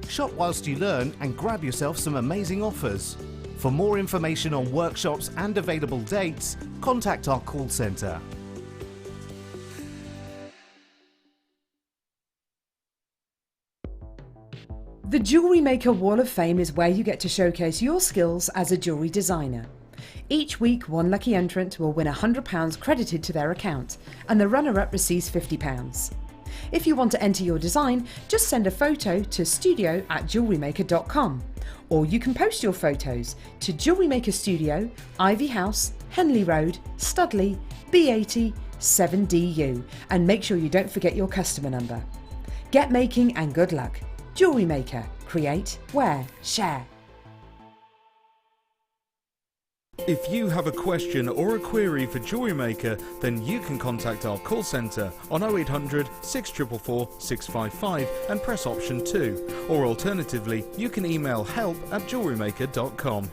Shop whilst you learn and grab yourself some amazing offers. For more information on workshops and available dates, contact our call centre. The Jewellery Maker Wall of Fame is where you get to showcase your skills as a jewellery designer. Each week, one lucky entrant will win £100 credited to their account, and the runner-up receives £50. If you want to enter your design, just send a photo to studio@jewellerymaker.com, or you can post your photos to Jewellery Maker Studio, Ivy House, Henley Road, Studley, B80 7DU, and make sure you don't forget your customer number. Get making and good luck. Jewellery Maker. Create, wear, share. If you have a question or a query for Jewellery Maker, then you can contact our call centre on 0800 644 655 and press option 2, or alternatively you can email help@jewellerymaker.com.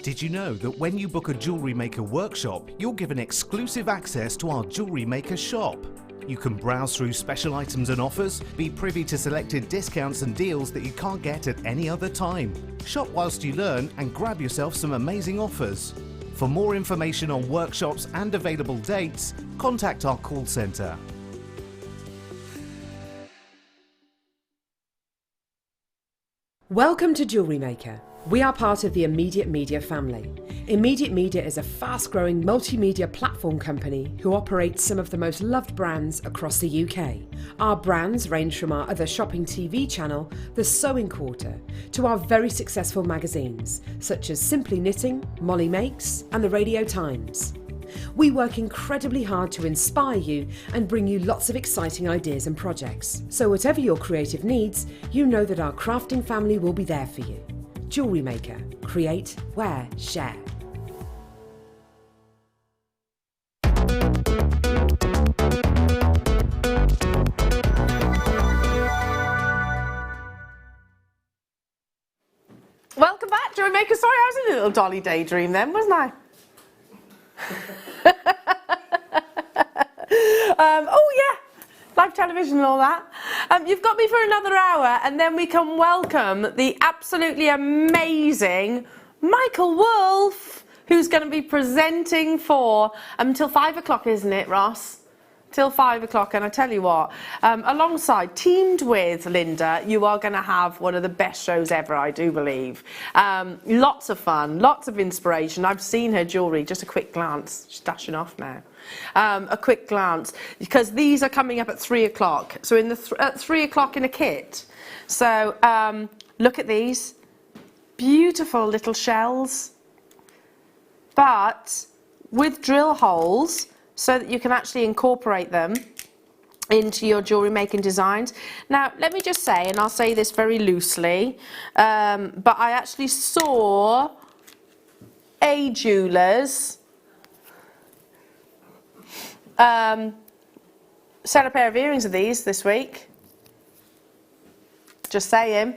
Did you know that when you book a Jewellery Maker workshop, you're given exclusive access to our Jewellery Maker shop? You can browse through special items and offers, be privy to selected discounts and deals that you can't get at any other time. Shop whilst you learn and grab yourself some amazing offers. For more information on workshops and available dates, contact our call centre. Welcome to Jewellery Maker. We are part of the Immediate Media family. Immediate Media is a fast-growing multimedia platform company who operates some of the most loved brands across the UK. Our brands range from our other shopping TV channel, The Sewing Quarter, to our very successful magazines, such as Simply Knitting, Molly Makes, and the Radio Times. We work incredibly hard to inspire you and bring you lots of exciting ideas and projects. So whatever your creative needs, you know that our crafting family will be there for you. Jewellery Maker. Create, wear, share. Welcome back, Jewellery Maker. Sorry, I was in a little dolly daydream then, wasn't I? Oh yeah, live television and all that. You've got me for another hour, and then we can welcome the absolutely amazing Michael Wolf, who's going to be presenting for until 5 o'clock, isn't it, Ross? Till 5 o'clock, and I tell you what, alongside, teamed with Linda, you are going to have one of the best shows ever, I do believe. Lots of fun, lots of inspiration. I've seen her jewellery, just a quick glance. She's dashing off now. A quick glance, because these are coming up at 3 o'clock. So at 3 o'clock in a kit. So look at these. Beautiful little shells, but with drill holes, so that you can actually incorporate them into your jewellery making designs. Now, let me just say, and I'll say this very loosely, but I actually saw a jeweller's sell a pair of earrings of these this week. Just saying.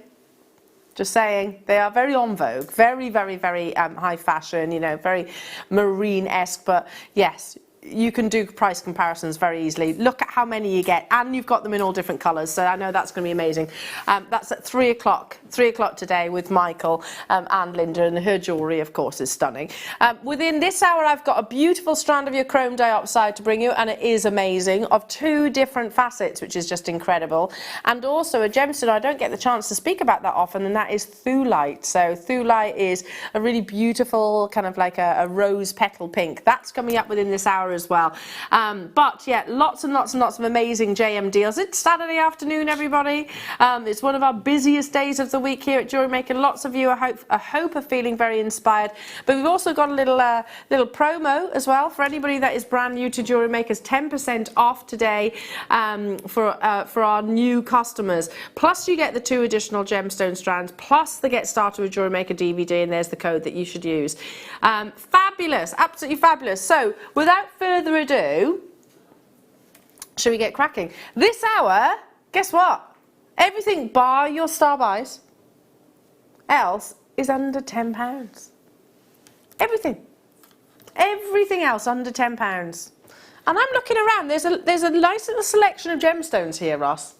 Just saying, they are very en vogue, very, very, very high fashion, you know, very marine-esque, but yes, you can do price comparisons very easily. Look at how many you get, and you've got them in all different colours, so I know that's going to be amazing. That's at 3 o'clock today with Michael and Linda, and her jewellery, of course, is stunning. Within this hour, I've got a beautiful strand of your chrome dioxide to bring you, and it is amazing, of 2 different facets, which is just incredible, and also a gemstone I don't get the chance to speak about that often, and that is thulite. So thulite is a really beautiful, kind of like a rose petal pink. That's coming up within this hour as well. But yeah, lots and lots and lots of amazing JM deals. It's Saturday afternoon, everybody. It's one of our busiest days of the week here at Jewellery Maker. Lots of you, I hope are feeling very inspired. But we've also got a little promo as well for anybody that is brand new to Jewellery Maker's. 10% off today for our new customers. Plus you get the 2 additional gemstone strands, plus the Get Started with Jewellery Maker DVD, and there's the code that you should use. Fabulous, absolutely fabulous. So without further ado, Should we get cracking? This hour, guess what? Everything bar your star buys else is under £10. Everything. Everything else under £10. And I'm looking around. There's a nice little selection of gemstones here, Ross.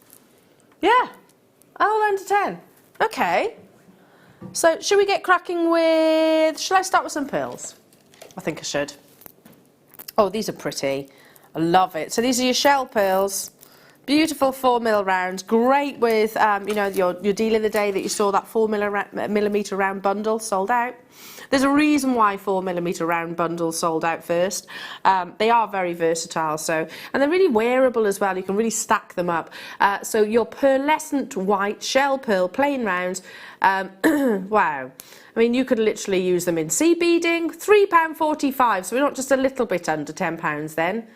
Yeah. All under 10. Okay. So should we get cracking with... Shall I start with some pearls? I think I should. Oh, these are pretty. I love it. So these are your shell pearls. Beautiful 4mm rounds. Great with, you know, your deal of the day that you saw, that 4mm round bundle sold out. There's a reason why 4mm round bundles sold out first. They are very versatile, so, and they're really wearable as well. You can really stack them up. So your pearlescent white shell pearl plain rounds, wow. I mean, you could literally use them in sea beading, £3.45, so we're not just a little bit under £10 then.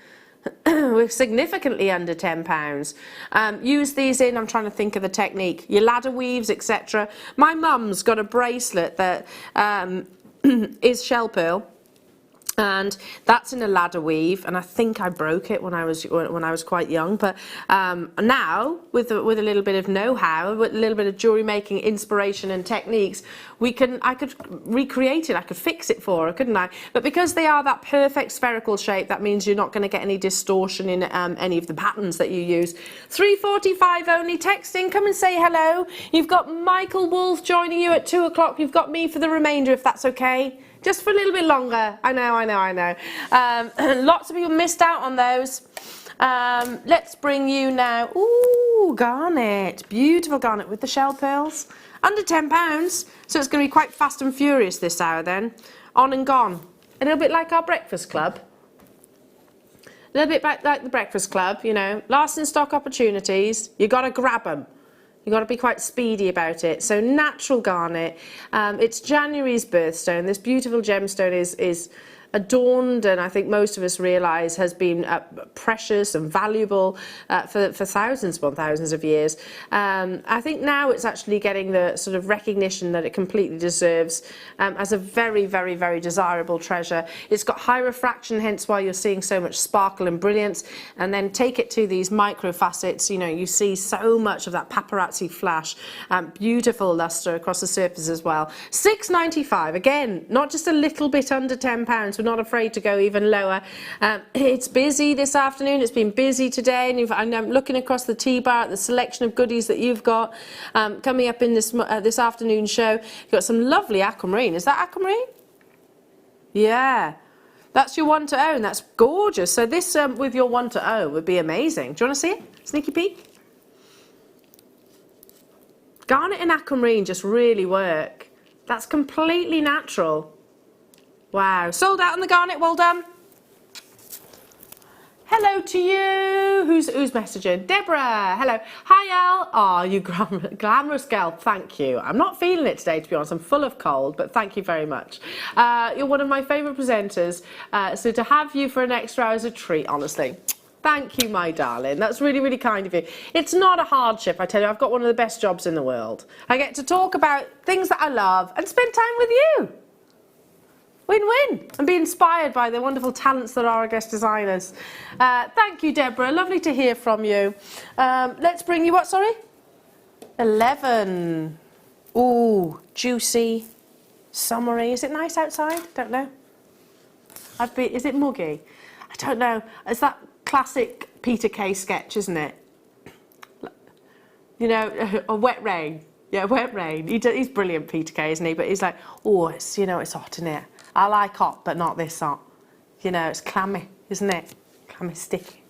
We're significantly under £10. Use these in, I'm trying to think of the technique, your ladder weaves, etc. My mum's got a bracelet that is shell pearl, and that's in a ladder weave, and I think I broke it when I was quite young, but now with a little bit of know-how, with a little bit of jewellery making inspiration and techniques, I could recreate it, I could fix it for her, couldn't I? But because they are that perfect spherical shape, that means you're not going to get any distortion in any of the patterns that you use. £3.45 only. Texting, come and say hello. You've got Michael Wolf joining you at 2 o'clock. You've got me for the remainder, if that's okay. Just for a little bit longer. I know. Lots of people missed out on those. Let's bring you now. Ooh, garnet. Beautiful garnet with the shell pearls. Under £10, so it's going to be quite fast and furious this hour then. On and gone. A little bit like our breakfast club. A little bit like the breakfast club, you know. Last in stock opportunities. You got to grab them. You've got to be quite speedy about it. So natural garnet. It's January's birthstone. This beautiful gemstone is adorned, and I think most of us realise has been precious and valuable for thousands upon thousands of years. I think now it's actually getting the sort of recognition that it completely deserves as a very, very, very desirable treasure. It's got high refraction, hence why you're seeing so much sparkle and brilliance. And then take it to these micro facets, you know, you see so much of that paparazzi flash. Beautiful lustre across the surface as well. £6.95, again, not just a little bit under £10. Not afraid to go even lower. It's busy this afternoon. It's been busy today, and I'm looking across the T-bar at the selection of goodies that you've got coming up in this afternoon show. You've got some lovely aquamarine. Is that aquamarine? Yeah. That's your one to own. That's gorgeous. So this with your one to own would be amazing. Do you want to see it? Sneaky peek. Garnet and aquamarine just really work. That's completely natural. Wow, sold out on the garnet, well done. Hello to you. Who's messaging? Deborah, hello. Hi, Al. Oh, you glamorous girl, thank you. I'm not feeling it today, to be honest. I'm full of cold, but thank you very much. You're one of my favourite presenters, so to have you for an extra hour is a treat, honestly. Thank you, my darling. That's really, really kind of you. It's not a hardship, I tell you. I've got one of the best jobs in the world. I get to talk about things that I love and spend time with you. Win-win, and be inspired by the wonderful talents that are our guest designers. Thank you, Deborah. Lovely to hear from you. Let's bring you what, sorry? 11. Ooh, juicy, summery. Is it nice outside? Don't know. Is it muggy? I don't know. It's that classic Peter Kay sketch, isn't it? You know, a wet rain. Yeah, wet rain. He's brilliant, Peter Kay, isn't he? But he's like, oh, it's, you know, it's hot in here. I like hot, but not this hot. You know, it's clammy, isn't it? Clammy, sticky.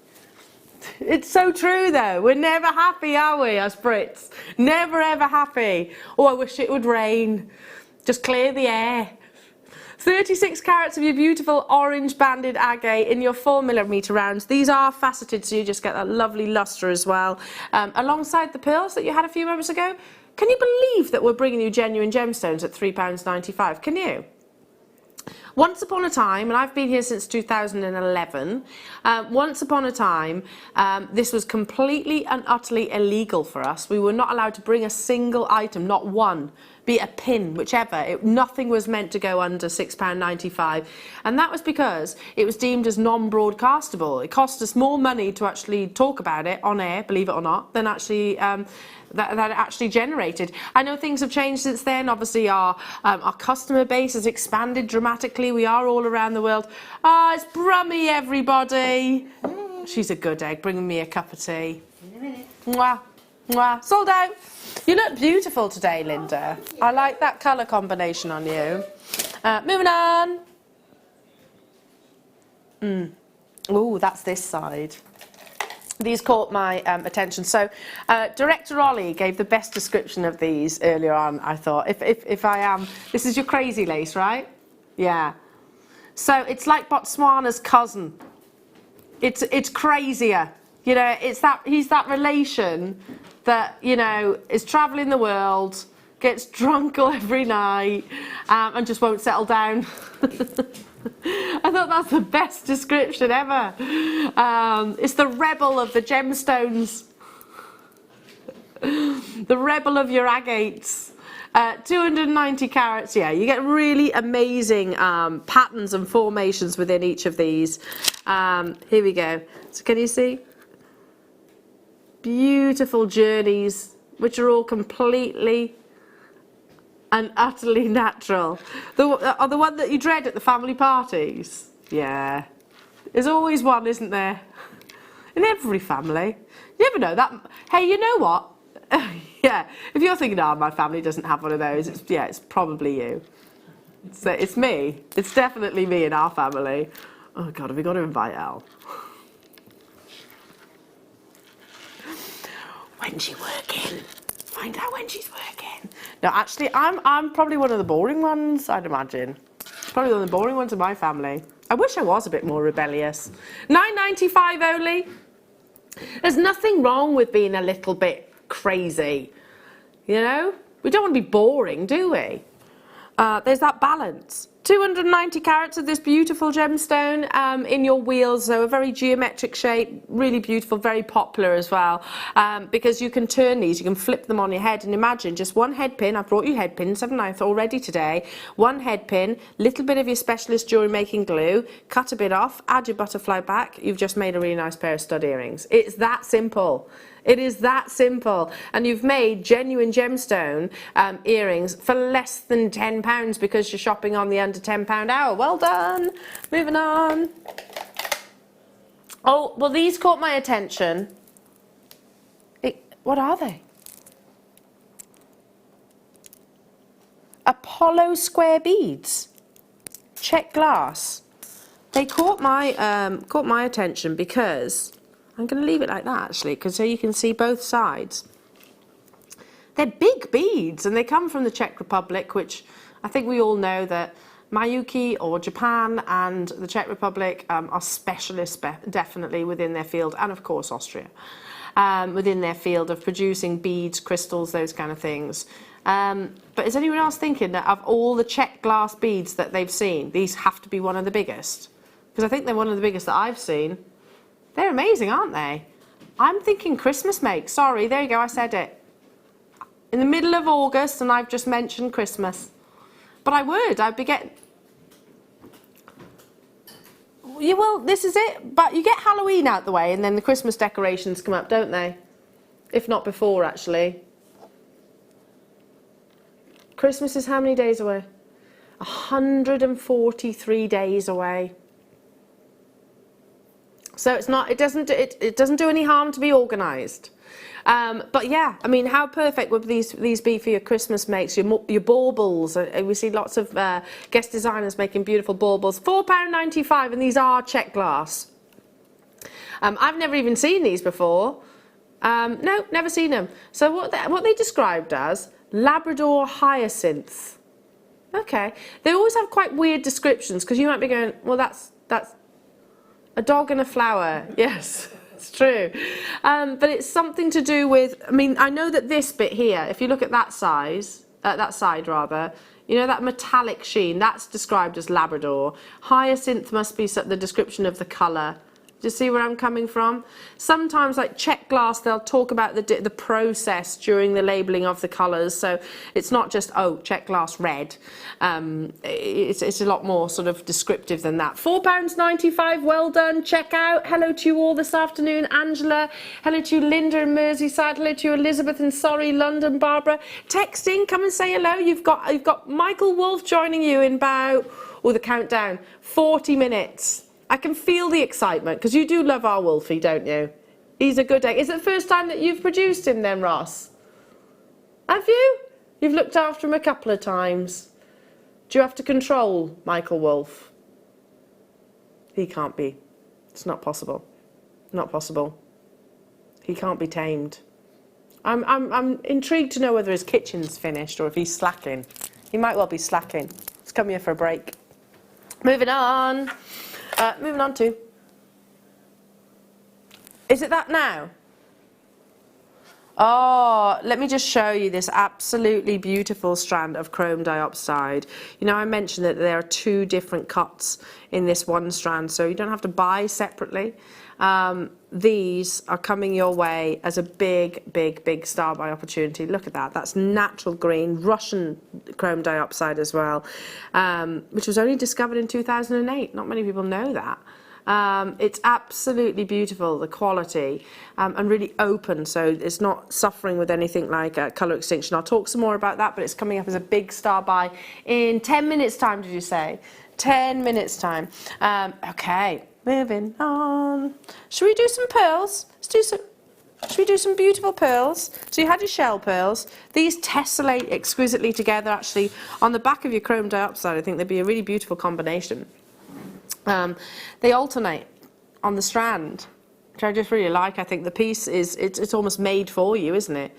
It's so true, though. We're never happy, are we, us Brits? Never, ever happy. Oh, I wish it would rain. Just clear the air. 36 carats of your beautiful orange banded agate in your 4mm rounds. These are faceted, so you just get that lovely lustre as well. Alongside the pearls that you had a few moments ago. Can you believe that we're bringing you genuine gemstones at £3.95? Can you? Once upon a time, and I've been here since 2011, once upon a time, this was completely and utterly illegal for us. We were not allowed to bring a single item, not one, be a pin, whichever. Nothing was meant to go under £6.95, and that was because it was deemed as non-broadcastable. It cost us more money to actually talk about it on air, believe it or not, than actually that it actually generated. I know things have changed since then. Obviously, our customer base has expanded dramatically. We are all around the world. Ah, it's Brummy, everybody. She's a good egg, bringing me a cup of tea. In a minute. Mwah, mwah. Sold out. You look beautiful today, Linda. I like that colour combination on you. Moving on. Oh, that's this side. These caught my attention. So, Director Ollie gave the best description of these earlier on, I thought. If I am... This is your crazy lace, right? Yeah. So, it's like Botswana's cousin. It's crazier. You know, he's that relation that, you know, is travelling the world, gets drunk every night, and just won't settle down. I thought that's the best description ever. It's the rebel of the gemstones. The rebel of your agates. 290 carats, yeah, you get really amazing patterns and formations within each of these. Here we go. So can you see? Beautiful journeys, which are all completely and utterly natural. The one that you dread at the family parties? Yeah. There's always one, isn't there? In every family. You never know that. Hey, you know what? Yeah, if you're thinking, oh, my family doesn't have one of those, it's probably you. It's me. It's definitely me in our family. Oh, God, have we got to invite Elle? When's she working? Find out when she's working. No, actually, I'm probably one of the boring ones, I'd imagine. Probably one of the boring ones in my family. I wish I was a bit more rebellious. £9.95 only. There's nothing wrong with being a little bit crazy. You know? We don't want to be boring, do we? There's that balance. 290 carats of this beautiful gemstone in your wheels, so a very geometric shape, really beautiful, very popular as well, because you can turn these, you can flip them on your head, and imagine just one head pin. I've brought you head pins, haven't I, already today. One head pin, little bit of your specialist jewellery making glue, cut a bit off, add your butterfly back, you've just made a really nice pair of stud earrings. It's that simple. It is that simple, and you've made genuine gemstone earrings for less than £10 because you're shopping on the under £10 hour. Well done. Moving on. Oh, well, these caught my attention. What are they? Apollo square beads, check glass. They caught my attention because I'm going to leave it like that, actually, because so you can see both sides. They're big beads, and they come from the Czech Republic, which I think we all know that Miyuki or Japan and the Czech Republic are specialists, definitely, within their field, and of course Austria, within their field of producing beads, crystals, those kind of things. But is anyone else thinking that of all the Czech glass beads that they've seen, these have to be one of the biggest? Because I think they're one of the biggest that I've seen. They're amazing, aren't they? I'm thinking Christmas make. Sorry, there you go, I said it. In the middle of August, and I've just mentioned Christmas. But I'd be getting... You will, this is it. But you get Halloween out the way, and then the Christmas decorations come up, don't they? If not before, actually. Christmas is how many days away? 143 days away. So it's not. It doesn't do any harm to be organised. But yeah, I mean, how perfect would these be for your Christmas makes? Your baubles. We see lots of guest designers making beautiful baubles. £4.95, and these are Czech glass. I've never even seen these before. No, never seen them. So what they described as Labrador hyacinth. Okay, they always have quite weird descriptions because you might be going, well, that's a dog and a flower. Yes, it's true. But it's something to do with, I mean, I know that this bit here, if you look at that side rather, you know, that metallic sheen, that's described as Labrador. Hyacinth must be the description of the colour. Do you see where I'm coming from? Sometimes, like check glass, they'll talk about the process during the labelling of the colours. So it's not just, oh, check glass red. It's a lot more sort of descriptive than that. £4.95, well done, check out. Hello to you all this afternoon, Angela. Hello to you, Linda in Merseyside. Hello to you, Elizabeth in Surrey, London, Barbara. Texting, come and say hello. You've got Michael Wolf joining you in about, the countdown, 40 minutes. I can feel the excitement, because you do love our Wolfie, don't you? He's a good egg. Is it the first time that you've produced him then, Ross? Have you? You've looked after him a couple of times. Do you have to control Michael Wolf? He can't be. It's not possible. Not possible. He can't be tamed. I'm intrigued to know whether his kitchen's finished or if he's slacking. He might well be slacking. Let's come here for a break. Moving on. Moving on to, is it that now? Oh, let me just show you this absolutely beautiful strand of chrome diopside. You know, I mentioned that there are 2 different cuts in this one strand, so you don't have to buy separately. These are coming your way as a big star buy opportunity. Look at that. That's natural green, Russian chrome diopside as well, which was only discovered in 2008. Not many people know that. It's absolutely beautiful, the quality, and really open, so it's not suffering with anything like colour extinction. I'll talk some more about that, but it's coming up as a big star buy in 10 minutes time, did you say? 10 minutes time. Okay, moving on. Should we do some pearls? Should we do some beautiful pearls? So you had your shell pearls. These tessellate exquisitely together, actually. On the back of your chrome diopside, I think they'd be a really beautiful combination. They alternate on the strand, which I just really like. I think the piece it's almost made for you, isn't it?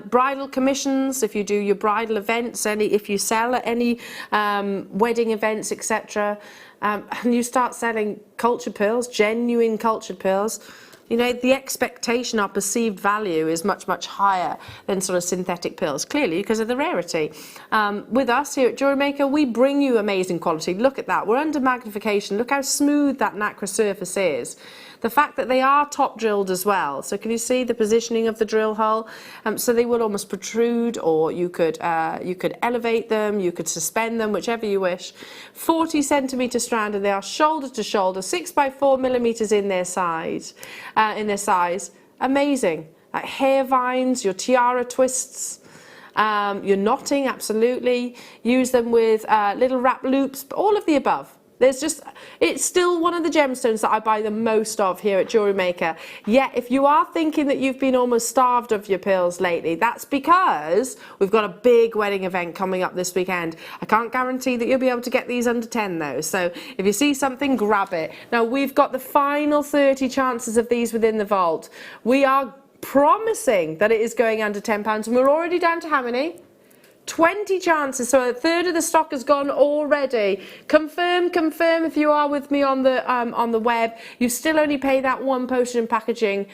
Bridal commissions, if you do your bridal events, if you sell at any wedding events, etc., and you start selling cultured pearls, genuine cultured pearls, you know, the expectation, our perceived value is much higher than sort of synthetic pearls, clearly because of the rarity. With us here at Jewellery Maker, we bring you amazing quality. Look at that, we're under magnification. Look how smooth that nacre surface is. The fact that they are top drilled as well. So can you see the positioning of the drill hole? So they will almost protrude, or you could elevate them, you could suspend them, whichever you wish. 40 centimetre strand, and they are shoulder to shoulder, 6 by 4 millimetres in their size. Amazing. Like hair vines, your tiara twists, your knotting, absolutely. Use them with little wrap loops, all of the above. It's still one of the gemstones that I buy the most of here at Jewellery Maker. Yet, if you are thinking that you've been almost starved of your pearls lately, that's because we've got a big wedding event coming up this weekend. I can't guarantee that you'll be able to get these under 10 though, so if you see something, grab it. Now, we've got the final 30 chances of these within the vault. We are promising that it is going under £10, and we're already down to how many? 20 chances, so a third of the stock has gone already. Confirm if you are with me on the web. You still only pay that one postage and packaging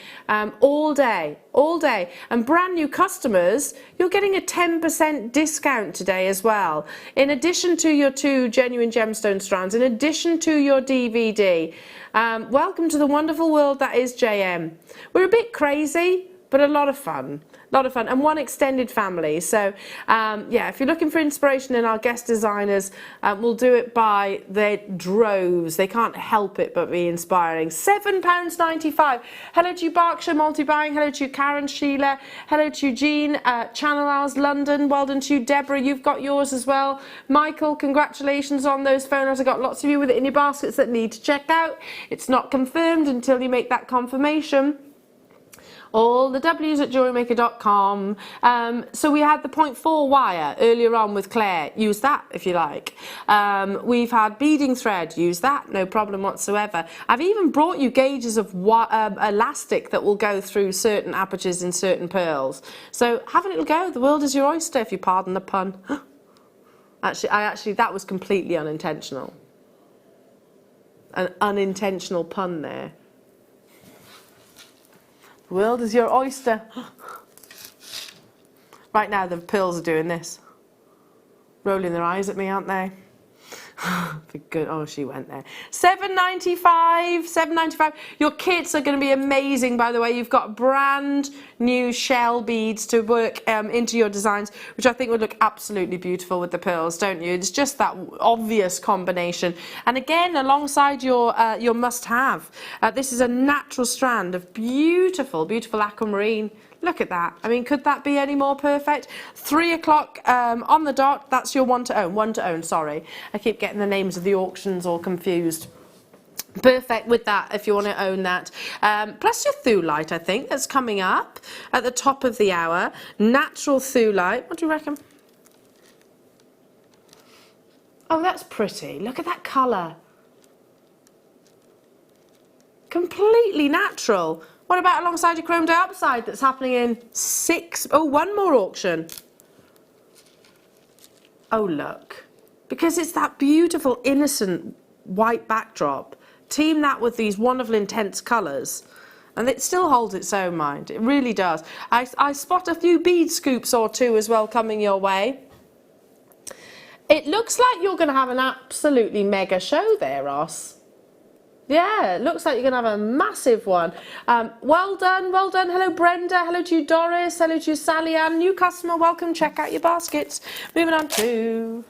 all day. And brand new customers, you're getting a 10% discount today as well. In addition to your 2 genuine gemstone strands, in addition to your DVD. Welcome to the wonderful world that is JM. We're a bit crazy, but a lot of fun. And one extended family. So yeah, if you're looking for inspiration in our guest designers, we'll do it by their droves. They can't help it but be inspiring. £7.95. Hello to you, Berkshire Multi-Buying. Hello to you, Karen, Sheila. Hello to you, Jean, Channel Hours, London. Well done to you, Deborah. You've got yours as well. Michael, congratulations on those photos. I've got lots of you with it in your baskets that need to check out. It's not confirmed until you make that confirmation. All the W's at JewelleryMaker.com. So we had the 0.4 wire earlier on with Claire. Use that if you like. We've had beading thread. Use that, no problem whatsoever. I've even brought you gauges of elastic that will go through certain apertures in certain pearls. So have a little go. The world is your oyster, if you pardon the pun. Actually, that was completely unintentional. An unintentional pun there. The world is your oyster. Right now the pearls are doing this. Rolling their eyes at me, aren't they? For good, oh, she went there. $7.95, $7.95. Your kits are going to be amazing, by the way. You've got brand new shell beads to work into your designs, which I think would look absolutely beautiful with the pearls, don't you? It's just that obvious combination. And again, alongside your must-have, this is a natural strand of beautiful, beautiful aquamarine. Look at that. I mean, could that be any more perfect? 3 o'clock on the dot. That's your one to own, sorry. I keep getting the names of the auctions all confused. Perfect with that if you want to own that. Plus your thulite, I think, that's coming up at the top of the hour. Natural thulite. What do you reckon? Oh, that's pretty. Look at that colour. Completely natural. What about alongside your chrome dioxide that's happening in one more auction. Oh, look. Because it's that beautiful, innocent white backdrop. Team that with these wonderful, intense colours. And it still holds its own, mind. It really does. I spot a few bead scoops or two as well coming your way. It looks like you're going to have an absolutely mega show there, Ross. Yeah, it looks like you're going to have a massive one. Well done, well done. Hello, Brenda. Hello to you, Doris. Hello to you, Sally Ann. New customer, welcome. Check out your baskets. Moving on to...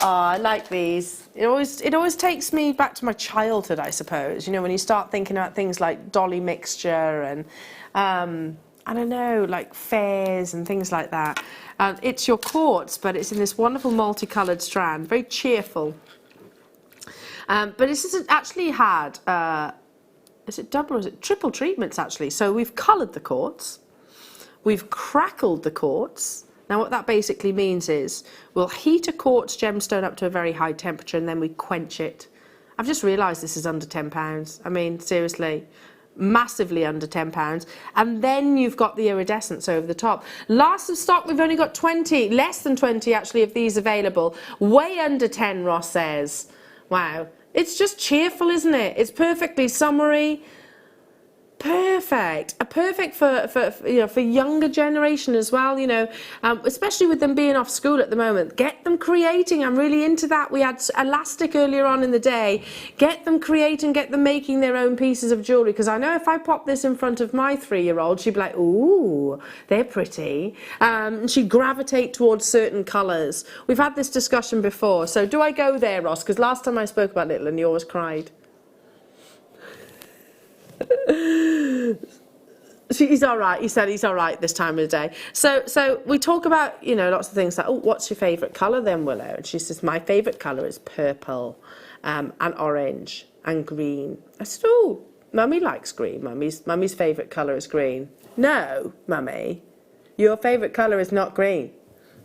Oh, I like these. It always takes me back to my childhood, I suppose. You know, when you start thinking about things like dolly mixture and, I don't know, like fairs and things like that. It's your quartz, but it's in this wonderful multicoloured strand. Very cheerful. But this has actually had, is it double or is it triple treatments actually? So we've coloured the quartz, we've crackled the quartz. Now what that basically means is we'll heat a quartz gemstone up to a very high temperature and then we quench it. I've just realised this is under £10. I mean, seriously, massively under £10. And then you've got the iridescence over the top. Last of stock, we've only got 20, less than 20 actually of these available. Way under 10, Ross says. Wow. It's just cheerful, isn't it? It's perfectly summery. Perfect. Perfect for younger generation as well, you know, especially with them being off school at the moment. Get them creating. I'm really into that. We had elastic earlier on in the day. Get them creating, get them making their own pieces of jewellery, because I know if I pop this in front of my 3-year-old, she'd be like, ooh, they're pretty. She'd gravitate towards certain colours. We've had this discussion before. So do I go there, Ross? Because last time I spoke about Little and you always cried. He's all right. He said he's all right this time of the day. So we talk about, you know, lots of things like, oh, what's your favourite colour then, Willow? And she says, my favourite colour is purple and orange and green. I said, oh, Mummy likes green. Mummy's favourite colour is green. No, Mummy, your favourite colour is not green.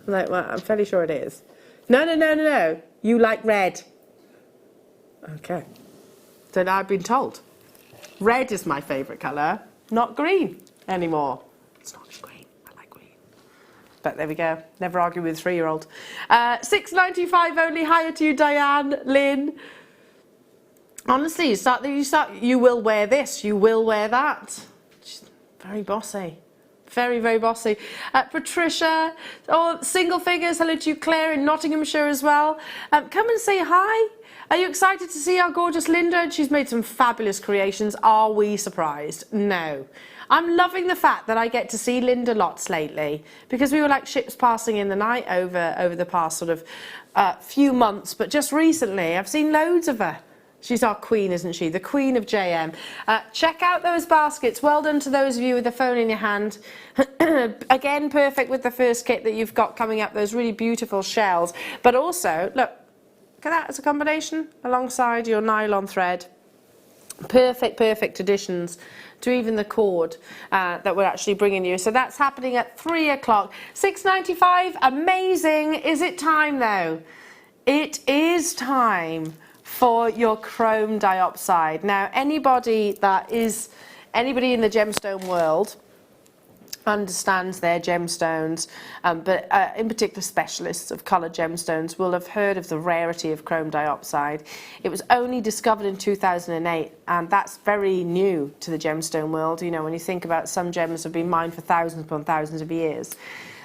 I'm like, well, I'm fairly sure it is. No. You like red. Okay. So now I've been told. Red is my favourite colour, not green anymore. It's not green, I like green. But there we go, never argue with a 3-year-old. $6.95 only, higher to you, Diane, Lynn. Honestly, you will wear this, you will wear that. She's very bossy. Very, very bossy. Patricia, single figures, hello to you, Claire in Nottinghamshire as well. Come and say hi. Are you excited to see our gorgeous Linda? She's made some fabulous creations. Are we surprised? No. I'm loving the fact that I get to see Linda lots lately, because we were like ships passing in the night over the past sort of few months, but just recently I've seen loads of her. She's our queen, isn't she? The queen of JM. Check out those baskets. Well done to those of you with the phone in your hand. Again, perfect with the first kit that you've got coming up, those really beautiful shells. But also, look at that as a combination alongside your nylon thread. Perfect additions to even the cord that we're actually bringing you. So that's happening at 3 o'clock. $6.95, amazing. Is it time though? It is time for your chrome dioxide. Now, anybody in the gemstone world understands their gemstones, but in particular specialists of coloured gemstones will have heard of the rarity of chrome dioxide. It was only discovered in 2008, and that's very new to the gemstone world. You know, when you think about some gems have been mined for thousands upon thousands of years.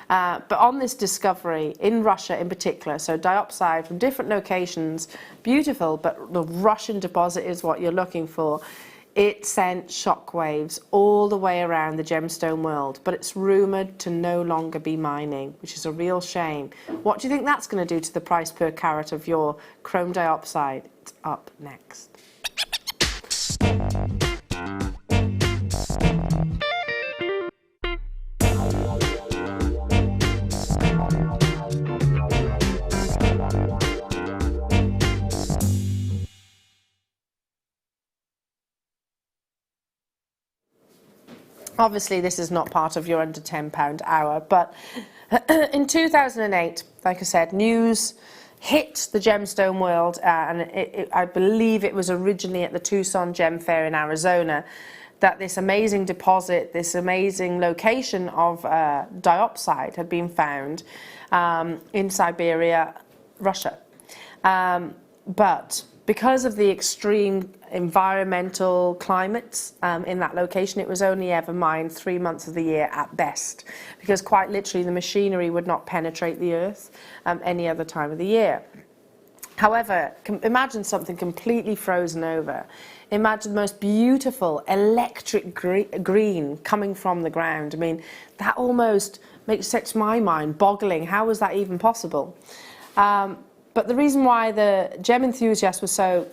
But on this discovery in Russia in particular, so diopside from different locations, beautiful, but the Russian deposit is what you're looking for. It sent shockwaves all the way around the gemstone world, but it's rumoured to no longer be mining, which is a real shame. What do you think that's going to do to the price per carat of your chrome diopside? It's up next. Obviously, this is not part of your under £10 hour, but in 2008, like I said, news hit the gemstone world, and I believe it was originally at the Tucson Gem Fair in Arizona, that this amazing deposit, this amazing location of diopside had been found in Siberia, Russia. But because of the extreme environmental climates in that location, it was only ever mined 3 months of the year at best, because quite literally the machinery would not penetrate the earth any other time of the year. However, imagine something completely frozen over. Imagine the most beautiful electric green coming from the ground. I mean, that almost sets my mind boggling. How was that even possible? But the reason why the gem enthusiasts were so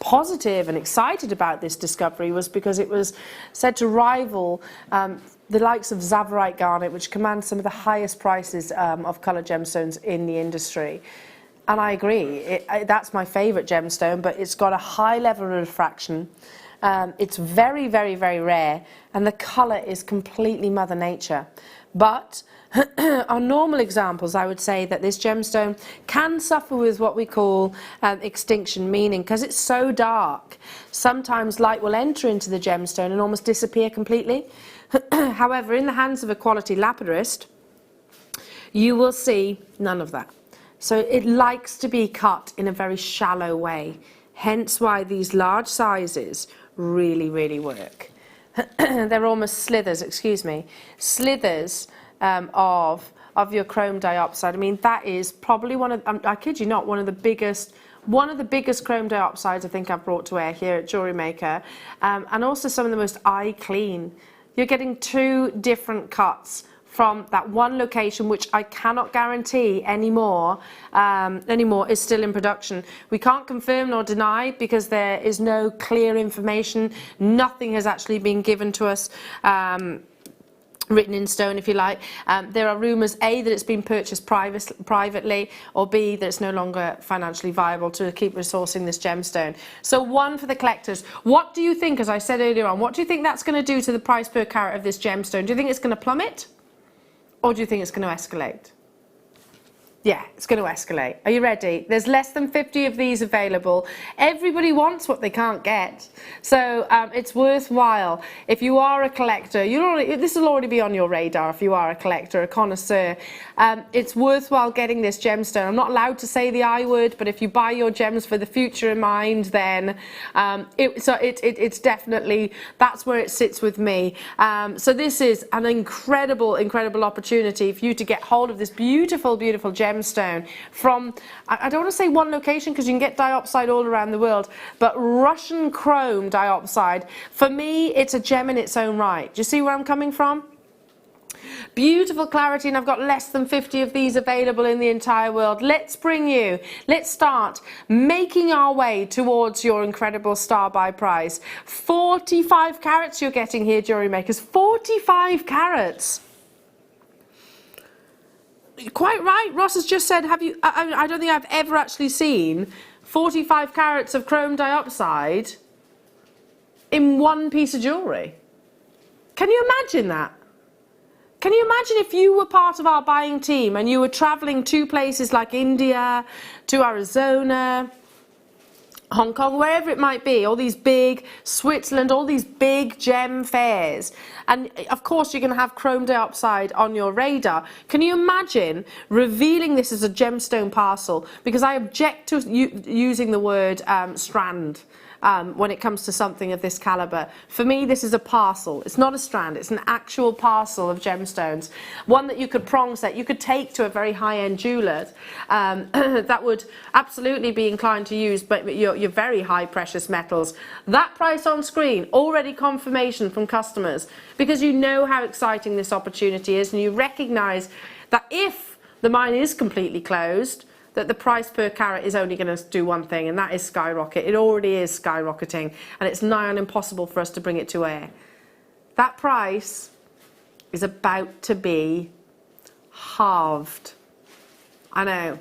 positive and excited about this discovery was because it was said to rival the likes of Tsavorite garnet, which commands some of the highest prices of coloured gemstones in the industry. And I agree, that's my favourite gemstone, but it's got a high level of refraction. It's very, very, very rare, and the colour is completely Mother Nature. But on normal examples, I would say that this gemstone can suffer with what we call extinction, meaning because it's so dark, sometimes light will enter into the gemstone and almost disappear completely. However, in the hands of a quality lapidarist, you will see none of that. So it likes to be cut in a very shallow way, hence why these large sizes really, really work. They're almost slithers, slithers of your chrome diopside. I mean, that is probably one of, I kid you not, one of the biggest chrome diopsides I think I've brought to air here at Jewellery Maker, and also some of the most eye clean. You're getting 2 different cuts from that one location, which I cannot guarantee anymore is still in production. We can't confirm nor deny because there is no clear information. Nothing has actually been given to us, written in stone, if you like. There are rumours, A, that it's been purchased privately, or B, that it's no longer financially viable to keep resourcing this gemstone. So one for the collectors. What do you think, as I said earlier on, what do you think that's going to do to the price per carat of this gemstone? Do you think it's going to plummet? Or do you think it's going to escalate? Yeah, it's going to escalate. Are you ready? There's less than 50 of these available. Everybody wants what they can't get. So it's worthwhile. If you are a collector, this will already be on your radar if you are a collector, a connoisseur. It's worthwhile getting this gemstone. I'm not allowed to say the I word, but if you buy your gems for the future in mind, then it's definitely, that's where it sits with me. So this is an incredible, incredible opportunity for you to get hold of this beautiful, beautiful gemstone from, I don't want to say one location because you can get diopside all around the world, but Russian chrome diopside, for me, it's a gem in its own right. Do you see where I'm coming from? Beautiful clarity, and I've got less than 50 of these available in the entire world. Let's start making our way towards your incredible star buy prize. 45 carats you're getting here, Jewellery Makers. 45 carats. Quite right, Ross has just said, I don't think I've ever actually seen 45 carats of chrome diopside in one piece of jewellery. Can you imagine that? Can you imagine if you were part of our buying team and you were travelling to places like India, to Arizona, Hong Kong, wherever it might be, all these big, Switzerland, all these big gem fairs. And of course you're going to have chrome diopside on your radar. Can you imagine revealing this as a gemstone parcel? Because I object to using the word strand. when it comes to something of this caliber. For me, this is a parcel. It's not a strand, it's an actual parcel of gemstones. One that you could prong set, you could take to a very high-end jeweller that would absolutely be inclined to use but your very high precious metals. That price on screen, already confirmation from customers, because you know how exciting this opportunity is, and you recognise that if the mine is completely closed, that the price per carat is only going to do one thing, and that is skyrocket. It already is skyrocketing, and it's nigh on impossible for us to bring it to air. That price is about to be halved. I know.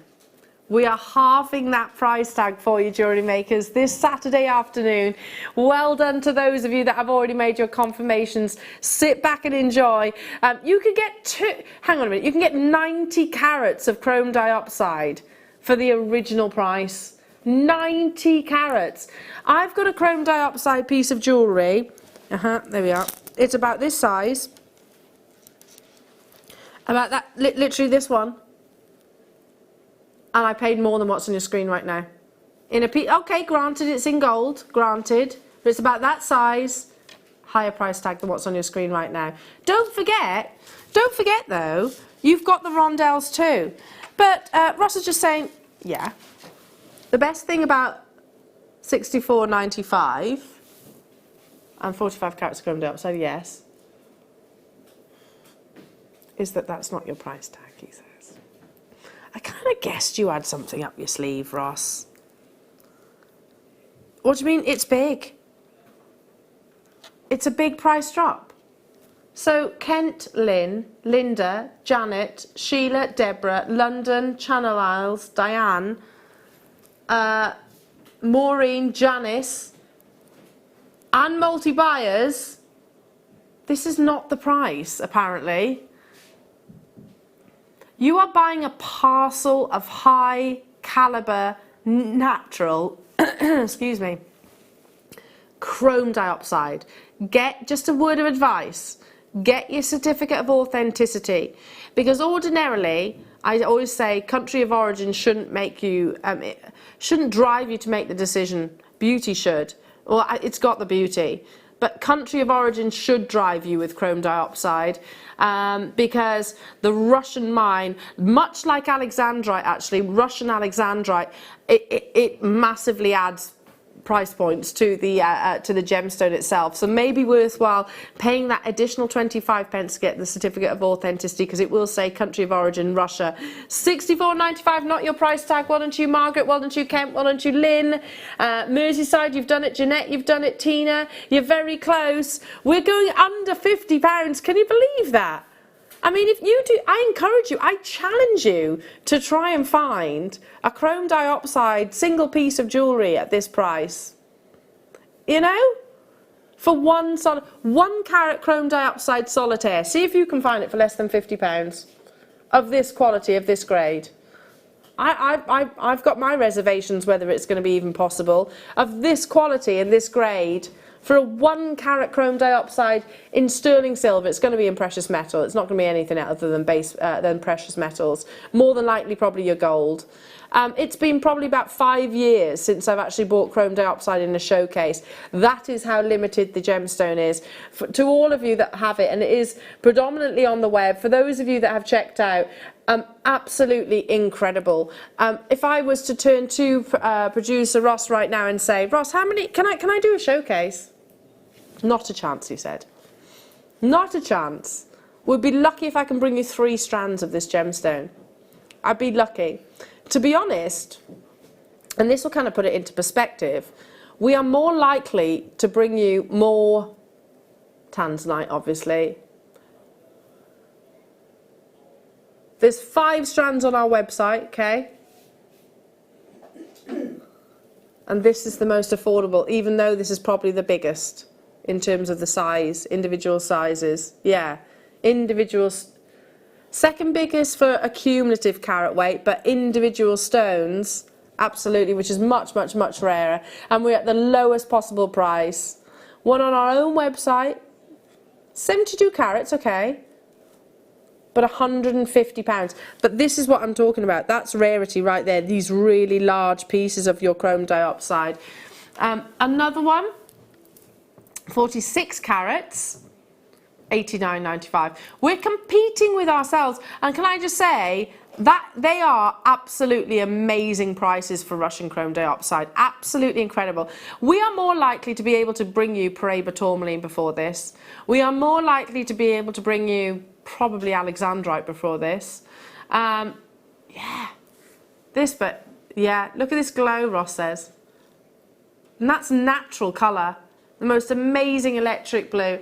We are halving that price tag for you, jewellery makers, this Saturday afternoon. Well done to those of you that have already made your confirmations. Sit back and enjoy. You can get hang on a minute, you can get 90 carats of chrome dioxide for the original price. 90 carats. I've got a chrome dioxide piece of jewellery. There we are. It's about this size. About that, literally this one. And I paid more than what's on your screen right now. In a piece, okay, granted it's in gold, granted, but it's about that size, higher price tag than what's on your screen right now. Don't forget though, you've got the rondelles too. But Ross is just saying, yeah, the best thing about 64.95 and 45 carats of chrome dioxide, yes, is that that's not your price tag, he says. I kind of guessed you had something up your sleeve, Ross. What do you mean? It's big. It's a big price drop. So Kent, Lynn, Linda, Janet, Sheila, Deborah, London, Channel Isles, Diane, Maureen, Janice, and multi-buyers. This is not the price, apparently. You are buying a parcel of high caliber, natural, excuse me, chrome dioxide. Get, just a word of advice, get your certificate of authenticity, because ordinarily, I always say country of origin shouldn't make you, it shouldn't drive you to make the decision. Beauty should. Well, it's got the beauty. But country of origin should drive you with chrome dioxide, because the Russian mine, much like Alexandrite actually, Russian Alexandrite, it massively adds price points to the gemstone itself. So maybe worthwhile paying that additional 25 pence to get the certificate of authenticity, because it will say country of origin Russia. 64.95, not your price tag. Well done to you, Margaret. Well done to you, Kent. Well done to you, Lynn. Merseyside, you've done it. Jeanette, you've done it. Tina, you're very close. We're going under £50. Can you believe that? I mean, if you do, I encourage you, I challenge you to try and find a chrome dioxide single piece of jewellery at this price. You know? For one carat chrome dioxide solitaire. See if you can find it for less than £50 of this quality, of this grade. I've got my reservations whether it's going to be even possible. Of this quality and this grade, for a 1 carat chrome dioxide in sterling silver, it's going to be in precious metal. It's not going to be anything other than precious metals. More than likely, probably your gold. It's been probably about 5 years since I've actually bought chrome dioxide in a showcase. That is how limited the gemstone is. To all of you that have it, and it is predominantly on the web, for those of you that have checked out, absolutely incredible. If I was to turn to producer Ross right now and say, Ross, how many, can I do a showcase? Not a chance, he said. Not a chance. We'd be lucky if I can bring you 3 strands of this gemstone. I'd be lucky. To be honest, and this will kind of put it into perspective, we are more likely to bring you more tanzanite, obviously. There's 5 strands on our website, okay? And this is the most affordable, even though this is probably the biggest in terms of the size, individual sizes. Yeah, individuals. Second biggest for a cumulative carat weight, but individual stones, absolutely, which is much, much, much rarer. And we're at the lowest possible price. One on our own website, 72 carats, okay, but £150. But this is what I'm talking about. That's rarity right there, these really large pieces of your chrome dioxide. Another one, 46 carats, $89.95. We're competing with ourselves, and can I just say that they are absolutely amazing prices for Russian chrome dioxide, absolutely incredible. We are more likely to be able to bring you Paraiba tourmaline before this. We are more likely to be able to bring you probably alexandrite before this. Yeah, this, but yeah, look at this glow, Ross says. And that's natural colour. The most amazing electric blue.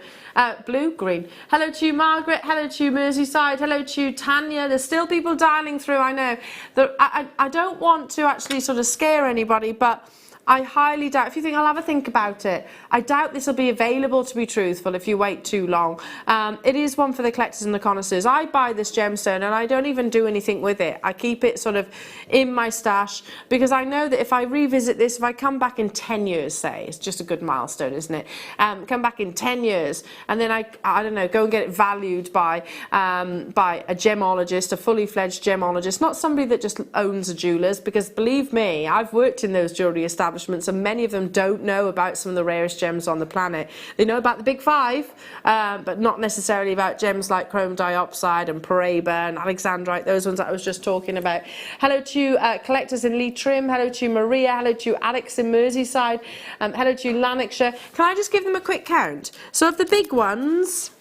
Green. Hello to you, Margaret. Hello to you, Merseyside. Hello to you, Tanya. There's still people dialing through, I know. I don't want to actually sort of scare anybody, but I highly doubt, if you think I'll have a think about it, I doubt this will be available, to be truthful, if you wait too long. It is one for the collectors and the connoisseurs. I buy this gemstone and I don't even do anything with it. I keep it sort of in my stash because I know that if I revisit this, if I come back in 10 years, say, it's just a good milestone, isn't it? Come back in 10 years and then I don't know, go and get it valued by a gemologist, a fully fledged gemologist, not somebody that just owns a jeweller's, because believe me, I've worked in those jewellery establishments and many of them don't know about some of the rarest gems on the planet. They know about the big five, but not necessarily about gems like chrome dioxide and Paraiba and alexandrite, those ones that I was just talking about. Hello to you, collectors in Lee Trim. Hello to you, Maria. Hello to you, Alex in Merseyside. Hello to you, Lanarkshire. Can I just give them a quick count? So of the big ones,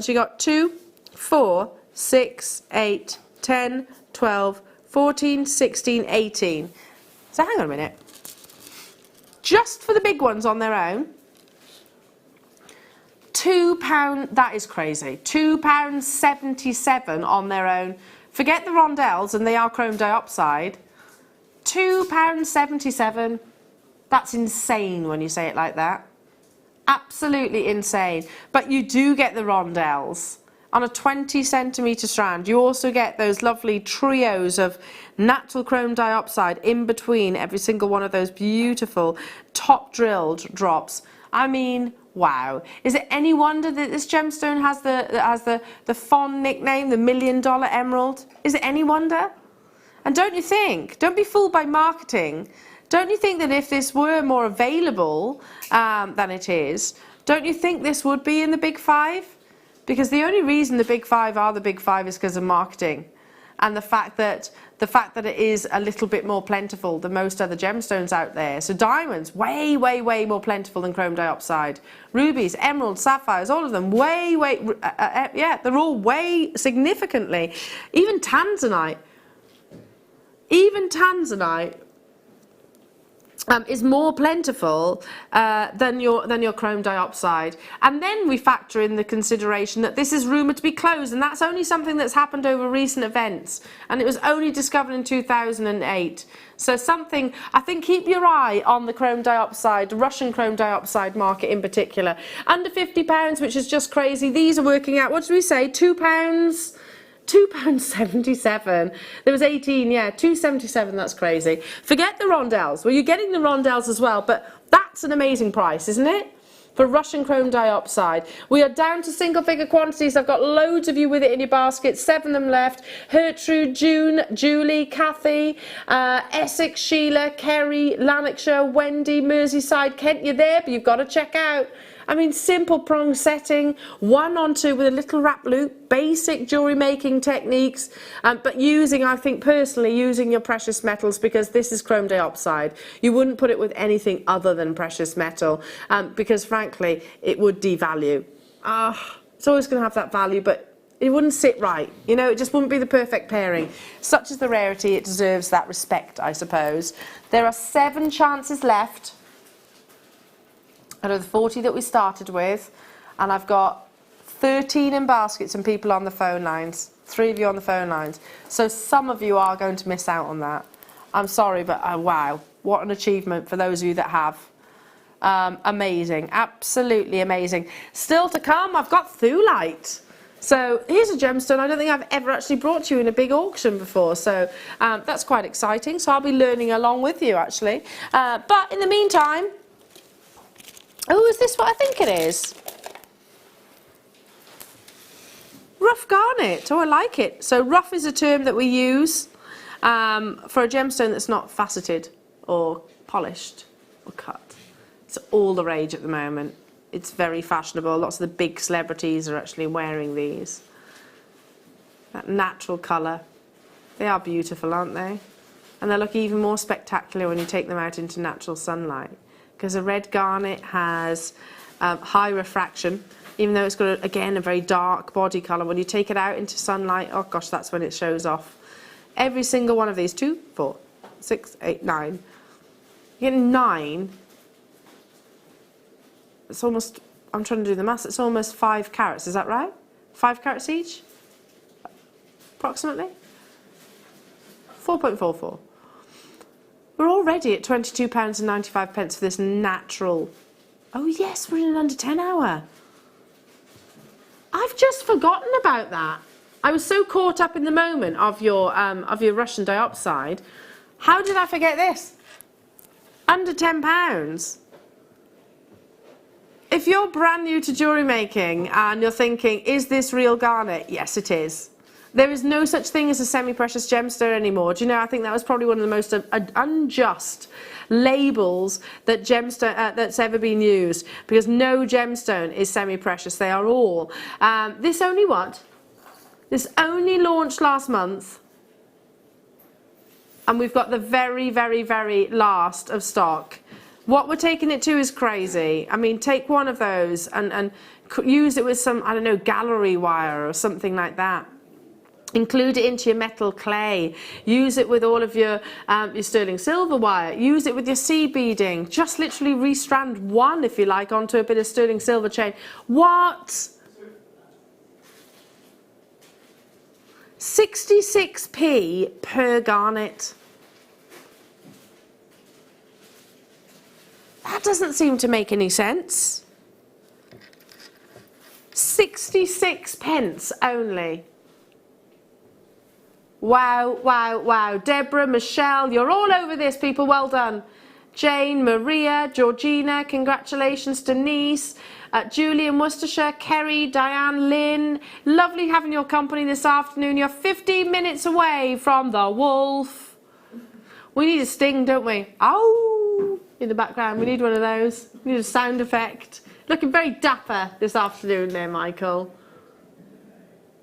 you got 2, 4, 6, 8, 10, 12, 14, 16, 18. So hang on a minute. Just for the big ones on their own, £2, that is crazy. £2.77 on their own. Forget the rondelles, and they are chrome dioxide. £2.77. That's insane when you say it like that. Absolutely insane. But you do get the rondelles. On a 20 centimetre strand, you also get those lovely trios of natural chrome dioxide in between every single one of those beautiful top drilled drops. I mean, wow. Is it any wonder that this gemstone has the fond nickname, the $1 million emerald? Is it any wonder? And don't you think, don't be fooled by marketing, don't you think that if this were more available than it is, don't you think this would be in the big five? Because the only reason the big five are the big five is because of marketing and the fact that it is a little bit more plentiful than most other gemstones out there. So diamonds, way, way, way more plentiful than chrome dioxide. Rubies, emeralds, sapphires, all of them, way, yeah, they're all way significantly. Even tanzanite is more plentiful than your chrome dioxide. And then we factor in the consideration that this is rumoured to be closed, and that's only something that's happened over recent events, and it was only discovered in 2008. So something, I think, keep your eye on the chrome dioxide, Russian chrome dioxide market in particular. Under £50, which is just crazy. These are working out, what did we say, £2? £2.77. There was 18, yeah, £2.77, that's crazy. Forget the rondelles. Well, you're getting the rondelles as well, but that's an amazing price, isn't it? For Russian chrome dioxide. We are down to single figure quantities. I've got loads of you with it in your basket, 7 of them left. Gertrude, June, Julie, Kathy, Essex, Sheila, Kerry, Lanarkshire, Wendy, Merseyside, Kent, you're there, but you've got to check out. I mean, simple prong setting, 1 on 2 with a little wrap loop, basic jewellery making techniques, but using, I think personally, using your precious metals, because this is chrome dioxide. You wouldn't put it with anything other than precious metal, because frankly, it would devalue. It's always going to have that value, but it wouldn't sit right. You know, it just wouldn't be the perfect pairing. Such is the rarity, it deserves that respect, I suppose. There are 7 chances left out of the 40 that we started with, and I've got 13 in baskets and people on the phone lines, 3 of you on the phone lines. So some of you are going to miss out on that. I'm sorry, but wow, what an achievement for those of you that have. Amazing, absolutely amazing. Still to come, I've got thulite. So here's a gemstone I don't think I've ever actually brought to you in a big auction before, so that's quite exciting. So I'll be learning along with you actually. But in the meantime, oh, is this what I think it is? Rough garnet. Oh, I like it. So rough is a term that we use for a gemstone that's not faceted or polished or cut. It's all the rage at the moment. It's very fashionable. Lots of the big celebrities are actually wearing these. That natural colour. They are beautiful, aren't they? And they look even more spectacular when you take them out into natural sunlight, because a red garnet has high refraction, even though it's got, again, a very dark body colour. When you take it out into sunlight, oh gosh, that's when it shows off. Every single one of these, 2, 4, 6, 8, 9. You get 9. It's almost, I'm trying to do the maths, it's almost 5 carats, is that right? 5 carats each? Approximately? 4.44. We're already at £22.95 for this natural. Oh yes, we're in an under 10 hour. I've just forgotten about that. I was so caught up in the moment of your Russian diopside. How did I forget this? Under £10. If you're brand new to jewellery making and you're thinking, is this real garnet? Yes, it is. There is no such thing as a semi-precious gemstone anymore. Do you know, I think that was probably one of the most unjust labels that that's ever been used, because no gemstone is semi-precious. They are all. This only what? This only launched last month. And we've got the very, very, very last of stock. What we're taking it to is crazy. I mean, take one of those and use it with some, I don't know, gallery wire or something like that. Include it into your metal clay. Use it with all of your sterling silver wire. Use it with your seed beading. Just literally restrand one, if you like, onto a bit of sterling silver chain. What? 66p per garnet. That doesn't seem to make any sense. 66 pence only. Wow, wow, wow. Deborah, Michelle, you're all over this, people. Well done. Jane, Maria, Georgina, congratulations. Denise, Julie in Worcestershire, Kerry, Diane, Lynn. Lovely having your company this afternoon. You're 15 minutes away from the wolf. We need a sting, don't we? Ow! In the background. We need one of those. We need a sound effect. Looking very dapper this afternoon there, Michael.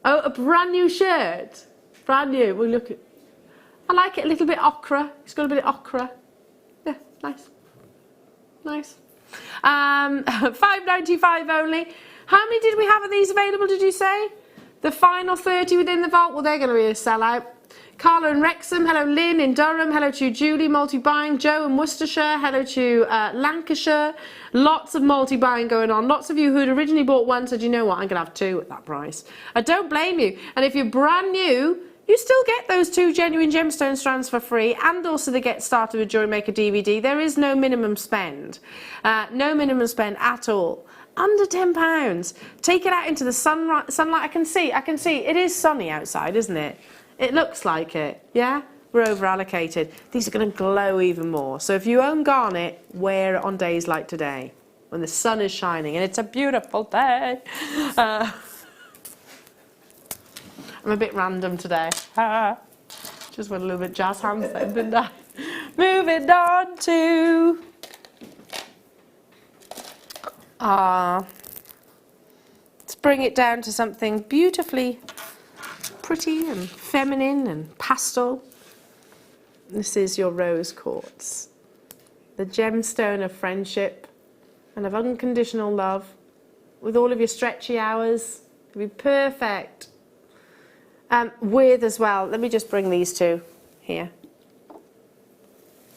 Oh, a brand new shirt. Brand new. We look at. I like it a little bit ochre. It's got a bit of ochre. Yeah, nice. Nice. £5.95 only. How many did we have of these available, did you say? The final 30 within the vault? Well, they're going to be a sellout. Carla in Wrexham, hello Lynn in Durham, hello to Julie, multi-buying, Joe in Worcestershire, hello to Lancashire. Lots of multi-buying going on. Lots of you who had originally bought one said, you know what, I'm going to have 2 at that price. I don't blame you. And if you're brand new, you still get those 2 genuine gemstone strands for free, and also the Get Started with Jewellery Maker DVD. There is no minimum spend. No minimum spend at all. Under £10. Take it out into the sunlight. I can see. It is sunny outside, isn't it? It looks like it, yeah? We're over allocated. These are going to glow even more. So if you own garnet, wear it on days like today, when the sun is shining, and it's a beautiful day. I'm a bit random today. Just went a little bit jazz hands then, didn't I? Moving on to... let's bring it down to something beautifully pretty and feminine and pastel. This is your rose quartz, the gemstone of friendship and of unconditional love, with all of your stretchy hours. It'll be perfect. With as well, let me just bring these 2 here,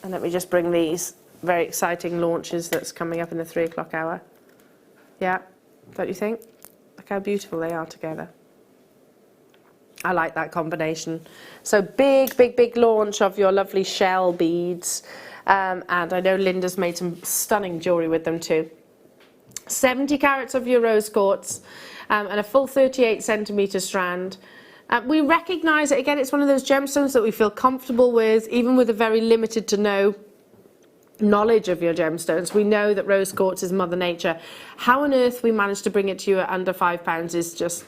and let me just bring these very exciting launches that's coming up in the 3 o'clock hour. Yeah, don't you think? Look how beautiful they are together. I like that combination. So big, big, big launch of your lovely shell beads. And I know Linda's made some stunning jewellery with them too. 70 carats of your rose quartz and a full 38 centimetre strand. We recognise it, again, it's one of those gemstones that we feel comfortable with, even with a very limited to no knowledge of your gemstones. We know that rose quartz is Mother Nature. How on earth we managed to bring it to you at under £5 is just...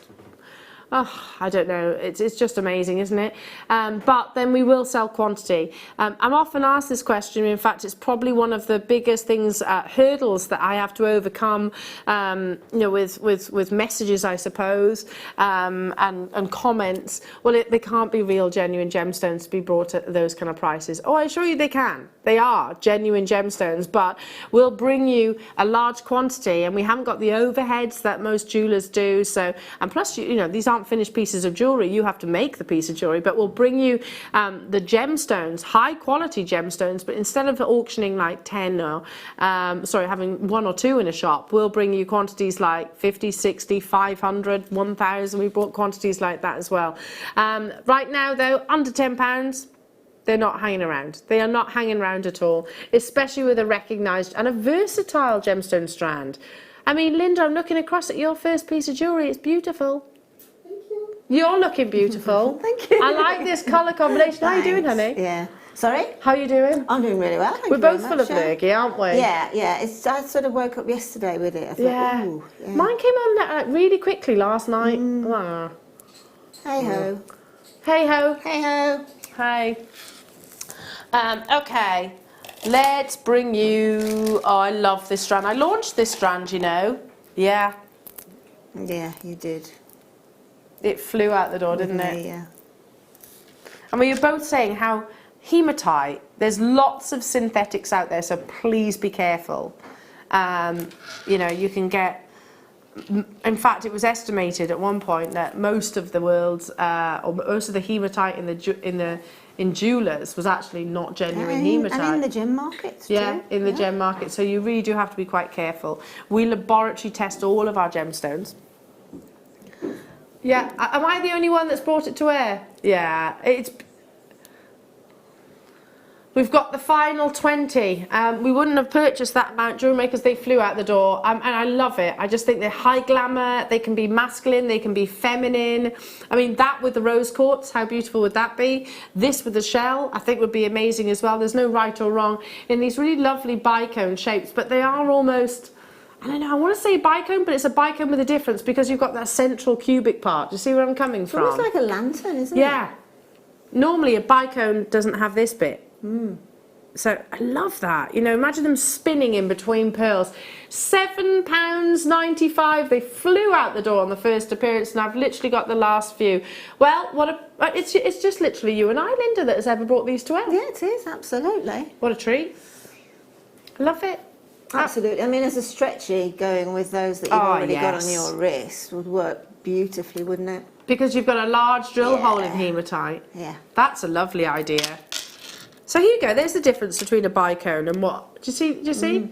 Oh, I don't know. It's just amazing, isn't it? But then we will sell quantity. I'm often asked this question. In fact, it's probably one of the biggest things, hurdles that I have to overcome. You know, with messages, I suppose, and comments. Well, they can't be real, genuine gemstones to be brought at those kind of prices. Oh, I assure you, they can. They are genuine gemstones, but we'll bring you a large quantity, and we haven't got the overheads that most jewelers do. So, and plus, you know, these aren't finished pieces of jewelry. You have to make the piece of jewelry, but we'll bring you the gemstones, high quality gemstones, but instead of auctioning like 10 or having 1 or 2 in a shop, we'll bring you quantities like 50, 60, 500, 1,000. We brought quantities like that as well. Right now though, under £10, they're not hanging around. They are not hanging around at all, especially with a recognised and a versatile gemstone strand. I mean, Linda, I'm looking across at your first piece of jewellery. It's beautiful. You're looking beautiful. Thank you. I like this colour combination. How are you doing, honey? Yeah. Sorry? How are you doing? I'm doing really well. We're both full of lurgy, aren't we? Yeah, yeah. I sort of woke up yesterday with it. I thought, ooh, yeah. Mine came on like, really quickly last night. Ah. Hey ho. Hey ho. Hey ho. Hey. Okay. Let's bring you. Oh, I love this strand. I launched this strand, you know. Yeah. Yeah, you did. It flew out the door, didn't it? Yeah. And we were both saying how hematite, there's lots of synthetics out there, so please be careful. You know, you can get, in fact, it was estimated at one point that most of the world's, or most of the hematite in jewellers was actually not genuine hematite. And in the gem markets too. Yeah, in the gem market. So you really do have to be quite careful. We laboratory test all of our gemstones. Yeah, am I the only one that's brought it to air? Yeah, we've got the final 20. We wouldn't have purchased that amount, Jewellery Makers, they flew out the door. And I love it. I just think they're high glamour, they can be masculine, they can be feminine. I mean, that with the rose quartz, how beautiful would that be? This with the shell, I think would be amazing as well. There's no right or wrong in these really lovely bicone shapes, but they are almost, I don't know, I want to say bicone, but it's a bicone with a difference because you've got that central cubic part. Do you see where I'm coming from? It's almost like a lantern, isn't it? Yeah. Normally a bicone doesn't have this bit. So I love that. You know, imagine them spinning in between pearls. £7.95. They flew out the door on the first appearance, and I've literally got the last few. Well, it's just literally you and I, Linda, that has ever brought these to air. Yeah, it is, absolutely. What a treat. I love it. Absolutely. I mean, as a stretchy going with those that you've already got on your wrist would work beautifully, wouldn't it? Because you've got a large drill hole in hematite. Yeah. That's a lovely idea. So here you go. There's the difference between a bicone and what? Do you see?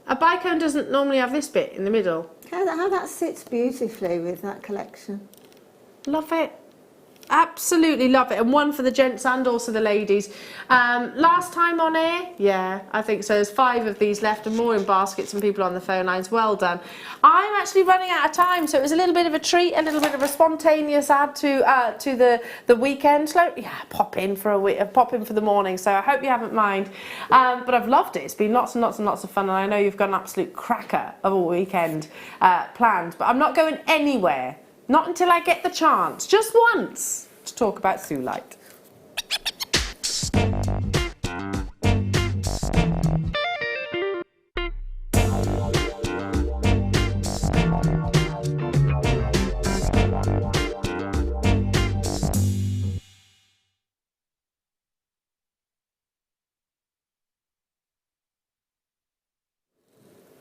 A bicone doesn't normally have this bit in the middle. How that sits beautifully with that collection. Love it. Absolutely love it. And one for the gents and also the ladies. Last time on air? Yeah, I think so. There's 5 of these left and more in baskets and people on the phone lines. Well done. I'm actually running out of time, so it was a little bit of a treat, a little bit of a spontaneous add to the weekend. Yeah, pop in for the morning. So I hope you haven't mind. But I've loved it. It's been lots and lots and lots of fun, and I know you've got an absolute cracker of a weekend planned. But I'm not going anywhere. Not until I get the chance, just once, to talk about Thulite.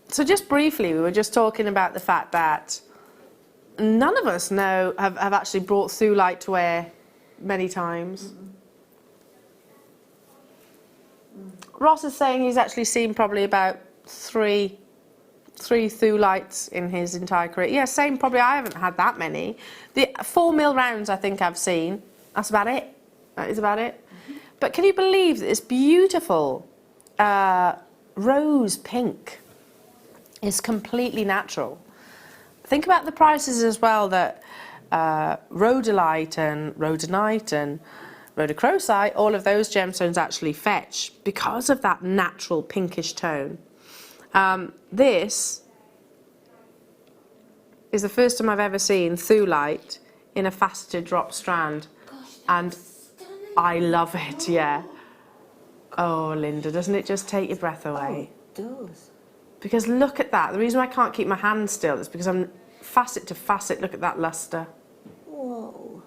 So just briefly, we were just talking about the fact that none of us have actually brought Thulite to air many times. Ross is saying he's actually seen probably about three Thulites in his entire career. Yeah, same, probably I haven't had that many. The 4 mil rounds I think I've seen. That's about it. That is about it. But can you believe that this beautiful rose pink is completely natural? Think about the prices as well that rhodolite and rhodonite and rhodochrosite, all of those gemstones actually fetch because of that natural pinkish tone. This is the first time I've ever seen Thulite in a faceted drop strand. And I love it, yeah. Oh, Linda, doesn't it just take your breath away? Oh, it does. Because look at that. The reason I can't keep my hand still is because I'm facet to facet. Look at that luster. Whoa.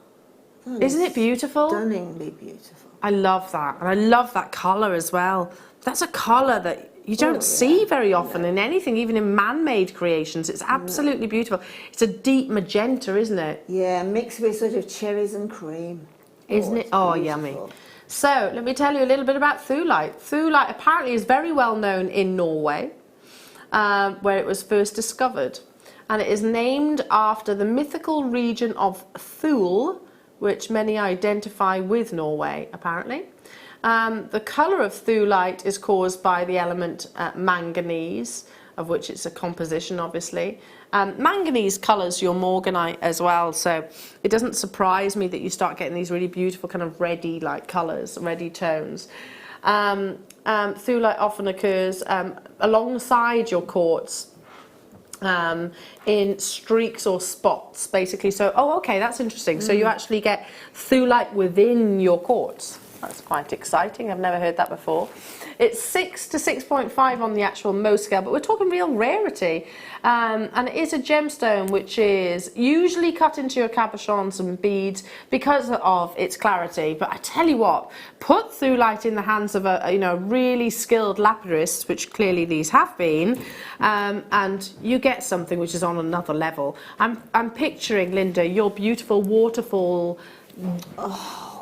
Isn't it beautiful? Stunningly beautiful. I love that. And I love that colour as well. That's a colour that you don't see very often in anything, even in man-made creations. It's absolutely beautiful. It's a deep magenta, isn't it? Yeah, mixed with sort of cherries and cream. Isn't it? Oh, yummy. So, let me tell you a little bit about Thulite. Thulite apparently is very well known in Norway, where it was first discovered. And it is named after the mythical region of Thule, which many identify with Norway, apparently. The colour of Thulite is caused by the element manganese, of which it's a composition, obviously. Manganese colours your morganite as well, so it doesn't surprise me that you start getting these really beautiful kind of reddy-like colours, reddy tones. Thulite often occurs alongside your quartz in streaks or spots, basically. So, oh, okay, that's interesting. So you actually get Thulite within your quartz. That's quite exciting. I've never heard that before. It's 6 to 6.5 on the actual Mohs scale, but we're talking real rarity. And it is a gemstone which is usually cut into your cabochons and beads because of its clarity. But I tell you what, put Thulite in the hands of a really skilled lapidist, which clearly these have been, and you get something which is on another level. I'm picturing, Linda, your beautiful waterfall.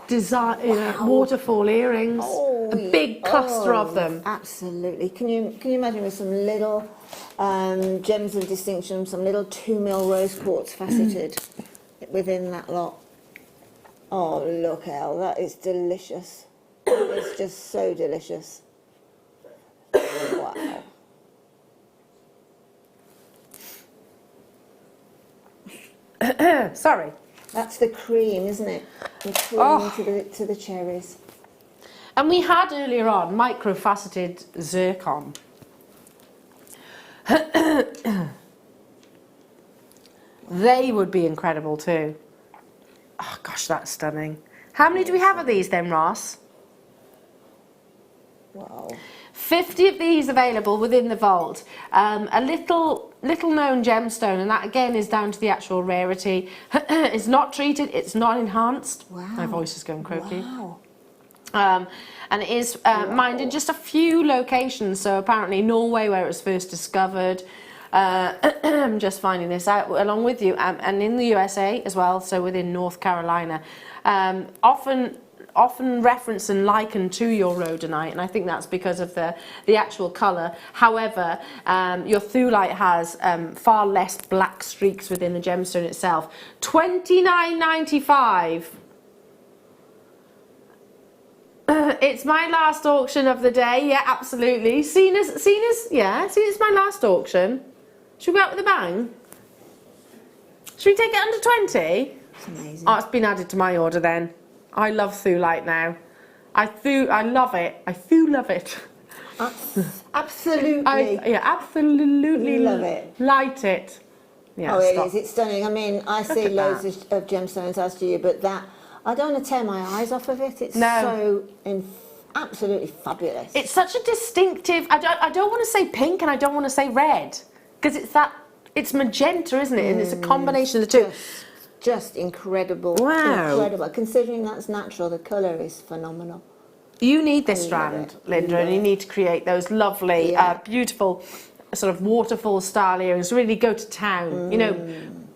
Waterfall earrings, a big cluster of them. Absolutely. Can you imagine with some little gems of distinction, some little 2mm rose quartz faceted within that lot? Oh, look, Elle, that is delicious. It's just so delicious. Wow. Sorry. That's the cream, isn't it? The cream to the cherries. And we had earlier on microfaceted zircon. They would be incredible too. Oh gosh, that's stunning. How many do we have of these then, Ross? Wow. 50 of these available within the vault. A little known gemstone, and that again is down to the actual rarity. It's not treated, it's not enhanced. Wow. My voice is going croaky. Wow. And it is mined in just a few locations. So apparently Norway, where it was first discovered. I'm just finding this out along with you, and in the USA as well. So within North Carolina, often referenced and likened to your rhodonite, and I think that's because of the actual colour. However, your Thulite has far less black streaks within the gemstone itself. $29.95. It's my last auction of the day. Yeah, absolutely. Seen as it's my last auction. Should we go out with a bang? Should we take it under 20? It's amazing. Oh, it's been added to my order then. I love Thulite now. I love it. I love it. Absolutely. Absolutely love it. Light it. Yeah, oh, it is. It's stunning. I mean, I see loads of gemstones, as do you, but that, I don't want to tear my eyes off of it. It's so absolutely fabulous. It's such a distinctive, I don't want to say pink and I don't want to say red, because it's magenta, isn't it? And it's a combination of the two. Just incredible. Wow. Incredible. Considering that's natural, the colour is phenomenal. You need this strand, Linda, and you need to create those lovely, beautiful sort of waterfall style earrings. Really go to town,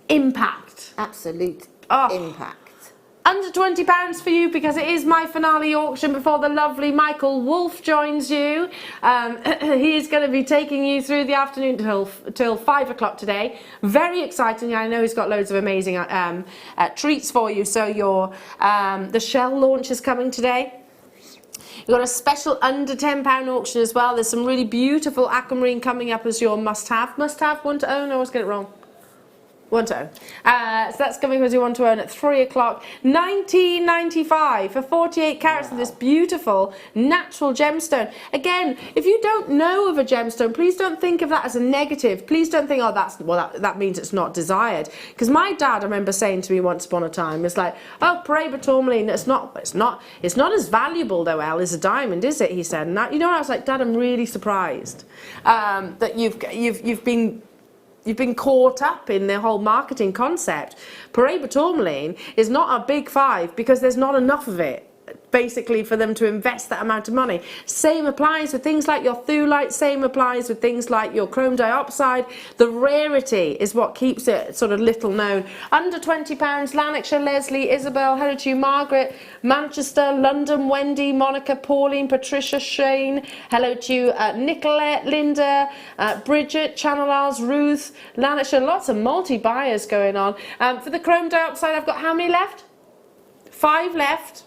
impact. Absolute impact. Under £20 for you, because it is my finale auction before the lovely Michael Wolf joins you. He is going to be taking you through the afternoon till 5 o'clock today. Very exciting. I know he's got loads of amazing treats for you. So the shell launch is coming today. You've got a special under £10 auction as well. There's some really beautiful aquamarine coming up as your must-have. Must-have, one to own. I always get it wrong. Want to own. So that's coming as you want to own at 3 o'clock. 19.95 for 48 carats of this beautiful natural gemstone. Again, if you don't know of a gemstone, please don't think of that as a negative. Please don't think, oh, that means it's not desired. Because my dad, I remember saying to me once upon a time, it's like, oh, paraiba tourmaline, it's not as valuable though, Elle, as a diamond, is it? He said. And I was like, Dad, I'm really surprised that you've been caught up in the whole marketing concept. Paraiba tourmaline is not a big five because there's not enough of it, basically, for them to invest that amount of money. Same applies with things like your thulite, same applies with things like your chrome dioxide. The rarity is what keeps it sort of little known. Under £20, Lanarkshire, Leslie, Isabel, hello to you, Margaret, Manchester, London, Wendy, Monica, Pauline, Patricia, Shane, hello to you, Nicolette, Linda, Bridget, Channel Isles, Ruth, Lanarkshire, lots of multi-buyers going on. For the chrome dioxide, I've got how many left? 5 left.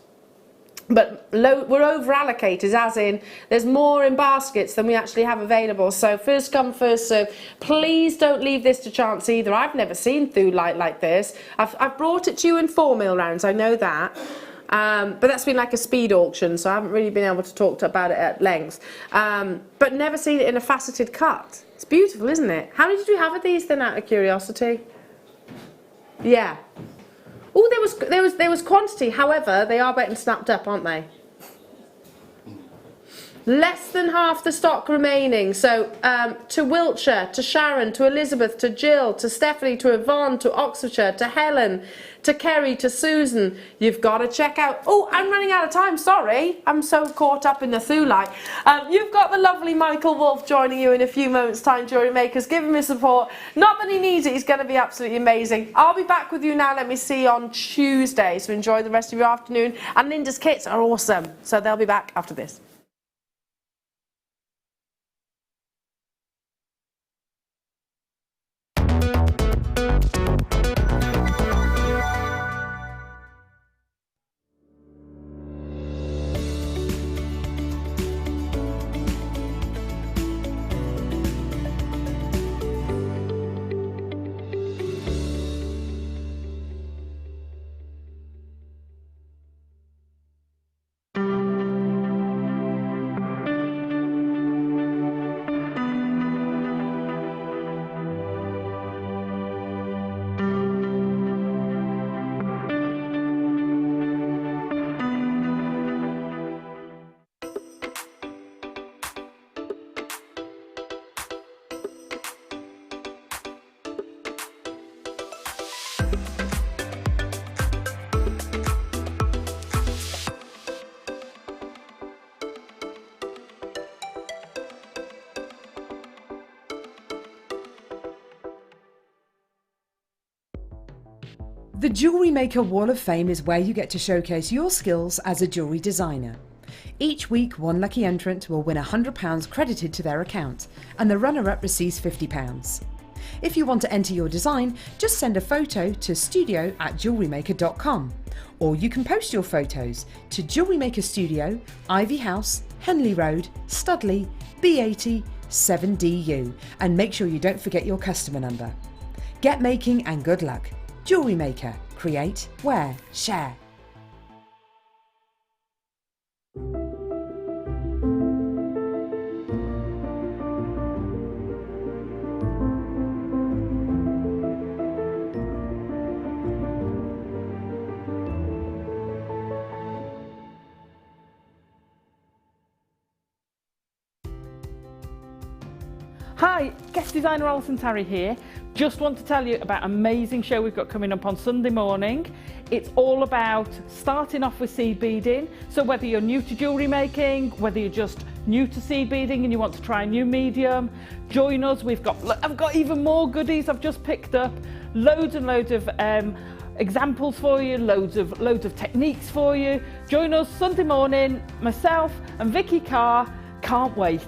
But we're over allocated, as in there's more in baskets than we actually have available. So first come, first serve. Please don't leave this to chance either. I've never seen thulite like this. I've brought it to you in 4mm rounds, I know that. But that's been like a speed auction, so I haven't really been able to talk about it at length. But never seen it in a faceted cut. It's beautiful, isn't it? How many did we have of these then, out of curiosity? Yeah. Oh, there was quantity. However, they are getting snapped up, aren't they? Less than half the stock remaining. So to Wiltshire, to Sharon, to Elizabeth, to Jill, to Stephanie, to Yvonne, to Oxfordshire, to Helen, to Kerry, to Susan. You've got to check out. Oh, I'm running out of time. Sorry. I'm so caught up in the thulite. You've got the lovely Michael Wolf joining you in a few moments' time, Jewellery Makers. Give him his support. Not that he needs it. He's going to be absolutely amazing. I'll be back with you now, let me see, on Tuesday. So enjoy the rest of your afternoon. And Linda's kits are awesome. So they'll be back after this. The Jewellery Maker Wall of Fame is where you get to showcase your skills as a jewellery designer. Each week, one lucky entrant will win £100 credited to their account, and the runner-up receives £50. If you want to enter your design, just send a photo to studio@jewellerymaker.com, or you can post your photos to Jewellery Maker Studio, Ivy House, Henley Road, Studley, B80 7DU, and make sure you don't forget your customer number. Get making and good luck. Jewellery Maker. Create, wear, share. Hi, guest designer Alison Tarry here. Just want to tell you about an amazing show we've got coming up on Sunday morning. It's all about starting off with seed beading. So whether you're new to jewellery making, whether you're just new to seed beading and you want to try a new medium, join us. I've got even more goodies I've just picked up. Loads and loads of examples for you, loads of techniques for you. Join us Sunday morning, myself and Vicky Carr. Can't wait.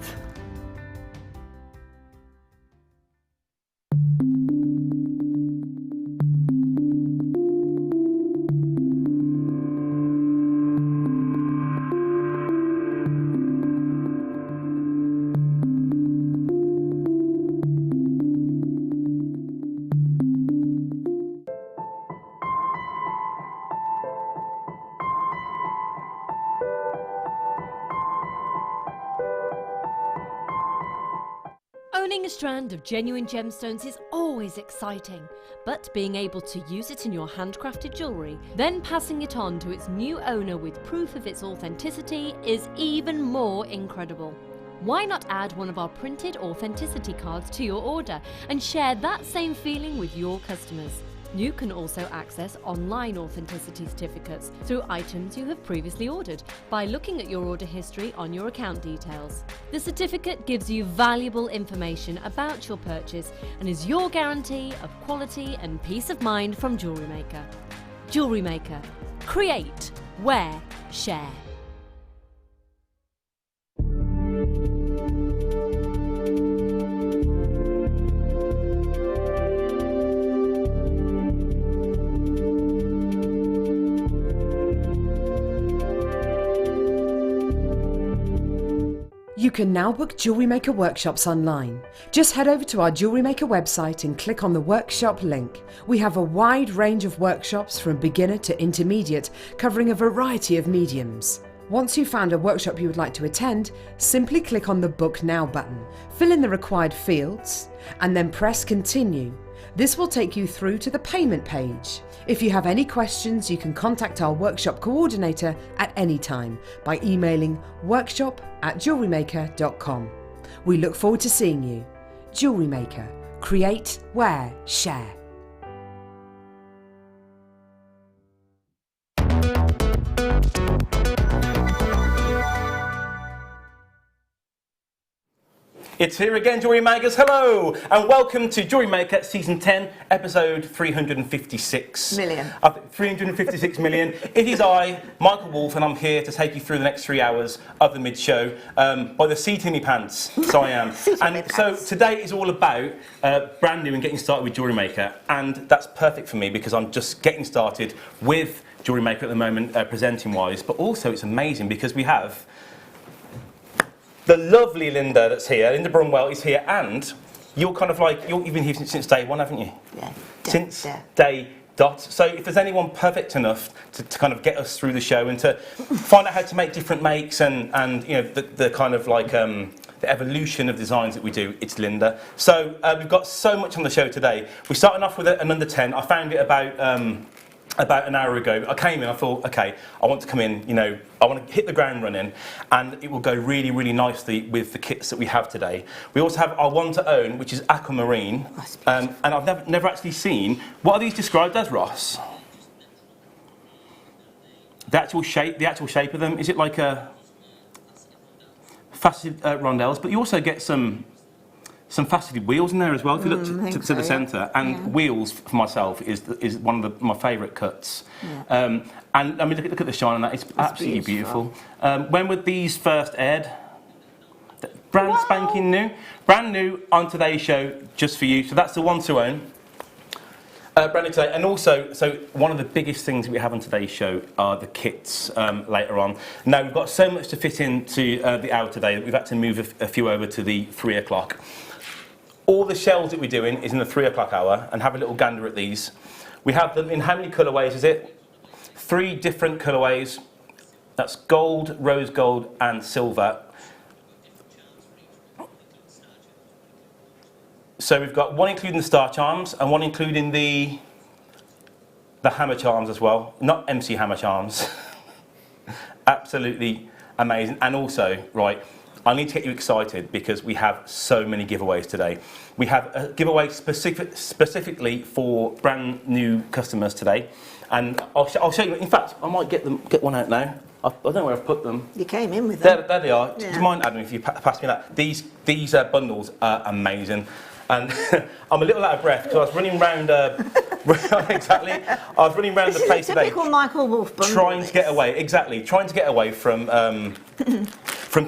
Buying a strand of genuine gemstones is always exciting, but being able to use it in your handcrafted jewellery, then passing it on to its new owner with proof of its authenticity is even more incredible. Why not add one of our printed authenticity cards to your order and share that same feeling with your customers? You can also access online authenticity certificates through items you have previously ordered by looking at your order history on your account details. The certificate gives you valuable information about your purchase and is your guarantee of quality and peace of mind from Jewellery Maker. Jewellery Maker. Create, wear, share. You can now book Jewellery Maker workshops online. Just head over to our Jewellery Maker website and click on the workshop link. We have a wide range of workshops from beginner to intermediate, covering a variety of mediums. Once you've found a workshop you would like to attend, simply click on the Book Now button, fill in the required fields, and then press Continue. This will take you through to the payment page. If you have any questions, you can contact our workshop coordinator at any time by emailing workshop@jewellerymaker.com. We look forward to seeing you. Jewellery Maker. Create, wear, share. It's here again, Jewellery Makers. Hello, and welcome to Jewellery Maker Season 10, Episode 356. Million. 356 million. It is I, Michael Wolfe, and I'm here to take you through the next 3 hours of the mid-show by the seat in my pants. So I am. And so today is all about brand new and getting started with Jewellery Maker, and that's perfect for me because I'm just getting started with Jewellery Maker at the moment, presenting-wise. But also, it's amazing because we have the lovely Linda that's here. Linda Brunwell is here, and you're kind of like, you've been here since day one, haven't you? Yeah. Since day dot. So if there's anyone perfect enough to kind of get us through the show and to find out how to make different makes and you know, the kind of like the evolution of designs that we do, it's Linda. So we've got so much on the show today. We're starting off with an under 10. I found it about an hour ago. I came in, I thought, okay, I want to come in, you know, I want to hit the ground running, and it will go really, really nicely with the kits that we have today. We also have our one to own, which is aquamarine, and I've never actually seen. What are these described as, Ross? The actual shape of them, is it like a faceted rondelles? But you also get some faceted wheels in there as well, if you look to the centre. And wheels, for myself, is one of my favourite cuts. Yeah. And I mean, look at the shine on that, it's absolutely beautiful. When were these first aired? Brand spanking new. Brand new on today's show, just for you. So that's the one to own. Brand new today. And also, so one of the biggest things we have on today's show are the kits later on. Now, we've got so much to fit into the hour today that we've had to move a few over to the 3 o'clock. All the shells that we're doing is in the 3 o'clock hour, and have a little gander at these. We have them in how many colourways is it? 3 different colourways. That's gold, rose gold, and silver. So we've got one including the star charms and one including the hammer charms as well. Not MC hammer charms. Absolutely amazing. And also, right, I need to get you excited because we have so many giveaways today. We have a giveaway specifically for brand new customers today, and I'll show you. In fact, I might get one out now. I don't know where I've put them. You came in with them. There they are. Yeah. Do you mind, Adam, if you pass me that? These bundles are amazing, and I'm a little out of breath because I was running around. Exactly. I was running around the place today. Typical Michael Wolfe bundle. Trying to get away. Exactly. Trying to get away from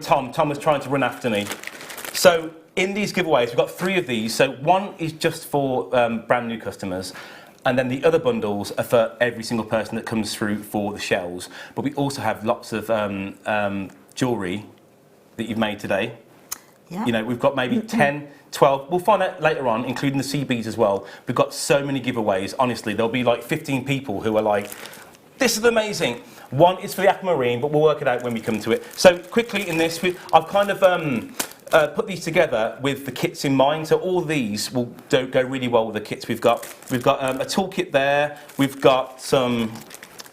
Tom. Tom was trying to run after me. So in these giveaways, we've got 3 of these. So one is just for brand new customers, and then the other bundles are for every single person that comes through for the shells. But we also have lots of jewellery that you've made today. Yeah. You know, we've got maybe 10, 12. We'll find out later on, including the CBs as well. We've got so many giveaways. Honestly, there'll be like 15 people who are like, this is amazing. One is for the aquamarine, but we'll work it out when we come to it. So quickly in this, I've kind of put these together with the kits in mind. So all these will go really well with the kits we've got. We've got a toolkit there. We've got some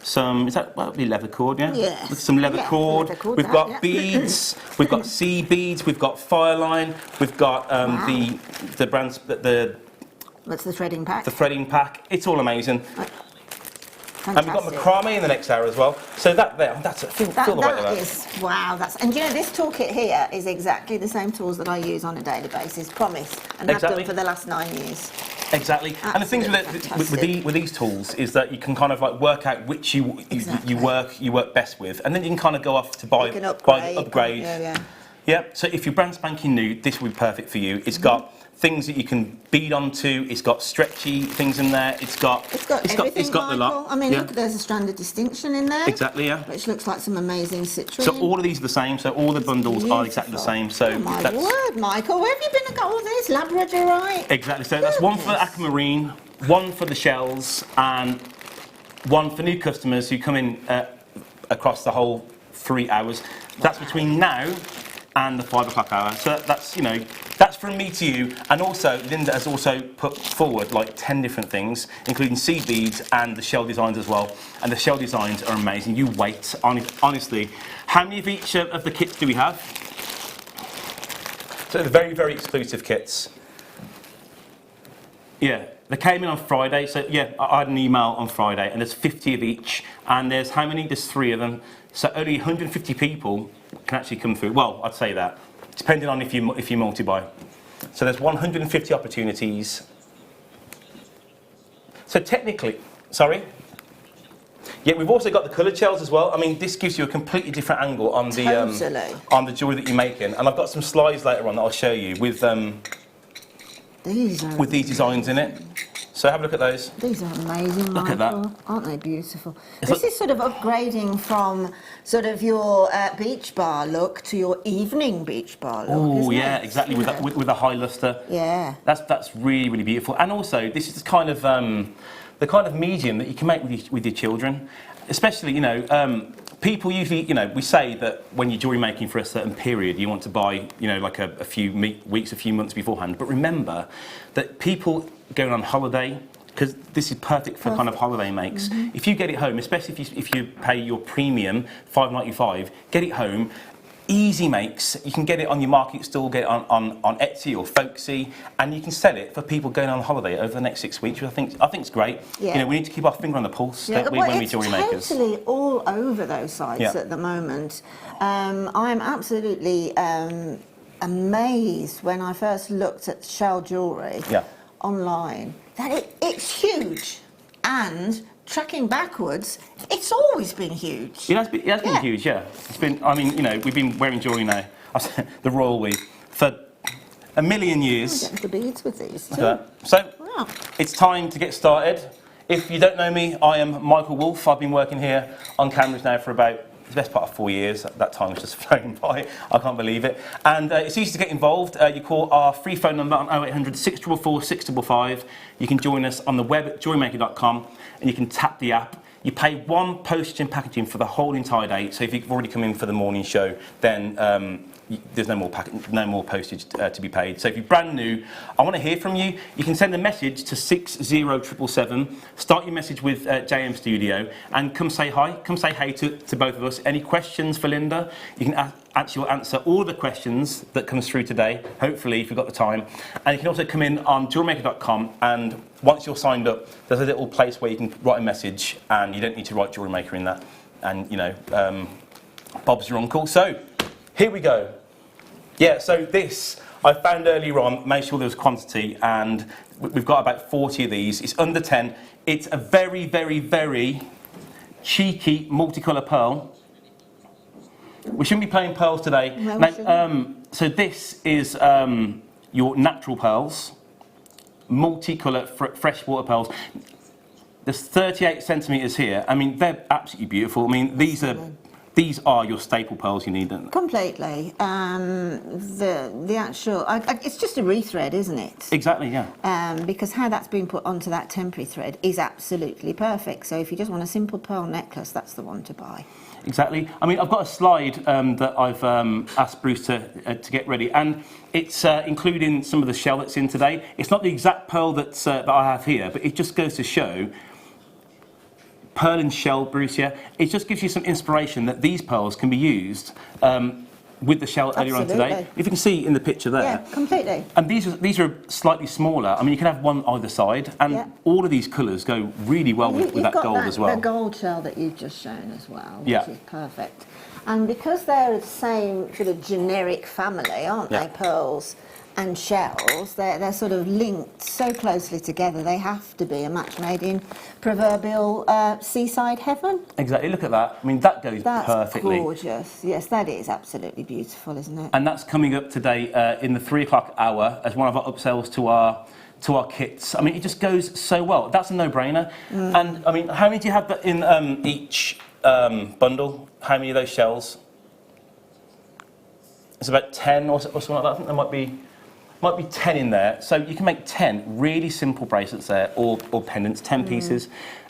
is that well, be leather cord, yeah? Yeah. Some leather cord. Leather cord, We've got beads. We've got seed beads. We've got fireline. We've got the brands What's the threading pack? the threading pack. It's all amazing. Fantastic. And we've got macrame in the next hour as well. So that's it. Feel the weight of that. Is, wow, and you know, this toolkit here is exactly the same tools that I use on a daily basis, promise, and have done for the last 9 years. Exactly. And the things with these tools is that you can kind of like work out which you work best with, and then you can kind of go off to buy upgrade. Yeah. So if you're brand spanking new, this will be perfect for you. It's got things that you can bead onto. It's got stretchy things in there. It's got the lot. I mean, look, there's a strand of distinction in there. Exactly, yeah. Which looks like some amazing citrine. So all of these are the same. So all the bundles are exactly the same. So oh my word, Michael, where have you been and got all this? Labradorite. Exactly. So that's one for the aquamarine, one for the shells, and one for new customers who come in across the whole 3 hours. That's between now and the 5 o'clock hour. So that's, you know, that's from me to you. And also, Linda has also put forward like 10 different things, including seed beads and the shell designs as well. And the shell designs are amazing. You wait, honestly. How many of each of the kits do we have? So the very, very exclusive kits. Yeah, they came in on Friday. So yeah, I had an email on Friday, and there's 50 of each. And there's how many? There's 3 of them. So only 150 people can actually come through. Well, I'd say that, depending on if you multi-buy. So there's 150 opportunities. So technically, sorry. Yeah, we've also got the coloured shells as well. I mean, this gives you a completely different angle on the jewellery that you're making. And I've got some slides later on that I'll show you with these designs in it. So have a look at those. These are amazing, Look at that. Aren't they beautiful? This is sort of upgrading from sort of your beach bar look to your evening beach bar look. Oh yeah, exactly, with a high lustre. Yeah. That's really, really beautiful. And also, this is kind of the kind of medium that you can make with your children. Especially, you know, people usually, you know, we say that when you're jewellery making for a certain period, you want to buy, you know, like a few weeks, a few months beforehand. But remember that people going on holiday, because this is perfect for kind of holiday makes. If you get it home, especially if you pay your premium $5.95, get it home. Easy makes. You can get it on your market stall, get it on Etsy or Folksy, and you can sell it for people going on holiday over the next 6 weeks, which I think is great. Yeah. You know, we need to keep our finger on the pulse, don't we, when we jewellery makers? It's totally all over those sites at the moment. I'm absolutely amazed when I first looked at shell jewellery online that it's huge, and tracking backwards, it's always been huge. It has been huge, yeah. It's been, I mean, you know, we've been wearing jewellery now, the royal we, for a million years. I'm getting the beads with these too. So, it's time to get started. If you don't know me, I am Michael Wolfe. I've been working here on cameras now for about the best part of 4 years. That time was just flown by. I can't believe it. And it's easy to get involved. You call our free phone number on 0800 644 655. You can join us on the web at JewelleryMaker.com, and you can tap the app. You pay one postage and packaging for the whole entire day. So if you've already come in for the morning show, then there's no more postage to be paid. So if you're brand new, I want to hear from you. You can send a message to 60777. Start your message with JM Studio and come say hi. Come say hey to both of us. Any questions for Linda? You can answer all the questions that comes through today, hopefully, if you've got the time. And you can also come in on JewelleryMaker.com, and once you're signed up, there's a little place where you can write a message, and you don't need to write Jewellery Maker in that. And, you know, Bob's your uncle. So, here we go. Yeah, so this, I found earlier on, made sure there was quantity, and we've got about 40 of these. It's under 10. It's a very, very, very cheeky multicolour pearl. We shouldn't be playing pearls today. No, now, so this is your natural pearls, multicolour freshwater pearls. There's 38 centimetres here. I mean, they're absolutely beautiful. I mean, these are these are your staple pearls you need, don't they? Completely. The actual, it's just a rethread, isn't it? Exactly, yeah. Because how that's been put onto that temporary thread is absolutely perfect. So if you just want a simple pearl necklace, that's the one to buy. Exactly. I mean, I've got a slide that I've asked Bruce to get ready, and it's including some of the shell that's in today. It's not the exact pearl that I have here, but it just goes to show pearl and shell, Bruce, yeah? It just gives you some inspiration that these pearls can be used with the shell earlier on today. If you can see in the picture there. Yeah, completely. And these are slightly smaller. I mean, you can have one either side, and all of these colours go really well with that gold as well. The gold shell that you've just shown as well, which Yeah. is perfect. And because they're the same sort of generic family, aren't they, pearls and shells, they're sort of linked so closely together, they have to be a match made in proverbial seaside heaven. Exactly, look at that. I mean, that goes perfectly. That's gorgeous. Yes, that is absolutely beautiful, isn't it? And that's coming up today in the 3 o'clock hour as one of our upsells to our kits. I mean, it just goes so well. That's a no-brainer. And, I mean, how many do you have in each bundle? How many of those shells? It's about 10 or something like that. I think there might be 10 in there. So you can make 10 really simple bracelets there, or pendants, 10 pieces.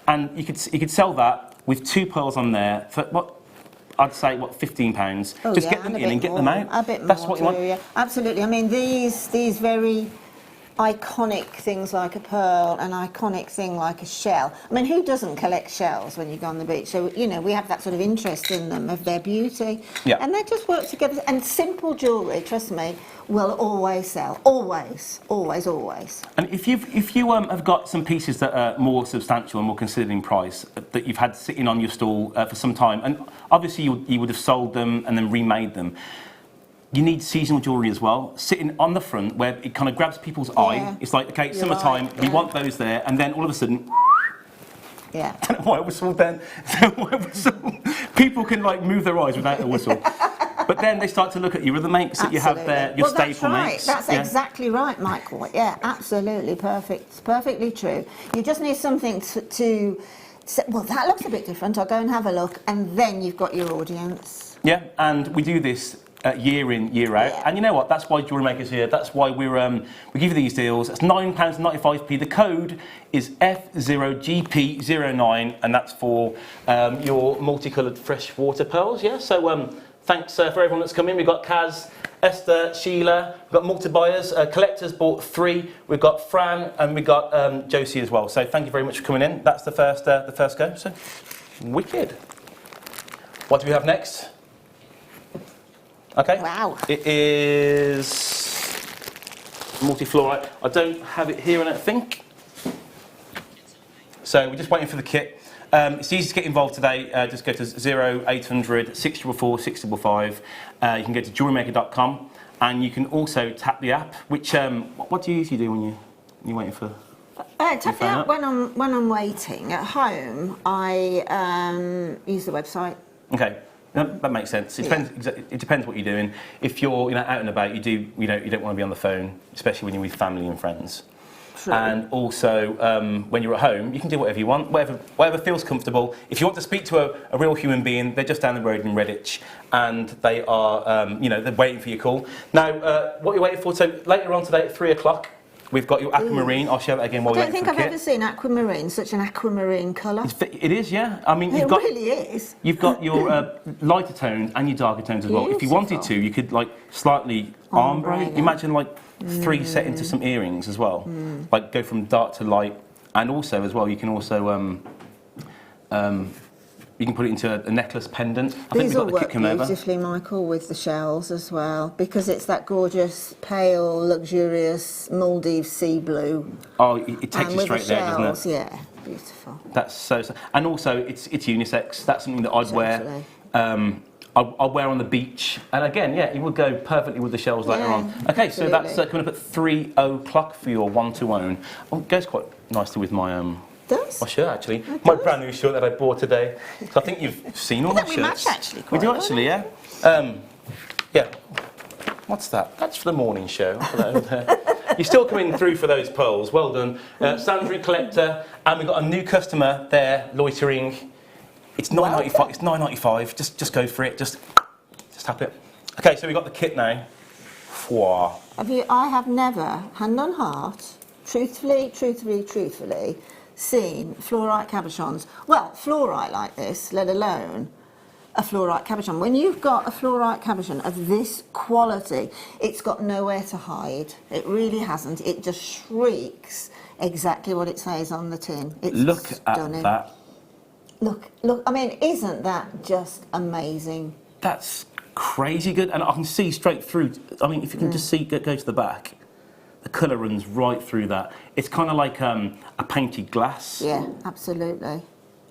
And you could sell that with 2 pearls on there for what? I'd say, what, £15? Oh, just yeah, get them in and get them out. A bit more. That's what you want. Yeah. Absolutely. I mean, these very iconic things like a pearl, an iconic thing like a shell. I mean, who doesn't collect shells when you go on the beach? So, you know, we have that sort of interest in them, of their beauty. Yeah. And they just work together. And simple jewellery, trust me, will always sell. Always, always, always. And if you have got some pieces that are more substantial and more considered in price that you've had sitting on your stall for some time, and obviously you would have sold them and then remade them, you need seasonal jewellery as well, sitting on the front where it kind of grabs people's eye. It's like, okay, it's summertime, we want those there, and then all of a sudden, don't know why I whistled then. People can like move their eyes without a whistle. But then they start to look at your other makes that you have there, your staple makes. That's exactly right, Michael. Yeah, absolutely perfect. It's perfectly true. You just need something to say, well, that looks a bit different. I'll go and have a look, and then you've got your audience. Yeah, and we do this year in, year out. And you know what? That's why Jewellery Maker's here. That's why we give you these deals. It's £9.95p. The code is F0GP09, and that's for your multicoloured freshwater pearls. Yeah. So thanks for everyone that's come in. We've got Kaz, Esther, Sheila. We've got multi-buyers. Collectors bought 3. We've got Fran, and we've got Josie as well. So thank you very much for coming in. That's the first go. So wicked. What do we have next? Okay. Wow. It is multi-fluorite. I don't have it here, I don't think. So we're just waiting for the kit. It's easy to get involved today. Just go to 0800 644 655. You can go to jewellerymaker.com, and you can also tap the app. Which what do you usually do when you're waiting for? Tap the app when I'm waiting at home. I use the website. Okay. That makes sense. It depends what you're doing. If you're out and about, you don't want to be on the phone, especially when you're with family and friends. True. And also, when you're at home, you can do whatever you want, whatever feels comfortable. If you want to speak to a real human being, they're just down the road in Redditch, and they are, they're waiting for your call. Now, what you're waiting for? So later on today at 3 o'clock. We've got your aquamarine. I'll show that again while we're waiting for the kit. I don't think I've ever seen aquamarine, such an aquamarine colour. It is, yeah. I mean, it really is. You've got your lighter tones and your darker tones as well. If you wanted to, you could like slightly ombre. Imagine like 3 set into some earrings as well. Like go from dark to light, and also as well, you can also you can put it into a necklace pendant. I think we've got the kit come over. Beautifully, Michael, with the shells as well, because it's that gorgeous, pale, luxurious Maldives sea blue. Oh, it takes you straight there, doesn't it? Yeah, beautiful. That's so. And also, it's unisex. That's something that I'd wear. I'll wear on the beach, and again, it would go perfectly with the shells later on. Okay, so that's coming up at 3 o'clock for your one-to-own. Oh, it goes quite nicely with my my shirt, actually. My brand new shirt that I bought today. So I think you've seen all my shirts. We match, actually. We do, actually, yeah. Yeah. What's that? That's for the morning show. You're still coming through for those pearls. Well done. Sandra Collector, and we've got a new customer there loitering It's £9.95. It's £9.95. Just go for it. Just tap it. Okay, so we've got the kit now. Wow. I have never, hand on heart, truthfully, seen fluorite cabochons. Well, fluorite like this, let alone a fluorite cabochon. When you've got a fluorite cabochon of this quality, it's got nowhere to hide. It really hasn't. It just shrieks exactly what it says on the tin. It's Look stunning. at that. Look, I mean, isn't that just amazing? That's crazy good. And I can see straight through. I mean, if you can just see, go to the back, the colour runs right through that. It's kind of like a painted glass. Yeah, absolutely.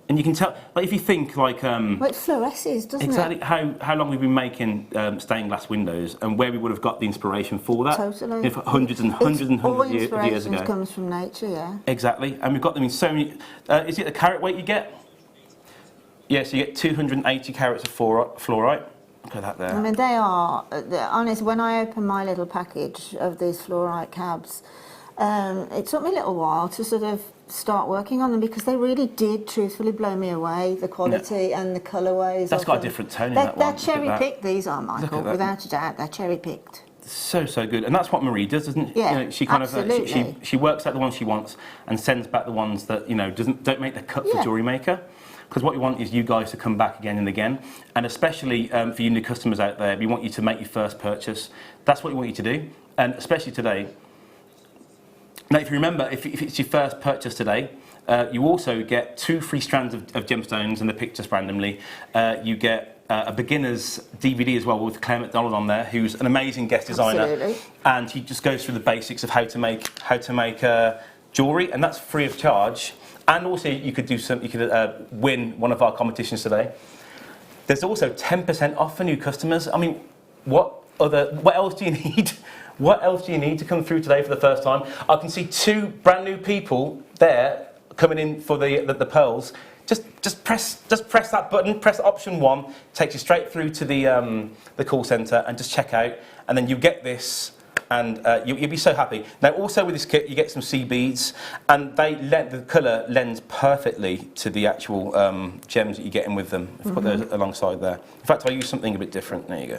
And you can tell, like, if you think like... well, it fluoresces, doesn't exactly it? how long we've been making stained glass windows and where we would have got the inspiration for that. Totally. You know, for hundreds of years ago. All inspiration comes from nature, yeah. Exactly. And we've got them in so many... is it the carat weight you get? Yeah, so you get 280 carats of fluorite. Look at that there. I mean, they're honest, when I opened my little package of these fluorite cabs, it took me a little while to sort of start working on them because they really did truthfully blow me away, the quality and the colourways. That's got a different tone in that one. They're cherry-picked, these are, Michael, without a doubt. They're cherry-picked. So good. And that's what Marie does, doesn't it? Yeah, you know, she kind absolutely. of she works out the ones she wants and sends back the ones that, you know, don't make the cut for Jewellery Maker. Because what we want is you guys to come back again and again, and especially for you new customers out there, we want you to make your first purchase. That's what we want you to do, and especially today. Now, if you remember, if it's your first purchase today, you also get 2 free strands of gemstones, and they're picked just randomly. You get a beginner's DVD as well with Claire McDonald on there, who's an amazing guest designer. Absolutely. And he just goes through the basics of how to make jewellery, and that's free of charge. And also, you could win one of our competitions today. There's also 10% off for new customers. I mean, what else do you need? What else do you need to come through today for the first time? I can see 2 brand new people there coming in for the pearls. Just press that button. Press option 1. Takes you straight through to the call centre and just check out. And then you get this. And you'll be so happy. Now, also with this kit, you get some sea beads, and the colour lends perfectly to the actual gems that you get in with them. I've put those alongside there. In fact, I use something a bit different. There you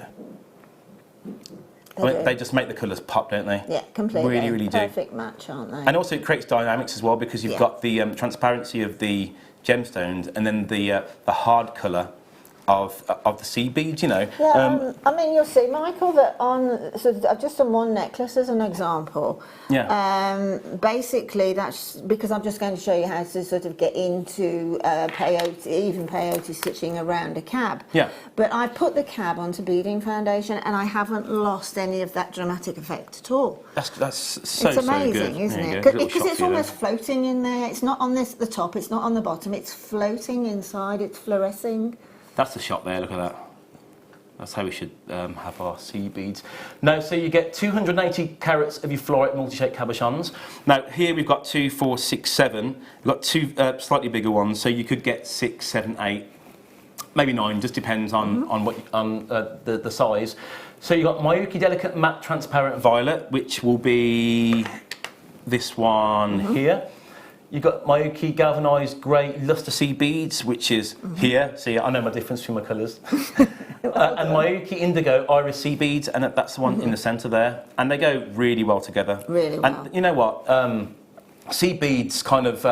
go. They just make the colours pop, don't they? Yeah, completely. Really do. Perfect match, aren't they? And also, it creates dynamics as well because you've got the transparency of the gemstones and then the hard colour of the sea beads, you know. Yeah, I mean, you'll see, Michael, that I've just done one necklace as an example. Yeah. Basically, that's because I'm just going to show you how to sort of get into peyote stitching around a cab. Yeah. But I put the cab onto beading foundation, and I haven't lost any of that dramatic effect at all. That's so it's amazing, so good. Isn't it? Because it's almost floating in there. It's not on the top. It's not on the bottom. It's floating inside. It's fluorescing. That's the shot there, look at that. That's how we should have our sea beads. Now, so you get 280 carats of your fluorite multi-shaped cabochons. Now, here we've got 2, 4, 6, 7. We've got 2 slightly bigger ones, so you could get 6, 7, 8, maybe 9, just depends on the size. So you've got Miyuki Delicate Matte Transparent Violet, which will be this one here. You've got Miyuki Galvanised Grey Lustre Sea Beads, which is here. See, I know my difference between my colours. And Miyuki Indigo Iris Sea Beads, and that's the one in the centre there. And they go really well together. Really well. And you know what? Sea beads kind of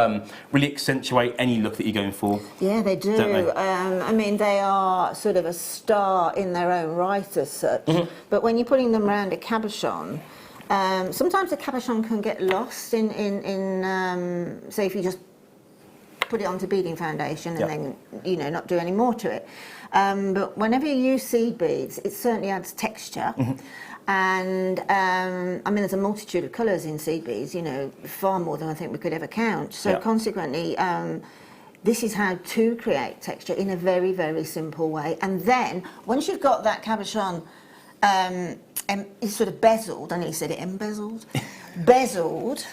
really accentuate any look that you're going for. Yeah, they do. Don't they? I mean, they are sort of a star in their own right as such. But when you're putting them around a cabochon, sometimes the cabochon can get lost in say, if you just put it onto beading foundation and then, you know, not do any more to it. But whenever you use seed beads, it certainly adds texture. And, I mean, there's a multitude of colours in seed beads, you know, far more than I think we could ever count. So consequently, this is how to create texture in a very, very simple way. And then, once you've got that cabochon it's sort of bezeled, I nearly said it embezzled, bezeled,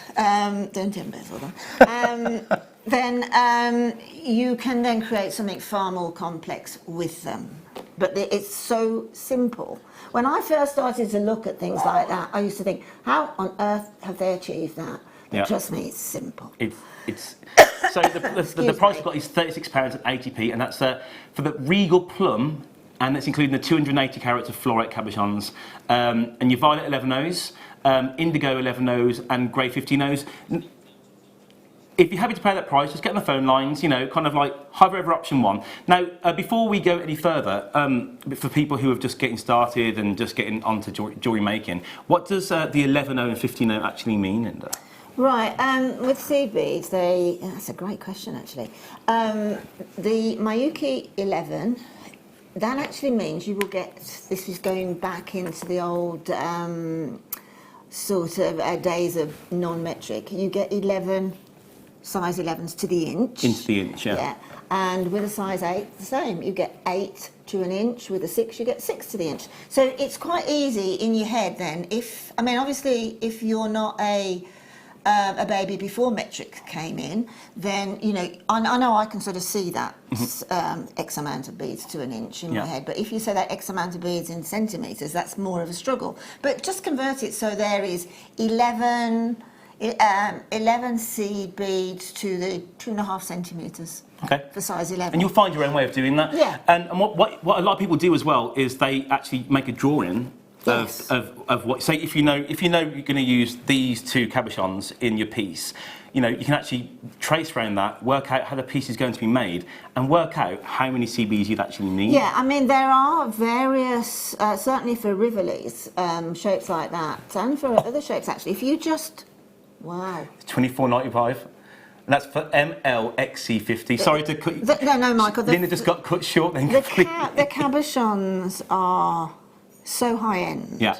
don't embezzle them, then you can then create something far more complex with them. But it's so simple. When I first started to look at things like that, I used to think, how on earth have they achieved that? Yeah. Trust me, it's simple. It's so the price we've got is £36.80, and that's for the Regal Plum, and that's including the 280 carats of fluorite cabochons, and your violet 11Os, indigo 11Os, and grey 15Os. If you're happy to pay that price, just get on the phone lines, you know, kind of like hover over option 1. Now, before we go any further, for people who are just getting started and just getting onto jewellery making, what does the 11O and 15O actually mean, Linda? Right, with seed beads, that's a great question actually. The Miyuki 11, that actually means you will get, this is going back into the old sort of days of non-metric, you get 11 size 11s to the inch. Into the inch, yeah. Yeah, and with a size 8, the same. You get 8 to an inch. With a 6, you get 6 to the inch. So it's quite easy in your head then. Obviously, if you're not a baby before metric came in, then, you know, I know I can sort of see that X amount of beads to an inch in my head, but if you say that X amount of beads in centimetres, that's more of a struggle. But just convert it so there is 11 seed beads to the 2.5 centimetres. Okay. For size 11. And you'll find your own way of doing that. Yeah. And what a lot of people do as well is they actually make a drawing Yes. of what. Say if you know you're going to use these 2 cabochons in your piece, you know, you can actually trace around that, work out how the piece is going to be made, and work out how many CBs you'd actually need. Yeah, I mean, there are various, certainly for Rivolis, shapes like that, and for other shapes actually. If you just, wow. £24.95. And that's for MLXC50. Sorry to cut you. No, Michael. Linda just got cut short then. The cabochons are so high end. Yeah.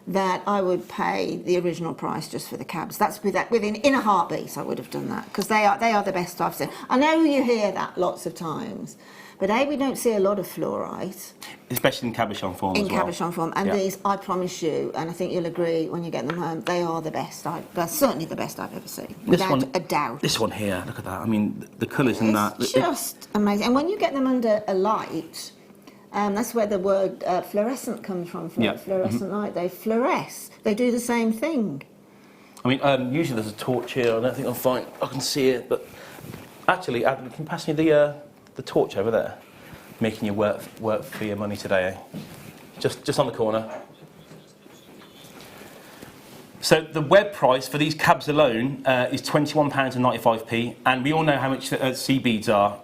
That I would pay the original price just for the cabs. That's in a heartbeat. I would have done that because they are the best I've seen. I know you hear that lots of times, but we don't see a lot of fluorite, especially in cabochon form. In cabochon form, and these, I promise you, and I think you'll agree when you get them home, they are the best. They're certainly the best I've ever seen, without a doubt. This one here, look at that. I mean, the colours in that. It's just amazing. And when you get them under a light. That's where the word fluorescent comes from, fluorescent light. They fluoresce. They do the same thing. I mean, usually there's a torch here. I don't think I can see it, but actually, Adam, can you pass me the torch over there? Making you work for your money today, eh? Just on the corner. So the web price for these cabs alone is £21.95, and we all know how much sea beads are.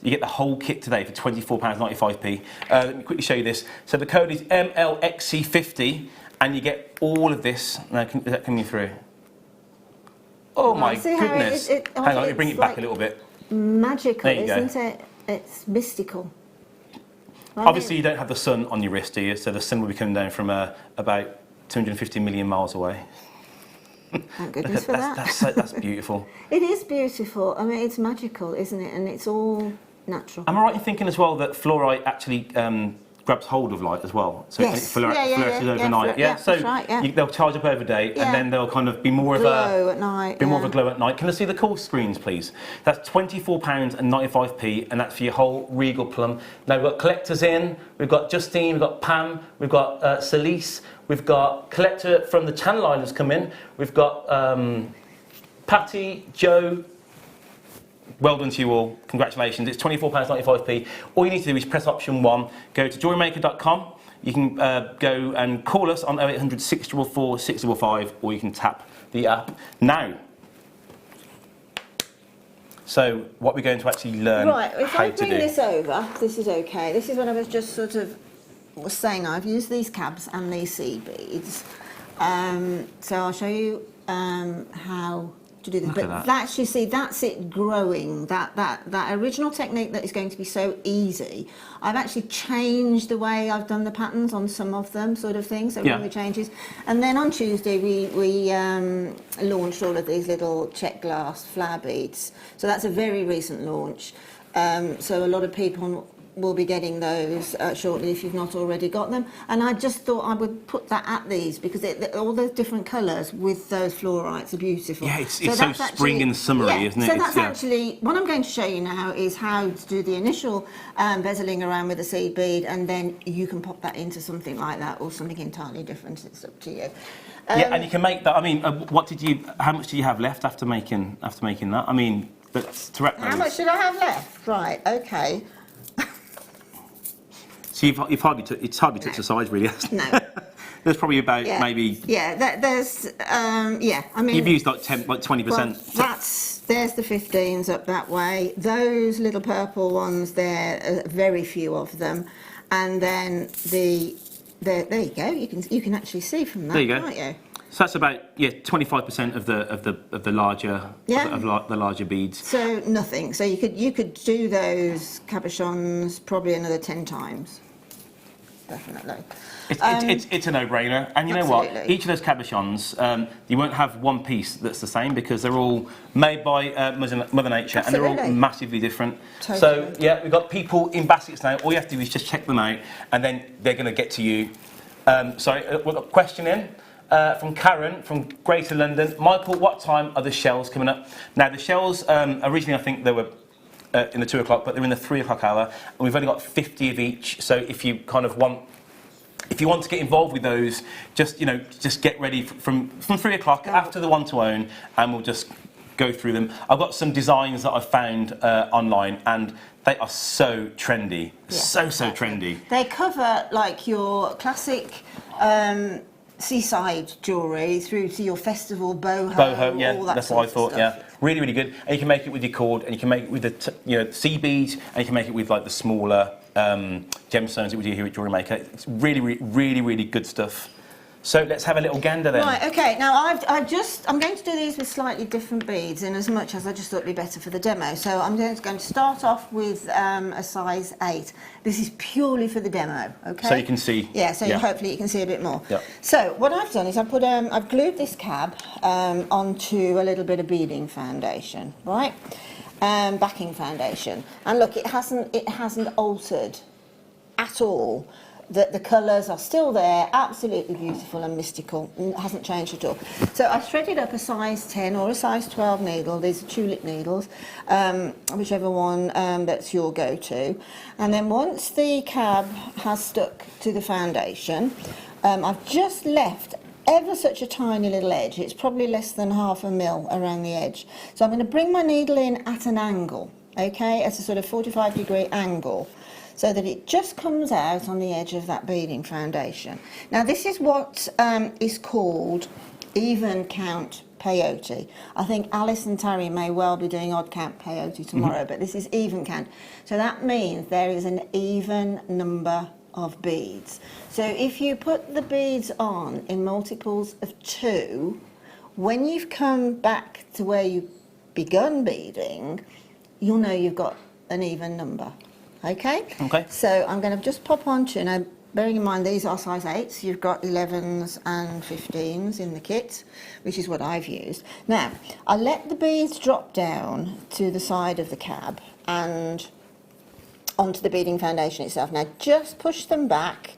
You get the whole kit today for £24.95. Let me quickly show you this. So the code is MLXC50, and you get all of this. Now, is that coming through? Oh my goodness! Hang on, let me bring it back a little bit. Magical, isn't it? It's mystical. Obviously, you don't have the sun on your wrist, do you? So the sun will be coming down from about 250 million miles away. Thank goodness for that. That's beautiful. It is beautiful. I mean, it's magical, isn't it? And it's all natural. Am I right in thinking as well that fluorite actually grabs hold of light as well? So yes. it fluoresces overnight. Yeah, so right, yeah. They'll charge up over day, and then they'll kind of be more of glow at night. More of a glow at night. Can I see the call screens, please? That's £24.95, and that's for your whole Regal Plum. Now we've got collectors in. We've got Justine. We've got Pam. We've got Celise. We've got collector from the Channel Islands come in. We've got Patty, Joe. Well done to you all. Congratulations. It's £24.95. All you need to do is press option 1. Go to JewelleryMaker.com. You can go and call us on 0800 644 655, or you can tap the app now. So what we're going to actually learn right, if how I to bring do. this over, this is okay. This is what I was just sort of saying. I've used these cabs and these seed beads. So I'll show you how to do this. But that's, you see, that's it growing. That original technique that is going to be so easy. I've actually changed the way I've done the patterns on some of them, sort of things. So really changes. And then on Tuesday we launched all of these little check glass flower beads. So that's a very recent launch. So a lot of people will be getting those shortly if you've not already got them. And I just thought I would put that at these because all those different colours with those florites are beautiful. Yeah, it's so spring and summery, isn't it? So that's actually, what I'm going to show you now is how to do the initial bezeling around with a seed bead, and then you can pop that into something like that or something entirely different. It's up to you. Yeah, and you can make that. I mean, how much did you have left after making that? I mean, to wrap those. How much did I have left? Right, okay. So you've hardly took the size, really. No. There's probably about maybe. Yeah, there's yeah. I mean, you've used like 20%. Well, there's the 15s up that way. Those little purple ones there, very few of them, and then there you go. You can actually see from that, there you go. Can't you? So that's about 25% of the larger of the larger beads. So nothing. So you could do those cabochons probably another 10 times. Definitely. It's a no-brainer, and you know absolutely. what? Each of those cabochons, you won't have one piece that's the same because they're all made by Mother Nature, absolutely. and they're all massively different. Totally. So yeah, we've got people in baskets now. All you have to do is just check them out, and then they're going to get to you. We've got a question in from Karen from Greater London. Michael, what time are the shells coming up? Now the shells originally I think they were. In the 2 o'clock, but they're in the 3 o'clock hour, and we've only got 50 of each. So if you want to get involved with those, just get ready from 3 o'clock after the one to own, and we'll just go through them. I've got some designs that I've found online, and they are so trendy, so trendy. They cover like your classic. Seaside jewellery through to your festival boho, yeah, all that that's sort what I of thought. stuff. Yeah, really good. And you can make it with your cord, and you can make it with the sea beads, and you can make it with like the smaller gemstones that we do here at Jewellery Maker. It's really good stuff. So let's have a little gander then. Right, okay, now I'm going to do these with slightly different beads in as much as I just thought it'd be better for the demo. So I'm going to start off with a size 8. This is purely for the demo, okay? So you can see. Yeah, so hopefully you can see a bit more. Yep. So what I've done is I've glued this cab onto a little bit of beading foundation, right? Backing foundation. And look, it hasn't altered at all. The colours are still there, absolutely beautiful and mystical, and it hasn't changed at all. So I've threaded up a size 10 or a size 12 needle. These are tulip needles, whichever one that's your go-to. And then once the cab has stuck to the foundation, I've just left ever such a tiny little edge. It's probably less than 1/2 mil around the edge. So I'm going to bring my needle in at an angle, okay, at a sort of 45-degree angle, so that it just comes out on the edge of that beading foundation. Now this is what is called even count peyote. I think Alice and Terry may well be doing odd count peyote tomorrow, but this is even count. So that means there is an even number of beads. So if you put the beads on in multiples of 2, when you've come back to where you've begun beading, you'll know you've got an even number. Okay? Okay. So I'm going to just pop on to, now bearing in mind these are size 8s, you've got 11s and 15s in the kit, which is what I've used. Now, I let the beads drop down to the side of the cab and onto the beading foundation itself. Now just push them back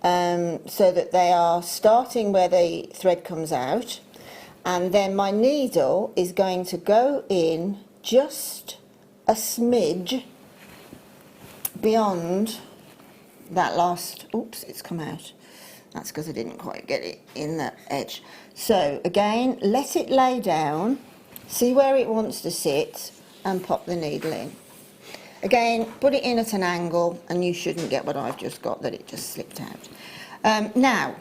so that they are starting where the thread comes out, and then my needle is going to go in just a smidge beyond that last, oops, it's come out. That's because I didn't quite get it in the edge. So again, let it lay down, see where it wants to sit, and pop the needle in. Again, put it in at an angle, and you shouldn't get what I've just got, that it just slipped out. Now,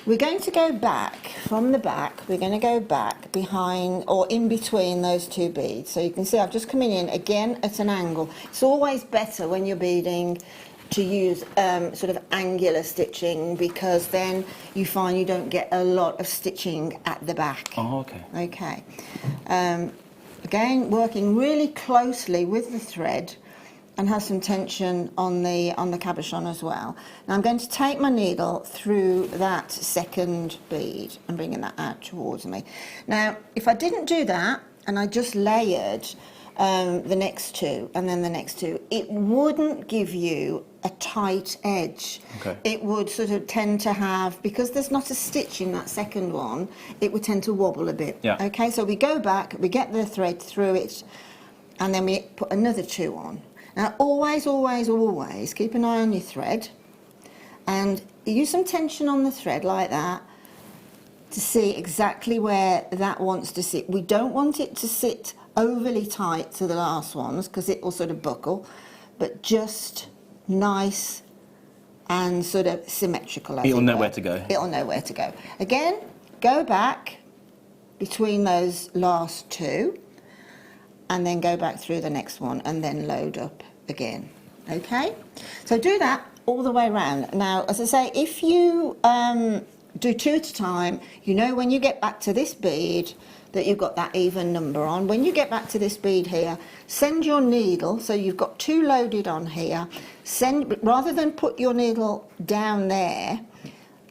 we're going to go back from the back. We're going to go back behind or in between those 2 beads. So you can see I've just come in again at an angle. It's always better when you're beading to use sort of angular stitching, because then you find you don't get a lot of stitching at the back. Oh, okay. Okay. Again, working really closely with the thread, and have some tension on the cabochon as well. Now I'm going to take my needle through that second bead and bringing that out towards me. Now, if I didn't do that and I just layered the next two, and then the next two, it wouldn't give you a tight edge. Okay. It would sort of tend to have, because there's not a stitch in that second one, it would tend to wobble a bit. Yeah. Okay, so we go back, we get the thread through it, and then we put another two on. Now, always, always, always keep an eye on your thread, and use some tension on the thread like that to see exactly where that wants to sit. We don't want it to sit overly tight to the last ones because it will sort of buckle, but just nice and sort of symmetrical. It'll know where to go. It'll know where to go. Again, go back between those last two and then go back through the next one and then load up again. Okay? So do that all the way around. Now, as I say, if you do two at a time, you know when you get back to this bead that you've got that even number on. When you get back to this bead here, send your needle, so you've got two loaded on here, rather than put your needle down there,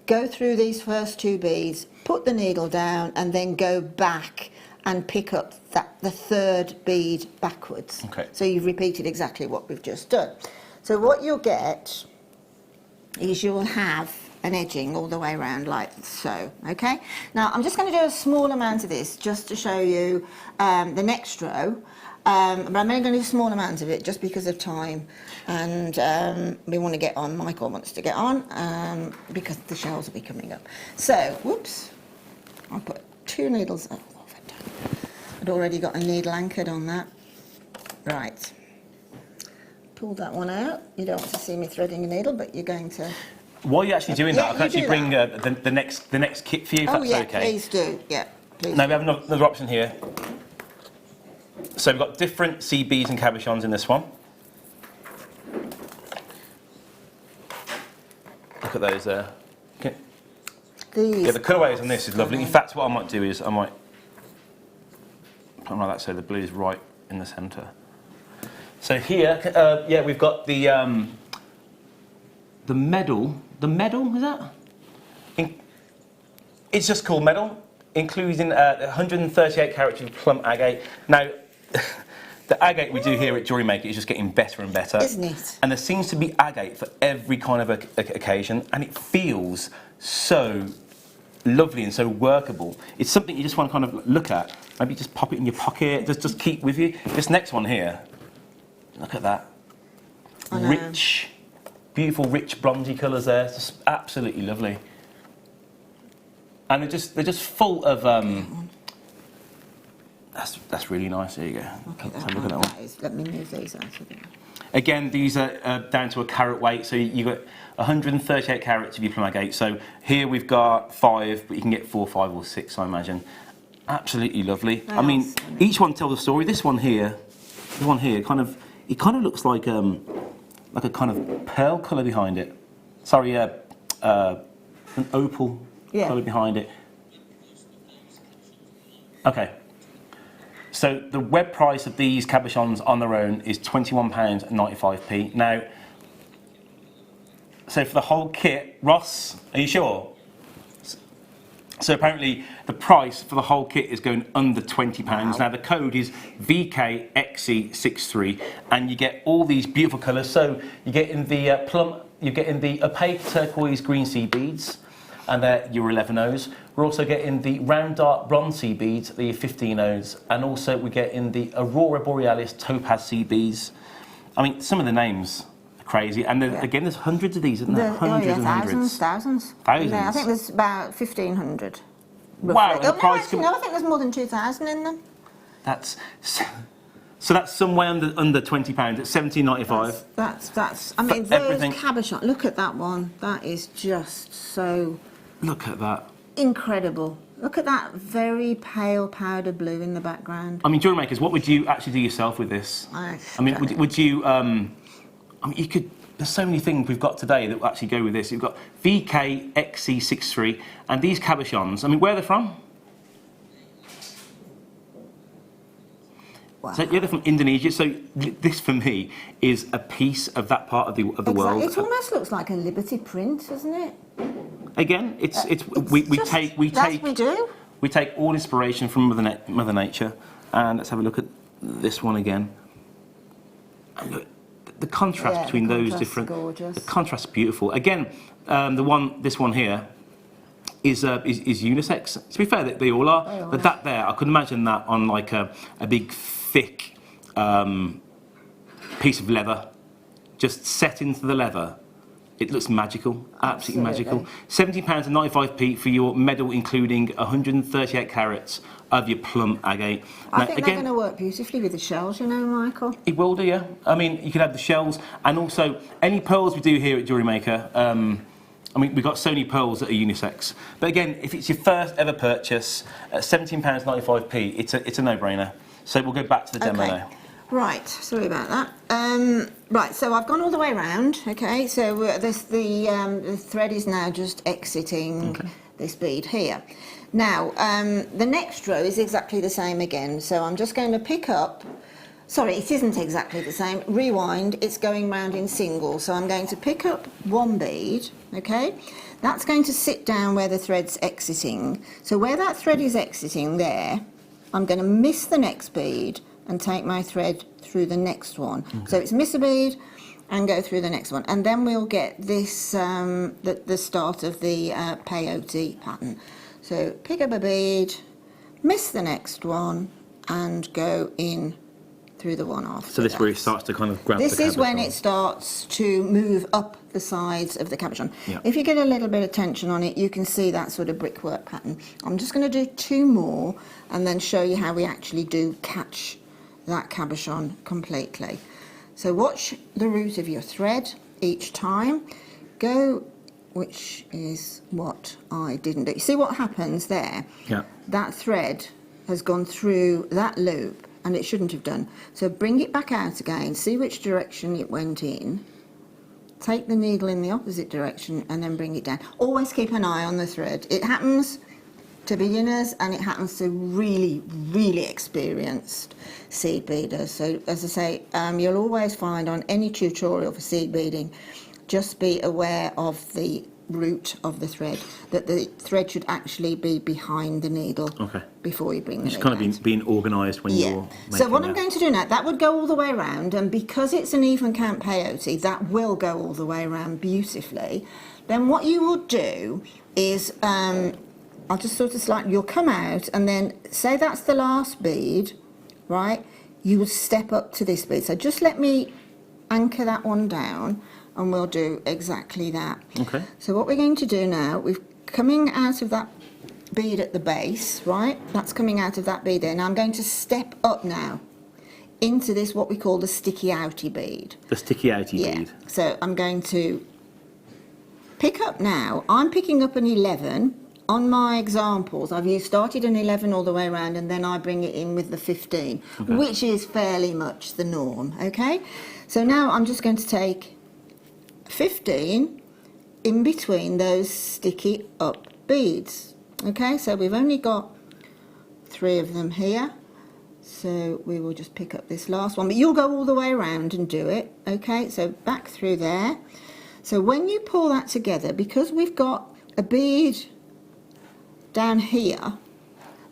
go through these first two beads, put the needle down, and then go back and pick up the third bead backwards. Okay. So you've repeated exactly what we've just done. So what you'll get is you'll have an edging all the way around like so, okay? Now, I'm just going to do a small amount of this just to show you the next row, but I'm only going to do a small amount of it just because of time, and we want to get on, Michael wants to get on, because the shells will be coming up. So, whoops, I'll put two needles, oh, what have I done? I'd already got a needle anchored on that. Right. Pull that one out. You don't want to see me threading a needle, but you're going to... While you're actually doing that, I can actually do bring the next kit for you, if that's okay. Please do. Yeah, please. Now we have another option here. So we've got different CBs and cabochons in this one. Look at those there. Okay. Yeah, the colourways on this is lovely. In fact, what I might do is I might put them like that so the blue is right in the centre. So here, yeah, we've got the medal. The medal, is that? It's just called medal, including 138 carats of plum agate. Now, the agate we do here at Jewellery Maker is just getting better and better. Isn't it? And there seems to be agate for every kind of occasion, and it feels so lovely and so workable. It's something you just want to kind of look at. Maybe just pop it in your pocket, just keep with you. This next one here, look at that. Rich, beautiful, rich bronzy colours there. It's just absolutely lovely. And they're just full of. That's really nice. There you go. Okay, Let's have a look at that one. let me move these out of there. Again, these are down to a carat weight, so you've got 138 carats of your plum agate. So here we've got 5, but you can get 4, 5, or 6, I imagine. Absolutely lovely. I mean, each one tells a story. This one here, kind of looks like a kind of pearl colour behind it. Sorry, an opal colour behind it. Okay. So the web price of these cabochons on their own is £21.95p. Now, so for the whole kit, Ross, are you sure? So apparently the price for the whole kit is going under £20. Wow. Now the code is VKXC63, and you get all these beautiful colours. So you get in the plum, you get in the opaque turquoise green sea beads, and they're your 11Os. We're also getting the round dark bronze sea beads, the 15Os, and also we get in the Aurora Borealis topaz sea beads. I mean, some of the names are crazy, and again, there's hundreds of these, isn't there? Hundreds and hundreds. Thousands. Thousands. Yeah, I think there's about 1,500. Wow, and the price no, I think there's more than 2,000 in them. That's some way under £20 at £17.95. That's. I mean, those cabochon. Look at that one. That is just so. Look at that. Incredible. Look at that very pale powder blue in the background. I mean, Jewellery Makers, what would you actually do yourself with this? I mean, would you? I mean, you could. There's so many things we've got today that will actually go with this. You've got VKXC63, and these cabochons. I mean, where are they from? Wow. So yeah, they're from Indonesia. So this, for me, is a piece of that part of the world. It almost looks like a Liberty print, doesn't it? Again, we take all inspiration from Mother Nature, and let's have a look at this one again. And look, the contrast between those different, the contrast is beautiful. Again, this one here is unisex. To be fair, they all are. But that there, I could imagine that on like a big thick piece of leather, just set into the leather. It looks magical, absolutely magical. £17.95 for your medal, including 138 carats of your plum agate. I think they're going to work beautifully with the shells, you know, Michael. It will do, yeah. I mean, you could have the shells, and also any pearls we do here at Jewellery Maker. I mean, we've got so many pearls that are unisex. But again, if it's your first ever purchase at £17.95, it's a no-brainer. So we'll go back to the demo now. Right, sorry about that. Right, so I've gone all the way around, okay, so the thread is now just exiting this bead here. Now, the next row is exactly the same again, so I'm just going to pick up, sorry, it isn't exactly the same, rewind, it's going round in singles, so I'm going to pick up one bead, okay, that's going to sit down where the thread's exiting, so where that thread is exiting there, I'm going to miss the next bead and take my thread through the next one. So it's miss a bead and go through the next one. And then we'll get this, the start of the peyote pattern. So pick up a bead, miss the next one, and go in through the one after. So this is where it starts to kind of grab the cabochon. This is when it starts to move up the sides of the cabochon. If you get a little bit of tension on it, you can see that sort of brickwork pattern. I'm just going to do 2 more and then show you how we actually do catch that cabochon completely. So watch the root of your thread each time. Go, which is what I didn't do. You see what happens there? Yeah. That thread has gone through that loop and it shouldn't have done. So bring it back out again, see which direction it went in, take the needle in the opposite direction and then bring it down. Always keep an eye on the thread. It happens to beginners and it happens to really, really experienced seed beaders. So as I say, you'll always find on any tutorial for seed beading, just be aware of the root of the thread, that the thread should actually be behind the needle before you bring the needle out. Kind of being organised when you're making So what I'm going to do now, that would go all the way around, and because it's an even count peyote, that will go all the way around beautifully. Then what you will do is I'll just sort of you'll come out and then say that's the last bead, right? You will step up to this bead. So just let me anchor that one down and we'll do exactly that. Okay. So what we're going to do now, we're coming out of that bead at the base, right? That's coming out of that bead there. Now I'm going to step up now into this, what we call the sticky outy bead. The sticky outy bead. So I'm going to pick up now. I'm picking up an 11. On my examples, I've started an 11 all the way around and then I bring it in with the 15, which is fairly much the norm, okay? So now I'm just going to take 15 in between those sticky up beads, okay? So we've only got 3 of them here, so we will just pick up this last one, but you'll go all the way around and do it, okay? So back through there. So when you pull that together, because we've got a bead down here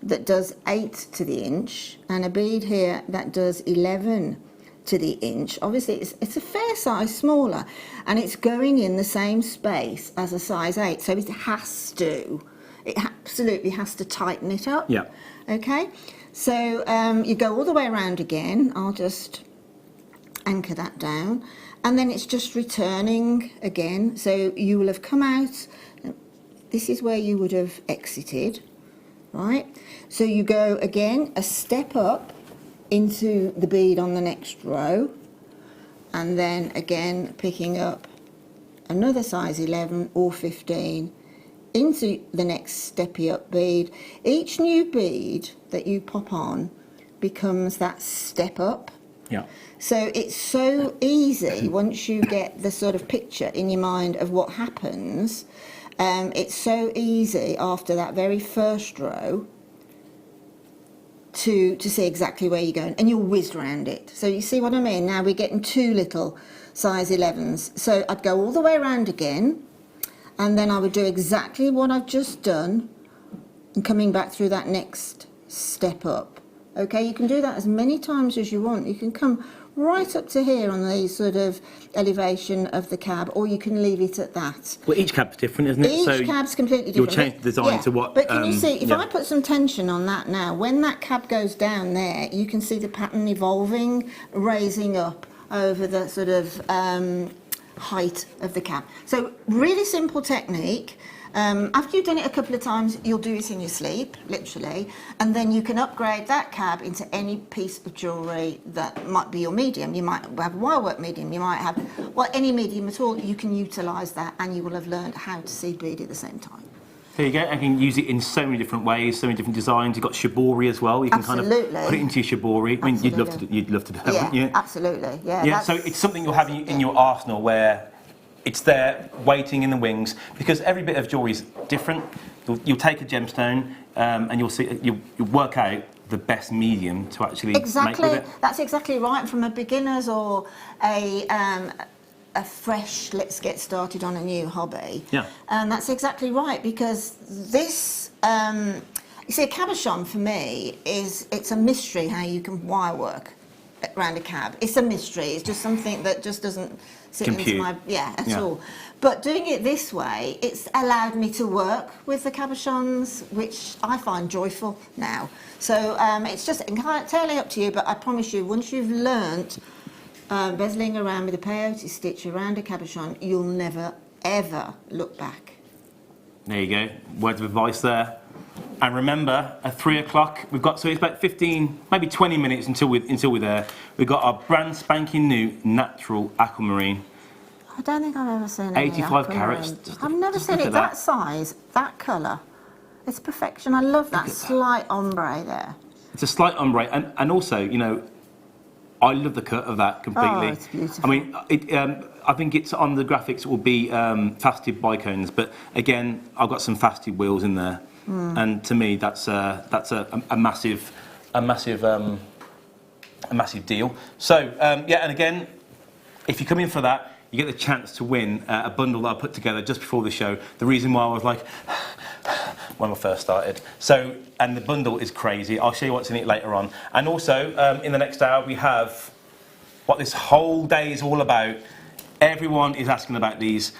that does 8 to the inch and a bead here that does 11 to the inch, obviously it's a fair size smaller and it's going in the same space as a size 8, so it absolutely has to tighten it up. Yeah. Okay, so you go all the way around again. I'll just anchor that down and then it's just returning again, so you will have come out. This is where you would have exited, right? So you go again a step up into the bead on the next row, and then again picking up another size 11 or 15 into the next steppy up bead. Each new bead that you pop on becomes that step up. Yeah. So it's so easy once you get the sort of picture in your mind of what happens. It's so easy after that very first row to see exactly where you're going, and you'll whiz around it. So you see what I mean? Now we're getting 2 little size 11s. So I'd go all the way around again, and then I would do exactly what I've just done, and coming back through that next step up Okay, you can do that as many times as you want. You can come right up to here on the sort of elevation of the cab, or you can leave it at that. Well, each cab's different, isn't it? Each cab's completely different. You'll change the design to what... But can you see, if I put some tension on that now, when that cab goes down there, you can see the pattern evolving, raising up over the sort of height of the cab. So really simple technique. After you've done it a couple of times, you'll do it in your sleep, literally, and then you can upgrade that cab into any piece of jewellery that might be your medium. You might have a wirework medium, you might have, well, any medium at all. You can utilise that, and you will have learned how to seed bead at the same time. There you go. I can use it in so many different ways, so many different designs. You've got shibori as well. You can kind of put it into your shibori. I mean, you'd love to do that, wouldn't you? Absolutely. Yeah. Yeah. So it's something you'll have in your arsenal where it's there waiting in the wings, because every bit of jewellery is different. You'll take a gemstone and you'll work out the best medium to actually make with it. That's exactly right. From a beginner's or a fresh, let's get started on a new hobby. Yeah. And that's exactly right, because this, you see, a cabochon for me it's a mystery how you can wire work around a cab. It's a mystery. It's just something that just doesn't sit into my at all. But doing it this way, it's allowed me to work with the cabochons, which I find joyful now. So it's just entirely up to you. But I promise you, once you've learnt bezeling around with a peyote stitch around a cabochon, you'll never ever look back. There you go. Words of advice there. And remember, at 3 o'clock, we've got, so it's about 15, maybe 20 minutes until we're there. We've got our brand spanking new natural aquamarine. I don't think I've ever seen any 85 carats. I've never seen it that size, that colour. It's perfection. I love that slight ombre there. It's a slight ombre, and also, you know, I love the cut of that completely. Oh, it's beautiful. I mean, I think it's on the graphics. It will be faceted bicones, but again, I've got some faceted wheels in there, and to me, that's a massive deal. So yeah, and again, if you come in for that, you get the chance to win a bundle that I put together just before the show. The reason why I was like, when I first started. So, and the bundle is crazy. I'll show you what's in it later on. And also, in the next hour, we have what this whole day is all about. Everyone is asking about these.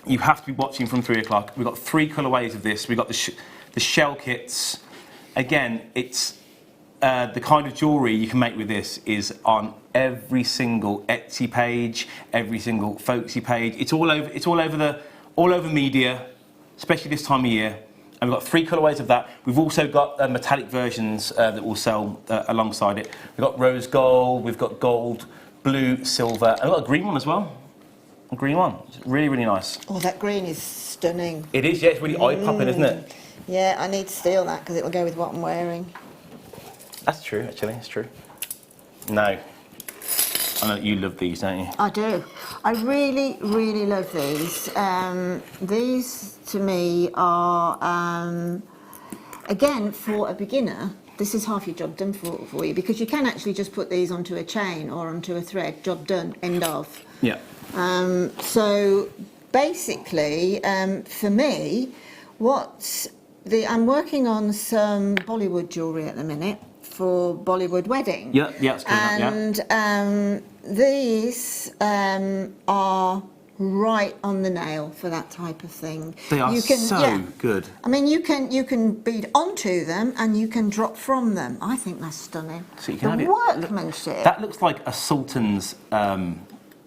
You have to be watching from 3 o'clock. We've got 3 colourways of this. We've got the shell kits. Again, it's the kind of jewellery you can make with this is on every single Etsy page, every single folksy page. It's all over media, especially this time of year. And we've got 3 colourways of that. We've also got metallic versions that will sell alongside it. We've got rose gold, we've got gold, blue, silver, and we've got a green one as well. A green one. It's really, really nice. Oh, that green is stunning. It is, yeah. It's really eye-popping, isn't it? Yeah, I need to steal that because it will go with what I'm wearing. That's true, actually. It's true. No. I know you love these, don't you? I do. I really, really love these. These, to me, are, again, for a beginner, this is half your job done for you, because you can actually just put these onto a chain or onto a thread. Job done, end of. Yeah. So, basically, for me, I'm working on some Bollywood jewellery at the minute for Bollywood wedding. Yeah, it's coming up, yeah. And these are right on the nail for that type of thing. They are so good. I mean, you can bead onto them and you can drop from them. I think that's stunning. So you can the workmanship. That looks like a sultan's.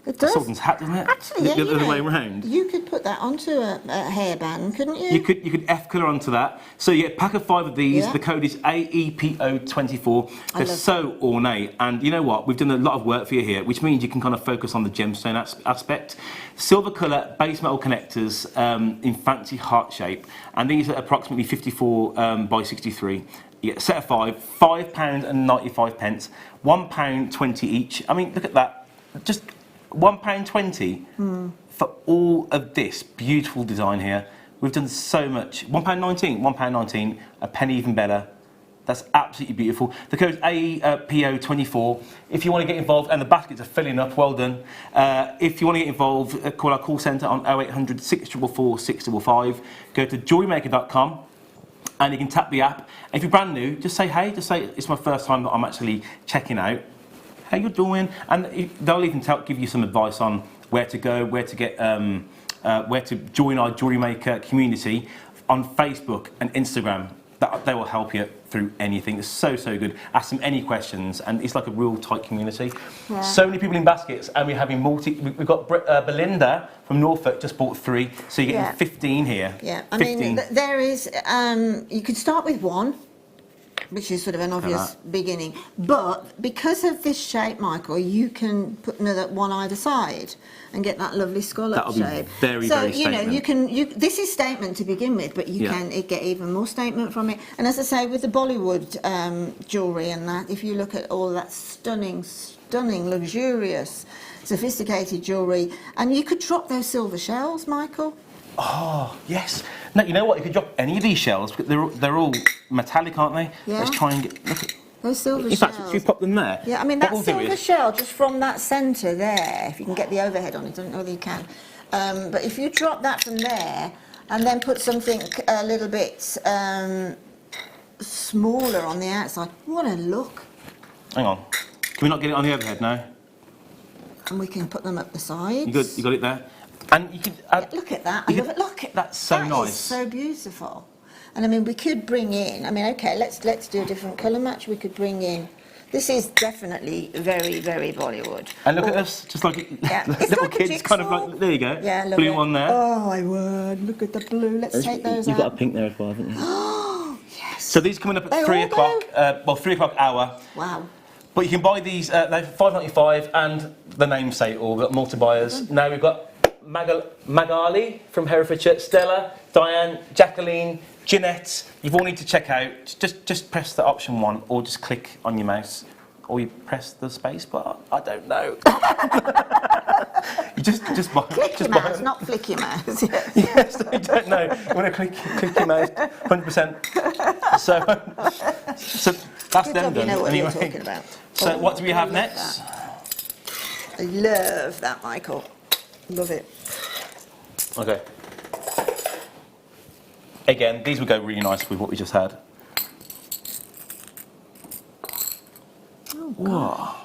It does. A sultan's hat, doesn't it? Actually, yeah, the other way around. You could put that onto a hairband, couldn't you? You could F colour onto that. So you get a pack of 5 of these. Yeah. The code is AEPO24. They're so ornate, and you know what? We've done a lot of work for you here, which means you can kind of focus on the gemstone aspect. Silver colour base metal connectors in fancy heart shape, and these are approximately 54 by 63. You get a set of 5, £5.95, £1.20 each. I mean, look at that. Just £1.20 for all of this beautiful design here. We've done so much. £1.19, a penny even better. That's absolutely beautiful. The code is AEPO24. If you want to get involved, and the baskets are filling up, well done. If you want to get involved, call our call centre on 0800 644 655. Go to JewelleryMaker.com and you can tap the app. And if you're brand new, just say hey, just say it's my first time that I'm actually checking out. How you doing? And they'll even give you some advice on where to go, where to get, where to join our Jewellery Maker community on Facebook and Instagram. They will help you through anything. It's so good. Ask them any questions, and it's like a real tight community. Yeah. So many people in baskets, and we're having We've got Belinda from Norfolk just bought 3, so you're getting 15 here. Yeah, I mean, there is. You could start with 1, which is sort of an obvious beginning. But because of this shape, Michael, you can put another 1 either side and get that lovely scallop shape. That'll be very statement. This is statement to begin with, but you can get even more statement from it. And as I say, with the Bollywood jewellery and that, if you look at all that stunning, luxurious, sophisticated jewellery, and you could drop those silver shells, Michael. Oh, yes. No, you know what? You could drop any of these shells. They're all metallic, aren't they? Yeah. Let's try and get... Look at those silver shells. In fact, if you pop them there... Yeah, I mean, that silver shell, just from that centre there, if you can get the overhead on it, I don't know whether you can, but if you drop that from there and then put something a little bit smaller on the outside, what a look. Hang on. Can we not get it on the overhead now? And we can put them up the sides. You got it there? And you could add, look at that. I love it. Look at that's so that. nice. Is so beautiful. And I mean, we could bring in. I mean, okay, let's do a different colour match. We could bring in. This is definitely very Bollywood. And look at this, just like little like kids, kind of like. There you go. Yeah, love blue it. one there. Oh, I would. Look at the blue. Let's take those out. You've got a pink there as well, haven't you? Oh, yes. So these coming up at 3 o'clock. 3 o'clock hour. Wow. But you can buy these. They're £5.95, and the names say it all. We've got multi-buyers. Now we've got Magali from Herefordshire, Stella, Diane, Jacqueline, Jeanette. You've all need to check out. Just press the option 1, or just click on your mouse, or you press the space bar. I don't know. You just buy. Click your mouse, not flick your mouse. Yes, I don't know. You want to click your mouse, 100%. So that's them done. You know what anyway. you're talking about. So what do we have next? I love that, Michael. Love it. Okay. Again, these would go really nice with what we just had. Oh, wow.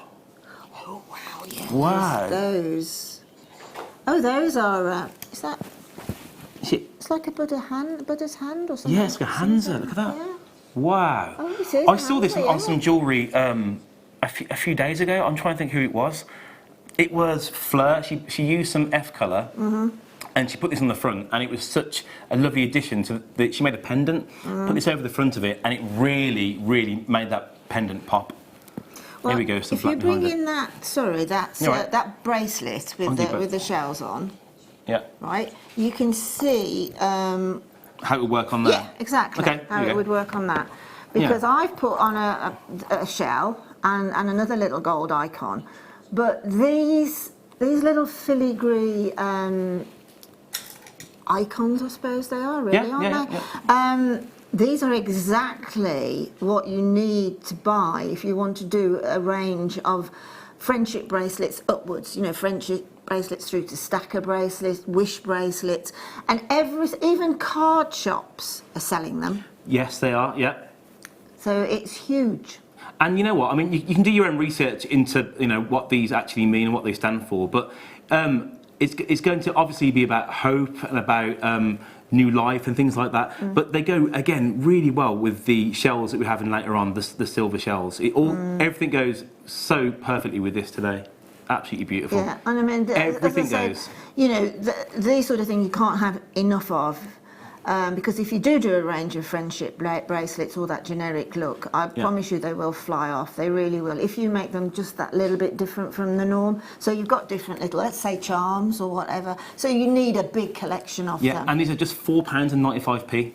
Oh, wow, yeah. Wow. Those. Oh, those are, is that, it's like a Buddha's hand or something? Yeah, it's like a Hansa, look at that. Yeah. Wow. Oh, it is I saw this Hansa, on some jewellery a few days ago. I'm trying to think who it was. It was Fleur. She used some F colour, and she put this on the front, and it was such a lovely addition to she made a pendant, put this over the front of it, and it really made that pendant pop. Well, here we go. Some if you black bring in that, that bracelet with the shells on, right, you can see how it would work on there. Yeah, exactly. Okay, how it would work on that, because I've put on a shell and another little gold icon. But these little filigree icons, I suppose they are, really, aren't they? Yeah. These are exactly what you need to buy if you want to do a range of friendship bracelets upwards. You know, friendship bracelets through to stacker bracelets, wish bracelets, and even card shops are selling them. Yes, they are. Yeah. So it's huge. And you know what? I mean, you can do your own research into what these actually mean and what they stand for. But it's going to obviously be about hope and about new life and things like that. But they go again really well with the shells that we're having later on, the silver shells. Everything goes so perfectly with this today. Absolutely beautiful. Yeah, and I mean, everything goes. You know, these sort of things you can't have enough of. Because if you do a range of friendship bracelets or that generic look, I promise you they will fly off. They really will. If you make them just that little bit different from the norm. So you've got different little, let's say, charms or whatever. So you need a big collection of them. Yeah, and these are just £4.95p.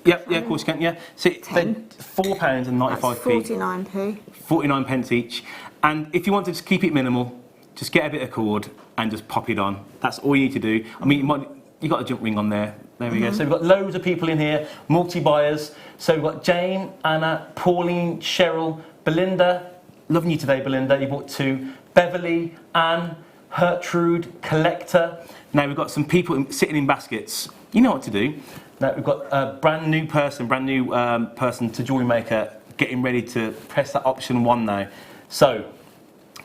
Yeah, of course you can. Yeah, so they're £4.95p. 49p. 49 pence each. And if you want to just keep it minimal, just get a bit of cord and just pop it on. That's all you need to do. I mean, you got a jump ring on there. There we go. So we've got loads of people in here, multi-buyers. So we've got Jane, Anna, Pauline, Cheryl, Belinda. Loving you today, Belinda. You bought 2. Beverly, Anne, Hertrude, Collector. Now we've got some people sitting in baskets. You know what to do. Now we've got a brand new person to Jewellery Maker, getting ready to press that option 1 now. So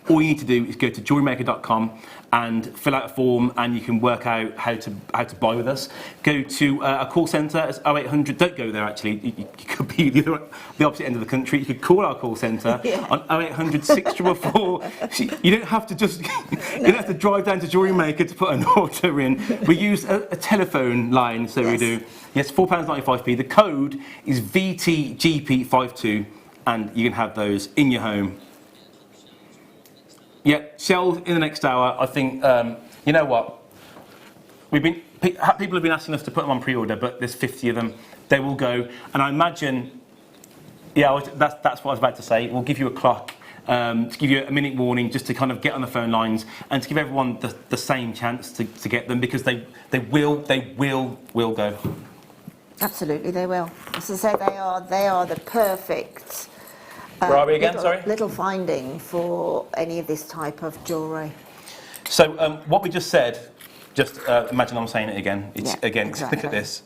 all you need to do is go to jewellerymaker.com and fill out a form, and you can work out how to buy with us. Go to a call centre. It's 0800. Don't go there actually. You could be the opposite end of the country. You could call our call centre on 0800 6444. You don't have to just you don't have to drive down to Jewellery Maker to put an order in. We use a telephone line, so we do. Yes, £4.95p. The code is VTGP52, and you can have those in your home. Yeah, shells in the next hour. I think, you know what? People have been asking us to put them on pre-order, but there's 50 of them. They will go. And I imagine, that's what I was about to say. We'll give you a clock to give you a minute warning, just to kind of get on the phone lines and to give everyone the same chance to get them, because they will go. Absolutely, they will. As I say, they are the perfect. Where are we again, sorry? Little finding for any of this type of jewellery. So what we just said, just imagine I'm saying it again. Exactly. Just look at this.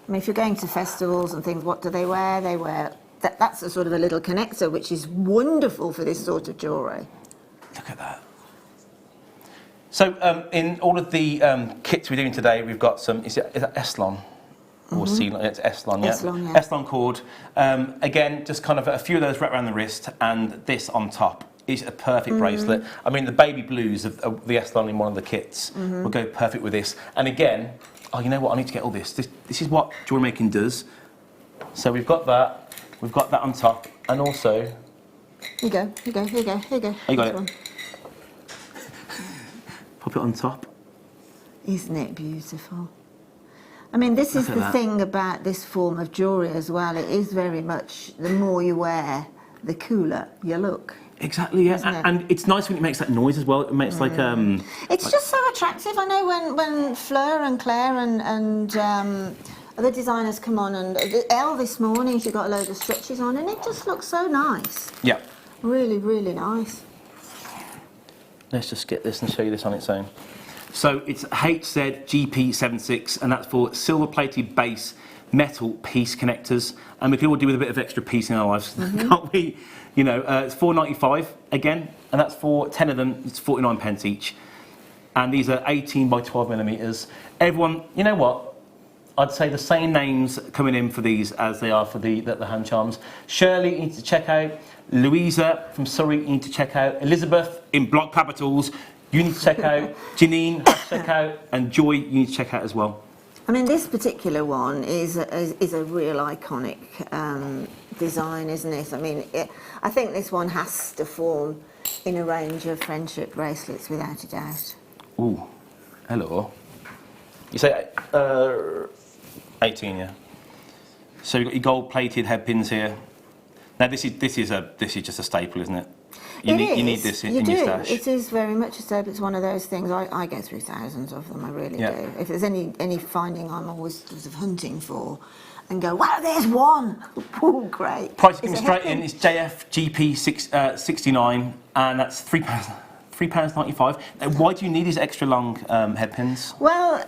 I mean, if you're going to festivals and things, what do they wear? They wear, that's a sort of a little connector, which is wonderful for this sort of jewellery. Look at that. So in all of the kits we're doing today, we've got some, is that Eslon? Or Ceylon, it's Eslon, yeah. Eslon, yeah. Eslon cord. Again, just kind of a few of those wrapped around the wrist, and this on top is a perfect bracelet. I mean, the baby blues of the Eslon in one of the kits will go perfect with this. And again, oh, you know what? I need to get all this. This is what jewellery making does. So we've got that. We've got that on top, and also. Here you go. Here you go. Here you go. Here you go. Oh, you got it. Pop it on top. Isn't it beautiful? I mean, this is the thing about this form of jewellery as well. It is very much, the more you wear, the cooler you look. Exactly, yeah. And it's nice when it makes that noise as well. It makes like... It's just so attractive. I know when Fleur and Claire and other designers come on, and Elle this morning, she got a load of stretches on, and it just looks so nice. Yeah. Really, really nice. Let's just get this and show you this on its own. So it's HZGP76, and that's for silver-plated base metal piece connectors. And we can all do with a bit of extra piece in our lives, can't we? You know, it's £4.95 again, and that's for 10 of them. It's 49p each, and these are 18 by 12 millimeters. Everyone, you know what? I'd say the same names coming in for these as they are for the hand charms. Shirley, you need to check out. Louisa from Surrey, you need to check out. Elizabeth in block capitals, you need to check out. Janine, check out. And Joy, you need to check out as well. I mean, this particular one is a real iconic design, isn't it? I mean, I think this one has to form in a range of friendship bracelets, without a doubt. Ooh, hello. You say 18, yeah. So you've got your gold-plated head pins here. Now this is just a staple, isn't it? You need this in your stash. It is very much a staple. It's one of those things. I go through thousands of them. I really do. If there's any finding, I'm always sort of hunting for, and go, wow, there's one. Oh, great. Price coming straight in. It's JFGP69, and that's £3.95. Now, why do you need these extra long head pins? Well,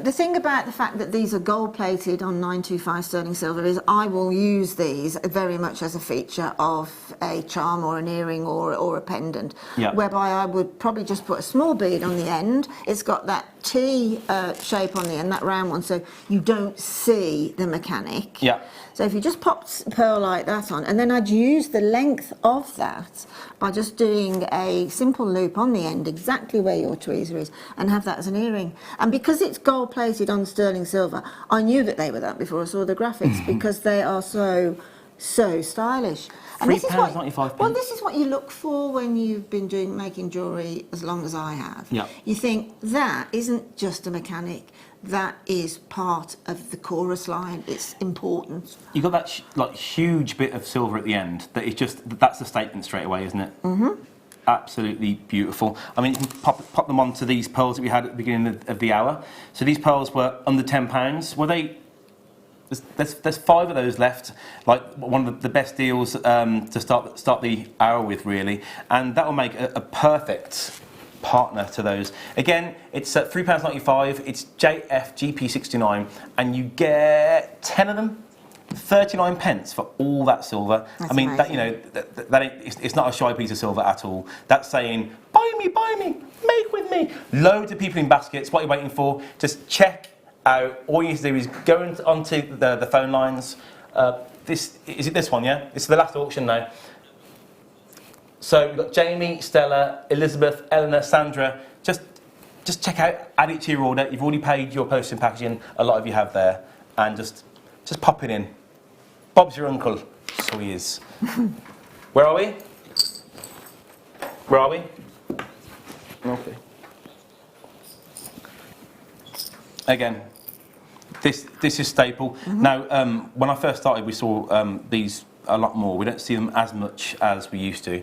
the thing about the fact that these are gold-plated on 925 sterling silver is I will use these very much as a feature of a charm or an earring or a pendant, whereby I would probably just put a small bead on the end. It's got that T shape on the end, that round one, so you don't see the mechanic. Yeah. So if you just pop pearl like that on, and then I'd use the length of that by just doing a simple loop on the end, exactly where your tweezer is, and have that as an earring. And because it's gold plated on sterling silver, I knew that they were that before I saw the graphics, because they are so stylish. And £3.95. Well, this is what you look for when you've been making jewellery as long as I have. Yeah. You think that isn't just a mechanic. That is part of the chorus line. It's important. You've got that huge bit of silver at the end. That's the statement straight away, isn't it? Mm-hmm. Absolutely beautiful. I mean, you can pop them onto these pearls that we had at the beginning of the hour. So these pearls were under £10. Were they? There's 5 of those left. Like one of the best deals to start the hour with, really. And that will make a perfect partner to those. Again, it's at £3.95, it's JFGP69, and you get 10 of them, 39 pence for all that silver. That's I mean, amazing. it's not a shy piece of silver at all. That's saying, buy me, make with me. Loads of people in baskets, what are you waiting for? Just check out, all you need to do is go onto the phone lines. Is it this one, yeah? It's the last auction now. So we've got Jamie, Stella, Elizabeth, Eleanor, Sandra. Just check out, add it to your order. You've already paid your postage and packaging, a lot of you have there. And just pop it in. Bob's your uncle. So he is. Where are we? Okay. Again, this is staple. Now, when I first started, we saw these a lot more. We don't see them as much as we used to.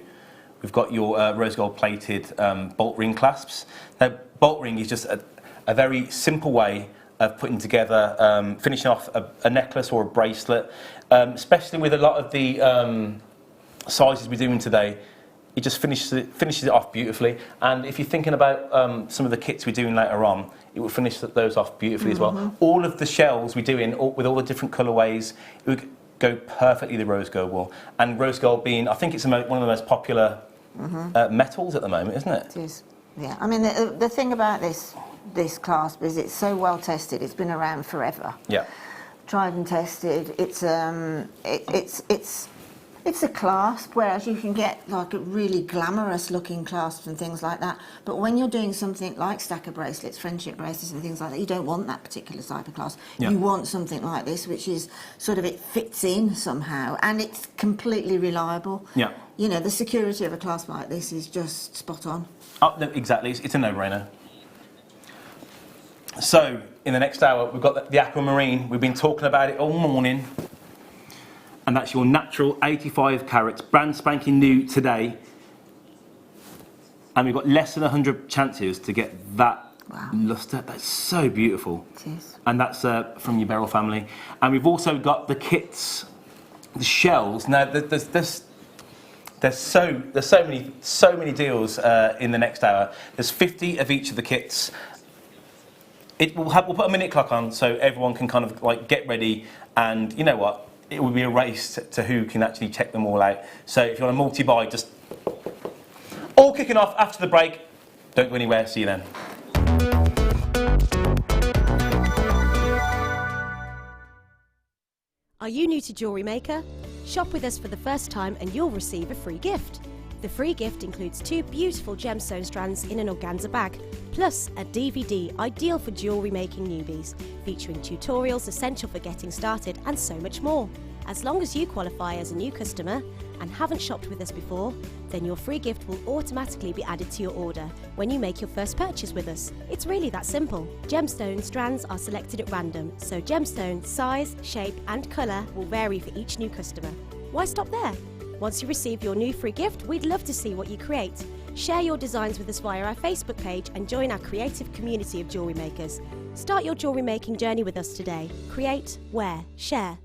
We've got your rose gold plated bolt ring clasps. Now, bolt ring is just a very simple way of putting together, finishing off a necklace or a bracelet, especially with a lot of the sizes we're doing today. It just finishes it off beautifully. And if you're thinking about some of the kits we're doing later on, it will finish those off beautifully as well. All of the shells we're doing, with all the different colourways, it would go perfectly the rose gold wool. And rose gold being, I think it's one of the most popular metals at the moment, isn't it? It is. Yeah. I mean, the thing about this clasp is it's so well tested. It's been around forever. Yeah. Tried and tested. It's a clasp, whereas you can get like a really glamorous looking clasps and things like that. But when you're doing something like stacker bracelets, friendship bracelets and things like that, you don't want that particular type of clasp. Yeah. You want something like this, which is sort of, it fits in somehow and it's completely reliable. Yeah. You know, the security of a clasp like this is just spot on. Oh, no, exactly. It's a no-brainer. So, in the next hour, we've got the aquamarine. We've been talking about it all morning. And that's your natural 85 carats, brand spanking new today. And we've got less than 100 chances to get that lustre. That's so beautiful. It is. And that's from your Beryl family. And we've also got the kits, the shells. Now, there's so many deals in the next hour. There's 50 of each of the kits. We'll put a minute clock on so everyone can kind of like get ready, and you know what? It will be a race to who can actually check them all out. So if you want a multi-buy, just all kicking off after the break. Don't go anywhere. See you then. Are you new to Jewellery Maker? Shop with us for the first time and you'll receive a free gift. The free gift includes 2 beautiful gemstone strands in an organza bag, plus a DVD ideal for jewellery making newbies, featuring tutorials essential for getting started and so much more. As long as you qualify as a new customer and haven't shopped with us before, then your free gift will automatically be added to your order when you make your first purchase with us. It's really that simple. Gemstone strands are selected at random, so gemstone size, shape and colour will vary for each new customer. Why stop there? Once you receive your new free gift, we'd love to see what you create. Share your designs with us via our Facebook page and join our creative community of jewellery makers. Start your jewellery making journey with us today. Create, wear, share.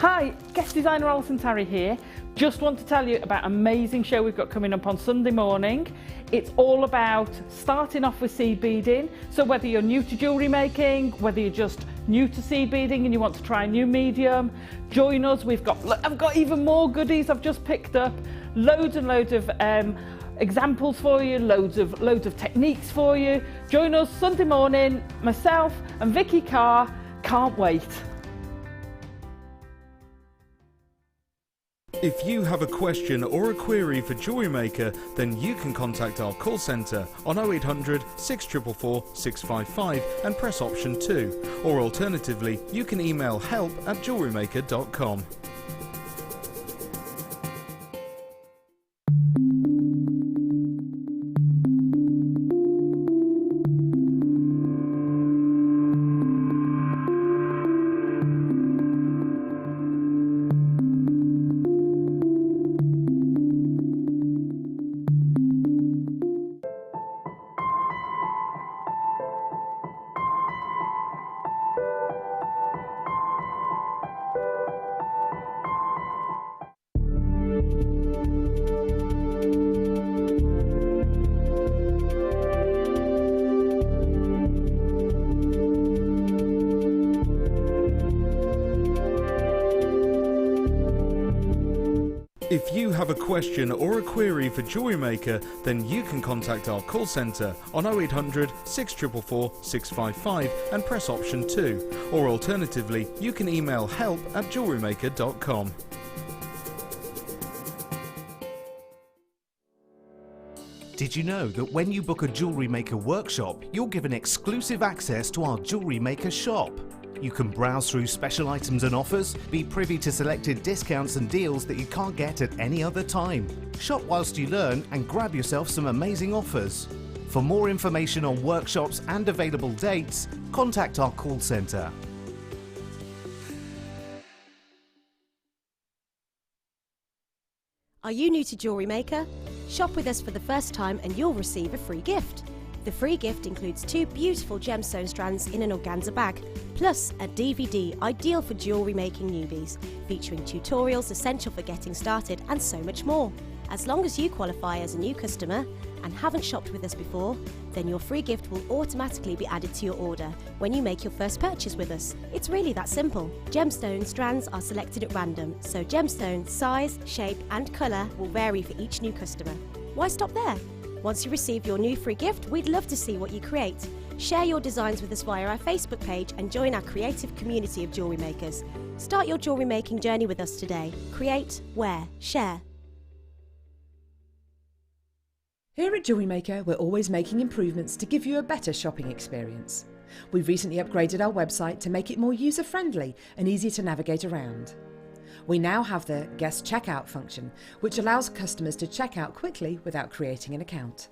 Hi, guest designer Alison Tarry here. Just want to tell you about an amazing show we've got coming up on Sunday morning. It's all about starting off with seed beading. So whether you're new to jewellery making, whether you're just new to seed beading and you want to try a new medium, join us. I've got even more goodies I've just picked up. Loads and loads of examples for you, loads of techniques for you. Join us Sunday morning, myself and Vicky Carr. Can't wait. If you have a question or a query for Jewellery Maker, then you can contact our call centre on 0800 644 655 and press option 2. Or alternatively, you can email help@jewellerymaker.com. If you have a question or a query for Jewellery Maker, then you can contact our call centre on 0800 644 655 and press option 2. Or alternatively, you can email help@jewellerymaker.com. Did you know that when you book a Jewellery Maker workshop, you're given exclusive access to our Jewellery Maker shop? You can browse through special items and offers, be privy to selected discounts and deals that you can't get at any other time. Shop whilst you learn and grab yourself some amazing offers. For more information on workshops and available dates, contact our call centre. Are you new to Jewellery Maker? Shop with us for the first time and you'll receive a free gift. The free gift includes 2 beautiful gemstone strands in an organza bag, plus a DVD ideal for jewellery making newbies, featuring tutorials essential for getting started and so much more. As long as you qualify as a new customer and haven't shopped with us before, then your free gift will automatically be added to your order when you make your first purchase with us. It's really that simple. Gemstone strands are selected at random, so gemstone size, shape and colour will vary for each new customer. Why stop there? Once you receive your new free gift, we'd love to see what you create. Share your designs with us via our Facebook page and join our creative community of jewellery makers. Start your jewellery making journey with us today. Create, wear, share. Here at Jewellery Maker, we're always making improvements to give you a better shopping experience. We've recently upgraded our website to make it more user-friendly and easier to navigate around. We now have the guest checkout function, which allows customers to check out quickly without creating an account.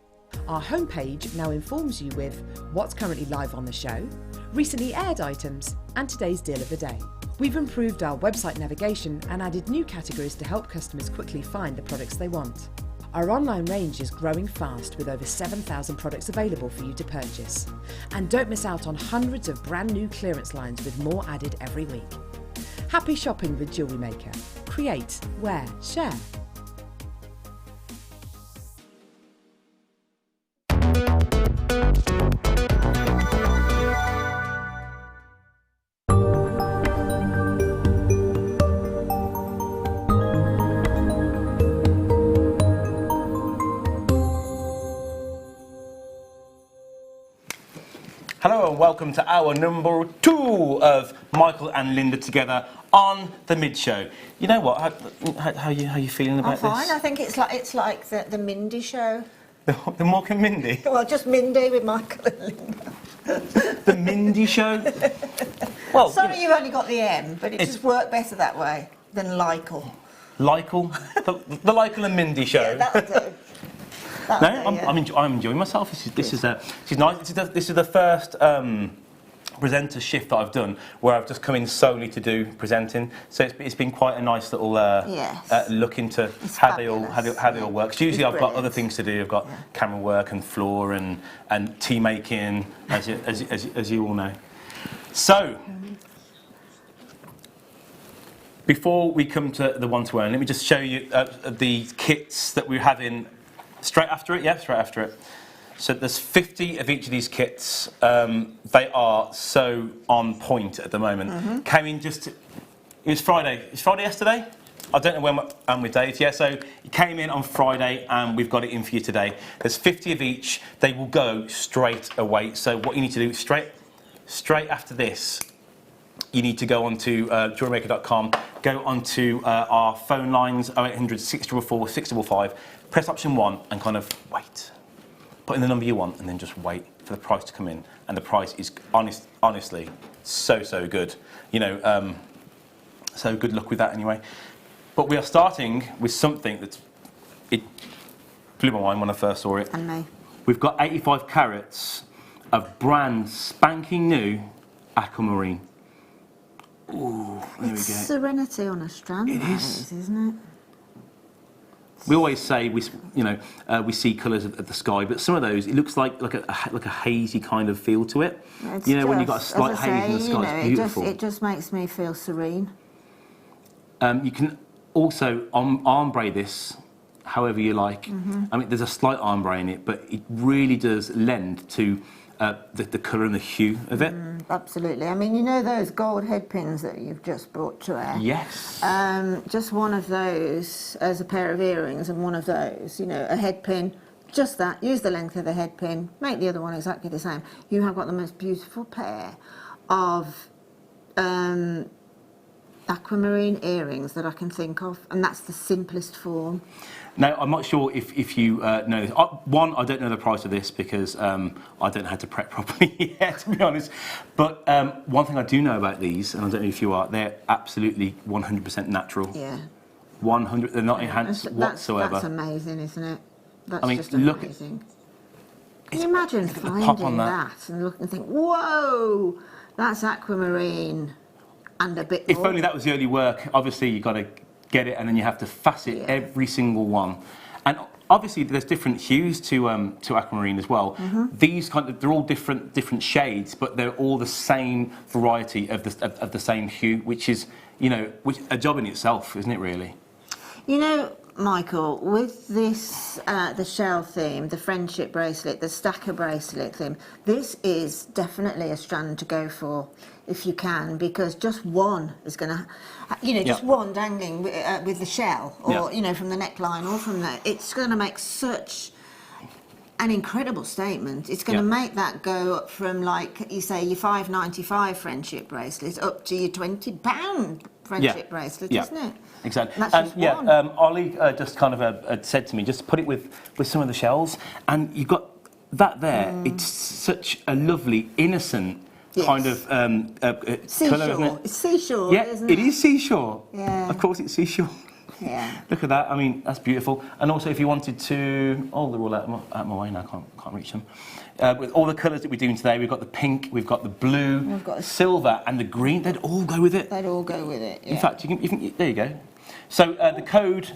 Our homepage now informs you with what's currently live on the show, recently aired items, and today's deal of the day. We've improved our website navigation and added new categories to help customers quickly find the products they want. Our online range is growing fast with over 7,000 products available for you to purchase. And don't miss out on hundreds of brand new clearance lines with more added every week. Happy shopping with Jewellery Maker. Create, wear, share. Hello and welcome to hour number 2 of Michael and Linda together on the Mid Show. You know what? How you feeling about I'm fine. this? I think it's like the Mindy show. The Mork and Mindy. Well, just Mindy with Michael and Linda. The Mindy Show. Well, sorry, you've only got the M, but it just worked better that way than Lykel. Lykel, the Lykel and Mindy Show. Yeah, that'll do. No, I'm enjoying myself. This is nice. This is the first presenter shift that I've done where I've just come in solely to do presenting. So it's been quite a nice little look into how they all work. 'Cause usually I've got other things to do. I've got camera work and floor and tea making, as you all know. So before we come to the one-to-one, let me just show you the kits that we're having. Straight after it, yeah, straight after it. So there's 50 of each of these kits. They are so on point at the moment. Came in it was Friday. It's Friday yesterday? I don't know when I'm with Dave. Yeah, so it came in on Friday and we've got it in for you today. There's 50 of each. They will go straight away. So what you need to do straight after this you need to go onto JewelleryMaker.com, go onto our phone lines 0800 644 655, press option 1 and kind of wait. Put in the number you want and then just wait for the price to come in. And the price is honestly so good. You know, so good luck with that anyway. But we are starting with something it blew my mind when I first saw it. And me. We've got 85 carats of brand spanking new aquamarine. Ooh, there we go. It's serenity on a strand. It that is. Isn't it? We always say we see colours of the sky, but some of those it looks like a hazy kind of feel to it. It's you know, when you've got a just, slight as I haze in the say, sky, it's beautiful. It just makes me feel serene. You can also ombre this however you like. Mm-hmm. I mean, there's a slight ombre in it, but it really does lend to the colour and the hue of it. Absolutely. I mean, you know those gold head pins that you've just brought to air? Yes. Just one of those as a pair of earrings and one of those, you know, a head pin, just that. Use the length of the head pin, make the other one exactly the same. You have got the most beautiful pair of aquamarine earrings that I can think of, and that's the simplest form. Now, I'm not sure if you know this. One, I don't know the price of this because I don't know how to prep properly yet, to be honest. But one thing I do know about these, and I don't know if you are, they're absolutely 100% natural. Yeah. 100, they're not enhanced whatsoever. That's amazing, isn't it? That's I mean, just look amazing. Can you imagine pop on finding that. that and look and think, whoa, that's aquamarine and a bit If more. only that was the early work. Obviously, you've got to get it and then you have to facet every single one. And obviously, there's different hues to aquamarine as well. These they're all different shades, but they're all the same variety of the same hue, which is, you know, a job in itself, isn't it? Really. You know, Michael, with this, the shell theme, the friendship bracelet, the stacker bracelet theme, this is definitely a strand to go for if you can, because just one is going to, you know, just one dangling with the shell, or, you know, from the neckline or from there, it's going to make such an incredible statement. It's going to make that go up from, like you say, your $5.95 friendship bracelet up to your £20 friendship bracelet, isn't it? Exactly. That's just one. Ollie just kind of said to me, just put it with some of the shells, and you've got that there. It's such a lovely, innocent kind of seashore. colour, isn't it? It's seashore, isn't it is seashore. Yeah. Of course it's seashore. Yeah. Look at that. I mean, that's beautiful. And also, if you wanted to, they're all out my way now. Can't reach them. With all the colours that we're doing today, we've got the pink, we've got the blue, we've got silver, and the green. They'd all go with it. They'd all go with it. Yeah. In fact, you can. There you go. So the code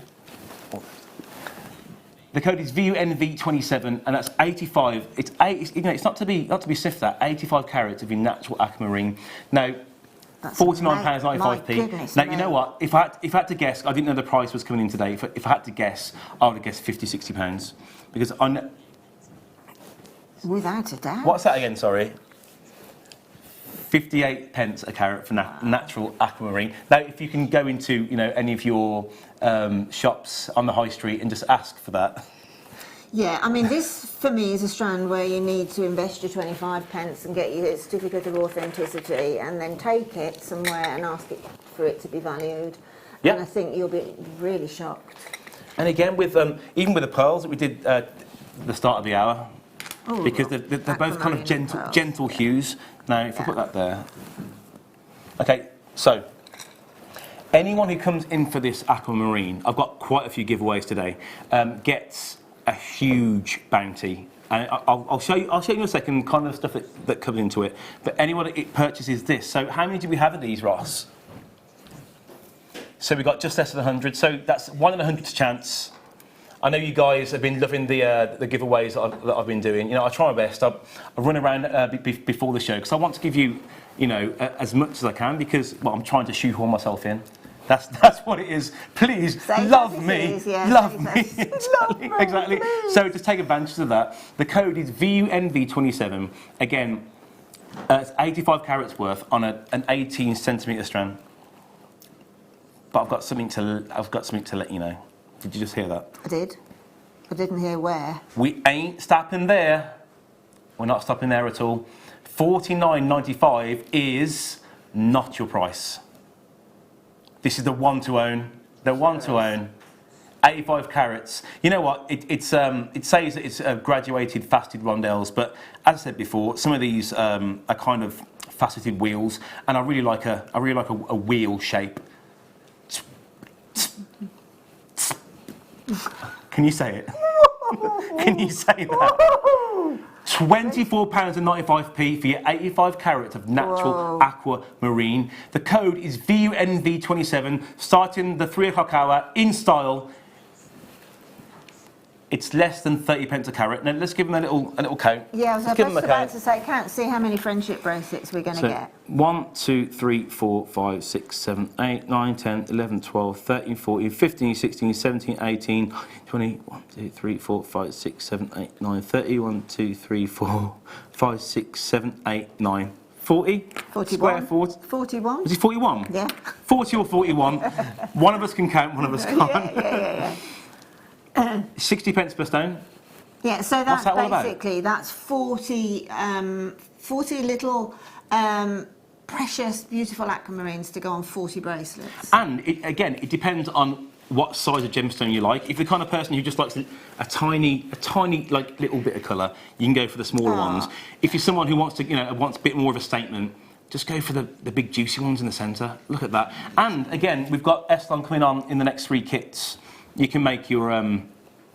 is VUNV27, and that's 85. It's not to be sniffed at. 85 carats of your natural aquamarine. Now, £49.95p. Now, you know what? If I had to guess, I didn't know the price was coming in today. If I had to guess, I would have guessed £50-60 because without a doubt. What's that again? Sorry. 58 pence a carat for natural aquamarine. Now, if you can go into any of your shops on the high street and just ask for that. Yeah, I mean, this for me is a strand where you need to invest your 25 pence and get your certificate of authenticity, and then take it somewhere and ask it for it to be valued. Yeah. And I think you'll be really shocked. And again, with even with the pearls that we did at the start of the hour. Ooh, because they're both kind of gentle hues. Now, if I put that there. Okay, so anyone who comes in for this aquamarine, I've got quite a few giveaways today, gets a huge bounty. And I'll show you in a second kind of stuff that comes into it. But anyone that purchases this. So how many do we have of these, Ross? So we've got just less than 100. So that's 1 in 100 chance. I know you guys have been loving the giveaways that I've been doing. I try my best. I run around before the show because I want to give you, as much as I can because I'm trying to shoehorn myself in. That's what it is. Please love me. Love me. Exactly. So just take advantage of that. The code is VUNV27. Again, it's 85 carats worth on an 18 centimetre strand. But I've got something to let you know. Did you just hear that? I did. I didn't hear where. We ain't stopping there. We're not stopping there at all. $49.95 is not your price. This is the one to own. The one to own. 85 carats. You know what? It says that it's graduated faceted rondelles, but as I said before, some of these are kind of faceted wheels, and I really like a wheel shape. Can you say it? Can you say that? £24.95p for your 85 carats of natural aquamarine. The code is VUNV27, starting the 3 o'clock hour in style. It's less than 30 pence a carat. Now let's give them a little count. Yeah, I was just about to say, can't see how many friendship bracelets we're going to get. 1, 2, 3, 4, 5, 6, 7, 8, 9, 10, 11, 12, 13, 14, 15, 16, 17, 18, 20, 1, 2, 3, 4, 5, 6, 7, 8, 9, 30, 1, 2, 3, 4, 5, 6, 7, 8, 9, 40? 41. Square 40. 41. Was it 41? Yeah. 40 or 41. One of us can count, one of us can't. Yeah. 60 pence per stone. Yeah, so What's that's that all about? basically, that's 40 little precious, beautiful aquamarines to go on 40 bracelets. And it depends on what size of gemstone you like. If you're the kind of person who just likes a tiny like little bit of colour, you can go for the smaller ones. If you're someone who wants to, wants a bit more of a statement, just go for the big juicy ones in the centre. Look at that. And again, we've got Estlon coming on in the next 3 kits. You can make your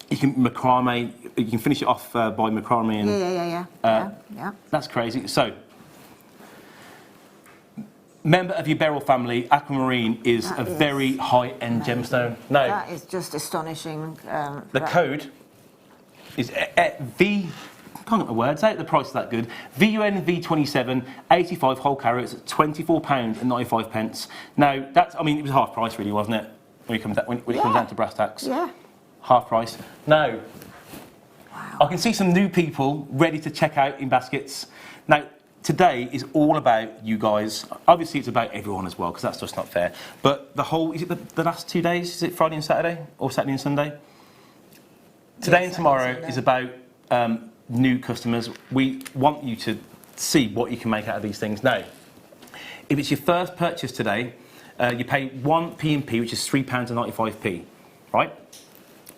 you can macrame. You can finish it off by macrame. And, yeah. That's crazy. So, member of your beryl family, aquamarine is a very high-end gemstone. No, that is just astonishing. the code is V. Can't get my words out. The price is that good. VUNV27, 85 whole carats, £24.95. Now that's. I mean, it was half price, really, wasn't it? When it comes down to brass tacks. Yeah. Half price. Now, I can see some new people ready to check out in baskets. Now, today is all about you guys. Obviously, it's about everyone as well, because that's just not fair. But the whole, is it the last 2 days? Is it Friday and Saturday? Or Saturday and Sunday? Today and tomorrow is about new customers. We want you to see what you can make out of these things. Now, if it's your first purchase today, you pay 1 P&P, which is £3.95p, right?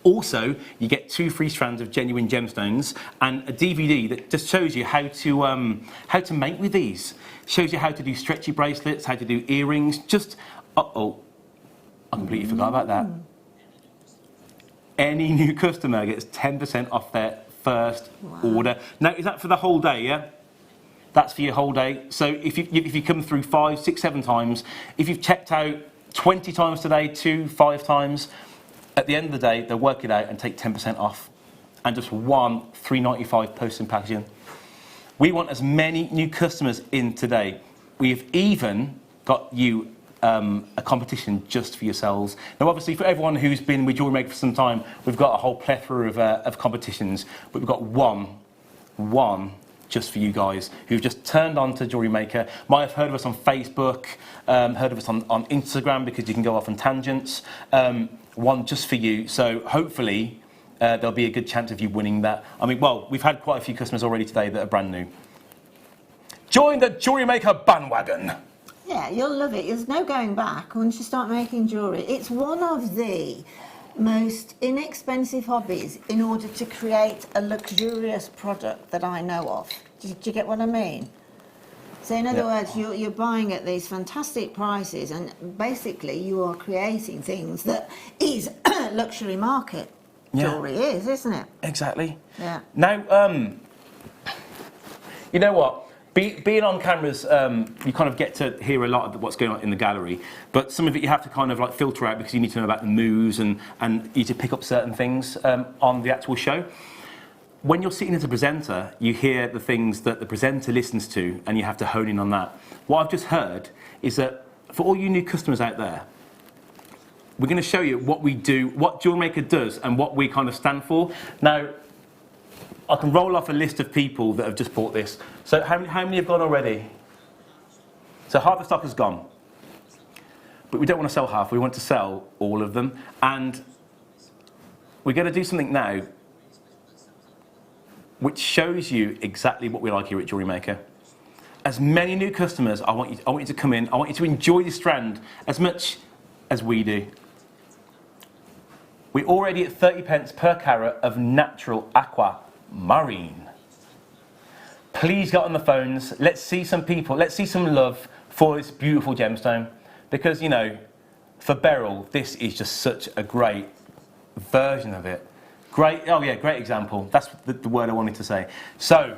Also, you get 2 free strands of genuine gemstones and a DVD that just shows you how to make with these. Shows you how to do stretchy bracelets, how to do earrings. I completely forgot about that. Any new customer gets 10% off their first order. Now, is that for the whole day? Yeah. That's for your whole day. So if you come through 5, 6, 7 times, if you've checked out 20 times today, 2, 5 times, at the end of the day, they'll work it out and take 10% off. And just one £3.95 post and packaging. We want as many new customers in today. We've even got you a competition just for yourselves. Now, obviously, for everyone who's been with Jewellery Maker for some time, we've got a whole plethora of competitions, but we've got one just for you guys who've just turned on to Jewellery Maker, might have heard of us on Facebook, heard of us on Instagram because you can go off on tangents. One just for you. So hopefully there'll be a good chance of you winning that. I mean, well, we've had quite a few customers already today that are brand new. Join the Jewellery Maker bandwagon. Yeah, you'll love it. There's no going back once you start making jewellery. It's one of the most inexpensive hobbies in order to create a luxurious product that I know of. Do you get what I mean? So in other words, you're buying at these fantastic prices and basically you are creating things that is luxury market jewellery is, isn't it? Exactly. Yeah. Now, you know what? Being on cameras, you kind of get to hear a lot of what's going on in the gallery, but some of it you have to kind of like filter out because you need to know about the moves and you need to pick up certain things on the actual show. When you're sitting as a presenter, you hear the things that the presenter listens to and you have to hone in on that. What I've just heard is that for all you new customers out there, we're going to show you what we do, what Jewellery Maker does and what we kind of stand for. Now, I can roll off a list of people that have just bought this. So how many have gone already? So half the stock has gone. But we don't want to sell half, we want to sell all of them. And we're going to do something now which shows you exactly what we like here at Jewellery Maker. as many new customers. I want you to come in. I want you to enjoy this strand as much as we do. We're already at 30p per carat of natural aquamarine. Please get on the phones. Let's see some people. Let's see some love for this beautiful gemstone, because you know, for beryl, this is just such a great version of it. Great. Oh yeah, great example. That's the word I wanted to say. So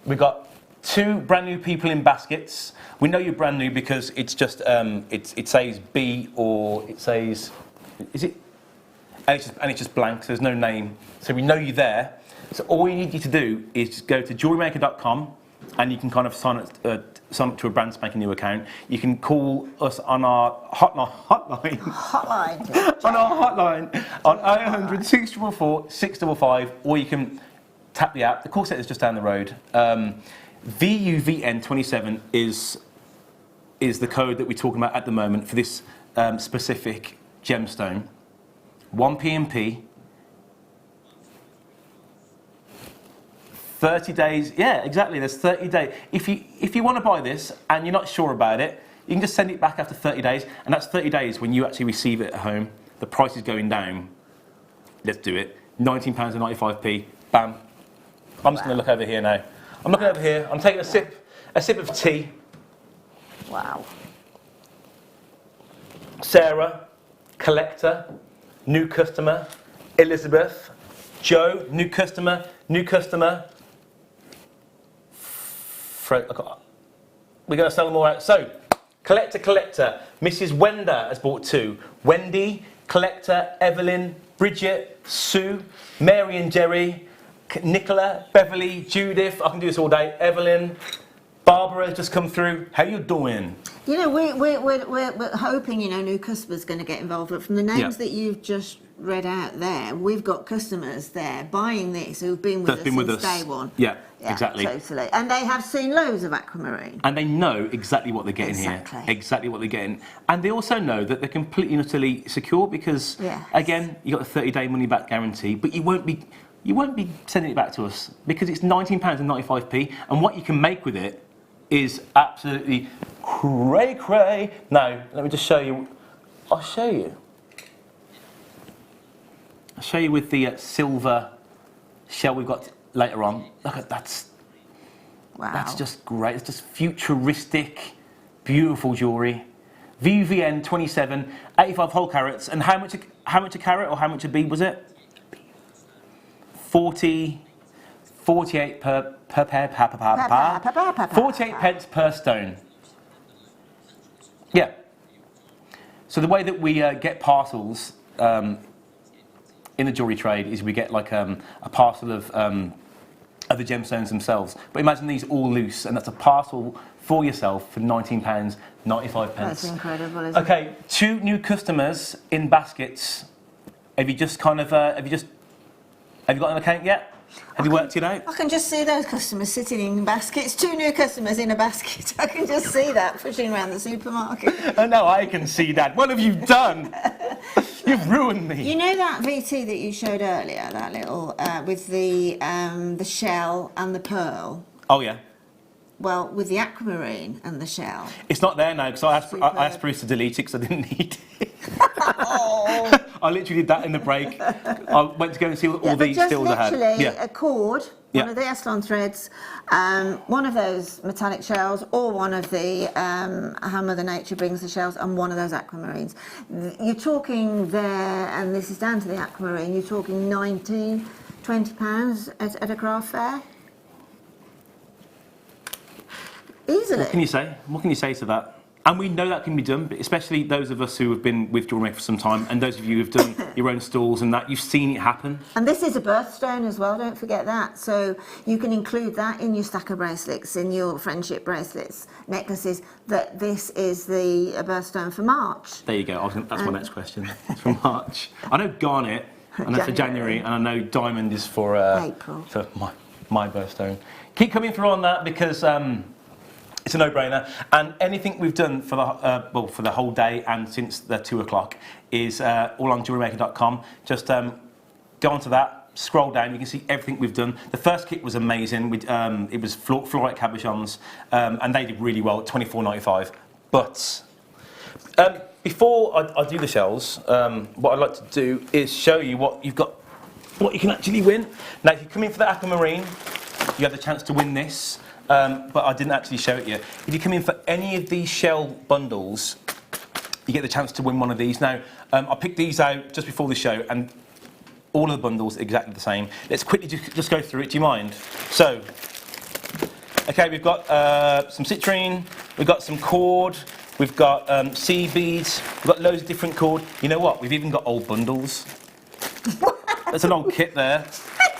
we've got 2 brand new people in baskets. We know you're brand new because it's just it says B, or it says, is it? And it's just blank. So there's no name. So we know you're there. So all we need you to do is just go to JewelleryMaker.com, and you can kind of sign up to a brand spanking new account. You can call us on our hotline on our hotline on 0800 644 655, or you can tap the app. The call centre is just down the road. VUVN27 is the code that we're talking about at the moment for this specific gemstone. 1 PMP. 30 days, yeah, exactly. There's 30 days. If you want to buy this and you're not sure about it, you can just send it back after 30 days, and that's 30 days when you actually receive it at home. The price is going down. Let's do it. £19.95p. Bam. I'm just going to look over here now. I'm looking over here. I'm taking a sip of tea. Wow. Sarah, collector, new customer. Elizabeth, Joe, new customer. We're going to sell them all out. So, collector. Mrs. Wender has bought 2. Wendy, collector, Evelyn, Bridget, Sue, Mary and Jerry, Nicola, Beverly, Judith. I can do this all day. Evelyn, Barbara has just come through. How you doing? You know, we're hoping, you know, new customers are going to get involved. But from the names that you've just read out there, we've got customers there buying this who've been with us since day one. Yeah, exactly. Totally. And they have seen loads of aquamarine. And they know exactly what they're getting here. Exactly what they're getting. And they also know that they're completely and utterly secure because, again, you've got a 30-day money-back guarantee, but you won't be sending it back to us because it's £19.95p, and what you can make with it is absolutely cray. Now, let me just show you. I'll show you with the silver shell we've got later on. Look at that. Wow. That's just great. It's just futuristic, beautiful jewellery. VUVN 27, 85 whole carats. And how much a carat, or how much a bead was it? 48 per pair, 48 pence per stone. Yeah. So the way that we get parcels in the jewellery trade is we get like a parcel of the gemstones themselves. But imagine these all loose, and that's a parcel for yourself for £19.95. That's incredible, isn't it? Okay, 2 new customers in baskets. Have you just kind of have you got an account yet? Have you worked it out? I can just see those customers sitting in baskets. 2 new customers in a basket. I can just see that pushing around the supermarket. Oh no, I can see that. What have you done? You've ruined me. You know that VT that you showed earlier, that little with the shell and the pearl? Oh yeah. Well, with the aquamarine and the shell. It's not there now because I asked Bruce to delete it because I didn't need it. Oh. I literally did that in the break. I went to go and see all the stills I had. Literally a cord, one of the Estlon threads, one of those metallic shells, or one of the how Mother Nature brings the shells, and one of those aquamarines. You're talking there, and this is down to the aquamarine, you're talking £19, £20 at a craft fair? Easily. What can you say? What can you say to that? And we know that can be done, but especially those of us who have been with Jewellery Maker for some time, and those of you who've done your own stalls and that, you've seen it happen. And this is a birthstone as well, don't forget that. So you can include that in your stacker bracelets, in your friendship bracelets, necklaces, that this is the birthstone for March. There you go. That's my next question. It's for March. I know garnet, and that's for January, and I know diamond is for April. For my birthstone. Keep coming through on that because it's a no-brainer, and anything we've done for the whole day and since the 2 o'clock is all on JewelleryMaker.com. Just go onto that, scroll down, you can see everything we've done. The first kit was amazing. It was fluorite cabochons, and they did really well at $24.95. But before I do the shells, what I'd like to do is show you what you can actually win. Now, if you come in for the aquamarine, you have the chance to win this, but I didn't actually show it yet. If you come in for any of these shell bundles, you get the chance to win one of these. Now, I picked these out just before the show, and all of the bundles are exactly the same. Let's quickly just go through it. Do you mind? So, okay, we've got some citrine, we've got some cord, we've got sea beads, we've got loads of different cord. You know what? We've even got old bundles. There's an old kit there.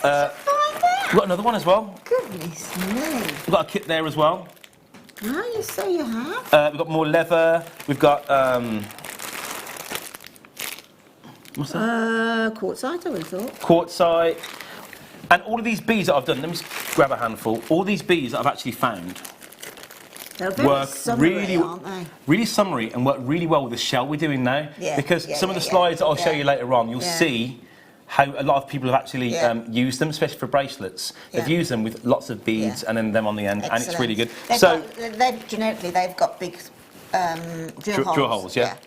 We've got another one as well. Goodness me. We've got a kit there as well. Ah, you say you have? We've got more leather. We've got what's that? Quartzite, I would have thought. Quartzite. And all of these beads that I've done, let me just grab a handful. All these beads that I've actually found They're very summery, aren't they? really summery and work really well with the shell we're doing now. Yeah, because yeah, some of the yeah, slides that I'll show yeah. you later on, you'll see how a lot of people have actually used them, especially for bracelets. They've used them with lots of beads and then them on the end, and it's really good. They've got big drill holes. Yeah.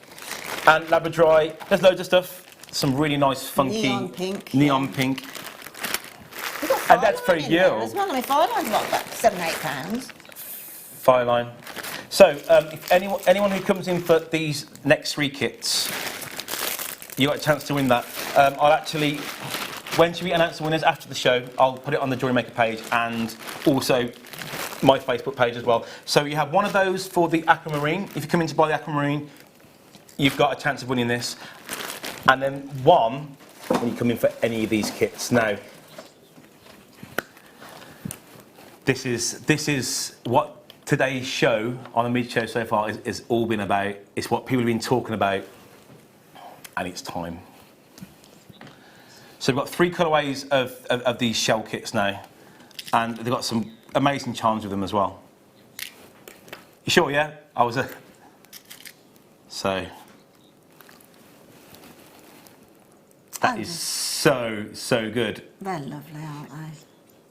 And labradorite, there's loads of stuff. Some really nice, funky neon pink. And that's for you. As well. I mean, fire line's like about £7-8. Fire line. So, if anyone who comes in for these next 3 kits, you got a chance to win that. I'll actually, when we announce the winners after the show, I'll put it on the Jewellery Maker page and also my Facebook page as well. So you have one of those for the aquamarine. If you come in to buy the aquamarine, you've got a chance of winning this. And then one when you come in for any of these kits. Now, this is what today's show on the media show so far is all been about. It's what people have been talking about, and it's time. So we've got 3 colourways of these shell kits now, and they've got some amazing charms with them as well. You sure? Yeah, so that is so good. They're lovely, aren't they?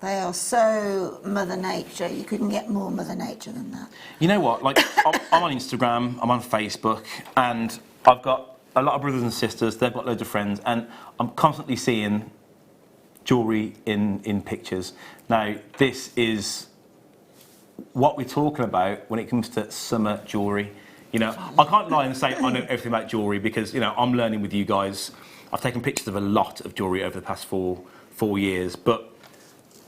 They are so Mother Nature. You couldn't get more Mother Nature than that. You know what? Like, I'm on Instagram, I'm on Facebook, and I've got a lot of brothers and sisters. They've got loads of friends, and I'm constantly seeing jewellery in pictures. Now, this is what we're talking about when it comes to summer jewellery. You know, I can't lie and say I know everything about jewellery because, you know, I'm learning with you guys. I've taken pictures of a lot of jewellery over the past four years, but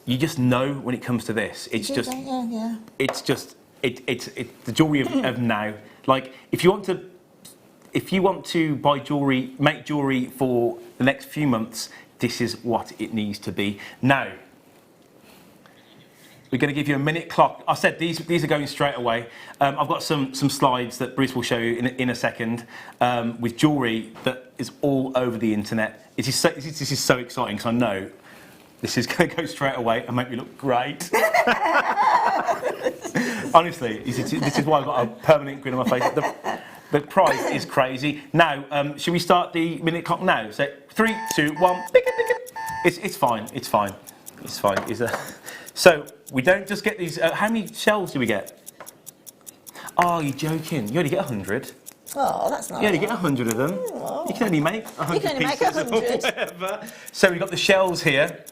you just know when it comes to this. It's just, it's just, it's the jewellery of now. Like, if you want to buy jewellery, make jewellery for the next few months, this is what it needs to be. Now, we're going to give you a minute clock. I said these are going straight away. I've got some slides that Bruce will show you in a second with jewellery that is all over the internet. This is so exciting because I know this is going to go straight away and make me look great. Honestly, this is why I've got a permanent grin on my face. The price is crazy. Now, should we start the minute clock now? So 3, 2, 1. It's fine. It's fine. It's fine. So we don't just get these. How many shells do we get? Oh, you're joking. You only get 100. Oh, that's not. You only get 100 of them. Oh. You can only make 100 pieces or whatever. So we've got the shells here.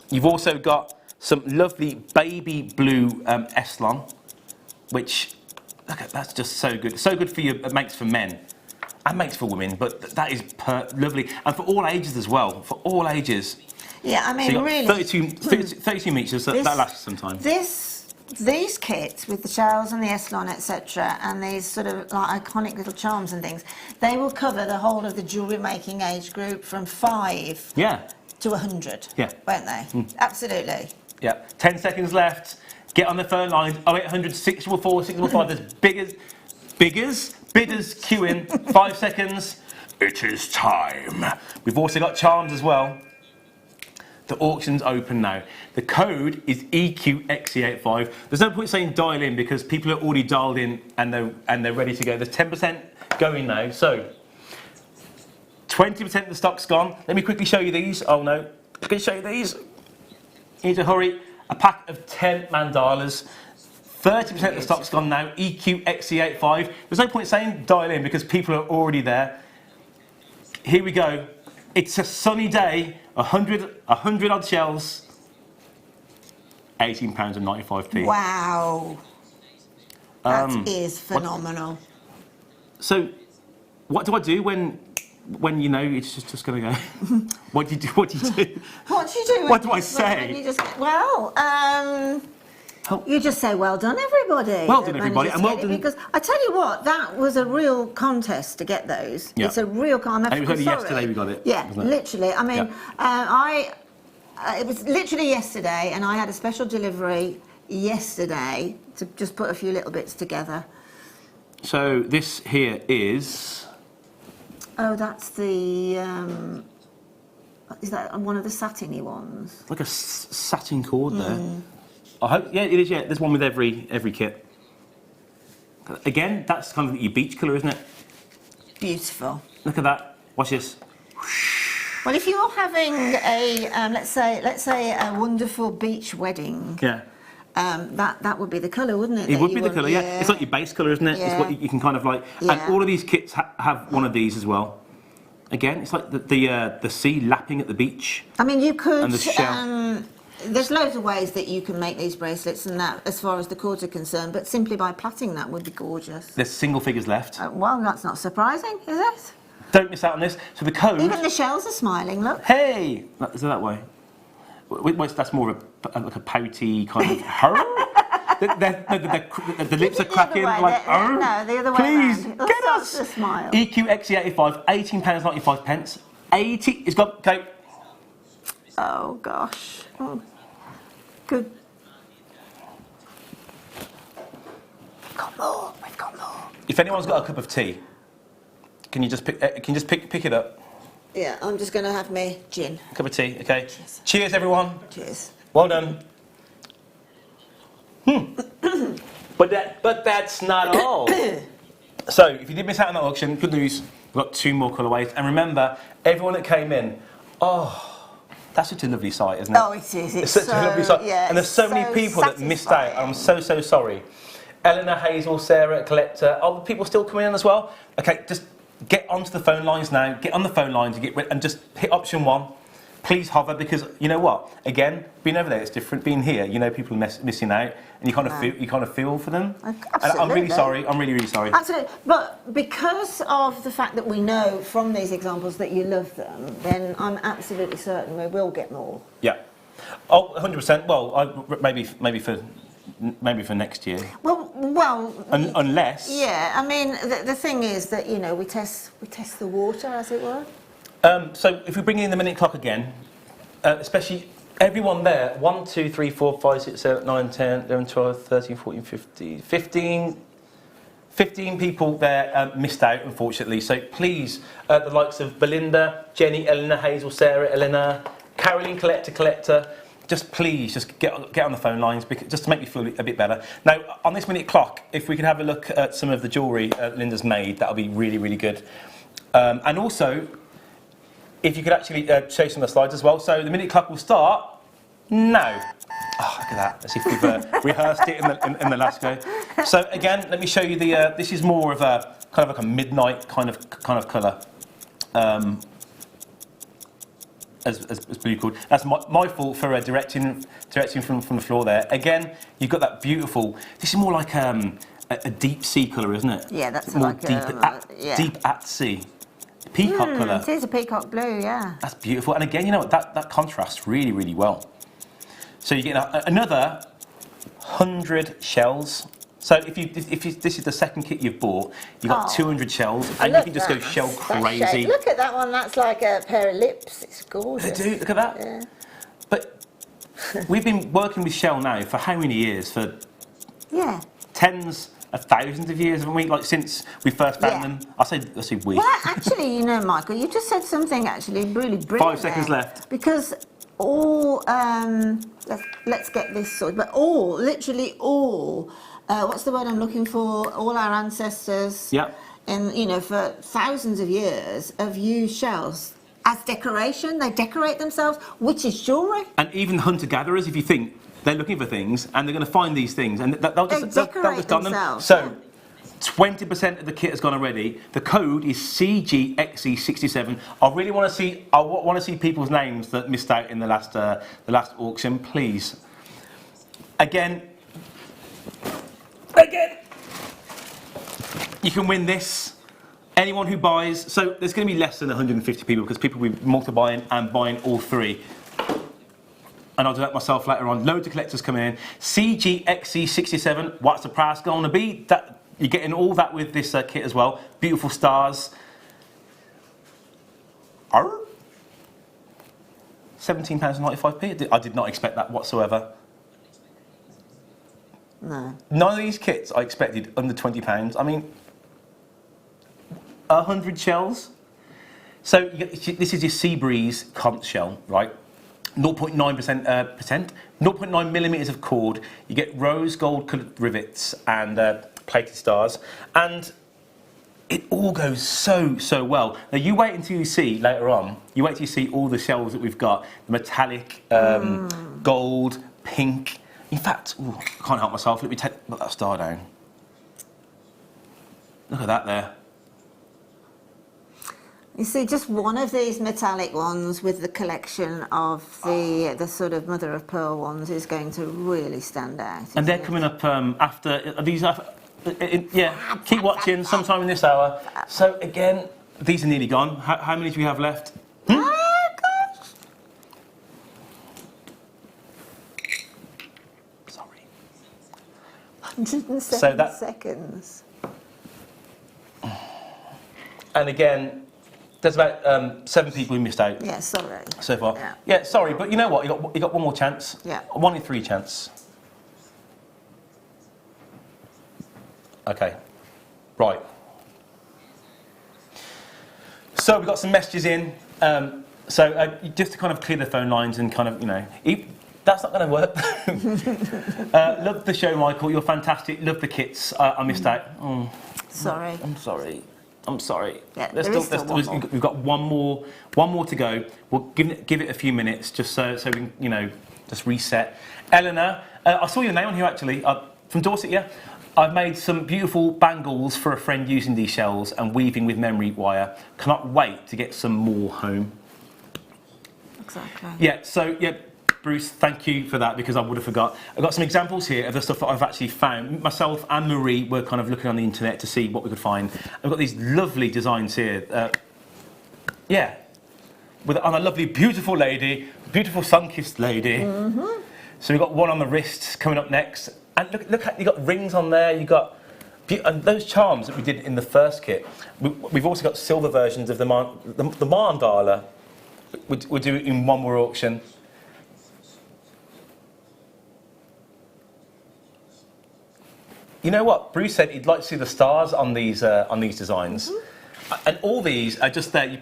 You've also got some lovely baby blue Eslon, which, look at, that's just so good. So good for you. It makes for men and makes for women, but that is lovely. And for all ages as well, for all ages. Yeah, I mean, so really. 32 metres, that lasts some time. These kits with the shells and the Eslon, etc., and these sort of like iconic little charms and things, they will cover the whole of the jewellery making age group from 5 to 100, won't they? Absolutely. Yeah. 10 seconds left. Get on the phone line, 0800 644 645. There's bidders queuing. 5 seconds. It is time. We've also got charms as well. The auction's open now. The code is EQXE85. There's no point saying dial in because people are already dialed in and they're ready to go. There's 10% going now. So 20% of the stock's gone. Let me quickly show you these. Oh no, I can show you these. You need to hurry. A pack of 10 mandalas. 30% of the stock's gone now. EQ XC85. There's no point saying dial in because people are already there. Here we go. It's a sunny day. 100 odd shells. £18.95p. Wow. That is phenomenal. So, what do I do when you know it's just going to go? What do you do? What do you do? What do you do? What do I say? When you just, you just say, well done, everybody. Well done, everybody. And well done. Because I tell you what, that was a real contest to get those. Yeah. It's a real contest. And it was only yesterday we got it. Yeah, literally. I mean, it was literally yesterday, and I had a special delivery yesterday to just put a few little bits together. So this here is... Oh, that's the... is that one of the satiny ones? Like a satin cord there. I hope, yeah, it is, yeah. There's one with every kit. Again, that's kind of your beach colour, isn't it? Beautiful. Look at that. Watch this. Well, if you're having a, let's say a wonderful beach wedding, Yeah. that would be the colour, wouldn't it? It would be the colour, yeah. It's like your base colour, isn't it? Yeah. It's what you can kind of like... Yeah. And all of these kits have one of these as well. Again, it's like the sea lapping at the beach. I mean, you could... And the shell. There's loads of ways that you can make these bracelets and that, as far as the cords are concerned, but simply by plaiting that would be gorgeous. There's single figures left. Well, that's not surprising, is it? Don't miss out on this. So the code... Even the shells are smiling, look. Hey! Is it that way? That's more of like a pouty kind of... the lips are cracking like... No, the other way Please, around. get us! The smile. EQ XC85, £18.95. 80... It's got... Okay. Oh, gosh. Oh. Good. We've got more. We've got more. If anyone's got a cup of tea, can you just pick it up? Yeah, I'm just going to have my gin. Cup of tea, okay. Cheers, everyone. Cheers. Well done. But that's not all. So, if you did miss out on that auction, good news. We've got 2 more colourways. And remember, everyone that came in, that's such a lovely sight, isn't it? Oh, it is. It's such a lovely sight. Yeah, and there's so many people that missed out. I'm so sorry. Eleanor, Hazel, Sarah, Collector. Are the people still coming in as well? Okay, just get onto the phone lines now. Get on the phone line to and just hit option 1. Please hover, because you know what? Again, being over there, it's different. Being here, you know, people are missing out, and you kind of feel for them. Absolutely. And I'm really sorry. I'm really sorry. Absolutely. But because of the fact that we know from these examples that you love them, then I'm absolutely certain we will get more. Yeah. Oh, 100%. Well, maybe for next year. Well. Unless. Yeah. I mean, the thing is that we test the water, as it were. So if we bring in the minute clock again, especially everyone there, 1, 2, 3, 4, 5, 6, 7, 9, 10, 11, 12, 13, 14, 15 people there missed out, unfortunately. So please, the likes of Belinda, Jenny, Eleanor, Hazel, Sarah, Eleanor, Caroline, Collector, just please, just get on the phone lines, just to make me feel a bit better. Now, on this minute clock, if we could have a look at some of the jewellery Linda's made, that would be really, really good. And also, if you could actually show some of the slides as well. So the minute clock will start now. Oh, look at that. Let's see if we've rehearsed it in the last go. So again, let me show you the... this is more of a kind of like a midnight kind of colour. As blue called. That's my fault for directing from the floor there. Again, you've got that beautiful... This is more like a deep sea colour, isn't it? Yeah, that's more like deep at sea. Peacock colour. It is a peacock blue, yeah. That's beautiful. And again, you know what? That contrasts really, really well. So you get another 100 shells. So if this is the second kit you've bought, you've got 200 shells, and you can just go shell crazy. Look at that one. That's like a pair of lips. It's gorgeous. Dude, look at that. Yeah. But we've been working with shell now for how many years? For tens of thousands of years, haven't we? Like since we first found them. I say we. Well, actually, Michael, you just said something actually really brilliant. 5 seconds left. Because all let's get this sorted. But literally all. What's the word I'm looking for? All our ancestors. Yep. And for thousands of years have used shells as decoration. They decorate themselves, which is jewellery. And even hunter-gatherers, if you think they're looking for things and they're going to find these things, and they'll just decorate don them. themselves, So, 20% of the kit has gone already. The code is CGXE67. I really want to see. I want to see people's names that missed out in the last auction, please. Again, you can win this. Anyone who buys, so there's going to be less than 150 people because people will be multiplying and buying all three. And I'll do that myself later on. Loads of collectors coming in. CGXE67. What's the price going to be? You're getting all that with this kit as well. Beautiful stars. £17.95p. I did not expect that whatsoever. No. None of these kits I expected under £20. I mean, 100 shells. So this is your Seabreeze conch shell, right? 0.9 millimeters of cord. You get rose gold coloured rivets and plated stars, and it all goes so well. Now you wait until you see later on. You wait till you see all the shells that we've got: the metallic, gold, pink. In fact, I can't help myself. Let me put that star down. Look at that there. You see, just one of these metallic ones with the collection of the sort of mother of pearl ones is going to really stand out. And they're coming up after these. Yeah, keep watching sometime in this hour. So again, these are nearly gone. How many do we have left? Oh gosh! Sorry. 107 seconds. And again, there's about 7 people who missed out. Yeah, sorry. So far. Yeah. Yeah, sorry, but you know what? You got one more chance. Yeah. A 1 in 3 chance. Okay. Right. So we've got some messages in. Just to kind of clear the phone lines and kind of, that's not going to work. Love the show, Michael. You're fantastic. Love the kits. I missed out. Sorry. I'm sorry. Yeah, we've got one more to go. We'll give it a few minutes just so we can, just reset. Eleanor, I saw your name on here actually. From Dorset, yeah. I've made some beautiful bangles for a friend using these shells and weaving with memory wire. Cannot wait to get some more home. Exactly. Yeah, so, Bruce, thank you for that because I would have forgot. I've got some examples here of the stuff that I've actually found. Myself and Marie were kind of looking on the internet to see what we could find. I've got these lovely designs here. On a lovely, beautiful lady, beautiful sun-kissed lady. Mm-hmm. So we've got one on the wrist coming up next. And look, you got rings on there. You got and those charms that we did in the first kit. We've also got silver versions of the mandala. We'll do it in one more auction. You know what? Bruce said he'd like to see the stars on these designs, and all these are just there.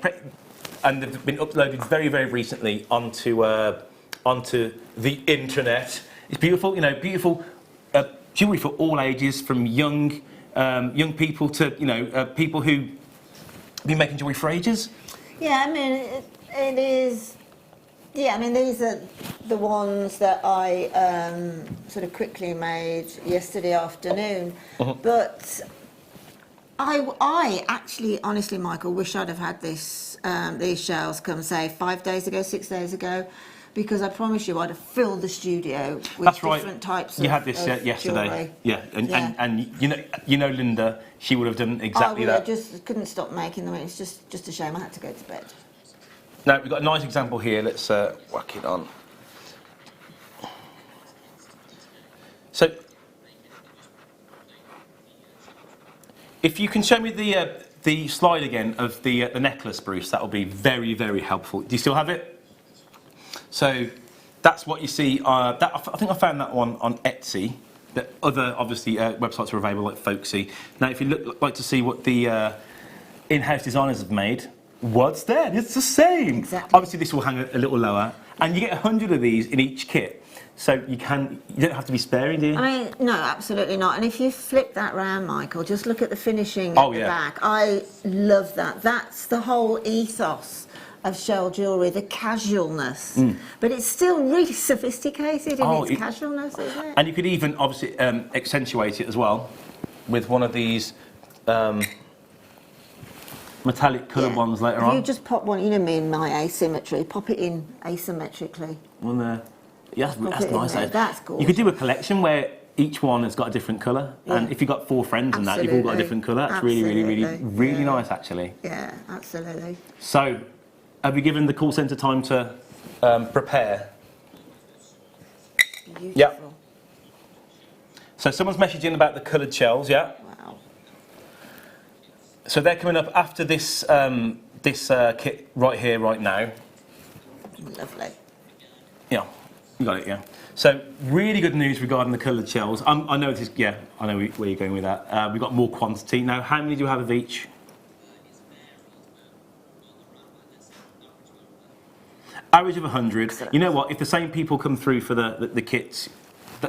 And they've been uploaded very, very recently onto the internet. It's beautiful, beautiful jewellery for all ages, from young people to people who have been making jewellery for ages. Yeah, I mean it is. Yeah, I mean these are the ones that I sort of quickly made yesterday afternoon, but I actually, honestly, Michael, wish I'd have had these shells come, say, 5 days ago, 6 days ago, because I promise you I'd have filled the studio with different types of You had this yesterday. Jewellery. Yeah, and you know Linda, she would have done exactly that. I just couldn't stop making them. It's just a shame I had to go to bed. Now, we've got a nice example here. Let's whack it on. So, if you can show me the slide again of the necklace, Bruce, that will be very, very helpful. Do you still have it? So, that's what you see. I think I found that one on Etsy. The other, obviously, websites are available, like Folksy. Now, if you like to see what the in-house designers have made, what's that? It's the same. Exactly. Obviously, this will hang a little lower, and you get 100 of these in each kit. So you don't have to be sparing, do you? I mean, no, absolutely not. And if you flip that round, Michael, just look at the finishing at the back. I love that. That's the whole ethos of shell jewellery, the casualness. But it's still really sophisticated in its casualness, isn't it? And you could even obviously accentuate it as well with one of these metallic coloured ones later on. You just pop one, you know me and my asymmetry, pop it in asymmetrically. One there. Yeah, that's nice. That's gorgeous. You could do a collection where each one has got a different colour, and if you've got 4 friends and that, you've all got a different colour. That's really nice, actually. Yeah, absolutely. So, have we given the call centre time to prepare? Beautiful. Yeah. So someone's messaging about the coloured shells, yeah? Wow. So they're coming up after this this kit right here, right now. Lovely. Yeah, you got it, yeah. So really good news regarding the coloured shells. I know this. Yeah, I know where you're going with that. We've got more quantity now. How many do you have of each? Average of 100. You know what? If the same people come through for the kits,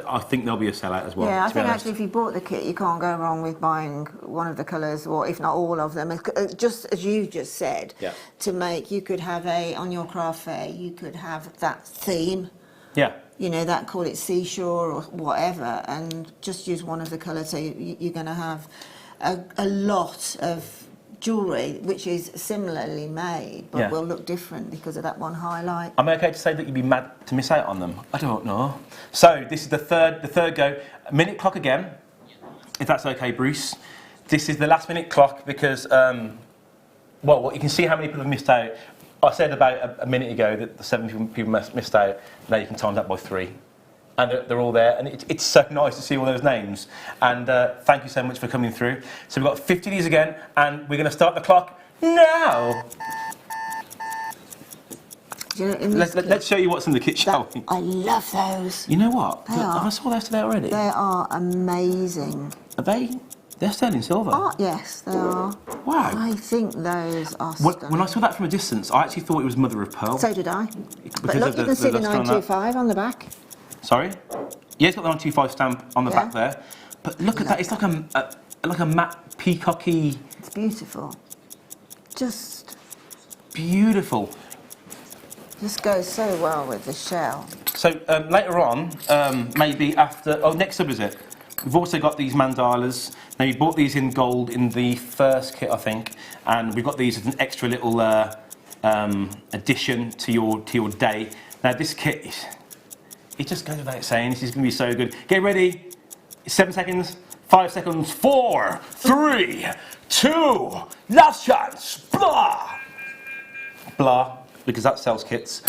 I think there'll be a sellout as well. Yeah, I think actually if you bought the kit, you can't go wrong with buying one of the colours, or if not all of them. Just as you just said, to make, you could have on your craft fair, you could have that theme. Yeah. You know, that, call it seashore or whatever, and just use one of the colours. So you're going to have a lot of jewellery which is similarly made, but will look different because of that one highlight. Am I okay to say that you'd be mad to miss out on them? I don't know. So this is the third go. Minute clock again, if that's okay, Bruce. This is the last minute clock because, well, you can see how many people have missed out. I said about a minute ago that the 7 people missed out. Now you can times that by 3. And they're all there, and it's so nice to see all those names. And thank you so much for coming through. So we've got 50 of these again, and we're going to start the clock now. You know, let's show you what's in the kit, shall we? I love those. You know what? I saw those today already. They are amazing. Are they? They're sterling silver. Oh, yes, they are. Wow. I think those are stunning. When I saw that from a distance, I actually thought it was mother of pearl. So did I. Because But look, you can see the 925 on the back. Sorry? Yeah, it's got the 925 stamp on the back there. But look at that, it's like a matte peacocky... It's beautiful. Just... Beautiful. Just goes so well with the shell. So later on, maybe after... Oh, next up is it? We've also got these mandalas. Now, we bought these in gold in the first kit, I think. And we've got these as an extra little addition to your day. Now, this kit is... It just goes without saying, this is going to be so good. Get ready. 7 seconds. 5 seconds. 4, 3, 2. Last chance. Blah. Blah. Because that sells kits.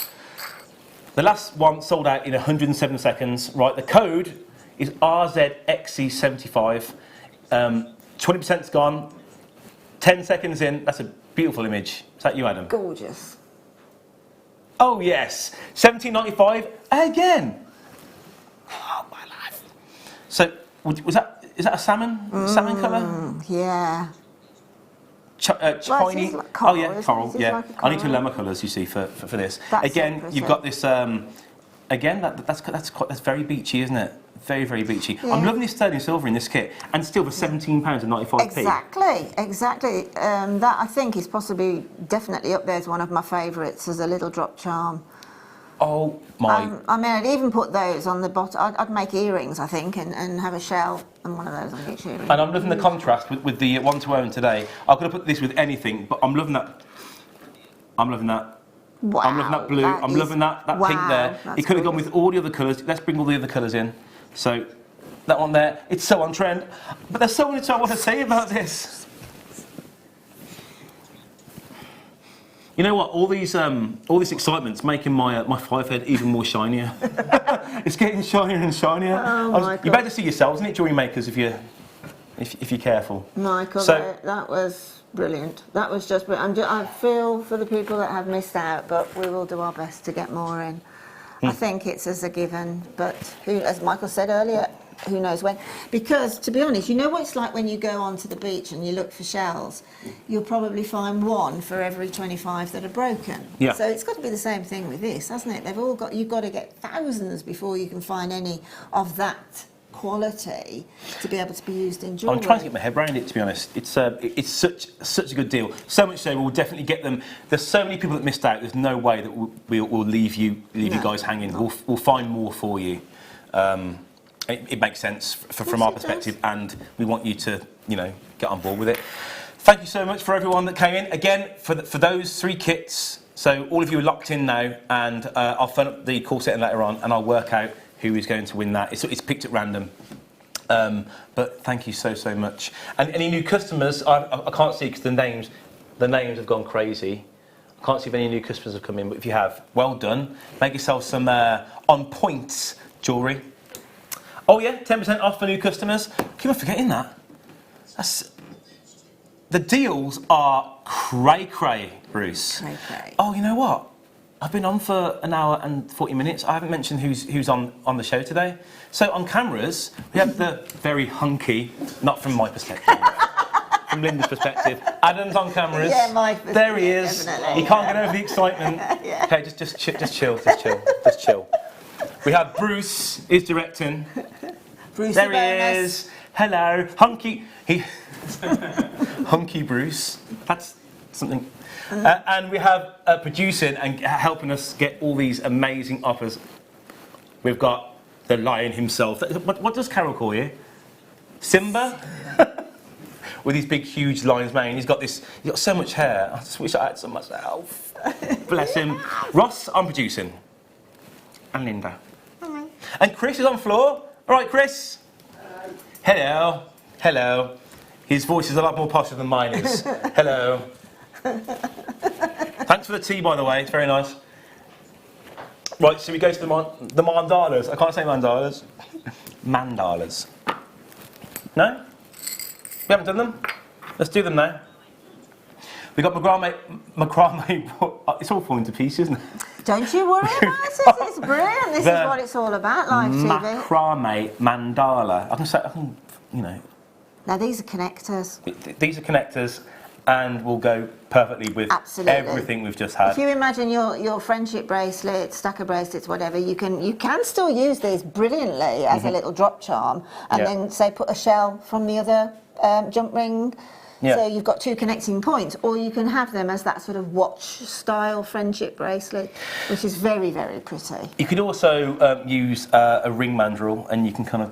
The last one sold out in 107 seconds. Right, the code is RZXC75. 20%'s gone. 10 seconds in. That's a beautiful image. Is that you, Adam? Gorgeous. Oh yes, 17.95 again. Oh my life. So is that a salmon colour? Yeah. Shiny. Like coral, oh yeah, coral. Yeah. Like I need to learn my colours. You see for this. That's again, you've got this. Again, that's very beachy, isn't it? Very, very beachy. Yeah. I'm loving this sterling silver in this kit, and still for £17.95. Exactly. That I think is possibly definitely up there as one of my favourites as a little drop charm. Oh my! I mean, I'd even put those on the bottom. I'd make earrings, I think, and have a shell and one of those on each earring. And I'm loving the contrast with the one to own today. I could have put this with anything, but I'm loving that. I'm loving that. Wow, I'm loving that blue. I'm loving that pink there. It could have gone with all the other colours. Let's bring all the other colours in. So, that one there, it's so on trend. But there's so much I want to say about this. You know what? All this excitement's making my 5 head even more shinier. It's getting shinier and shinier. Oh, you better see yourselves in it, Jewellery Makers, if you're careful. Michael, so, that was brilliant. That was just brilliant. I feel for the people that have missed out, but we will do our best to get more in. I think it's as a given, but as Michael said earlier, who knows when. Because, to be honest, you know what it's like when you go onto the beach and you look for shells? You'll probably find one for every 25 that are broken. Yeah. So it's got to be the same thing with this, hasn't it? You've got to get thousands before you can find any of that quality to be able to be used in jewellery. I'm trying to get my head around it, to be honest. It's such a good deal. So much so, we'll definitely get them. There's so many people that missed out. There's no way that we'll leave you guys hanging. We'll find more for you. It makes sense from our perspective, and we want you to, get on board with it. Thank you so much for everyone that came in. Again, for those 3 kits, so all of you are locked in now, and I'll phone up the call setting later on, and I'll work out who is going to win that. It's picked at random. But thank you so much. And any new customers, I can't see because the names have gone crazy. I can't see if any new customers have come in, but if you have, well done. Make yourself some on point jewellery. Oh yeah, 10% off for new customers. Keep on forgetting that. The deals are cray, Bruce. Cray. Oh, you know what? I've been on for an hour and 40 minutes. I haven't mentioned who's on the show today. So on cameras, we have the very hunky, not from my perspective, from Linda's perspective. Adam's on cameras. Yeah, my perspective. There he is. Definitely. He can't get over the excitement. Yeah. Okay, just chill. We have Bruce is directing. Bruce There he is. Hello, hunky. Hunky Bruce. That's something. And we have producing and helping us get all these amazing offers. We've got the lion himself. What does Carol call you? Simba? With his big, huge lion's mane. He's got so much hair. I just wish I had so much hair. Bless him. Ross, I'm producing. And Linda. Hi. And Chris is on floor. All right, Chris. Hello. His voice is a lot more posher than mine is. Hello. Thanks for the tea, by the way. It's very nice. Right, so we go to the mandalas. I can't say mandalas. Mandalas. No? We haven't done them? Let's do them now. We got macrame. It's all falling to pieces, isn't it? Don't you worry about it. It's brilliant. This is what it's all about, live TV. Macrame mandala. I can, Now these are connectors. These are connectors, and will go perfectly with everything we've just had. If you imagine your friendship bracelet, stack of bracelets, whatever, you can still use these brilliantly as a little drop charm, and then say put a shell from the other jump ring. Yeah. So you've got 2 connecting points, or you can have them as that sort of watch-style friendship bracelet, which is very, very pretty. You could also use a ring mandrel, and you can kind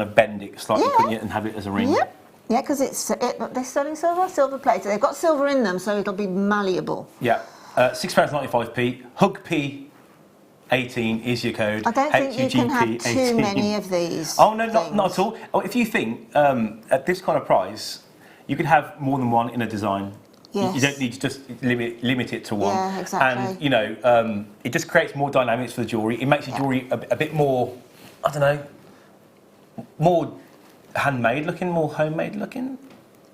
of bend it slightly, couldn't you, and have it as a ring. Yep. Yeah, because they're selling silver plated. They've got silver in them, so it'll be malleable. Yeah. £6.95p. Hug P 18 is your code. I don't think you can have too many of these. Oh no, not at all. Oh, if you think at this kind of price, you could have more than one in a design. Yes. You don't need to just limit it to one. Yeah, exactly. And it just creates more dynamics for the jewellery. It makes your jewellery a bit more, I don't know, more handmade looking, more homemade looking.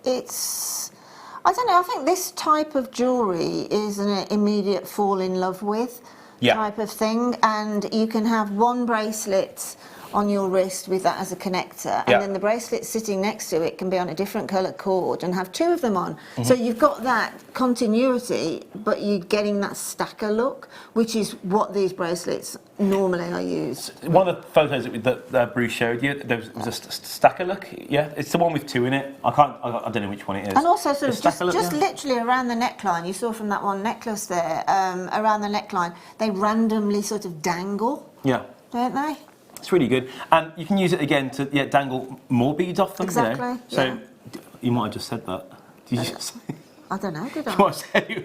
I don't know. I think this type of jewellery is an immediate fall in love with type of thing, and you can have one bracelet on your wrist with that as a connector, and then the bracelet sitting next to it can be on a different coloured cord and have 2 of them on. So you've got that continuity, but you're getting that stacker look, which is what these bracelets normally are used. One of the photos that Bruce showed you, there was a stacker look. Yeah, it's the one with 2 in it. I don't know which one it is. And also sort of just literally around the neckline, you saw from that one necklace there, around the neckline, they randomly sort of dangle. Yeah. Don't they? It's really good, and you can use it again to dangle more beads off them. Exactly. So you might have just said that. Did you just say? I don't know. Did I? What I say?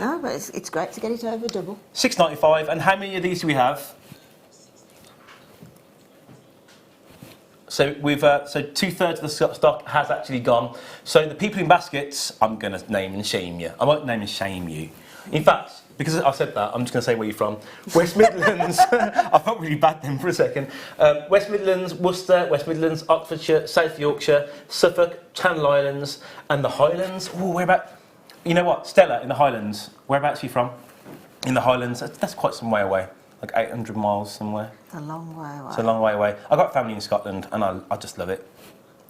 No, but it's great to get it over double. £6.95, and how many of these do we have? So we've so 2/3 of the stock has actually gone. So the people in baskets, I'm going to name and shame you. I won't name and shame you. In fact, because I said that, I'm just going to say where you're from. West Midlands. I felt really bad then for a second. West Midlands, Worcester, West Midlands, Oxfordshire, South Yorkshire, Suffolk, Channel Islands, and the Highlands. Oh, whereabouts? You know what? Stella in the Highlands. Whereabouts are you from? In the Highlands. That's quite some way away. Like 800 miles somewhere. It's a long way away. It's a long way away. I've got family in Scotland, and I just love it.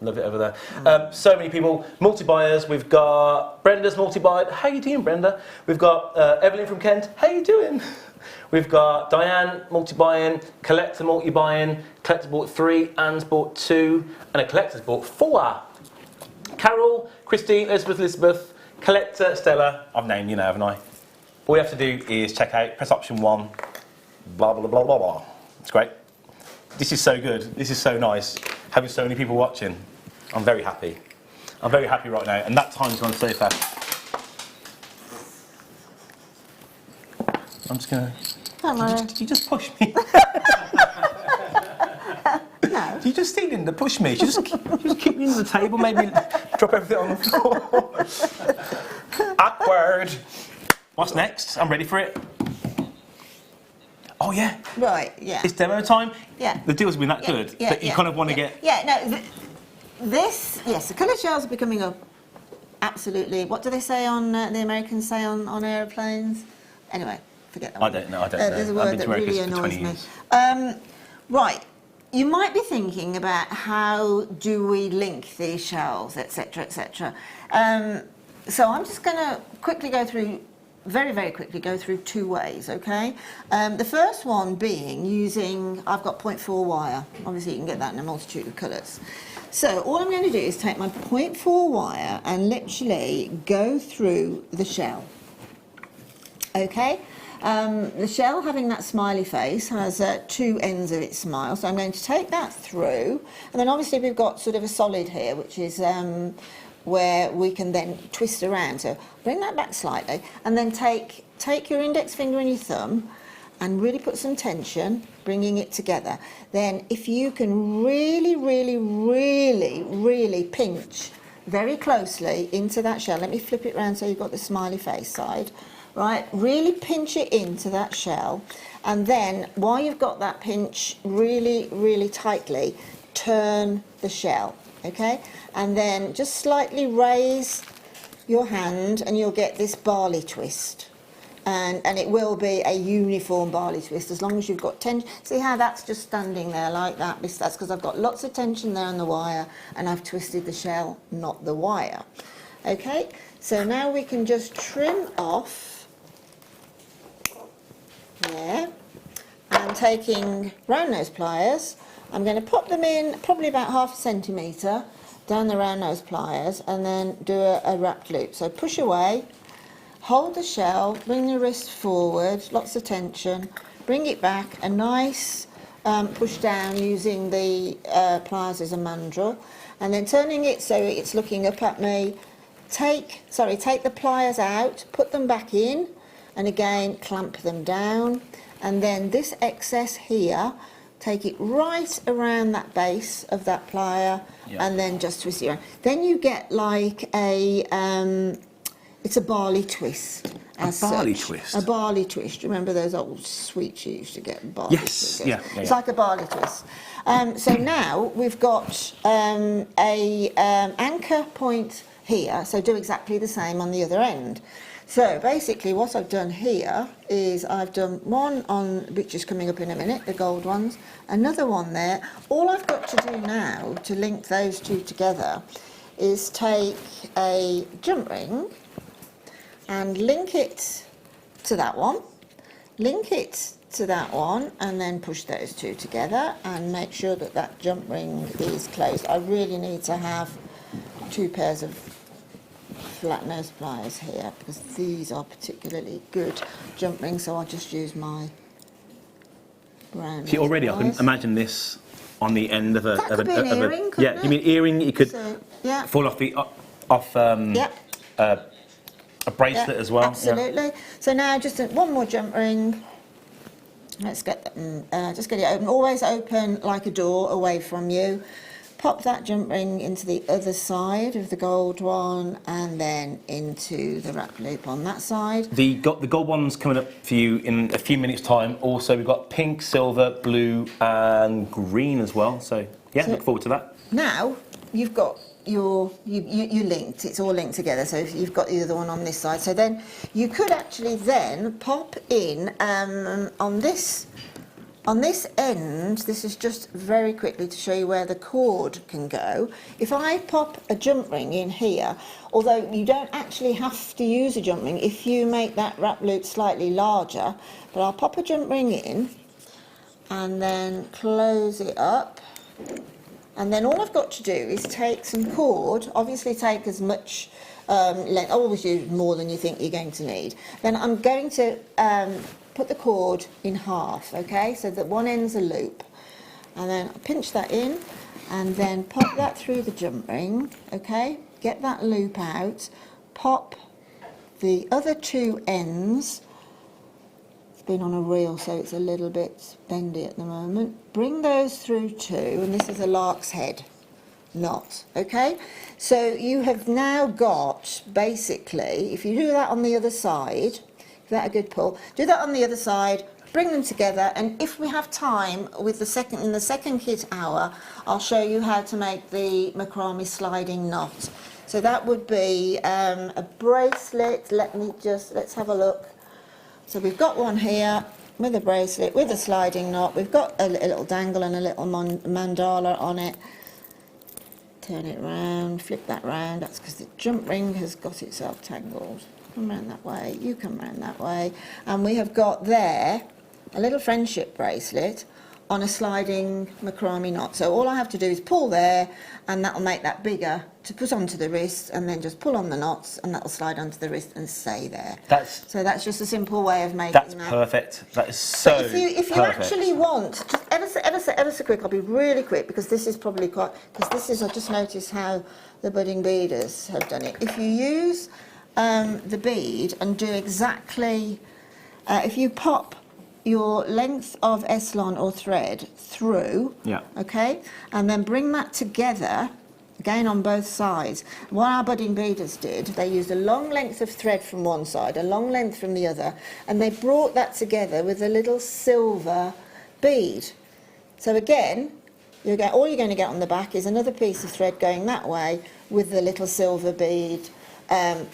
Love it over there. So many people, multi-buyers. We've got Brenda's multi-buy. How you doing, Brenda? We've got Evelyn from Kent. How you doing? We've got Diane multi-buying, Collector multi-buying, Collector bought 3, Anne's bought 2, and a Collector's bought 4. Carol, Christine, Elizabeth, Collector, Stella. I've named you now, haven't I? All you have to do is check out, press option 1, blah, blah, blah, blah, blah. It's great. This is so good. This is so nice. Having so many people watching. I'm very happy. I'm very happy right now, and that time's gone so fast. I'm just gonna. Did you just push me? No. You just didn't push me. You just keep me under the table, made me drop everything on the floor. Awkward. What's next? I'm ready for it. Oh yeah. Right. Yeah. It's demo time. Yeah. The deal's been that good that you kind of want to get. Yeah. No. This. Yes. The colour shells are becoming a. Absolutely. What do they say on the Americans say on aeroplanes? Anyway, forget that. I don't know. There's a word that really annoys me. Right. You might be thinking about how do we link these shells, etc., etc. So I'm just going to quickly go through. Very, very quickly go through 2 ways, okay? The first one being using, I've got 0.4 wire. Obviously, you can get that in a multitude of colours. So all I'm going to do is take my 0.4 wire and literally go through the shell, okay? The shell, having that smiley face, has 2 ends of its smile, so I'm going to take that through, and then obviously we've got sort of a solid here, which is where we can then twist around. So bring that back slightly, and then take your index finger and your thumb and really put some tension, bringing it together. Then if you can really, really, really, really pinch very closely into that shell, let me flip it around so you've got the smiley face side, right? Really pinch it into that shell, and then while you've got that pinch really, really tightly, turn the shell. Okay, and then just slightly raise your hand and you'll get this barley twist, and it will be a uniform barley twist as long as you've got tension. See how that's just standing there like that? That's because I've got lots of tension there on the wire and I've twisted the shell, not the wire. Okay, so now we can just trim off there, and taking round nose pliers, I'm going to pop them in probably about 1/2 centimetre down the round nose pliers, and then do a wrapped loop. So push away, hold the shell, bring the wrist forward, lots of tension, bring it back, a nice push down using the pliers as a mandrel, and then turning it so it's looking up at me. Take the pliers out, put them back in, and again clamp them down, and then this excess here, take it right around that base of that plier, and then just twist it around. Then you get like a, it's a barley twist. A barley such. twist? A barley twist. Do you remember those old sweets you used to get? Barley Yes, twist? yeah. It's like a barley twist. So now we've got a anchor point here, so do exactly the same on the other end. So basically what I've done here is I've done one on, which is coming up in a minute, the gold ones, another one there. All I've got to do now to link those 2 together is take a jump ring and link it to that one, link it to that one, and then push those 2 together and make sure that that jump ring is closed. I really need to have 2 pairs of flat nose pliers here because these are particularly good jump rings, so I'll just use my brown. See, already pliers. I can imagine this on the end of a. That could be an earring, couldn't yeah, it? you mean earring? You could fall off the a bracelet as well. Absolutely. Yeah. So now just one more jump ring. Let's get just get it open. Always open like a door away from you. Pop that jump ring into the other side of the gold one, and then into the wrap loop on that side. The gold one's coming up for you in a few minutes' time. Also, we've got pink, silver, blue, and green as well. So yeah, look forward to that. Now you've got you linked. It's all linked together. So you've got the other one on this side. So then you could actually then pop in on this On this end, this is just very quickly to show you where the cord can go. If I pop a jump ring in here, although you don't actually have to use a jump ring if you make that wrap loop slightly larger, but I'll pop a jump ring in and then close it up. And then all I've got to do is take some cord, obviously take as much length, always use more than you think you're going to need. Then I'm going to put the cord in half, okay, so that one end's a loop. And then pinch that in and then pop that through the jump ring, okay, get that loop out, pop the other two ends. It's been on a reel so it's a little bit bendy at the moment. Bring those through too, and this is a lark's head knot, okay? So you have now got, basically, if you do that on the other side, give that a good pull, do that on the other side, bring them together, and if we have time with in the second kit hour, I'll show you how to make the macrame sliding knot. So that would be a bracelet. Let's have a look. So we've got one here with a bracelet, with a sliding knot. We've got a little dangle and a little mandala on it. Turn it round, flip that round. That's because the jump ring has got itself tangled. Come round that way, you come round that way. And we have got there a little friendship bracelet on a sliding macrame knot. So all I have to do is pull there, and that'll make that bigger to put onto the wrist, and then just pull on the knots, and that'll slide onto the wrist and stay there. So that's just a simple way of making that. That's perfect. That is so if you actually want, just ever so quick, I'll be really quick because this is probably quite, because this is, I just noticed how the budding beaders have done it. If you use the bead and do exactly, if you pop your length of Eslon or thread through, okay, and then bring that together, again on both sides. What our budding beaders did, they used a long length of thread from one side, a long length from the other, and they brought that together with a little silver bead. So again, all you're going to get on the back is another piece of thread going that way with the little silver bead,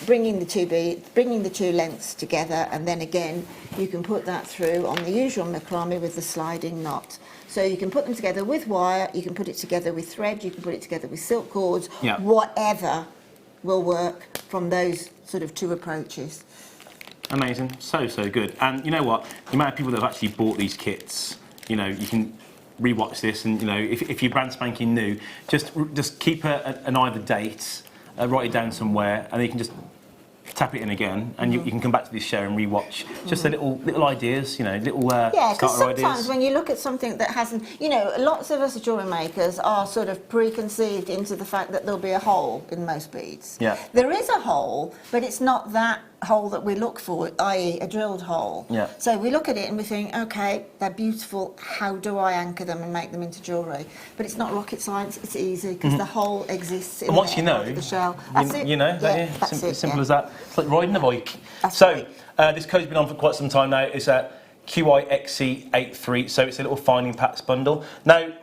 bringing the two lengths together, and then again you can put that through on the usual macrame with the sliding knot. So you can put them together with wire, you can put it together with thread, you can put it together with silk cords, whatever will work from those sort of two approaches. Amazing, so good. And you know what, the amount of people that have actually bought these kits, you know, you can rewatch this, and you know, if you're brand spanking new, just keep an eye of the date, write it down somewhere, and you can just tap it in again, and you can come back to this show and rewatch just the little ideas, you know, little because starter sometimes ideas. when you look at something that hasn't, you know, lots of us jewellery makers are sort of preconceived into the fact that there'll be a hole in most beads. Yeah. There is a hole, but it's not that hole that we look for, i.e. a drilled hole. Yeah. So we look at it and we think, okay, they're beautiful, how do I anchor them and make them into jewellery? But it's not rocket science, it's easy, because the hole exists in the shell. You know, simple as that. It's like riding a bike. Absolutely. So this code's been on for quite some time now. It's a QIXC83, so it's a little finding packs bundle. Now,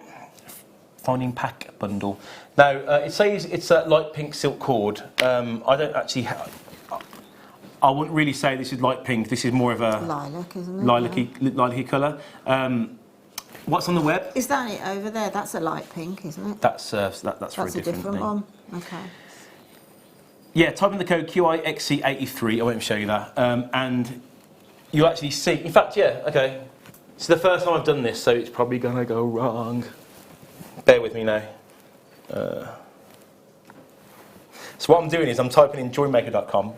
it says it's a light pink silk cord. I don't actually I wouldn't really say this is light pink. This is more of a lilac, isn't it? Lilac-y colour. What's on the web? Is that it over there? That's a light pink, isn't it? That's for a different thing. one. Okay. Yeah, type in the code QIXC83. I won't show you that. And you actually see. In fact, yeah. Okay. It's the first time I've done this, so it's probably gonna go wrong. Bear with me now. So what I'm doing is I'm typing in JewelleryMaker.com.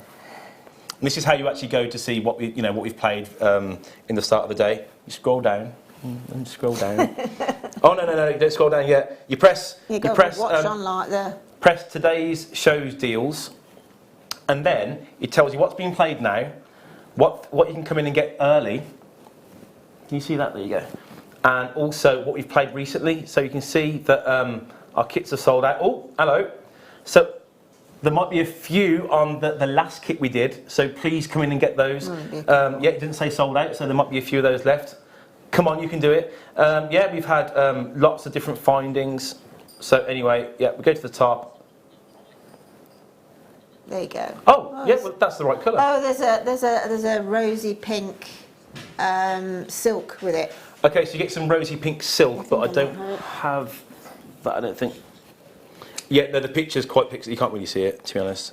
And this is how you actually go to see what we've played in the start of the day. You scroll down and scroll down. Oh no! Don't scroll down yet. You press. You press. Watch on like there. Press today's show's deals, and then it tells you what's being played now, what you can come in and get early. Can you see that? There you go. And also what we've played recently, so you can see that our kits are sold out. Oh, hello. So there might be a few on the last kit we did, so please come in and get those. Yeah, it didn't say sold out, so there might be a few of those left. Come on, you can do it. Yeah, we've had lots of different findings. So anyway, yeah, we go to the top. There you go. Oh, yeah, well, that's the right colour. Oh, there's a rosy pink silk with it. Okay, so you get some rosy pink silk, but I don't have that, I don't think. Yeah, no, the picture's quite pixely, you can't really see it, to be honest.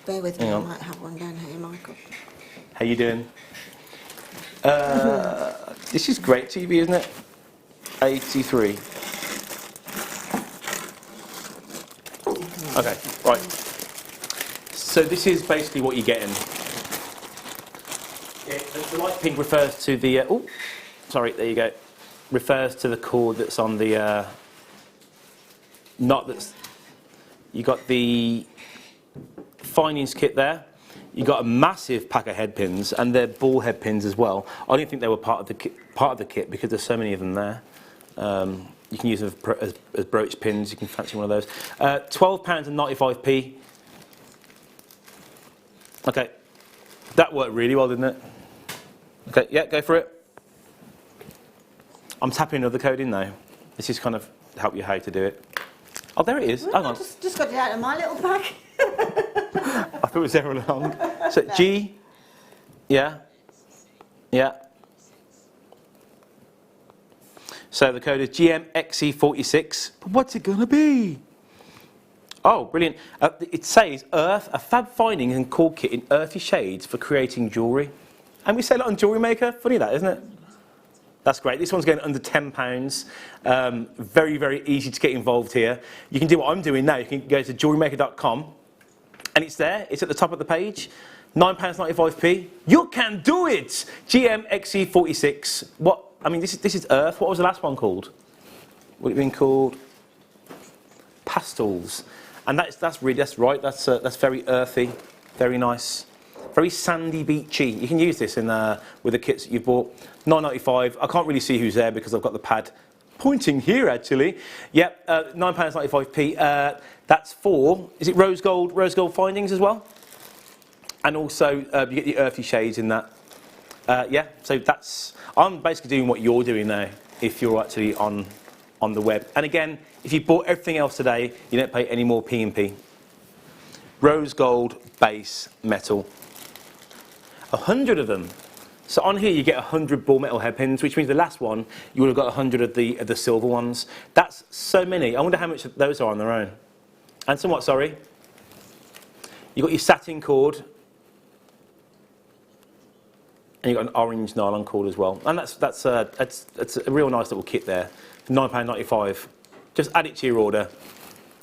Bear with me, I might have one down here, Michael. How you doing? This is great TV, isn't it? 83. Okay, right. So this is basically what you're getting. Yeah, the light pink refers to the... oh, sorry, there you go. Refers to the cord that's on the... not that's... You got the findings kit there. You got a massive pack of head pins, and they're ball head pins as well. I didn't think they were part of the kit because there's so many of them there. You can use them as brooch pins. You can fancy one of those. £12.95p. Okay, that worked really well, didn't it? Okay, yeah, go for it. I'm tapping another code in now. This is kind of help you how to do it. Oh, there it is. Hang on. Just got it out of my little bag. I thought it was there all along. So No. G, yeah, yeah. So the code is GMXE46. But what's it gonna be? Oh, brilliant. It says Earth, a fab finding and cord kit in earthy shades for creating jewellery. And we sell it on Jewellery Maker. Funny that, isn't it? That's great. This one's going under £10. Very, very easy to get involved here. You can do what I'm doing now. You can go to jewellerymaker.com and it's there. It's at the top of the page. £9.95p. You can do it! GMXE46. What? I mean, this is Earth. What was the last one called? Would it have been called Pastels? And that's right. That's very earthy, very nice, very sandy, beachy. You can use this in with the kits that you've bought. £9.95. I can't really see who's there because I've got the pad pointing here actually. Yep, £9.95p. That's for, is it rose gold findings as well? And also you get the earthy shades in that. Yeah, so I'm basically doing what you're doing now if you're actually on the web. And again, if you bought everything else today, you don't pay any more P&P. Rose gold base metal. 100 of them. So on here you get 100 ball metal head pins, which means the last one you would have got 100 of the silver ones. That's so many. I wonder how much those are on their own. And somewhat, sorry. You've got your satin cord. And you've got an orange nylon cord as well. And that's a real nice little kit there. £9.95. Just add it to your order.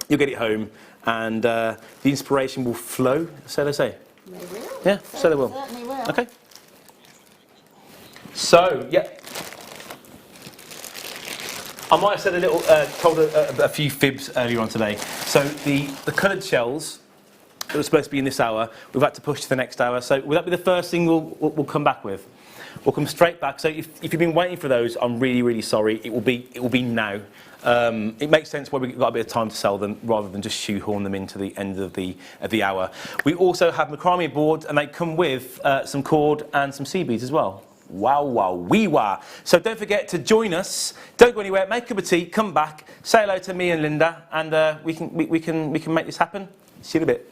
You'll get it home. And the inspiration will flow, so they say. They will. Yeah, so they will. Certainly will. Okay. So, yeah. I might have said told a few fibs earlier on today. So the coloured shells that were supposed to be in this hour, we've had to push to the next hour. So will that be the first thing we'll come back with? We'll come straight back. So if you've been waiting for those, I'm really, really sorry. It will be now. It makes sense where we've got a bit of time to sell them rather than just shoehorn them into the end of the hour. We also have macrame boards, and they come with some cord and some sea beads as well. Wow, wow, wee wah. So don't forget to join us. Don't go anywhere. Make a cup of tea. Come back. Say hello to me and Linda, and we can make this happen. See you in a bit.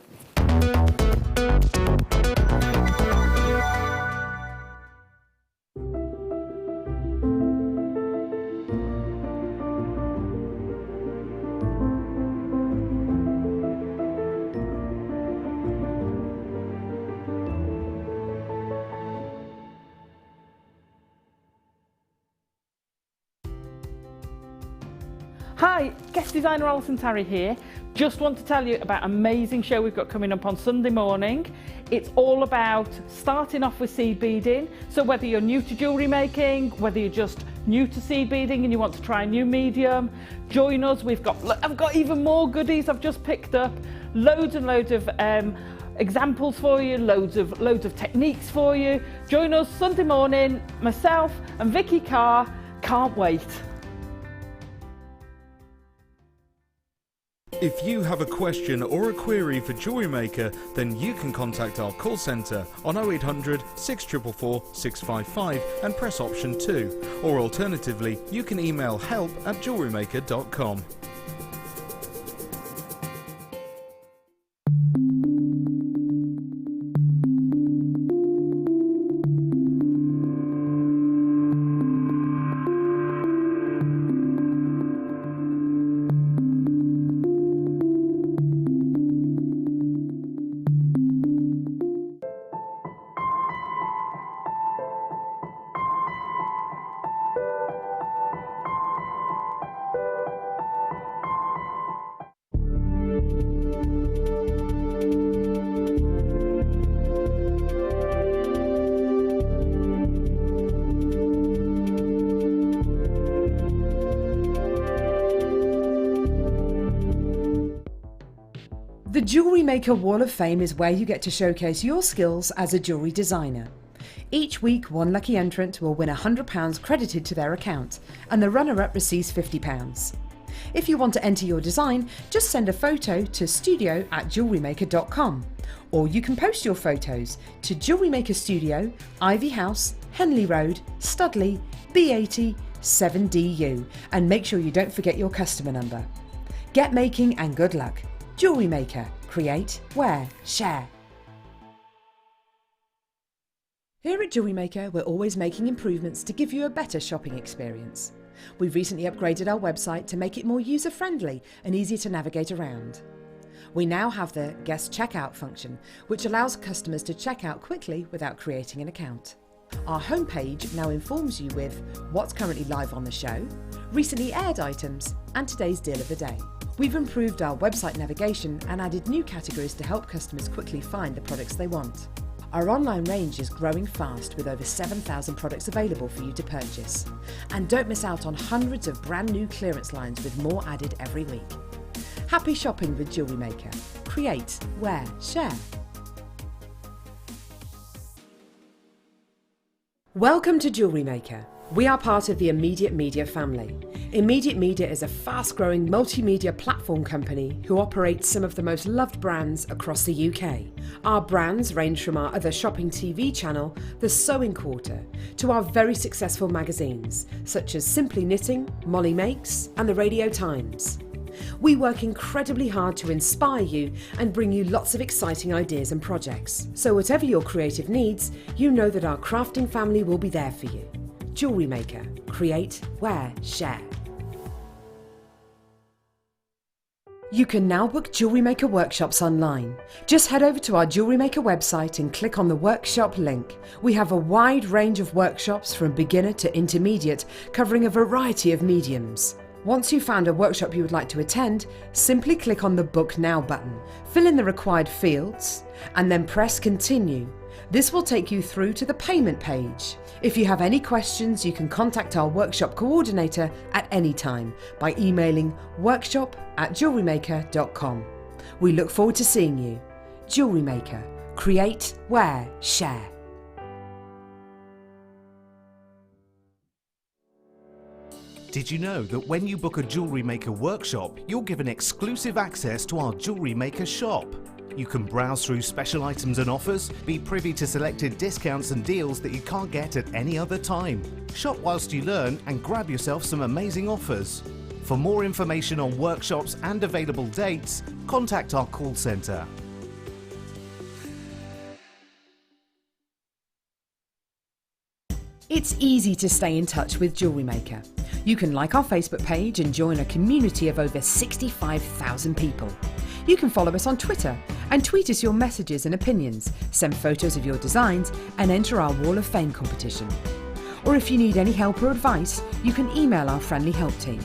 Hi, guest designer Alison Tarry here. Just want to tell you about an amazing show we've got coming up on Sunday morning. It's all about starting off with seed beading. So whether you're new to jewellery making, whether you're just new to seed beading and you want to try a new medium, join us. I've got even more goodies I've just picked up. Loads and loads of examples for you, loads of techniques for you. Join us Sunday morning, myself and Vicky Carr. Can't wait. If you have a question or a query for Jewellery Maker, then you can contact our call centre on 0800 644 655 and press option 2. Or alternatively, you can email help@jewellerymaker.com. The Jewellery Maker Wall of Fame is where you get to showcase your skills as a jewellery designer. Each week, one lucky entrant will win £100 credited to their account, and the runner-up receives £50. If you want to enter your design, just send a photo to studio@jewellerymaker.com, or you can post your photos to Jewellery Maker Studio, Ivy House, Henley Road, Studley, B80 7DU, and make sure you don't forget your customer number. Get making and good luck. Jewellery Maker. Create, wear, share. Here at Jewellery Maker, we're always making improvements to give you a better shopping experience. We've recently upgraded our website to make it more user-friendly and easier to navigate around. We now have the guest checkout function, which allows customers to check out quickly without creating an account. Our homepage now informs you with what's currently live on the show, recently aired items, and today's deal of the day. We've improved our website navigation and added new categories to help customers quickly find the products they want. Our online range is growing fast with over 7,000 products available for you to purchase. And don't miss out on hundreds of brand new clearance lines with more added every week. Happy shopping with Jewellery Maker. Create, wear, share. Welcome to Jewellery Maker. We are part of the Immediate Media family. Immediate Media is a fast-growing multimedia platform company who operates some of the most loved brands across the UK. Our brands range from our other shopping TV channel, The Sewing Quarter, to our very successful magazines, such as Simply Knitting, Molly Makes, and the Radio Times. We work incredibly hard to inspire you and bring you lots of exciting ideas and projects. So whatever your creative needs, you know that our crafting family will be there for you. Jewellery Maker. Create, wear, share. You can now book Jewellery Maker workshops online. Just head over to our Jewellery Maker website and click on the workshop link. We have a wide range of workshops from beginner to intermediate, covering a variety of mediums. Once you've found a workshop you would like to attend, simply click on the Book Now button, fill in the required fields, and then press Continue. This will take you through to the payment page. If you have any questions, you can contact our workshop coordinator at any time by emailing workshop@jewellerymaker.com. We look forward to seeing you. Jewellery Maker. Create, wear, share. Did you know that when you book a Jewellery Maker workshop, you're given exclusive access to our Jewellery Maker shop? You can browse through special items and offers, be privy to selected discounts and deals that you can't get at any other time. Shop whilst you learn and grab yourself some amazing offers. For more information on workshops and available dates, contact our call centre. It's easy to stay in touch with Jewellery Maker. You can like our Facebook page and join a community of over 65,000 people. You can follow us on Twitter and tweet us your messages and opinions, send photos of your designs and enter our Wall of Fame competition. Or if you need any help or advice, you can email our friendly help team.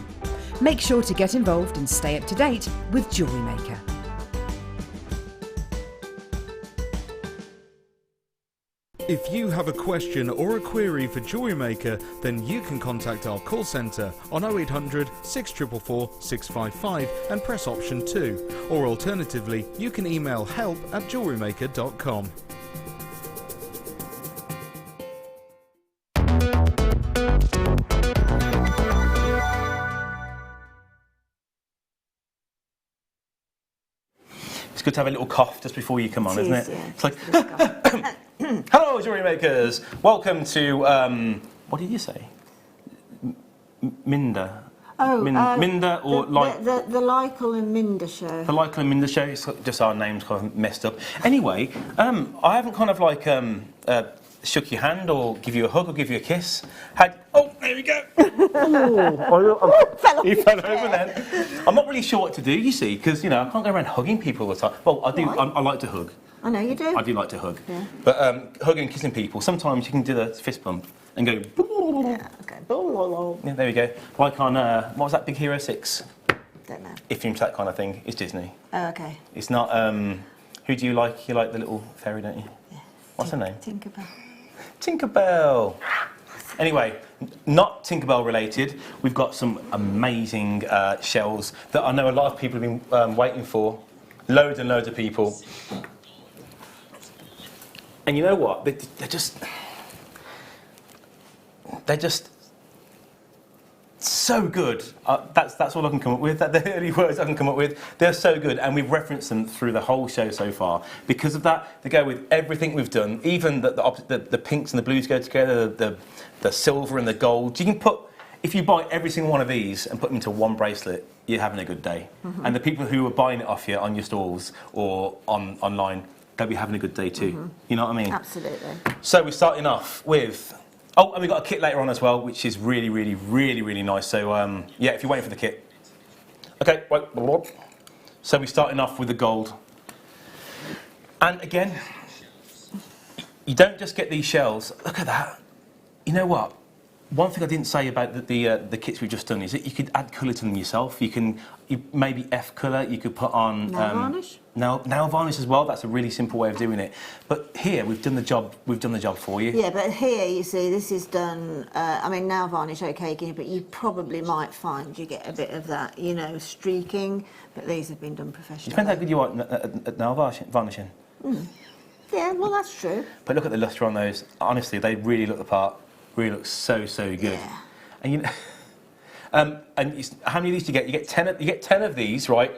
Make sure to get involved and stay up to date with Jewellery Maker. If you have a question or a query for Jewellery Maker, then you can contact our call centre on 0800 644 655 and press option 2. Or alternatively, you can email help@jewellerymaker.com. It's good to have a little cough just before you come on, isn't it? Yeah, It's like, hello, Jewellery Makers. Welcome to, what did you say? Minda. Oh, Minda or like... The Lykel and Minda show. The Lykel and Minda show, it's just our names kind of messed up. Anyway, I haven't kind of like shook your hand or give you a hug or give you a kiss. Oh, there we go. He fell over then. I'm not really sure what to do, you see, because, you know, I can't go around hugging people all the time. Well, I do. I like to hug. I know you do. I do like to hug. Yeah. But hugging and kissing people, sometimes you can do the fist bump and go... Yeah, okay. Yeah, there we go. Like on, what was that, Big Hero 6? Don't know. If you're into that kind of thing, it's Disney. Oh, okay. It's not, who do you like? You like the little fairy, don't you? Yeah. What's her name? Tinkerbell. Tinkerbell. Anyway, not Tinkerbell related, we've got some amazing shells that I know a lot of people have been waiting for. loads and loads of people. And you know what? They're just so good. That's all I can come up with. That's the only words I can come up with. They're so good, and we've referenced them through the whole show so far. Because of that, they go with everything we've done. Even the pinks and the blues go together. The silver and the gold. You can put, if you buy every single one of these and put them into one bracelet, you're having a good day. Mm-hmm. And the people who are buying it off you on your stalls or online, they'll be having a good day too. Mm-hmm. You know what I mean? Absolutely. So we're starting off with. Oh, and we've got a kit later on as well, which is really, really, really, really nice. So, yeah, if you're waiting for the kit. Okay, right. So we're starting off with the gold. And again, you don't just get these shells. Look at that. You know what? One thing I didn't say about the kits we've just done is that you could add colour to them yourself. You maybe F colour. You could put on nail varnish. Nail varnish as well. That's a really simple way of doing it. But here we've done the job. We've done the job for you. Yeah, but here you see this is done. I mean, nail varnish, okay, but you probably might find you get a bit of that, you know, streaking. But these have been done professionally. Depends how good you are at nail varnishing. Mm. Yeah, well, that's true. But look at the lustre on those. Honestly, they really look the part. Really looks so good. Yeah. And you know, how many of these do you get? You get 10. You get 10 of these, right?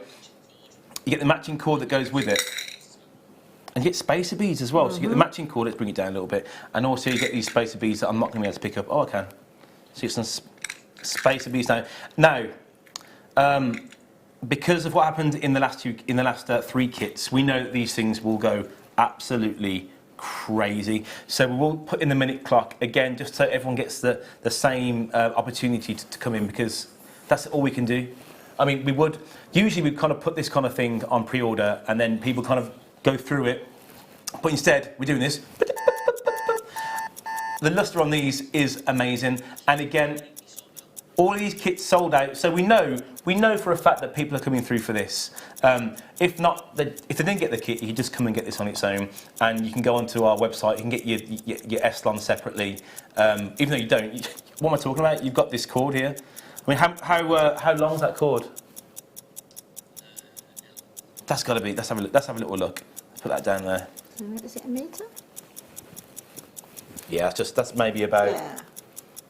You get the matching cord that goes with it, and you get spacer beads as well. Mm-hmm. So you get the matching cord. Let's bring it down a little bit, and also you get these spacer beads that I'm not going to be able to pick up. Oh, I can. So you get some spacer beads now. Because of what happened in the last 3 kits, we know that these things will go absolutely crazy. So we will put in the minute clock again, just so everyone gets the same opportunity to come in, because that's all we can do. I mean, usually we'd kind of put this kind of thing on pre-order and then people kind of go through it, but instead we're doing this. The lustre on these is amazing, and again, all of these kits sold out, so we know for a fact that people are coming through for this. If not, if they didn't get the kit, you can just come and get this on its own, and you can go onto our website. You can get your Eslon separately, even though you don't. What am I talking about? You've got this cord here. I mean, how long is that cord? That's got to be. Let's have a little look. Let's put that down there. Is it a metre? Yeah, that's maybe about. Yeah.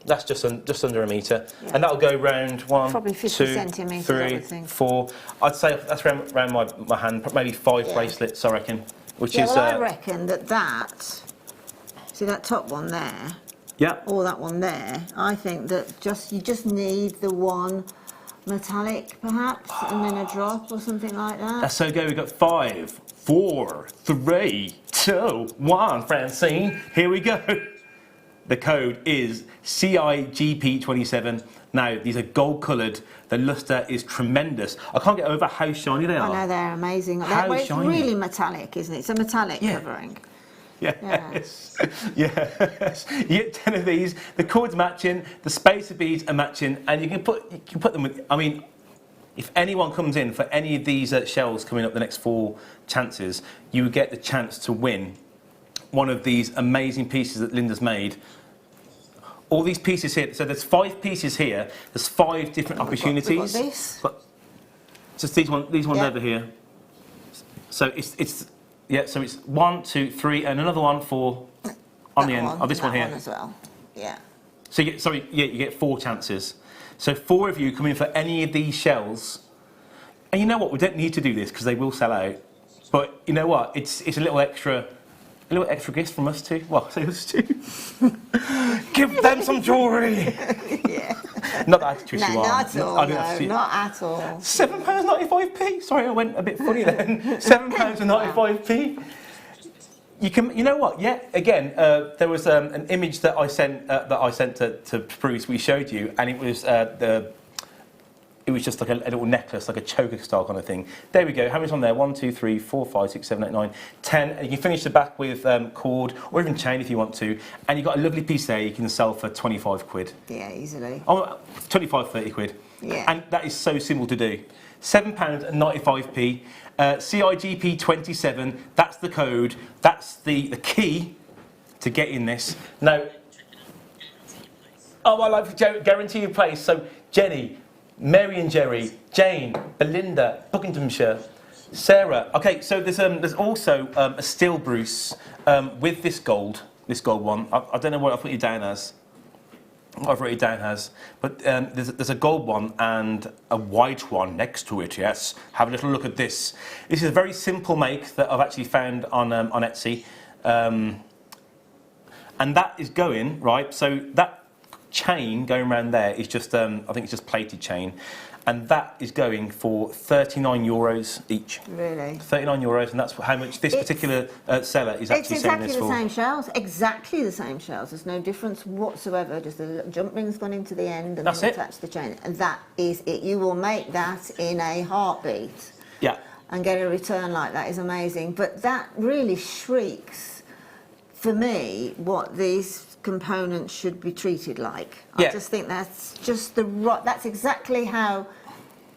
That's just under a metre, yeah. And that'll go round 1, probably 50 2, centimetres, 3, I would think. 4. I'd say that's around my hand, maybe 5 bracelets, I reckon. Which is. Well, I reckon that. See that top one there? Yeah. Or that one there. I think that you just need the one metallic, perhaps, and then a drop or something like that. That's so good. We've got 5, 4, 3, 2, 1. Francine, here we go. The code is CIGP27. Now, these are gold coloured. The lustre is tremendous. I can't get over how shiny they are. I know, they're amazing. It's really metallic, isn't it? It's a metallic covering. Yes. Yes. You get 10 of these. The cord's matching. The spacer beads are matching, and you can put them with. I mean, if anyone comes in for any of these shells coming up the next 4 chances, you would get the chance to win one of these amazing pieces that Linda's made. All these pieces here. So there's 5 pieces here. There's 5 different opportunities. We've got this. But just these ones over here. So it's. Yeah, so it's 1, 2, 3, and another one for on the end of this one here. One as well. Yeah. So you get 4 chances. So 4 of you come in for any of these shells, and you know what? We don't need to do this because they will sell out. But you know what? It's a little extra gift from us too. Well, say us too. Give them some jewellery. Yeah. Not that twist you not at all. Not at all. £7.95p. Sorry, I went a bit funny then. £7.95p. You know what? Yeah. Again, there was an image that I sent to Bruce. We showed you, and it was It was just like a little necklace, like a choker style kind of thing. There we go. How many's on there? 1, 2, 3, 4, 5, 6, 7, 8, 9, 10. And you can finish the back with cord or even chain if you want to. And you've got a lovely piece there you can sell for 25 quid. Yeah, easily. Oh, 25, 30 quid. Yeah. And that is so simple to do. £7.95p. CIGP27. That's the code. That's the key to getting this. Now, oh, I like guarantee your place. So, Jenny, Mary and Jerry, Jane, Belinda, Buckinghamshire, Sarah, okay, so there's also a steel Bruce with this gold one. I don't know what I've put you down as. I've written it down as, but there's a gold one and a white one next to it. Yes, have a little look at this. This is a very simple make that I've actually found on Etsy, and that is going right. So that chain going around there is just I think it's just plated chain, and that is going for €39 each. Really? €39, and that's how much this particular seller is actually selling this for. It's exactly the same shells. Exactly the same shells. There's no difference whatsoever. Just the little jump ring's gone into the end, and that's then it. attach the chain. And that is it. You will make that in a heartbeat. Yeah. And get a return like that is amazing. But that really shrieks, for me, what these components should be treated like. Yeah. I just think that's just the right. That's exactly how.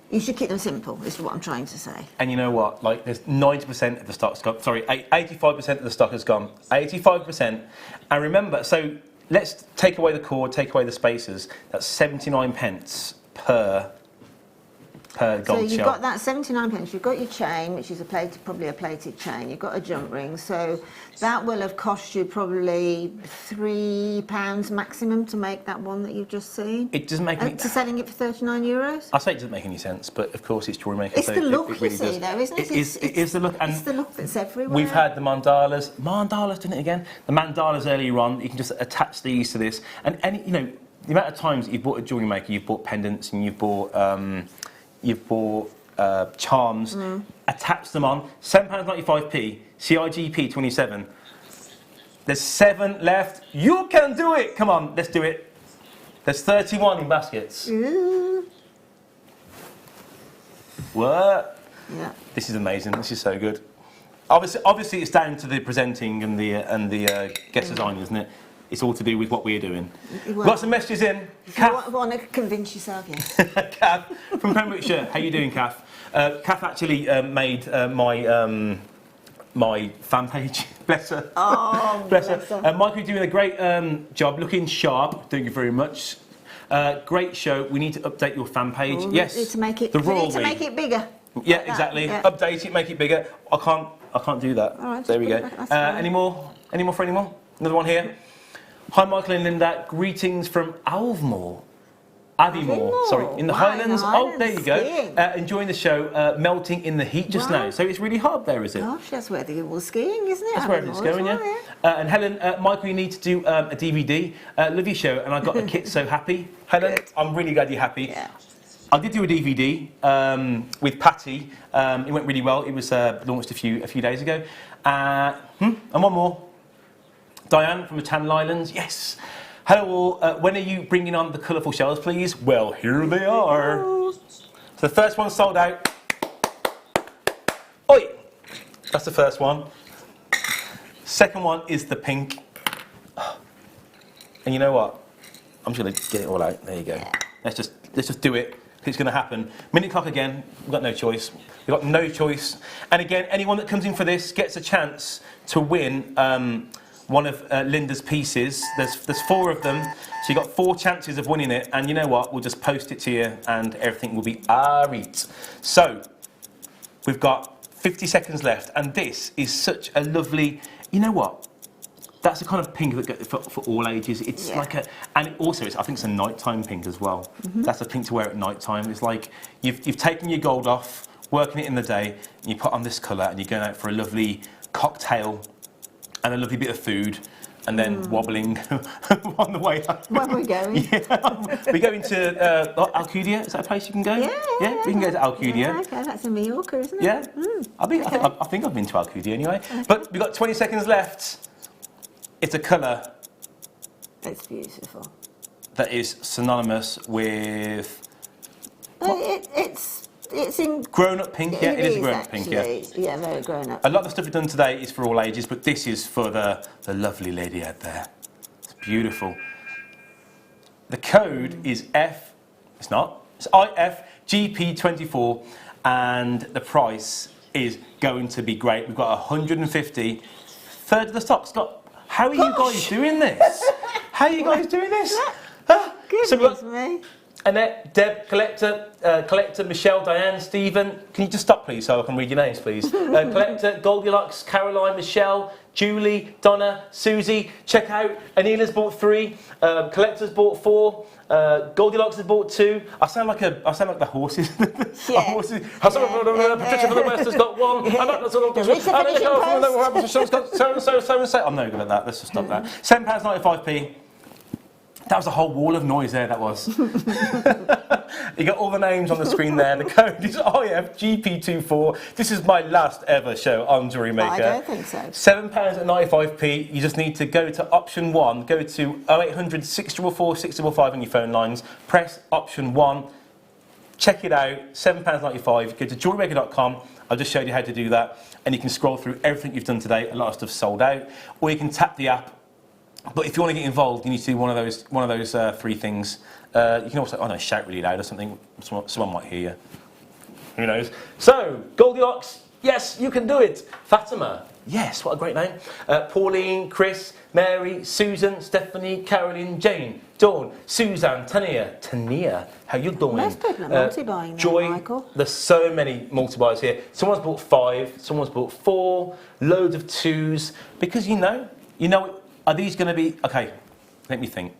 You should keep them simple, is what I'm trying to say. And you know what? Like, there's 90% of the stock's gone. Sorry, 85% of the stock has gone. 85%. And remember, so let's take away the cord, take away the spacers. That's 79 pence per gold shell. So you've got that 79 pence. You've got your chain, which is probably a plated chain. You've got a jump ring. So that will have cost you probably £3 maximum to make that one that you've just seen. It doesn't make any... To selling it for €39? I say it doesn't make any sense, but of course it's Jewellery Maker. It's so the look, it really you see, does. though, isn't it? It is the look. And it's the look that's everywhere. We've had the mandalas, done it again. The mandalas earlier on, you can just attach these to this. And any, you know, the amount of times that you've bought a Jewellery Maker, you've bought pendants and you've bought charms, attach them on, £7.95p, CIGP 27. There's 7 left. You can do it. Come on, let's do it. There's 31 in baskets. Ooh. What? Yeah. This is amazing. This is so good. Obviously, it's down to the presenting and the guest design, isn't it? It's all to do with what we're doing. We've got some messages in. Kath. You want to convince yourself, yes. Kath from Pembrokeshire. How you doing, Kath? Kath actually made my fan page. Bless her. Oh, bless her. Mike, you're doing a great job, looking sharp. Thank you very much. Great show. We need to update your fan page. Oh, yes. We need to make it. The We Royal need to make it bigger. Yeah, like exactly. Yeah. Update it, make it bigger. I can't do that. All right, there we go. Any more for any more? Another one here. Hi, Michael and Linda. Greetings from Aviemore, sorry, in the Highlands. Oh, there you go. Enjoying the show, melting in the heat just now. So it's really hot there, is it? Gosh, that's where they go skiing, isn't it? That's where it's going, yeah. And Helen, Michael, you need to do a DVD. Love your show, and I got a kit. So happy, Helen. Good. I'm really glad you're happy. Yeah. I did do a DVD with Patty. It went really well. It was launched a few days ago. And one more. Diane from the Channel Islands. Yes. Hello all. When are you bringing on the colourful shells, please? Well, here they are. So the first one sold out. Oi! That's the first one. Second one is the pink. And you know what? I'm just going to get it all out. There you go. Yeah. Let's just do it. It's going to happen. Minute clock again. We've got no choice. We've got no choice. And again, anyone that comes in for this gets a chance to win one of Linda's pieces. There's 4 of them, so you've got 4 chances of winning it. And you know what? We'll just post it to you, and everything will be alright. So we've got 50 seconds left, and this is such a lovely. You know what? That's the kind of pink that for all ages. It's like and also I think it's a nighttime pink as well. That's a pink to wear at nighttime. It's like you've taken your gold off, working it in the day, and you put on this colour, and you're going out for a lovely cocktail and a lovely bit of food, and then wobbling on the way home. Where are we going? We're going to Alcudia. Is that a place you can go? Yeah, we can go to Alcudia. Yeah, okay, that's in Mallorca, isn't it? Yeah. I think I've been to Alcudia anyway. Okay. But we've got 20 seconds left. It's a colour. It's beautiful. That is synonymous with. It's in grown-up pink. Yeah, it is a grown-up pink. Yeah. Yeah, very grown-up. A lot of the stuff we've done today is for all ages, but this is for the lovely lady out there. It's beautiful. The code is F. It's not. It's IFGP24, and the price is going to be great. We've got 150. Third of the stock, Scott. How are you guys doing this? How are you guys doing this? Goodness So we've got me. Annette, Deb, Collector, Michelle, Diane, Stephen. Can you just stop, please, so I can read your names, please? Collector, Goldilocks, Caroline, Michelle, Julie, Donna, Susie. Check out. Anila's bought 3. Collector's bought 4. Goldilocks has bought 2. I sound like the horses. Yeah. Horses. Patricia for the West has got 1. I'm not so. I'm no good at that. Let's just stop that. £7.95p. That was a whole wall of noise there, that was. You got all the names on the screen there. The code is IFGP24. This is my last ever show on Jewellery Maker. I don't think so. £7.95p. You just need to go to option 1. Go to 0800 644 655 on your phone lines. Press option 1. Check it out. £7.95. Go to jewellerymaker.com. I've just showed you how to do that. And you can scroll through everything you've done today. A lot of stuff sold out. Or you can tap the app. But if you want to get involved, you need to do one of those 3 things. You can also, I don't know, shout really loud or something. Someone might hear you. Who knows? So, Goldilocks, yes, you can do it. Fatima, yes, what a great name. Pauline, Chris, Mary, Susan, Stephanie, Caroline, Jane, Dawn, Suzanne, Tania, how you doing? Most people are multi-buying Joy, Michael. There's so many multi-buys here. Someone's bought 5, someone's bought 4, loads of 2s, because you know, are these going to be... OK, let me think.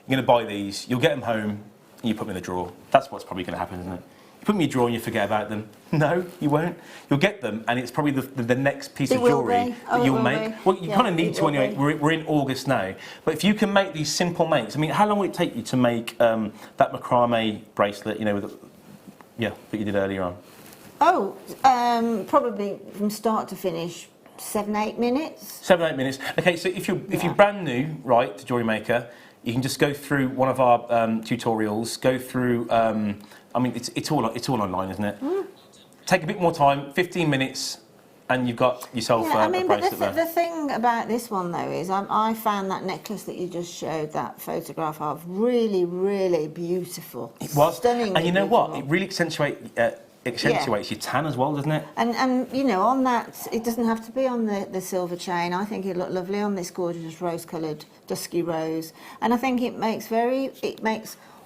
You're going to buy these, you'll get them home, and you put them in the drawer. That's what's probably going to happen, isn't it? You put them in your drawer and you forget about them. No, you won't. You'll get them, and it's probably the next piece of jewellery that you'll make. Well, you kind of need to anyway. We're in August now. But if you can make these simple makes... I mean, how long will it take you to make that macrame bracelet, you know, that you did earlier on? Oh, probably from start to finish, 7-8 minutes. 7-8 minutes. Okay, so if you're brand new, right, to Jewellery Maker, you can just go through one of our tutorials. Go through. I mean, it's all online, isn't it? Mm. Take a bit more time, 15 minutes, and you've got yourself a bracelet there. The thing about this one though is I found that necklace that you just showed that photograph of really, really beautiful. It was stunning. And you know what? It really accentuates your tan as well, doesn't it? And you know, on that, it doesn't have to be on the silver chain. I think it looked lovely on this gorgeous rose-coloured dusky rose, and I think it makes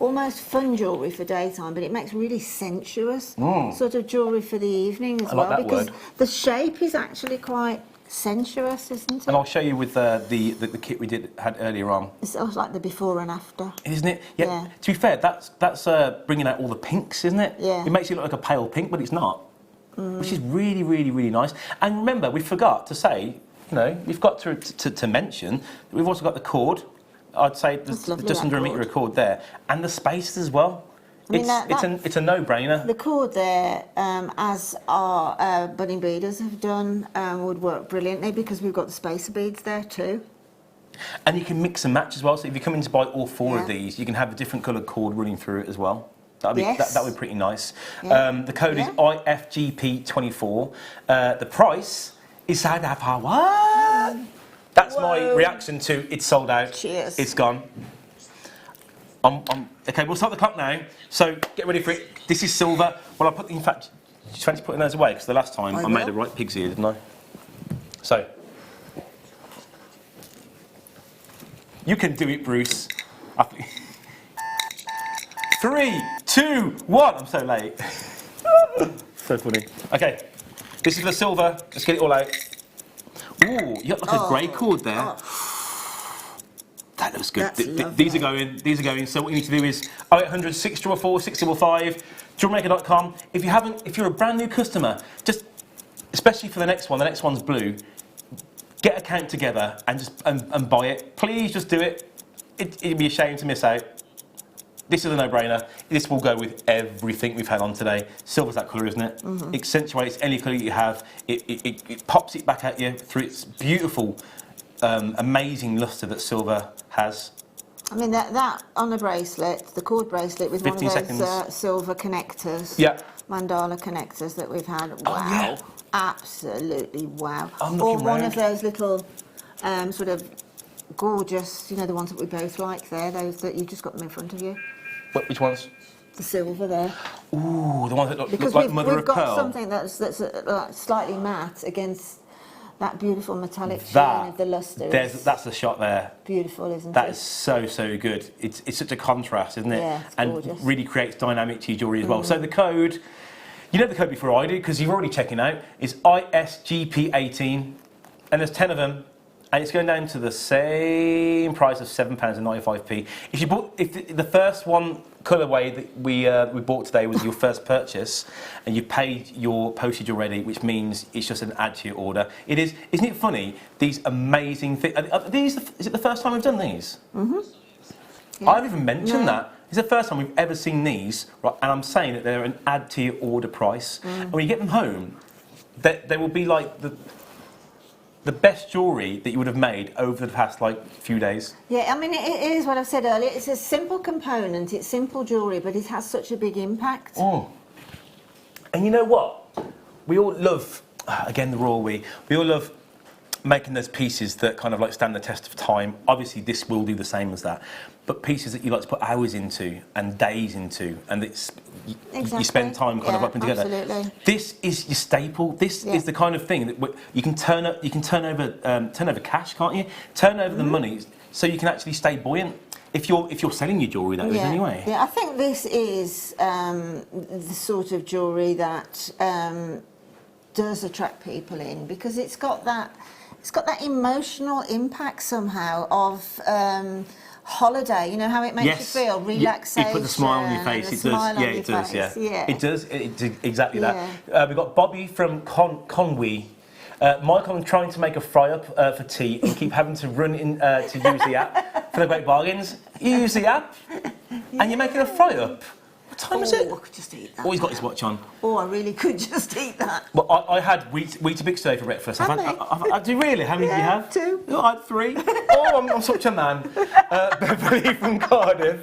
almost fun jewellery for daytime, but it makes really sensuous sort of jewellery for the evening as well, because the shape is actually quite sensuous, isn't it? And I'll show you with the kit we had earlier on. It's like the before and after, isn't it? Yeah. To be fair, that's bringing out all the pinks, isn't it? Yeah. It makes it look like a pale pink, but it's not, which is really, really, really nice. And remember, we forgot to say, we've got to mention that we've also got the cord. I'd say just under a metre of cord there, and the spaces as well. It's a no-brainer. The cord there, as our budding beaders have done, would work brilliantly because we've got the spacer beads there too. And you can mix and match as well. So if you come in to buy all 4 of these, you can have a different coloured cord running through it as well. That would be pretty nice. Yeah. The code is IFGP24. The price is what? That's my reaction to it's sold out. Cheers. It's gone. Okay, we'll start the clock now. So get ready for it. This is silver. Well, in fact, do you fancy putting those away? Because the last time I made the right pigs here, didn't I? So you can do it, Bruce. 3, 2, 1. I'm so late. So funny. Okay, this is the silver. Let's get it all out. Ooh, you got like a grey cord there. That looks good. These are going. So what you need to do is 0800 644 655, jewellerymaker.com. If you're a brand new customer, just especially for the next one's blue. Get a count together and buy it. Please just do it. It'd be a shame to miss out. This is a no-brainer. This will go with everything we've had on today. Silver's that colour, isn't it? Mm-hmm. It accentuates any colour you have. It pops it back at you through its beautiful, amazing lustre that silver has. I mean, that on a bracelet, the cord bracelet with one of those silver connectors, mandala connectors that we've had. Wow. Oh, yeah. Absolutely wow. Or one of those little sort of gorgeous, the ones that we both like there, those that you've just got them in front of you. Which ones? The silver there. Ooh, the ones that look like mother of pearl. Because we've got something that's slightly matte against That beautiful metallic shine of the lustre. That's the shot there. Beautiful, isn't it? That is so good. It's such a contrast, isn't it? Yeah, it's and gorgeous. really creates dynamic to your jewellery as well. So the code, you know the code before I do, because you're already checking out, is ISGP18, and there's 10 of them, and it's going down to the same price of £7.95p. If the first one colourway that we bought today was your first purchase, and you paid your postage already, which means it's just an add to your order. It is, isn't it funny? These amazing things. Is it the first time we've done these? Mm-hmm. Yeah. I haven't even mentioned that. It's the first time we've ever seen these, right? And I'm saying that they're an add to your order price. And when you get them home, they will be like the best jewellery that you would have made over the past few days. Yeah, I mean, it is what I've said earlier. It's a simple component, it's simple jewellery, but it has such a big impact. Oh. And you know what? We all love, again, the royal we all love making those pieces that kind of stand the test of time. Obviously, this will do the same as that. But pieces that you like to put hours into and days into, and you spend time kind of up and together. Absolutely. This is your staple. This is the kind of thing that you can turn over cash, can't you? Turn over the money so you can actually stay buoyant. If you're selling your jewellery, that is anyway. Yeah, I think this is the sort of jewellery that does attract people in, because it's got that emotional impact somehow of holiday. You know how it makes you feel, relaxation. You put the smile on your face. It does. Yeah, it does. Yeah, it does. It exactly that. We've got Bobby from Conwy. Michael, I'm trying to make a fry-up for tea and keep having to run in to use the app for the great bargains. You use the app and you're making a fry-up. What time is it? I could just eat that. Oh, he's got his watch on. Oh, I really could just eat that. Well, I had Weetabix today for breakfast. Do you really? How many did you have? 2. I had 3. Oh, I'm such a man. Beverly from Cardiff.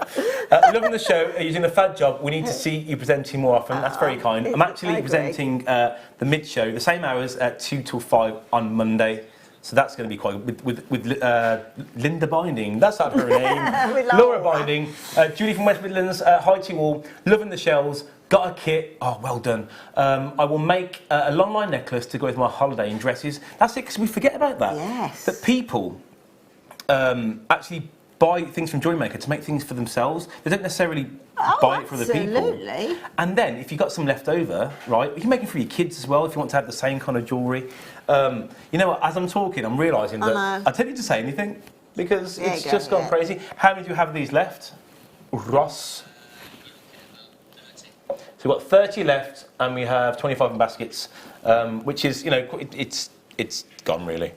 Loving the show. You're doing a fab job. We need to see you presenting more often. That's very kind. I'm actually presenting the mid-show, the same hours at 2 till 5 on Monday. So that's going to be quite with Linda Binding. That's not her name. Laura Binding. Julie from West Midlands. Hi to you all. Loving the shells. Got a kit. Oh, well done. I will make a long line necklace to go with my holiday in dresses. That's it, because we forget about that. Yes. That people actually buy things from Jewellery Maker to make things for themselves. They don't necessarily buy it for other people. Absolutely. And then, if you've got some left over, right, you can make it for your kids as well if you want to have the same kind of jewellery. You know what, as I'm talking, I'm realising that I tell you to say anything, because it's just gone crazy. How many do you have of these left? Ross? So we've got 30 left, and we have 25 in baskets, which is, it's gone really.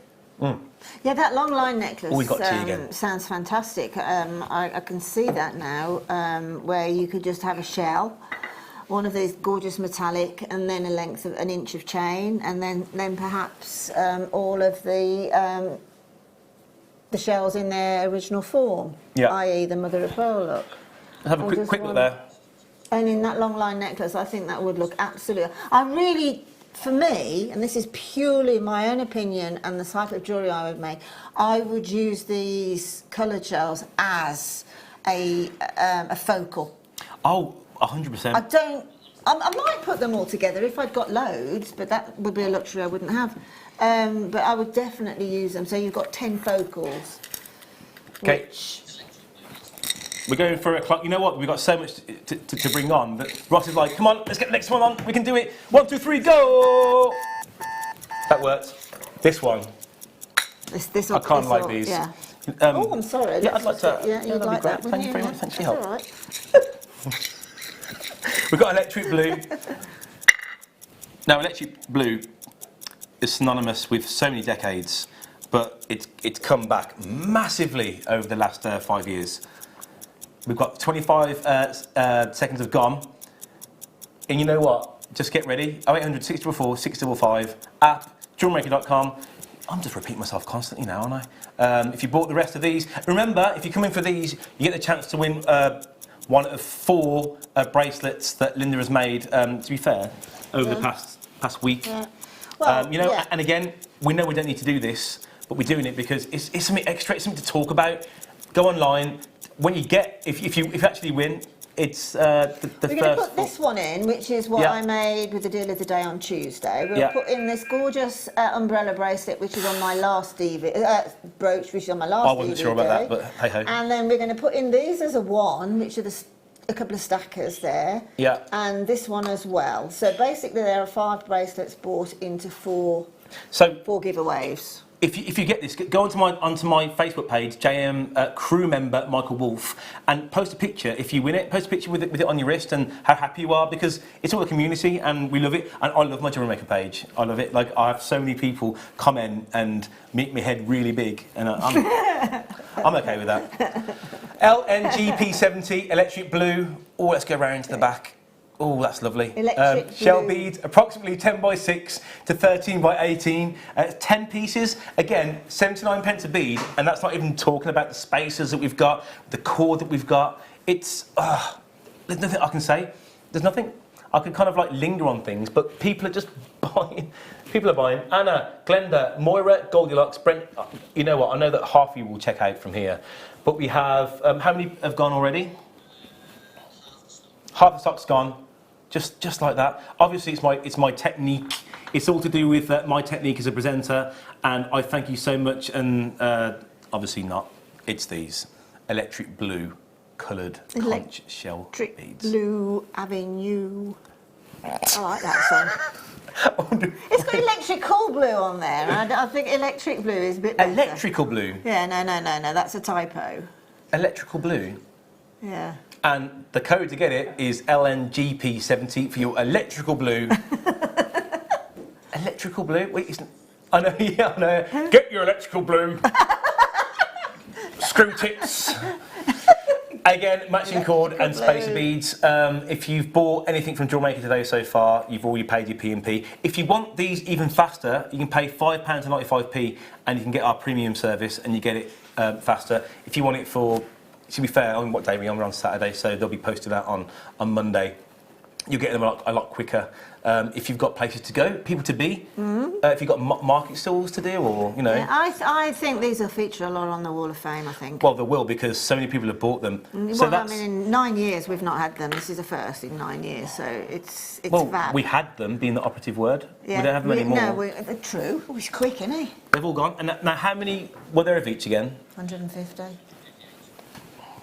Yeah, that long line necklace We've got tea again. Sounds fantastic. I can see that now, where you could just have a shell, one of these gorgeous metallic, and then a length of an inch of chain, and then perhaps all of the shells in their original form, i.e. the mother of pearl look. Let's have a quick look there. And in that long line necklace, I think that would look absolutely... For me, and this is purely my own opinion and the type of jewellery I would make, I would use these coloured shells as a focal. Oh, 100%. I might put them all together if I'd got loads, but that would be a luxury I wouldn't have. But I would definitely use them. So you've got 10 focals. Okay. We're going for o'clock. You know what? We've got so much to bring on that Ross is like, come on, let's get the next one on. We can do it. 1, 2, 3, go! That worked. This one. This I can't like these. Yeah. Oh, I'm sorry. Yeah, I'd like to. Yeah, you'd like that, Thank you very much. Thanks for your help. All right. We've got electric blue. Now, electric blue is synonymous with so many decades, but it's come back massively over the last 5 years. We've got 25 seconds of gone. And you know what? Just get ready. 0800 644 655, app, jewellerymaker.com. I'm just repeating myself constantly now, aren't I? If you bought the rest of these, remember, if you come in for these, you get the chance to win one of 4 bracelets that Linda has made, to be fair, over the past week. Yeah. Well, and again, we know we don't need to do this, but we're doing it because it's something extra, it's something to talk about. Go online. When you get, if you actually win, it's the We're going to put this one in, which is what Yeah. I made with the deal of the day on Tuesday. We'll Yeah. put in this gorgeous umbrella bracelet, which is on my last brooch, which is on my last DVD. I wasn't sure about that, but hey-ho. And then we're going to put in these as a one, which are a couple of stackers there. Yeah. And this one as well. So basically there are 5 bracelets bought into 4 giveaways. If you get this, go onto my Facebook page, JM crew member Michael Wolf, and post a picture. If you win it, post a picture with it on your wrist and how happy you are, because it's all the community and we love it. And I love my Jewellery Maker page. I love it. Like, I have so many people comment and make my head really big, and I'm okay with that. LNGP70 electric blue. Oh, let's go around to the back. Oh, that's lovely. Electric shell blue. beads, approximately 10 by 6 to 13 by 18. 10 pieces. Again, 79 pence a bead, and that's not even talking about the spacers that we've got, the cord that we've got. It's, there's nothing I can say. There's nothing. I can kind of like linger on things, but people are just buying. People are buying. Anna, Glenda, Moira, Goldilocks, Brent. You know what? I know that half of you will check out from here. But we have, how many have gone already? Half the stock's gone. Just like that. Obviously, it's my technique. It's all to do with my technique as a presenter, and I thank you so much. And obviously not. It's these electric blue coloured conch shell beads. Electric Blue Avenue. I like that song. It's got electrical blue on there. I think electric blue is a bit better. Electrical blue. Yeah, no, that's a typo. Electrical blue. Yeah. And the code to get it is LNGP70 for your electrical blue. Electrical blue? Wait, I know, yeah, I know. Get your electrical blue. Screw tips. Again, matching cord and spacer beads. If you've bought anything from Jewellery Maker today so far, you've already paid your P&P. If you want these even faster, you can pay £5.95 and you can get our premium service and you get it faster. If you want it for... To be fair, on what day we're on Saturday, so they'll be posted out on Monday. You'll get them a lot quicker. If you've got places to go, people to be, if you've got market stalls to do, or, you know. Yeah, I think these will feature a lot on the Wall of Fame, I think. Well, they will, because so many people have bought them. Well, I mean, in 9 years we've not had them. This is a first in 9 years, so it's well, fab. we had them, being the operative word. Yeah. We don't have them anymore. No, true. Oh, he's quick, isn't he? They've all gone. And now, how many were there of each again? 150.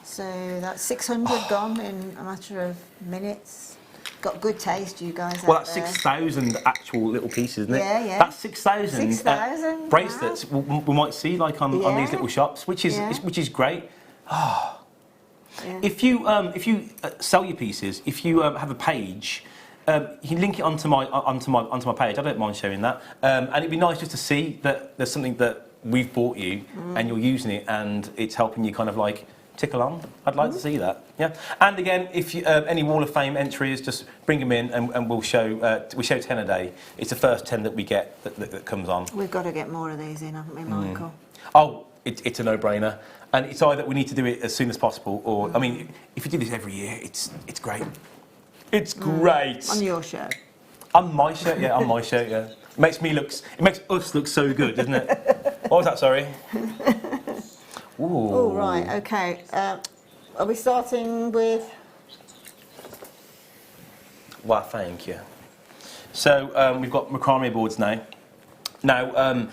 So that's 600 gone in a matter of minutes. Got good taste, you guys. Well, that's 6,000 actual little pieces, isn't it? Yeah, yeah. That's 6,000 6,000 bracelets. Wow. We might see like on these little shops, which is great. Oh. Yeah. If you sell your pieces, if you have a page, you can link it onto my page. I don't mind sharing that, and it'd be nice just to see that there's something that we've bought you and you're using it and it's helping you kind of like tick along. I'd like to see that. Yeah. And again, if you, any Wall of Fame entries, just bring them in and we'll show. We show 10 a day. It's the first 10 that we get that comes on. We've got to get more of these in, haven't we, Michael? Oh, it's a no-brainer. And it's either we need to do it as soon as possible, or I mean, if you do this every year, it's great. It's great. On your show. On my show, yeah. On my show, yeah. It makes us look so good, doesn't it? What was that? Sorry. Ooh. Oh, right, okay. Are we starting with... Well, thank you. So, we've got macrame boards now. Now,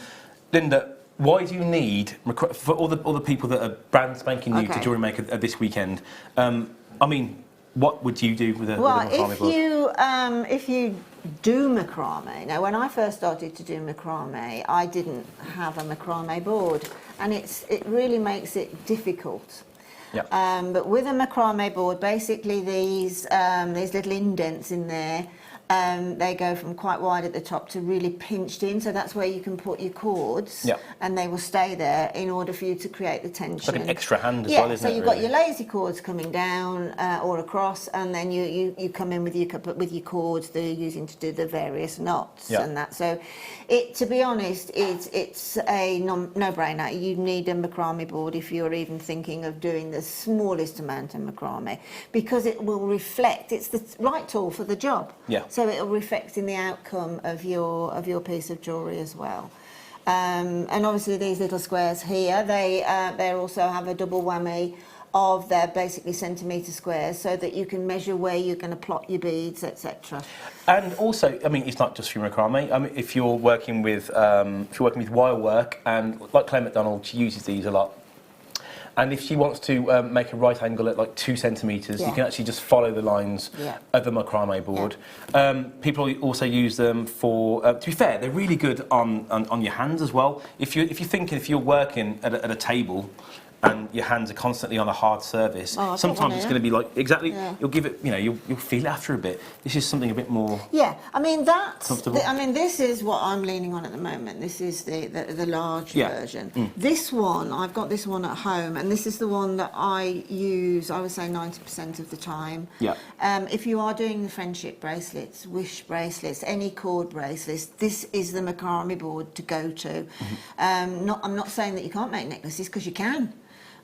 Linda, why do you need, for all the people that are brand spanking new to Jewellery Maker this weekend, I mean, what would you do with a macrame board? If you do macrame, now when I first started to do macrame, I didn't have a macrame board, and it really makes it difficult. Yeah. But with a macrame board, basically these little indents in there, they go from quite wide at the top to really pinched in, so that's where you can put your cords, and they will stay there in order for you to create the tension. It's like an extra hand as well, isn't it? So you've got your lazy cords coming down or across, and then you come in with your cords that you're using to do the various knots and that. So, to be honest, it's a no-brainer. You need a macrame board if you're even thinking of doing the smallest amount of macrame, because it will reflect. It's the right tool for the job. Yeah. So it'll reflect in the outcome of your piece of jewellery as well. And obviously these little squares here, they also have a double whammy of their basically centimetre squares, so that you can measure where you're going to plot your beads, etc. And also, I mean, it's not just for macrame. I mean, if you're working with wire work, and like Claire McDonald, she uses these a lot. And if she wants to make a right angle at like 2 centimetres, you can actually just follow the lines of the macrame board. People also use them for, to be fair, they're really good on your hands as well. If you're working at a table and your hands are constantly on a hard surface, sometimes it's going to be like, you'll give it, you'll feel it after a bit. This is something a bit more I mean, comfortable. This is what I'm leaning on at the moment. This is the large version. This one, I've got this one at home, and this is the one that I use, I would say 90% of the time. If you are doing the friendship bracelets, wish bracelets, any cord bracelets, this is the macrame board to go to. I'm not saying that you can't make necklaces, because you can.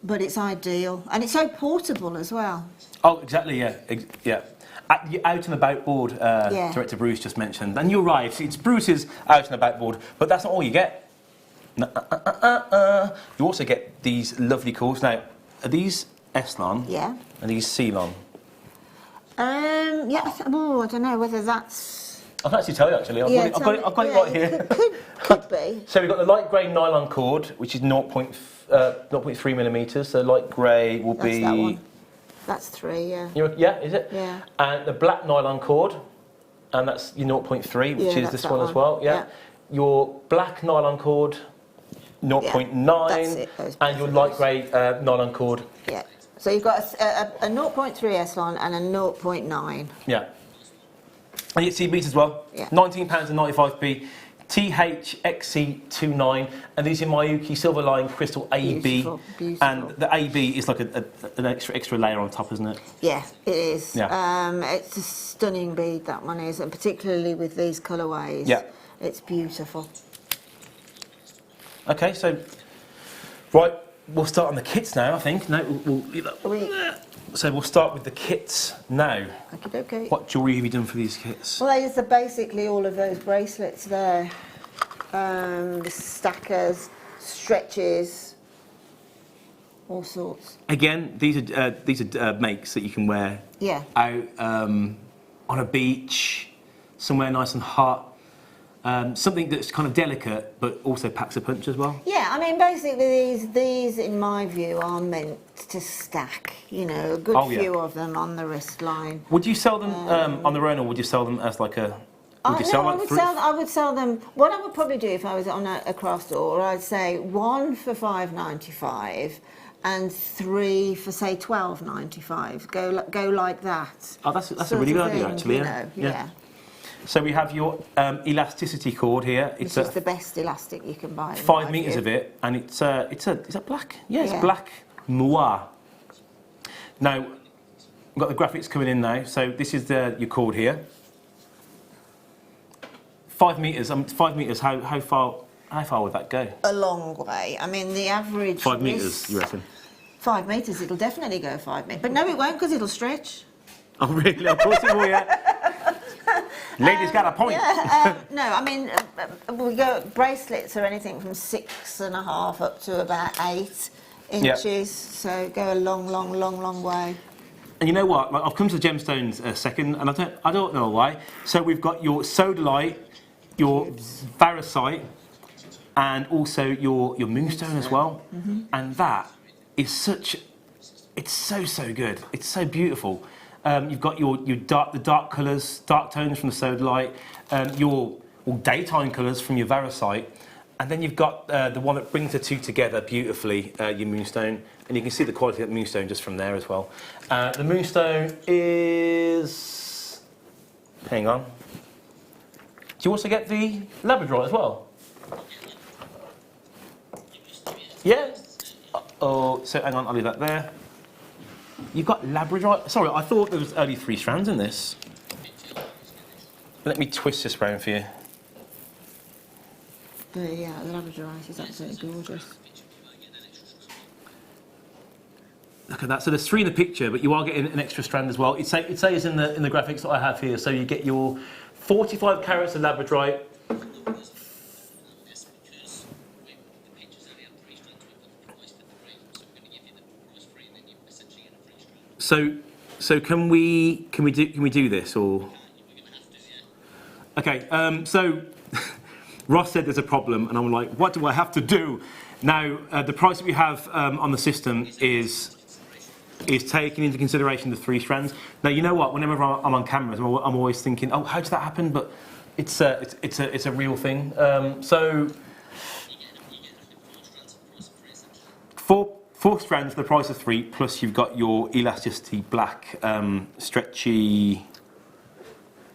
But it's ideal, and it's so portable as well. Oh, exactly, yeah. Out and about board, Director Bruce just mentioned, and you're right, it's Bruce's out and about board, but that's not all you get. You also get these lovely cords. Now, are these Eslon? Yeah. Are these Ceylon? I don't know whether that's... I can actually tell you, actually. I've got it right here. Could be. So we've got the light grey nylon cord, which is 0.3 millimetres, so light grey will be... That's that one. That's 3, yeah. Is it? Yeah. And the black nylon cord, and that's your 0.3, which is this one as well, Your black nylon cord, 0.9, and your light grey nylon cord. Yeah. So you've got a 0.3 Eslon and a 0.9. Yeah. And you get CBs as well. Yeah. £19.95p. THXC29, and these are Miyuki Silver Line Crystal AB. Beautiful. And the AB is like an extra layer on top, isn't it? Yeah, it is. Yeah. It's a stunning bead, that one is, and particularly with these colourways. Yeah. It's beautiful. Okay, so, right, we'll start on the kits now, I think. So we'll start with the kits now. Okay. What jewellery have you done for these kits? Well, these are basically all of those bracelets there. The stackers, stretches, all sorts. Again, these are makes that you can wear out on a beach, somewhere nice and hot. Something that's kind of delicate, but also packs a punch as well. Yeah, I mean, basically these, in my view, are meant to stack. You know, a good few of them on the wrist line. Would you sell them on their own, or would you sell them as like a? I would sell them. What I would probably do if I was on a craft store, I'd say 1 for £5.95. And 3 for say £12.95. Go like that. Oh, that's a really good idea, actually. Yeah. So we have your elasticity cord here. This is the best elastic you can buy. 5 metres of it, and is that black? Yeah, it's black noir. Now, we've got the graphics coming in now. So this is your cord here. 5 metres. 5 metres. How far would that go? A long way. I mean, the average. 5 metres, you reckon? 5 metres. It'll definitely go 5 metres. But no, it won't, because it'll stretch. Oh, really? Of course it will, yeah. Lady's got a point. No, I mean, we go bracelets are anything from 6.5 up to about 8 inches. So go a long way. And you know what? Like, I've come to the gemstones a second, and I don't know why. So we've got your sodalite, your varisite, and also your moonstone as well. And that is it's so good. It's so beautiful. You've got the dark colours, dark tones from the sodalite, your daytime colours from your varisite, and then you've got the one that brings the two together beautifully, your moonstone, and you can see the quality of the moonstone just from there as well. The moonstone is... hang on. Do you also get the labradorite as well? Yeah? Oh, so hang on, I'll leave that there. You've got labradorite. Sorry, I thought there was only 3 strands in this. Let me twist this round for you. Yeah, the labradorite is absolutely gorgeous. Look at that. So there's 3 in the picture, but you are getting an extra strand as well. It says in the graphics that I have here. So you get your 45 carats of labradorite. So can we do this or? Okay. So Ross said there's a problem, and I'm like, what do I have to do? Now the price that we have on the system is taking into consideration the 3 strands. Now you know what? Whenever I'm on cameras, I'm always thinking, oh, how does that happen? But it's a real thing. So 4 strands, the price of 3, plus you've got your elasticity black stretchy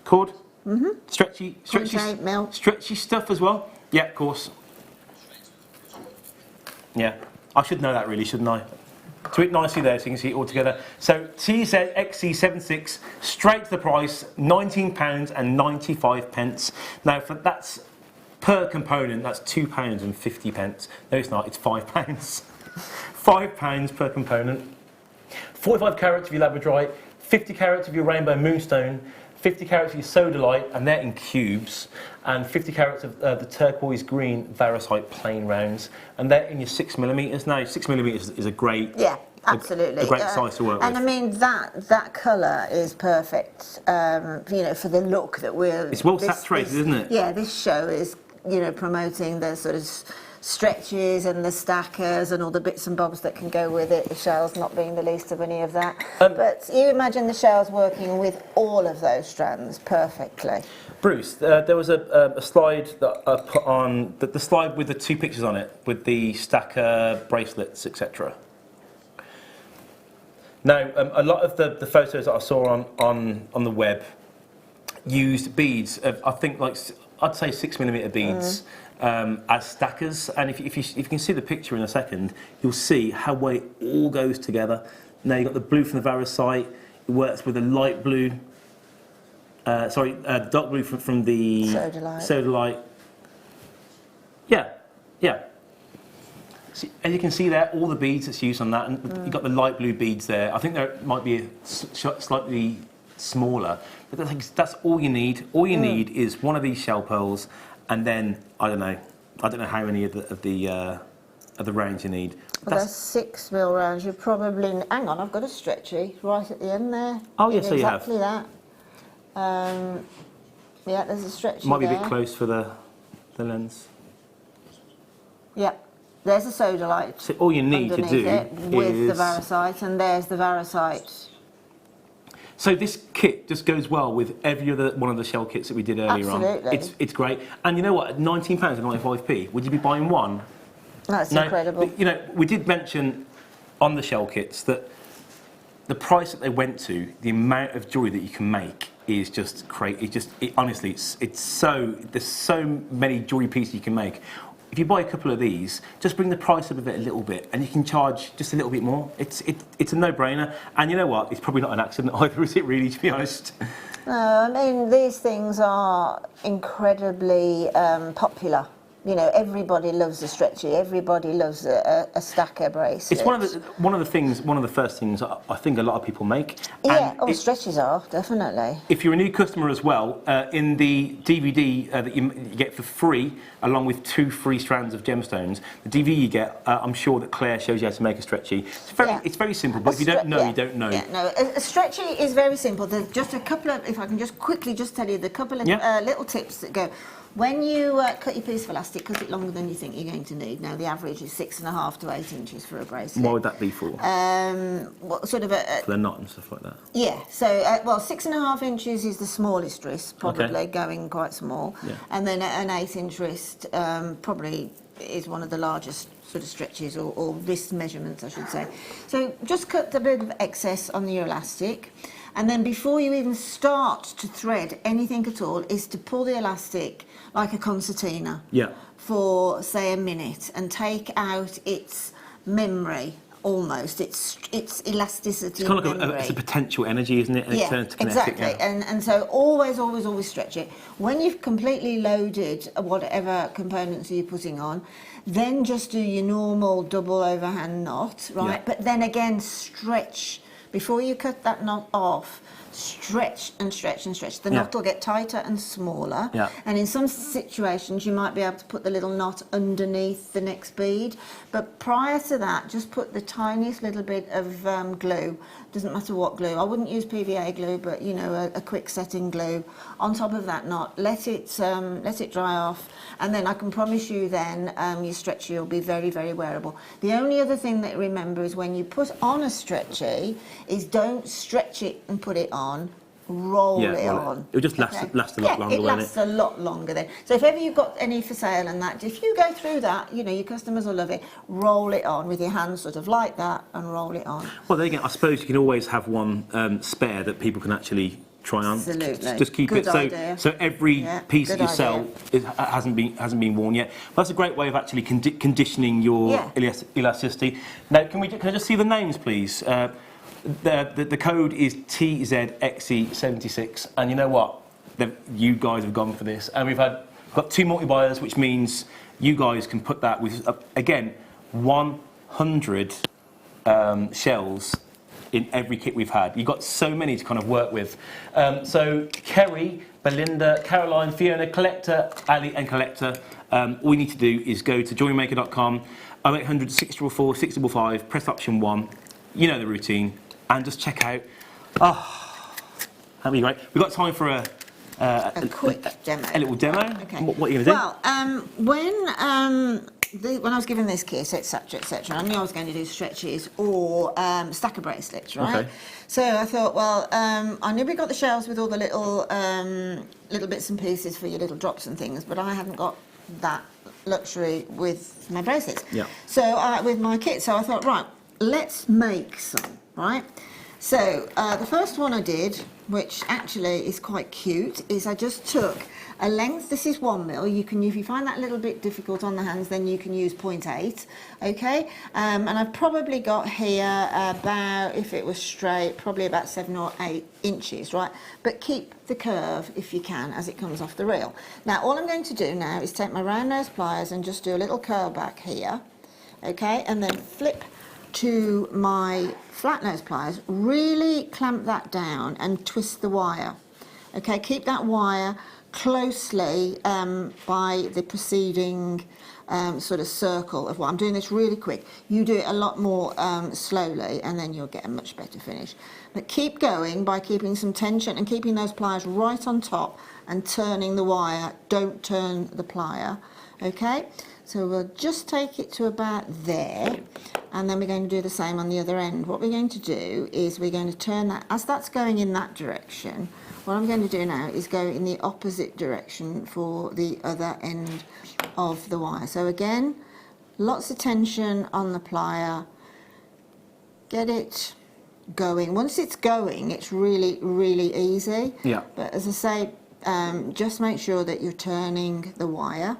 cord. Mm-hmm. Stretchy stuff as well. Yeah, of course. Yeah, I should know that really, shouldn't I? Tweet nicely there so you can see it all together. So TZ XC76, straight to the price, £19.95. Now that's per component, that's £2.50. No, it's not, it's £5. £5 per component. 45 carats of your labradorite, 50 carats of your rainbow moonstone, 50 carats of your sodalite, and they're in cubes, and 50 carats of the turquoise green varicite plain rounds, and they're in your 6mm. Now, 6mm is a great, absolutely, a great size to work with. And I mean that colour is perfect, for the look that we're. It's well saturated, isn't it? Yeah, this show is promoting the sort of stretches and the stackers and all the bits and bobs that can go with it, the shells not being the least of any of that. But you imagine the shells working with all of those strands perfectly. Bruce, there was a slide that I put on, the slide with the 2 pictures on it, with the stacker bracelets, etc. Now, a lot of the photos that I saw on the web used beads, I think I'd say 6mm beads. As stackers, and if you can see the picture in a second, you'll see how well it all goes together. Now you've got the blue from the varicite, it works with the light blue, dark blue from the sodalite. Yeah. See, and you can see there all the beads that's used on that, and you've got the light blue beads there. I think there might be a slightly smaller, but that's all you need. All you need is one of these shell pearls. And then I don't know how many of the rounds you need. Well, there's 6mm rounds. You probably hang on. I've got a stretchy right at the end there. Oh yes, so you have exactly that. Yeah, there's a stretchy. Might be a bit close for the lens. Yeah, there's a sodalite. So all you need to do with the varicite, and there's the varicite. So this kit just goes well with every other one of the shell kits that we did earlier on. It's great. And you know what? At £19.95, would you be buying one? That's incredible. We did mention on the shell kits that the price that they went to, the amount of jewellery that you can make is just crazy. Honestly, there's so many jewellery pieces you can make. If you buy a couple of these, just bring the price up of it a little bit, and you can charge just a little bit more. It's a no-brainer, and you know what? It's probably not an accident either, is it? Really, to be honest. No, I mean these things are incredibly popular. Everybody loves a stretchy. Everybody loves a stacker bracelet. It's one of the first things I think a lot of people make. Yeah, stretches are definitely. If you're a new customer as well, in the DVD that you get for free, along with 2 free strands of gemstones, the DVD you get, I'm sure that Claire shows you how to make a stretchy. It's very simple, but if you don't know, you don't know. Yeah, no, a stretchy is very simple. There's just a couple of, if I can just quickly tell you, the couple of little tips that go. When you cut your piece of elastic, cut it longer than you think you're going to need. Now, the average is 6.5 to 8 inches for a bracelet. What would that be for? Sort of for the knot and stuff like that? Yeah, so, 6.5 inches is the smallest wrist, probably, going quite small. Yeah. And then an 8-inch wrist probably is one of the largest sort of stretches, or wrist measurements, I should say. So just cut a bit of excess on your elastic. And then before you even start to thread anything at all, is to pull the elastic like a concertina for, say, a minute, and take out its memory, almost, its elasticity. It's kind of like it's a potential energy, isn't it? And it turns to kinetic. Exactly. And so always stretch it. When you've completely loaded whatever components you're putting on, then just do your normal double overhand knot, right? Yeah. But then again, stretch. Before you cut that knot off, stretch and stretch and stretch. The Yeah. knot will get tighter and smaller. Yeah. And in some situations, you might be able to put the little knot underneath the next bead. But prior to that, just put the tiniest little bit of glue. Doesn't matter what glue. I wouldn't use PVA glue, but you know, a quick setting glue on top of that knot. Let it dry off, and then I can promise you, then your stretchy will be very, very wearable. The only other thing that remember is when you put on a stretchy, is don't stretch it and put it on. Roll it on. It'll just last a lot longer, it won't lasts a lot longer then. So if ever you've got any for sale and that, if you go through that, you know, your customers will love it. Roll it on with your hands sort of like that and roll it on. Well, there you go. I suppose you can always have one spare that people can actually try on. Absolutely. Just keep Good it idea. so every piece that you good sell hasn't been worn yet. But that's a great way of actually conditioning your elasticity. Now, can I just see the names, please? The code is TZXE76, and you know what? You guys have gone for this, and we've got 2 multi-buyers, which means you guys can put that with again 100 shells in every kit we've had. You've got so many to kind of work with. So Kerry, Belinda, Caroline, Fiona, Collector, Ali, and Collector. All you need to do is go to jewellerymaker.com, 0800 644 655, press option 1. You know the routine. And just check out. That'd be great. We've got time for a quick demo. A little demo. Okay. What are you going to do? Well, when I was given this kit, etc., I knew I was going to do stretches or stacker bracelets, right? Okay. So I thought, well, I knew we got the shells with all the little bits and pieces for your little drops and things, but I haven't got that luxury with my bracelets. Yeah. So with my kit, so I thought, right, let's make some. Right, so the first one I did, which actually is quite cute, is I just took a length. This is 1 mil. You can, if you find that a little bit difficult on the hands, then you can use 0.8. Okay, and I've probably got here about, if it was straight, probably about 7 or 8 inches, right? But keep the curve if you can as it comes off the reel. Now, all I'm going to do now is take my round nose pliers and just do a little curl back here. Okay, and then flip to my flat nose pliers, really clamp that down and twist the wire. Okay, keep that wire closely by the preceding sort of circle of what I'm doing. This really quick. You do it a lot more slowly, and then you'll get a much better finish. But keep going by keeping some tension and keeping those pliers right on top and turning the wire. Don't turn the plier. Okay, so we'll just take it to about there, and then we're going to do the same on the other end. What we're going to do is we're going to turn that, as that's going in that direction, what I'm going to do now is go in the opposite direction for the other end of the wire. So again, lots of tension on the plier, get it going. Once it's going, it's really, really easy. Yeah. But as I say, just make sure that you're turning the wire.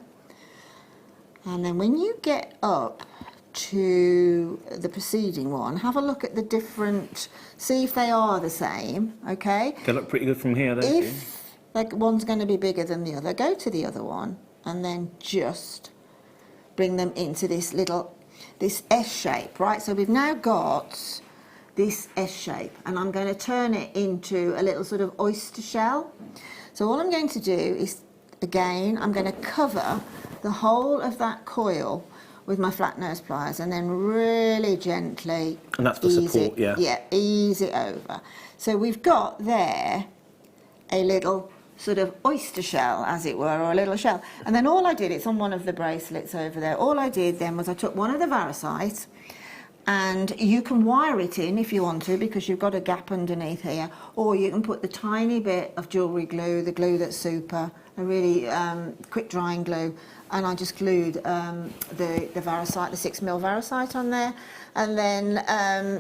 And then when you get up to the preceding one, have a look at the different, see if they are the same, okay? They look pretty good from here, don't you? If like one's going to be bigger than the other, go to the other one and then just bring them into this S shape, right? So we've now got this S shape, and I'm going to turn it into a little sort of oyster shell. So all I'm going to do is, again, I'm going to cover the whole of that coil with my flat nose pliers, and then really gently and that's for support, ease it over. So we've got there a little sort of oyster shell, as it were, or a little shell. And then all I did, it's on one of the bracelets over there, all I did then was I took one of the varicite, and you can wire it in if you want to, because you've got a gap underneath here, or you can put the tiny bit of jewellery glue, the glue that's super, a really quick drying glue, and I just glued the varicite, the 6 mil varicite on there, and then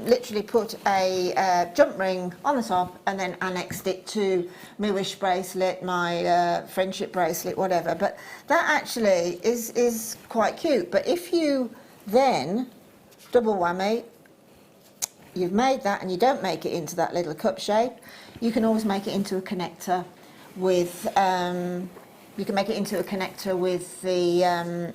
literally put a jump ring on the top, and then annexed it to my wish bracelet, my friendship bracelet, whatever. But that actually is quite cute. But if you then double whammy, you've made that and you don't make it into that little cup shape, you can always make it into a connector with you can make it into a connector with the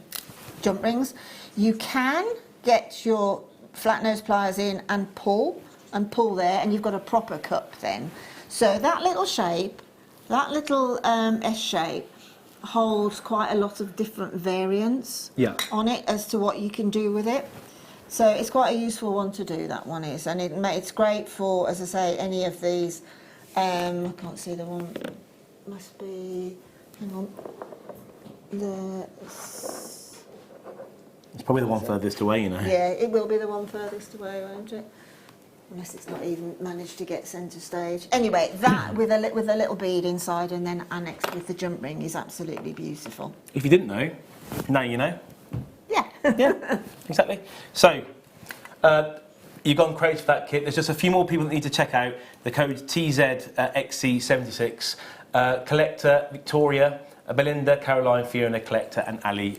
jump rings. You can get your flat nose pliers in and pull there, and you've got a proper cup then. So that little shape, that little S shape, holds quite a lot of different variants on it as to what you can do with it. So it's quite a useful one to do, that one is, and it's great for, as I say, any of these. I can't see the one. Must be. Hang on. It's probably the one furthest away, you know. Yeah, it will be the one furthest away, won't it? Unless it's not even managed to get centre stage. Anyway, that with a little bead inside and then annexed with the jump ring is absolutely beautiful. If you didn't know, now you know. Yeah. Yeah, exactly. So, you've gone crazy for that kit. There's just a few more people that need to check out. The code TZXC76. Collector, Victoria, Belinda, Caroline, Fiona, Collector and Ali.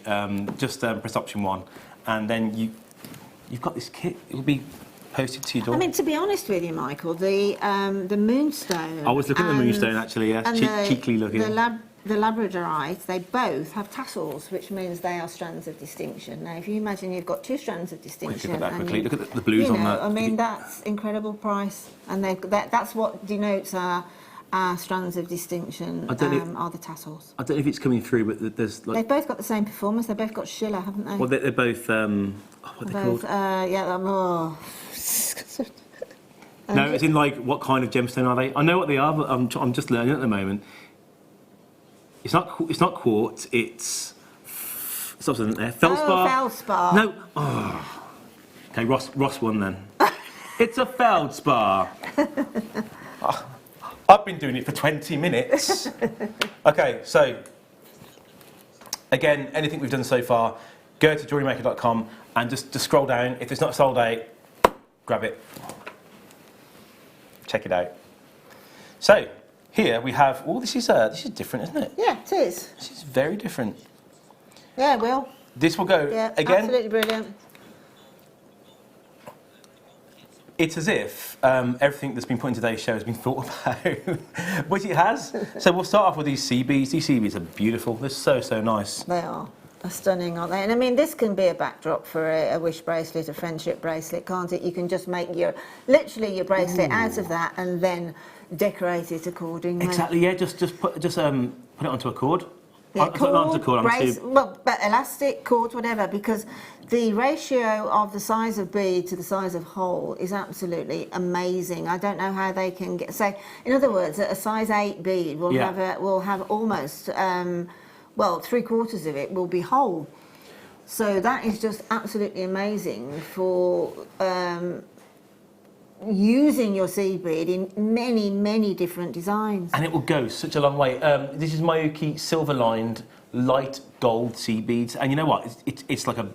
Just press option 1. And then you've got this kit. It will be posted to your door. I mean, to be honest with you, Michael, the moonstone. I was looking at the moonstone actually, yeah. Cheekily looking. The Labradorite, they both have tassels, which means they are strands of distinction. Now, if you imagine you've got 2 strands of distinction, look at that quickly. Look at the blues on that. I mean, that's incredible price, and that's what denotes our strands of distinction. Are the tassels. I don't know if it's coming through, but there's like. They've both got the same performance. They've both got Schiller, haven't they? Well, they're both. What are they called? No, it's in like what kind of gemstone are they? I know what they are, but I'm just learning at the moment. It's not quartz. It's something there. Feldspar. Oh, feldspar. No. Oh. Okay, Ross won then. It's a feldspar. I've been doing it for 20 minutes. Okay, so again, anything we've done so far, go to JewelleryMaker.com and just scroll down. If it's not sold out, grab it. Check it out. So here we have. Oh, this is different, isn't it? Yeah, it is. This is very different. Yeah, it will. This will go again. Absolutely brilliant. It's as if everything that's been put in today's show has been thought about, which it has. So we'll start off with these sea beads. These sea beads are beautiful. They're so nice. They are. They're stunning, aren't they? And I mean, this can be a backdrop for a wish bracelet, a friendship bracelet, can't it? You can just make literally your bracelet out of that and then decorate it accordingly. Exactly. Yeah. Just put it onto a cord. Yeah, But elastic, cord, whatever, because the ratio of the size of bead to the size of hole is absolutely amazing. I don't know how they can get. So, in other words, a size 8 bead will have almost 3/4 of it will be whole. So that is just absolutely amazing for using your seed bead in many different designs. And it will go such a long way. This is Miyuki silver-lined light gold seed beads, and you know what? It's like a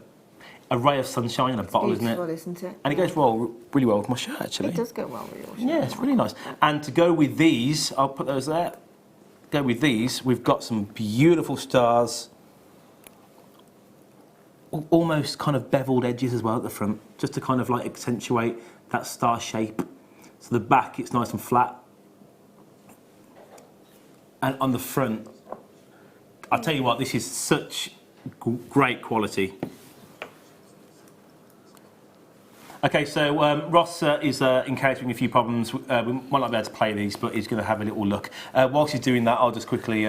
ray of sunshine in a bottle, isn't it? Isn't it? And it goes really well with my shirt, actually. It does go well with your shirt. Yeah, it's really nice. And to go with these, I'll put those there. Go with these. We've got some beautiful stars. Almost kind of beveled edges as well at the front, just to kind of like accentuate that star shape. So the back, it's nice and flat. And on the front, I'll tell you what, this is such great quality. Okay, so Ross is encountering a few problems. We might not be able to play these, but he's going to have a little look. Whilst he's doing that, I'll just quickly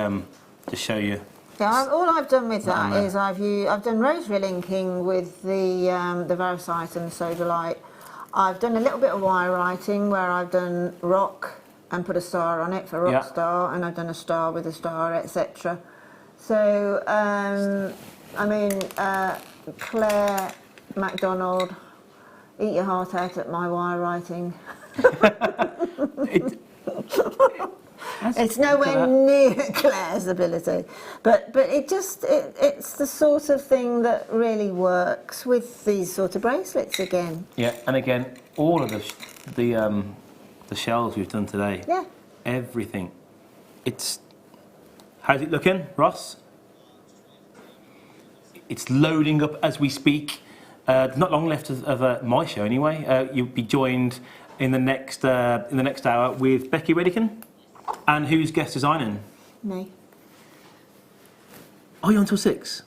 just show you. So all I've done with that is I've done rosary linking with the varicite and the sodalite. I've done a little bit of wire writing where I've done rock and put a star on it for rock star, and I've done a star with a star, etc. So I mean, Claire MacDonald, eat your heart out at my wire writing. It's nowhere near Claire's ability, but it's the sort of thing that really works with these sort of bracelets again. Yeah, and again, all of the shells we've done today. Yeah. Everything. How's it looking, Ross? It's loading up as we speak. Not long left of my show anyway. You'll be joined in the next hour with Becky Redican. And who's guest designing? Me. Are you on till 6?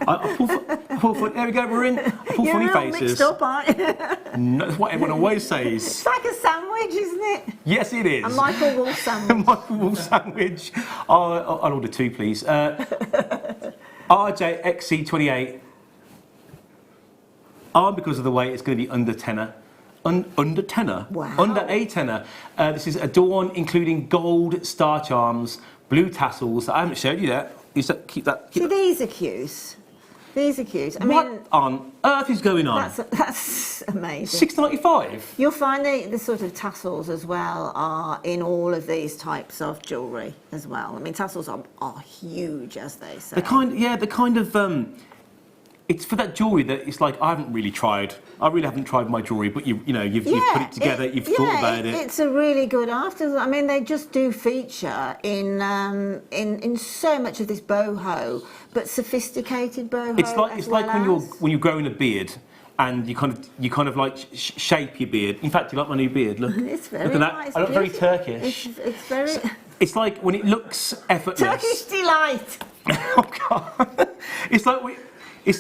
I pull there we go, we're in. I pull funny faces. Mixed up, aren't you? No, that's what everyone always says. It's like a sandwich, isn't it? Yes, it is. A Michael Wolf sandwich. Michael Wolf sandwich. I'll order 2, please. RJXC28. Because of the weight, it's going to be under tenner. Under tenner? Wow. Under a tenner. This is adorned, including gold star charms, blue tassels. I haven't showed you that. Keep that. See, these are cute. These are cute. I What mean, on earth is going on? that's amazing. £6.95. You'll find the sort of tassels as well are in all of these types of jewellery as well. I mean, tassels are huge, as they say. The kind of. It's for that jewellery that it's like I really haven't tried my jewellery, but you've put it together, you've thought about it. It's a really good afterthought. I mean, they just do feature in so much of this boho, but sophisticated boho. It's like when you're growing a beard. And you kind of like shape your beard. In fact, you like my new beard. Look, it's very look at that. nice. I look very Turkish. It's very. It's like when it looks effortless. Turkish delight. Oh God! It's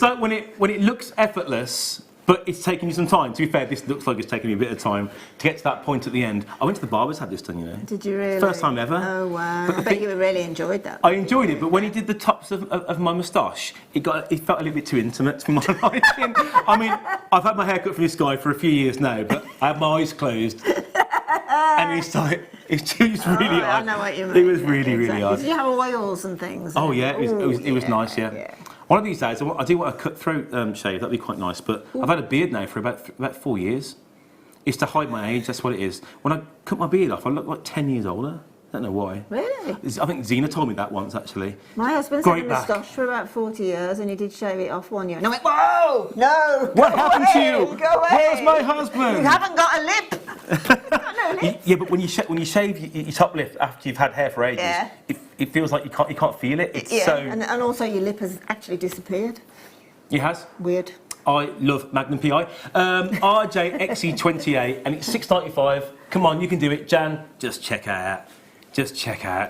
like when it looks effortless, but it's taking you some time. To be fair, this looks like it's taking me a bit of time to get to that point at the end. I went to the barber's, had this done, you know. Did you really? First time ever. Oh wow! I bet you really enjoyed that. I enjoyed it, but when he did the tops of my moustache, it felt a little bit too intimate for my liking. I mean, I've had my hair cut from this guy for a few years now, but I have my eyes closed, and it's really odd. I know what you mean. It was really odd. Did you have oils and things? Oh yeah, it was nice. Yeah. One of these days, I do want a cut-throat shave. That'd be quite nice. But I've had a beard now for about 4 years. It's to hide my age. That's what it is. When I cut my beard off, I look like 10 years older. I don't know why. Really? I think Zena told me that once, actually. My husband's had a moustache for about 40 years, and he did shave it off one year. And I went, whoa, no! What happened to you? Go away! Where's my husband? You haven't got a lip. No lip. Yeah, but when you shave your top lip after you've had hair for ages, it feels like you can't feel it. It's so. And also your lip has actually disappeared. It has. Weird. I love Magnum PI. RJXE28, and it's $6.95. Come on, you can do it, Jan. Just check out.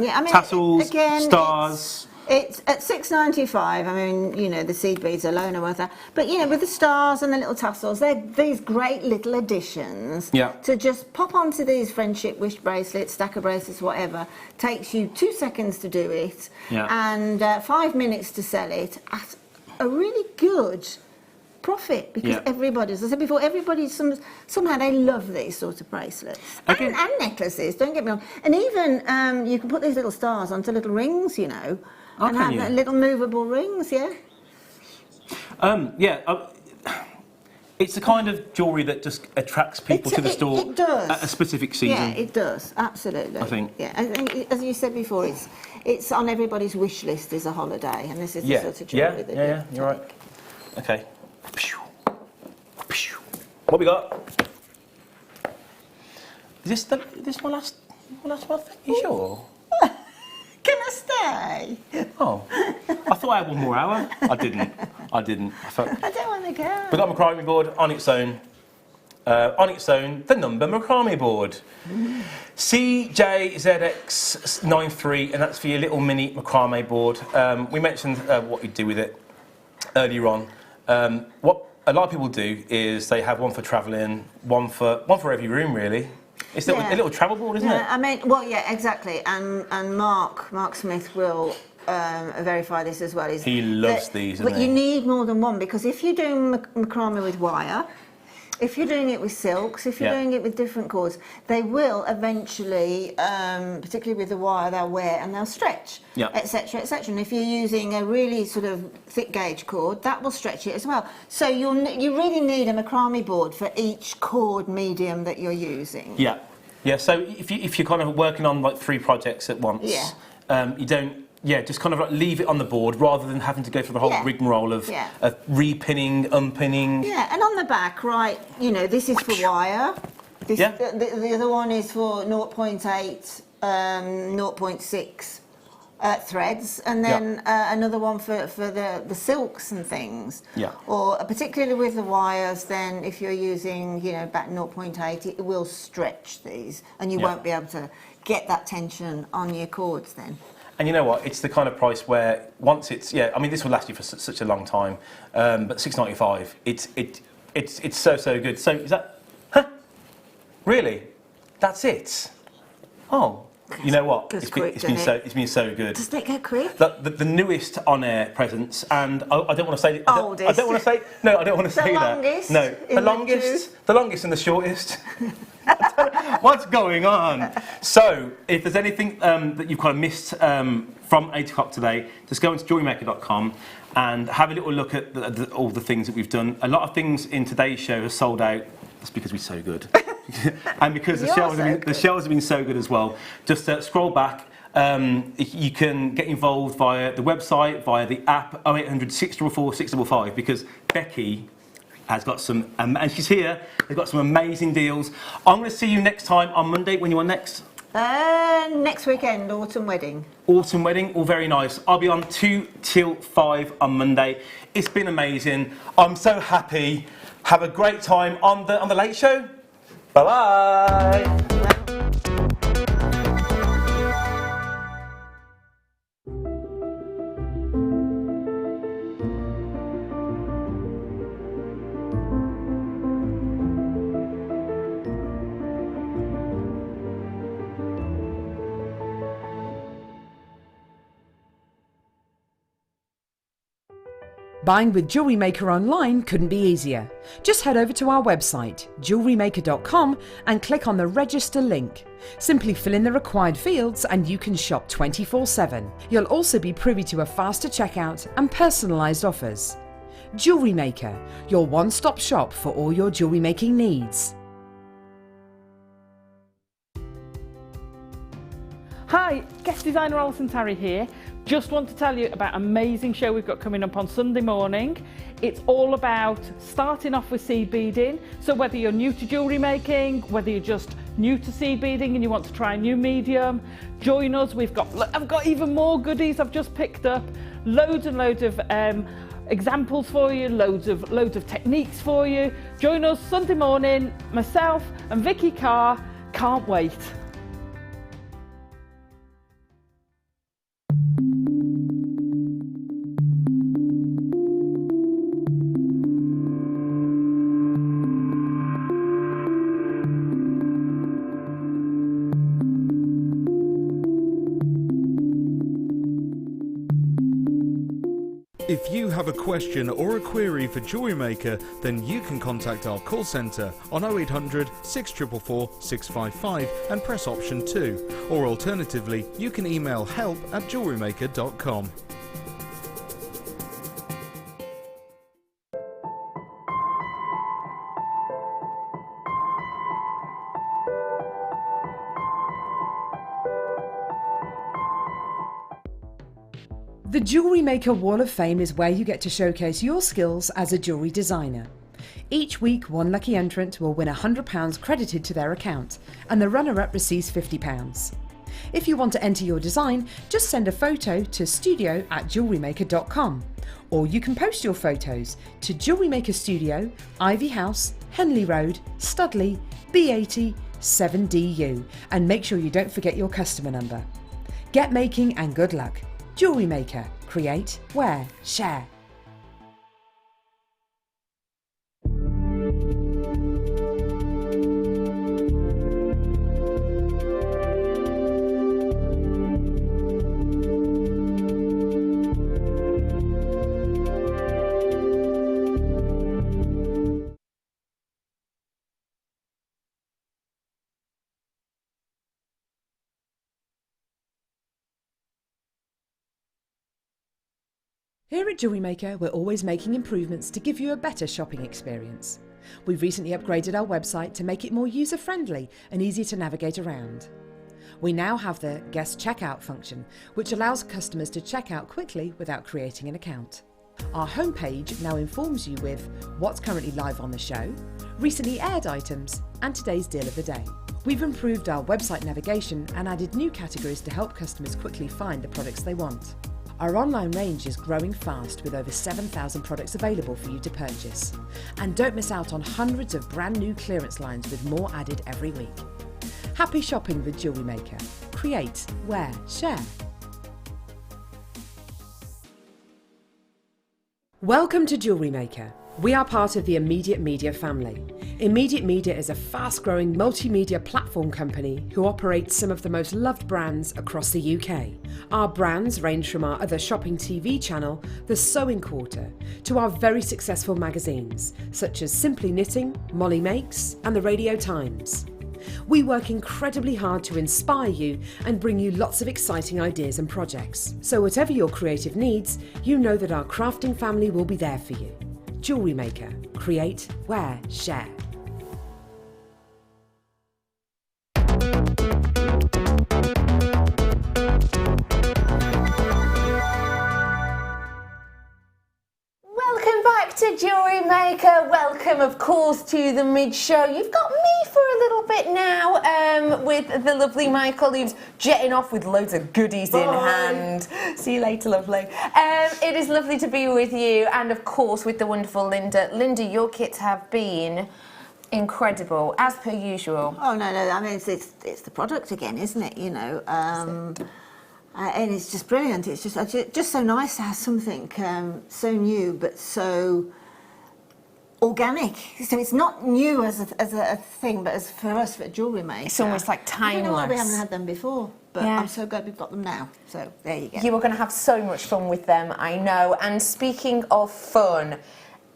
Yeah, I mean, tassels, again, stars. It's at $6.95. I mean, the seed beads alone are worth that. But with the stars and the little tassels, they're these great little additions. Yeah. To just pop onto these friendship wish bracelets, stacker bracelets, whatever. Takes you 2 seconds to do it. Yeah. And 5 minutes to sell it at a really good profit, because everybody, as I said before, somehow they love these sort of bracelets and necklaces. Don't get me wrong. And even you can put these little stars onto little rings, and have little movable rings. It's the kind of jewellery that just attracts people to the store at a specific season. Yeah, it does, absolutely. I think. Yeah, I think, as you said before, it's on everybody's wish list as a holiday, and this is the sort of jewellery that yeah, you're right. Okay. What we got? Is this my last one? You sure? Can I stay? Oh, I thought I had 1 more hour. I didn't. I thought. I don't want to go. We got a macrame board on its own. The number macrame board. CJZX93, and that's for your little mini macrame board. We mentioned what you do with it earlier on. What a lot of people do is they have one for travelling, one for every room, really. It's a little travel board, isn't it? I mean, exactly. And Mark Smith will verify this as well. He loves these, but you need more than one, because if you're doing macrame with wire, if you're doing it with silks, if you're doing it with different cords, they will eventually, particularly with the wire, they'll wear and they'll stretch, etc., etc. And if you're using a really sort of thick gauge cord, that will stretch it as well. So you really need a macrame board for each cord medium that you're using. Yeah. So if you're kind of working on like 3 projects at once, you don't. Yeah, just kind of like leave it on the board rather than having to go through the whole rigmarole of repinning, unpinning. Yeah, and on the back, right, this is for wire. The other one is for 0.8, 0.6 threads, and then another one for the silks and things. Yeah. Or particularly with the wires, then if you're using, about 0.8, it will stretch these, and you won't be able to get that tension on your cords then. And you know what? It's the kind of price where once it's I mean, this will last you for such a long time. But $6.95, it It's so good. So is that? Huh? Really? That's it? Oh. You know what? It's been so good. Doesn't it go quick? The newest on-air presence, and I don't want to say. I don't want to say. No, I don't want to say longest that. No, the longest and the shortest. What's going on? So, if there's anything that you've kind of missed from 8 o'clock today, just go into JewelleryMaker.com and have a little look at all the things that we've done. A lot of things in today's show are sold out. That's because we're so good. And because the shelves have been so good as well. Just scroll back. You can get involved via the website, via the app 0800 644 655, because Becky has got some, and she's here. They've got some amazing deals. I'm going to see you next time on Monday. When you are next? Next weekend, autumn wedding. Autumn wedding, all very nice. I'll be on 2 till 5 on Monday. It's been amazing. I'm so happy. Have a great time on the Late Show. Bye-bye. Buying with Jewellery Maker online couldn't be easier. Just head over to our website, JewelleryMaker.com, and click on the register link. Simply fill in the required fields and you can shop 24/7. You'll also be privy to a faster checkout and personalised offers. Jewellery Maker, your one-stop shop for all your jewellery making needs. Hi, guest designer Alison Tarry here. Just want to tell you about an amazing show we've got coming up on Sunday morning. It's all about starting off with seed beading. So whether you're new to jewellery making, whether you're just new to seed beading and you want to try a new medium, join us. I've got even more goodies I've just picked up. Loads and loads of examples for you, loads of techniques for you. Join us Sunday morning, myself and Vicky Carr. Can't wait. If you have a question or a query for Jewellery Maker, then you can contact our call centre on 0800 644 655 and press option 2. Or alternatively, you can email help@jewellerymaker.com. The Jewellery Maker Wall of Fame is where you get to showcase your skills as a jewellery designer. Each week, one lucky entrant will win £100 credited to their account, and the runner-up receives £50. If you want to enter your design, just send a photo to studio@jewellerymaker.com, or you can post your photos to Jewellery Maker Studio, Ivy House, Henley Road, Studley, B80 7DU, and make sure you don't forget your customer number. Get making and good luck. Jewellery Maker. Create, wear, share. Here at Jewellery Maker, we're always making improvements to give you a better shopping experience. We've recently upgraded our website to make it more user-friendly and easier to navigate around. We now have the guest checkout function, which allows customers to check out quickly without creating an account. Our homepage now informs you with what's currently live on the show, recently aired items, and today's deal of the day. We've improved our website navigation and added new categories to help customers quickly find the products they want. Our online range is growing fast with over 7,000 products available for you to purchase. And don't miss out on hundreds of brand new clearance lines with more added every week. Happy shopping with Jewellery Maker. Create, wear, share. Welcome to Jewellery Maker. We are part of the Immediate Media family. Immediate Media is a fast-growing multimedia platform company who operates some of the most loved brands across the UK. Our brands range from our other shopping TV channel, The Sewing Quarter, to our very successful magazines, such as Simply Knitting, Molly Makes, and The Radio Times. We work incredibly hard to inspire you and bring you lots of exciting ideas and projects. So whatever your creative needs, you know that our crafting family will be there for you. Jewellery Maker. Create, wear, share. Welcome back to Jewellery Maker. Welcome, of course, to the mid-show. You've got me for a little bit now with the lovely Michael, who's jetting off with loads of goodies in hand. See you later, lovely. It is lovely to be with you, and of course with the wonderful Linda. Linda, your kits have been incredible, as per usual. Oh, no, I mean, it's the product again, isn't it, you know? And it's just brilliant. It's just so nice to have something so new but so organic. So it's not new as a thing, but as for us, for Jewellery Maker, it's almost like timeless. I don't know why we haven't had them before, but yeah. I'm so glad we've got them now. So there you go. You are going to have so much fun with them, I know. And speaking of fun,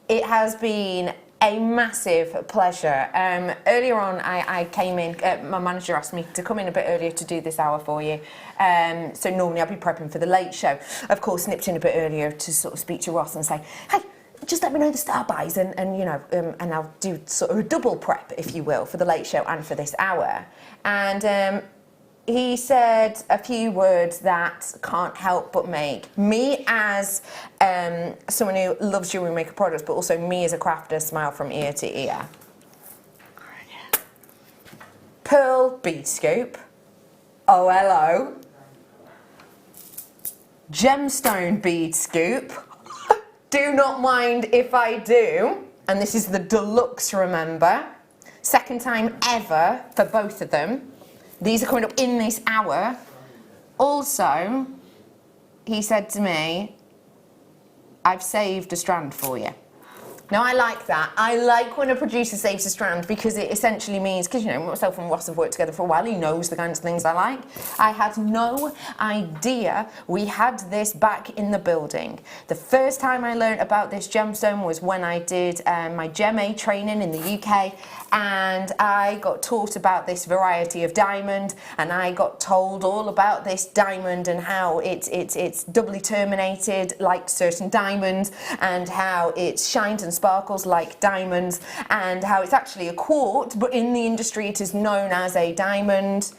it has been a massive pleasure. Earlier on, I came in, my manager asked me to come in a bit earlier to do this hour for you. So normally I'd be prepping for the late show. Of course, nipped in a bit earlier to sort of speak to Ross and say, hey, just let me know the star buys and you know, and I'll do sort of a double prep, if you will, for the late show and for this hour. And he said a few words that can't help but make me, as someone who loves Jewellery Maker products, but also me as a crafter, smile from ear to ear. Pearl bead scoop. Oh, hello. Gemstone bead scoop. Do not mind if I do. And this is the deluxe, remember. Second time ever for both of them. These are coming up in this hour. Also, he said to me, I've saved a strand for you. Now, I like that. I like when a producer saves a strand because it essentially means, because, you know, myself and Ross have worked together for a while, he knows the kinds of things I like. I had no idea we had this back in the building. The first time I learned about this gemstone was when I did my Gem A training in the UK, and I got taught about this variety of diamond, and I got told all about this diamond and how it's doubly terminated like certain diamonds, and how it shines and sparkles like diamonds, and how it's actually a quartz, but in the industry it is known as a diamond.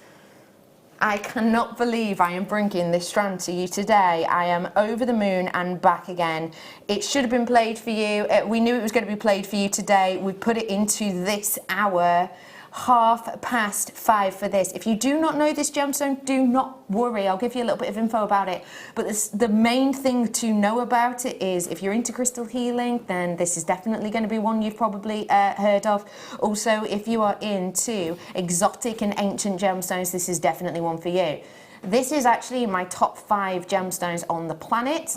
I cannot believe I am bringing this strand to you today. I am over the moon and back again. It should have been played for you. We knew it was going to be played for you today. We put it into this hour. 5:30 for this. If you do not know this gemstone, do not worry. I'll give you a little bit of info about it. But the main thing to know about it is, if you're into crystal healing, then this is definitely going to be one you've probably heard of. Also, if you are into exotic and ancient gemstones, this is definitely one for you. This is actually my top 5 gemstones on the planet.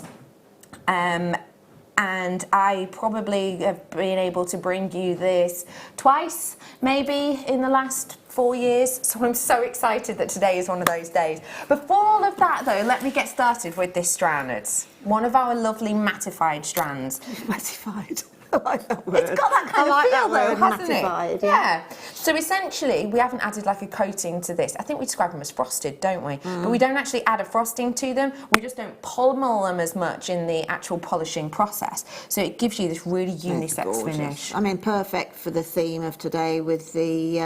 And I probably have been able to bring you this twice, maybe, in the last 4 years. So I'm so excited that today is one of those days. Before all of that, though, let me get started with this strand. It's one of our lovely mattified strands. Mattified. I like that word. It's got that kind of feel, though, hasn't mattified, it? Yeah. So essentially, we haven't added like a coating to this. I think we describe them as frosted, don't we? But we don't actually add a frosting to them. We just don't pommel them as much in the actual polishing process. So it gives you this really unisex finish. I mean, perfect for the theme of today with the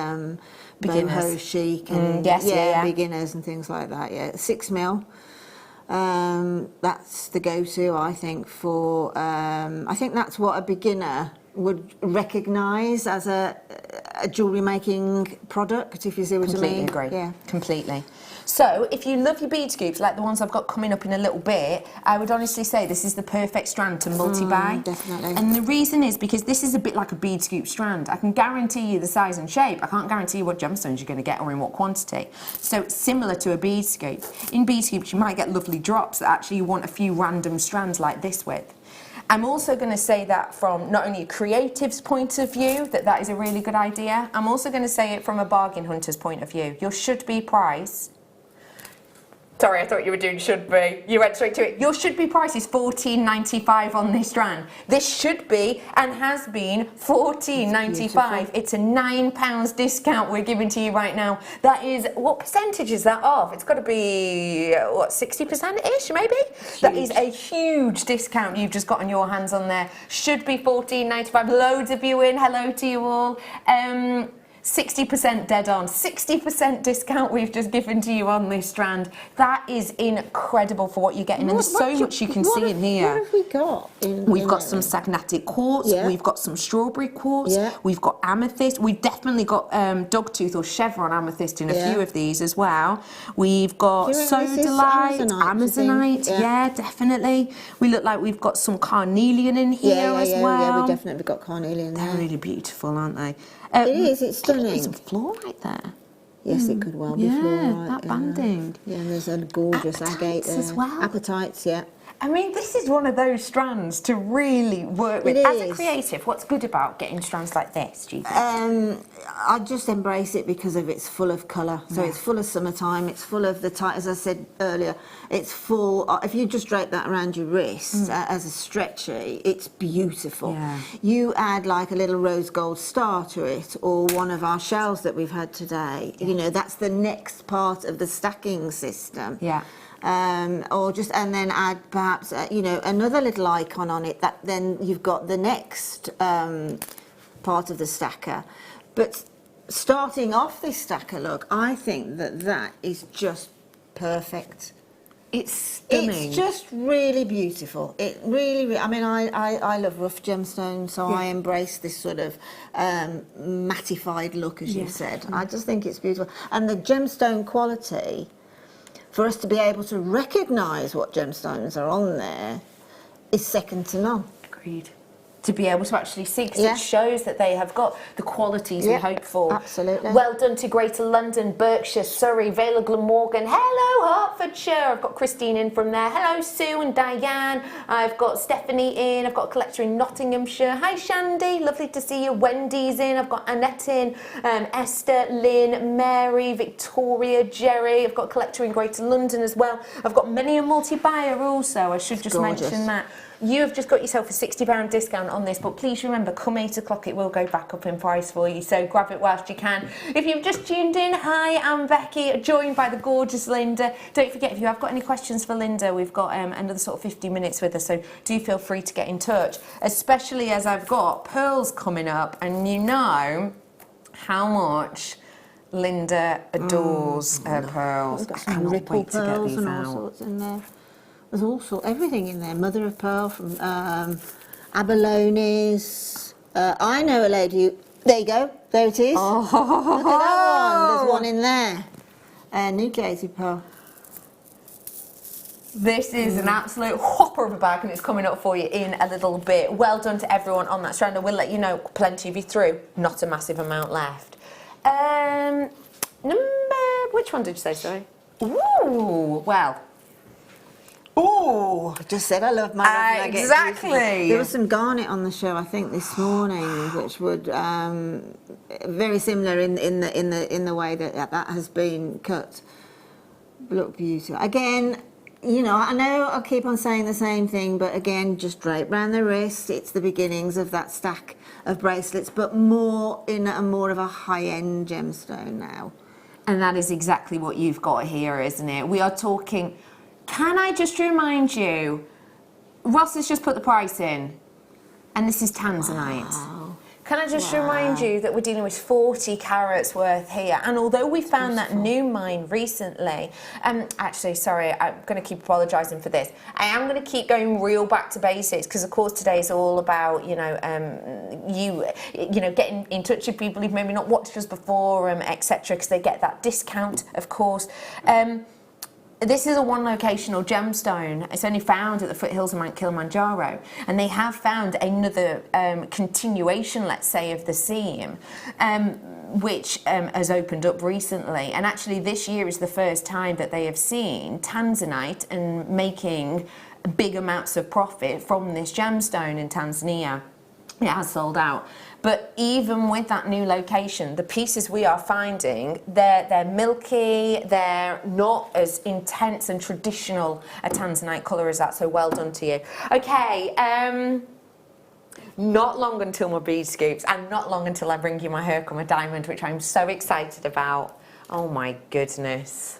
boho chic and beginners and things like that. Yeah, 6mm. That's the go-to, I think, for I think that's what a beginner would recognise as a jewellery making product, if you see what I mean. Completely agree. Yeah, completely. So if you love your bead scoops, like the ones I've got coming up in a little bit, I would honestly say this is the perfect strand to multi-buy. Definitely. And the reason is because this is a bit like a bead scoop strand. I can guarantee you the size and shape. I can't guarantee you what gemstones you're going to get or in what quantity. So it's similar to a bead scoop. In bead scoops, you might get lovely drops that actually you want a few random strands like this with. I'm also going to say that from not only a creative's point of view, that is a really good idea. I'm also going to say it from a bargain hunter's point of view. Your should be price. Sorry, I thought you were doing should be. You went straight to it. Your should be price is $14.95 on this strand. This should be and has been $14.95. It's a £9 discount we're giving to you right now. That is, what percentage is that off? It's got to be, what, 60%-ish maybe? Huge. That is a huge discount you've just got on your hands on there. Should be $14.95. Loads of you in. Hello to you all. 60% dead on, 60% discount we've just given to you on this strand. That is incredible for what you're getting, and there's so much you can see in here. What have we got? We've got some stagnatic quartz, we've got some strawberry quartz, we've got amethyst, we've definitely got dogtooth or chevron amethyst in a few of these as well. We've got sodalite, amazonite, yeah, definitely. We look like we've got some carnelian in here as well. Yeah, we definitely got carnelian there. They're really beautiful, aren't they? It is, it's stunning. There's some fluorite there. Yes, it could well be fluorite. That banding. Yeah, and there's a gorgeous agate there. As well. Apatites, yeah. I mean, this is one of those strands to really work with. As a creative, what's good about getting strands like this, do you think? I just embrace it because of it's full of colour. So it's full of summertime, it's full of the as I said earlier, it's full, if you just drape that around your wrist as a stretchy, it's beautiful. Yeah. You add like a little rose gold star to it, or one of our shells that we've had today, you know, that's the next part of the stacking system. Yeah. Or just, and then add perhaps, you know, another little icon on it, that then you've got the next part of the stacker. But starting off this stacker look, I think that is just perfect. It's stunning. It's just really beautiful. It really, I mean, I love rough gemstones, so I embrace this sort of mattified look, as you've said. I just think it's beautiful. And the gemstone quality, for us to be able to recognise what gemstones are on there, is second to none. Agreed. To be able to actually see, because it shows that they have got the qualities we hope for. Absolutely. Well done to Greater London, Berkshire, Surrey, Vale of Glamorgan. Hello, Hertfordshire. I've got Christine in from there. Hello, Sue and Diane. I've got Stephanie in. I've got a collector in Nottinghamshire. Hi, Shandy. Lovely to see you. Wendy's in. I've got Annette in. Esther, Lynn, Mary, Victoria, Jerry. I've got a collector in Greater London as well. I've got many a multi-buyer also. I should just mention that. You have just got yourself a £60 discount on this, but please remember, come 8 o'clock, it will go back up in price for you, so grab it whilst you can. If you've just tuned in, hi, I'm Becky, joined by the gorgeous Linda. Don't forget, if you have got any questions for Linda, we've got another sort of 50 minutes with her, so do feel free to get in touch, especially as I've got pearls coming up, and you know how much Linda adores her pearls. Got some ripple pearls and all sorts in there. There's also everything in there. Mother of pearl from abalones. I know a lady. There you go. There it is. Oh. Look at that one. There's one in there. Nucleated pearl. This is an absolute whopper of a bag, and it's coming up for you in a little bit. Well done to everyone on that strand. I will let you know, plenty of you through. Not a massive amount left. Which one did you say, sorry? Ooh, well. Oh, I just said I love my nuggets. Exactly. There was some garnet on the show, I think, this morning, which would very similar in the way that has been cut. Look beautiful. Again, you know I keep on saying the same thing, but again, just drape round the wrist. It's the beginnings of that stack of bracelets, but more in a more of a high-end gemstone now. And that is exactly what you've got here, isn't it? We are talking. Can I just remind you, Ross has just put the price in, and this is tanzanite. Wow. Can I just remind you that we're dealing with 40 carats worth here, and although we found that new mine recently, actually, sorry, I'm going to keep apologising for this. I am going to keep going real back to basics, because of course today is all about, you know, getting in touch with people who've maybe not watched us before, etc., because they get that discount, of course. This is a one-locational gemstone. It's only found at the foothills of Mount Kilimanjaro, and they have found another continuation, let's say, of the seam, which has opened up recently. And actually, this year is the first time that they have seen tanzanite and making big amounts of profit from this gemstone in Tanzania. It has sold out. But even with that new location, the pieces we are finding, they're milky, they're not as intense and traditional a tanzanite colour as that, so well done to you. Okay, not long until my bead scoops, and not long until I bring you my Herkimer diamond, which I'm so excited about. Oh my goodness.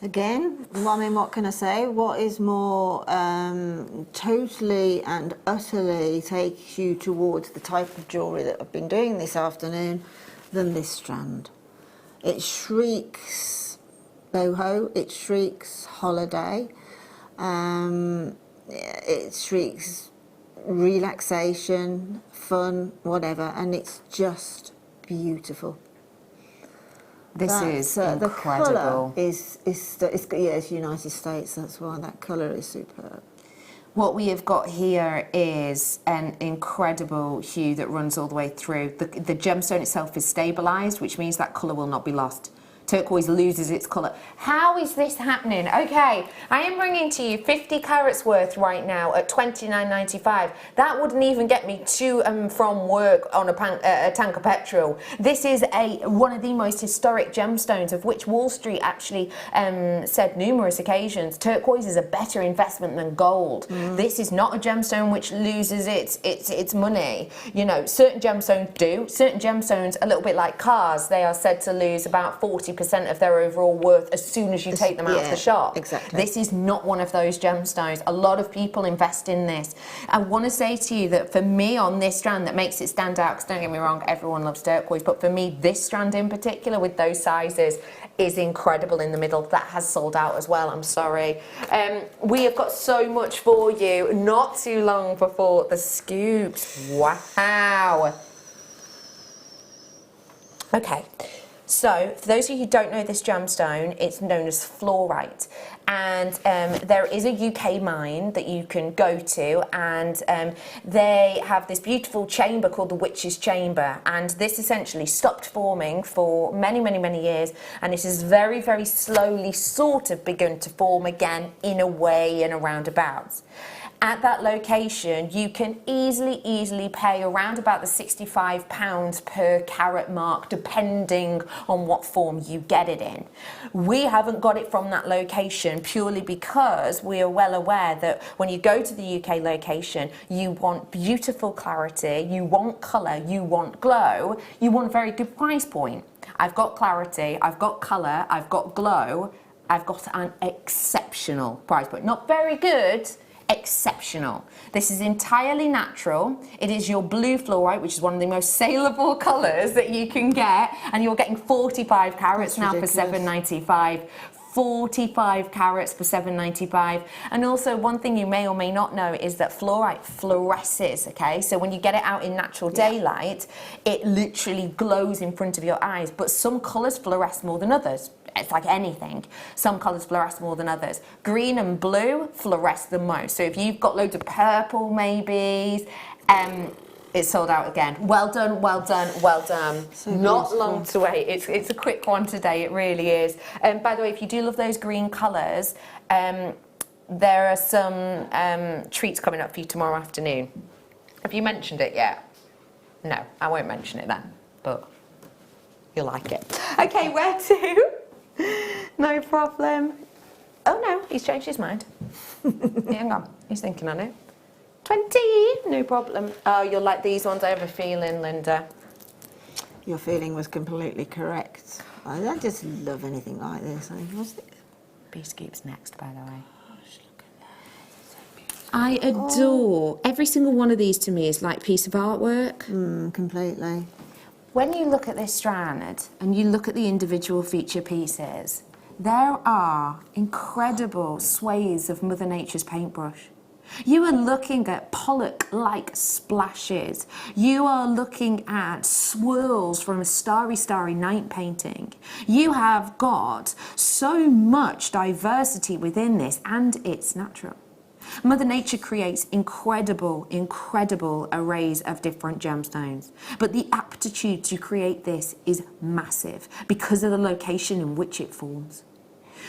Again, I mean, what can I say? What is more totally and utterly takes you towards the type of jewellery that I've been doing this afternoon than this strand? It shrieks boho, it shrieks holiday, it shrieks relaxation, fun, whatever, and it's just beautiful. This is incredible. The colour is it's United States, that's why that colour is superb. What we have got here is an incredible hue that runs all the way through. The gemstone itself is stabilised, which means that colour will not be lost. Turquoise loses its colour. How is this happening? Okay, I am bringing to you 50 carats worth right now at $29.95. That wouldn't even get me to and from work on a tank of petrol. This is one of the most historic gemstones, of which Wall Street actually said numerous occasions, turquoise is a better investment than gold. This is not a gemstone which loses its money. You know, certain gemstones do. Certain gemstones, a little bit like cars, they are said to lose about 40% of their overall worth as soon as you take them out of the shop. Exactly. This is not one of those gemstones. A lot of people invest in this. I want to say to you that for me on this strand that makes it stand out, because don't get me wrong, everyone loves turquoise, but for me this strand in particular with those sizes is incredible in the middle. That has sold out as well, I'm sorry. We have got so much for you, not too long before the scoops. Wow. Okay. So, for those of you who don't know this gemstone, it's known as fluorite, and there is a UK mine that you can go to, and they have this beautiful chamber called the Witch's Chamber, and this essentially stopped forming for many, many, many years, and it has very, very slowly sort of begun to form again in a way and a roundabout. At that location, you can easily pay around about the £65 per carat mark, depending on what form you get it in. We haven't got it from that location purely because we are well aware that when you go to the UK location, you want beautiful clarity, you want colour, you want glow, you want a very good price point. I've got clarity, I've got colour, I've got glow, I've got an exceptional price point. Not very good, exceptional. This is entirely natural. It is your blue fluorite, which is one of the most saleable colours that you can get, and you're getting 45 carats now for $7.95. 45 carats for $7.95. And also one thing you may or may not know is that fluorite fluoresces, okay? So when you get it out in natural daylight, it literally glows in front of your eyes, but some colours fluoresce more than others. It's like anything. Some colours fluoresce more than others. Green and blue fluoresce the most. So if you've got loads of purple maybes, it's sold out again. Well done, well done, well done. So not long to wait. It's a quick one today, it really is. By the way, if you do love those green colours, there are some treats coming up for you tomorrow afternoon. Have you mentioned it yet? No, I won't mention it then, but you'll like it. Okay, where to? No problem. Oh no, he's changed his mind. Hang on, he's thinking on it. 20, no problem. Oh, you'll like these ones, I have a feeling, Linda. Your feeling was completely correct. I just love anything like this. What's it? Beeskeep's next, by the way. Gosh, look at that. So beautiful. I adore every single one of these. To me is like a piece of artwork. Completely. When you look at this strand and you look at the individual feature pieces, there are incredible swathes of Mother Nature's paintbrush. You are looking at Pollock-like splashes. You are looking at swirls from a starry night painting. You have got so much diversity within this, and it's natural. Mother Nature creates incredible arrays of different gemstones, but the aptitude to create this is massive because of the location in which it forms.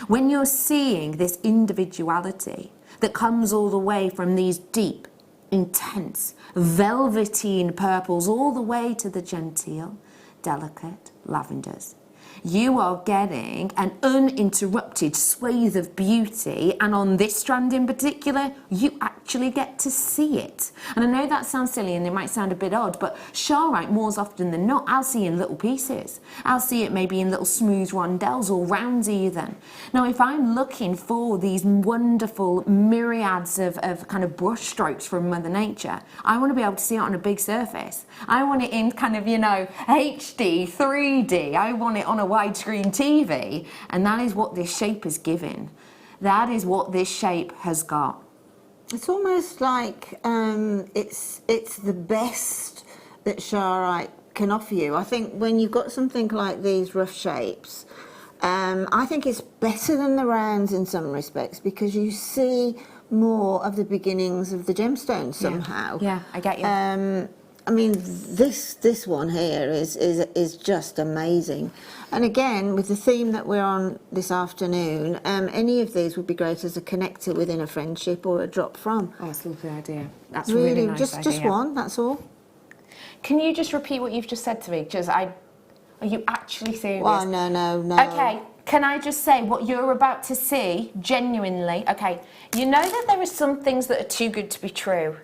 when you're seeing this individuality that comes all the way from these deep, intense, velveteen purples all the way to the genteel, delicate lavenders, you are getting an uninterrupted swathe of beauty, and on this strand in particular, you actually get to see it. And I know that sounds silly and it might sound a bit odd, but Charite, more often than not, I'll see in little pieces. I'll see it maybe in little smooth rondelles or rounds even. Now, if I'm looking for these wonderful myriads of kind of brush strokes from Mother Nature, I want to be able to see it on a big surface. I want it in kind of, you know, HD, 3D. I want it on a widescreen TV, and that is what this shape is giving. That is what this shape has got. It's almost like it's the best that Charite can offer you. I think when you've got something like these rough shapes, I think it's better than the rounds in some respects, because you see more of the beginnings of the gemstones somehow. Yeah, I get you. I mean, this one here is just amazing. And again, with the theme that we're on this afternoon, any of these would be great as a connector within a friendship or a drop from. Oh, that's a lovely idea. That's really nice just idea. one, that's all. Can you just repeat what you've just said to me? Because are you actually serious? Well, no. Okay, can I just say what you're about to see, genuinely, okay, you know that there are some things that are too good to be true.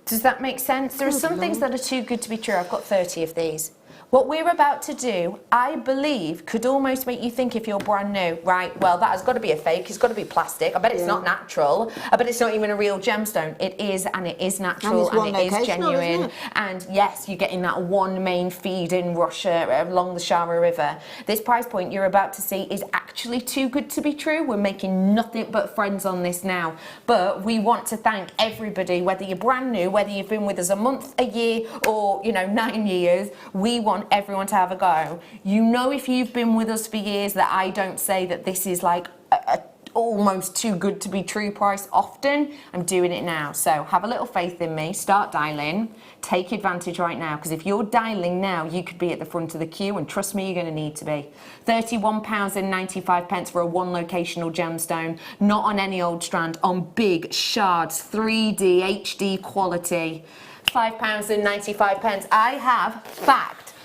Does that make sense? There are some things that are too good to be true. I've got 30 of these. What we're about to do, I believe, could almost make you think, if you're brand new, right, well, that has got to be a fake, it's got to be plastic, I bet it's not natural, I bet it's not even a real gemstone. It is, and it is natural, and it is genuine. And yes, you're getting that one main feed in Russia along the Shara River. This price point you're about to see is actually too good to be true. We're making nothing but friends on this now. But we want to thank everybody, whether you're brand new, whether you've been with us a month, a year, or, you know, 9 years, we want everyone to have a go. You know, if you've been with us for years, that I don't say that this is like a almost too good to be true price often. I'm doing it now. So have a little faith in me, start dialing, take advantage right now, because if you're dialing now, you could be at the front of the queue, and trust me, you're going to need to be. £31.95 for a one locational gemstone, not on any old strand, on big shards, 3D HD quality. £5.95. I have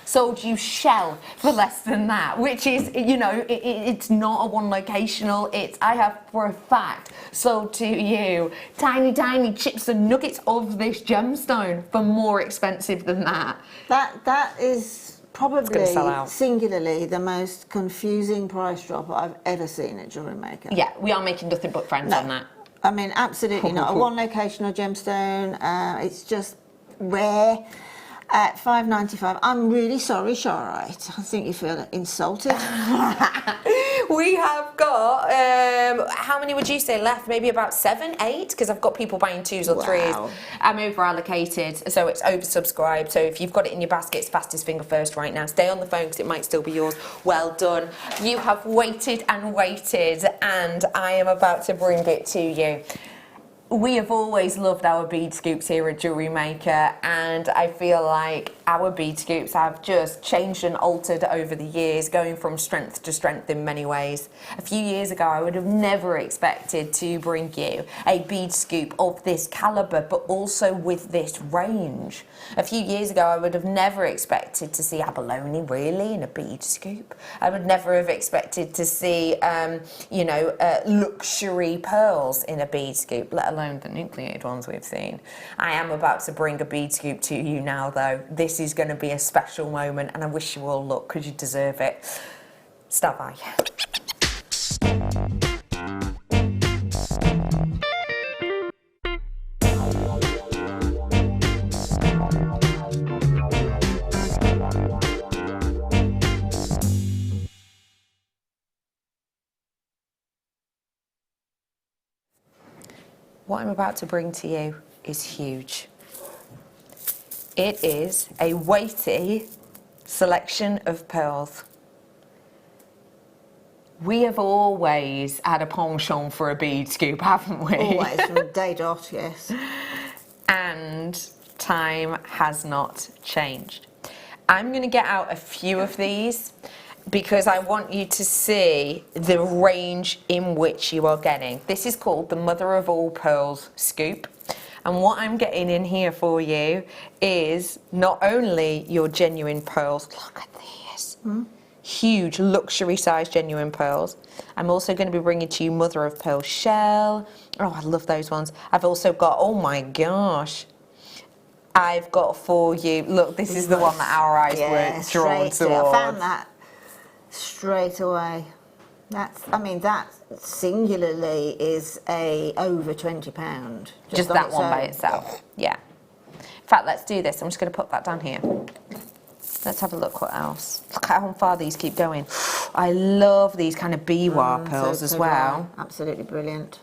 sold you shell for less than that, which is, you know, it's not a one locational. I have for a fact sold to you tiny chips and nuggets of this gemstone for more expensive than that. That is probably singularly the most confusing price drop I've ever seen at Jewellery Maker. Yeah, we are making nothing but friends on that. I mean, absolutely not. A one locational gemstone, it's just rare. At $5.95. I'm really sorry, Charite. I think you feel insulted. We have got, how many would you say left? Maybe about 7, 8? Because I've got people buying 2s or 3s. I'm over allocated, so it's oversubscribed. So if you've got it in your basket, it's fastest finger first right now. Stay on the phone because it might still be yours. Well done. You have waited and waited, and I am about to bring it to you. We have always loved our bead scoops here at Jewellery Maker, and I feel like our bead scoops have just changed and altered over the years, going from strength to strength in many ways. A few years ago, I would have never expected to bring you a bead scoop of this calibre, but also with this range. A few years ago, I would have never expected to see abalone really in a bead scoop. I would never have expected to see, you know, luxury pearls in a bead scoop, let alone the nucleated ones we've seen. I am about to bring a bead scoop to you now, though. This is going to be a special moment, and I wish you all luck because you deserve it. Stand by. What I'm about to bring to you is huge. It is a weighty selection of pearls. We have always had a penchant for a bead scoop, haven't we? Always, from day dot, yes. And time has not changed. I'm going to get out a few of these. because I want you to see the range in which you are getting. This is called the Mother of All Pearls scoop. And what I'm getting in here for you is not only your genuine pearls, look at these, huge luxury size genuine pearls. I'm also going to be bringing to you mother of pearl shell. Oh, I love those ones. I've also got, oh my gosh, I've got for you, look, this is the one that our eyes were drawn towards. I found that straight away. That's, I mean, that singularly is over £20. Just that one by itself, yeah. In fact, let's do this. I'm just going to put that down here. Let's have a look what else. Look at how far these keep going. I love these kind of biwa pearls as well. Absolutely brilliant.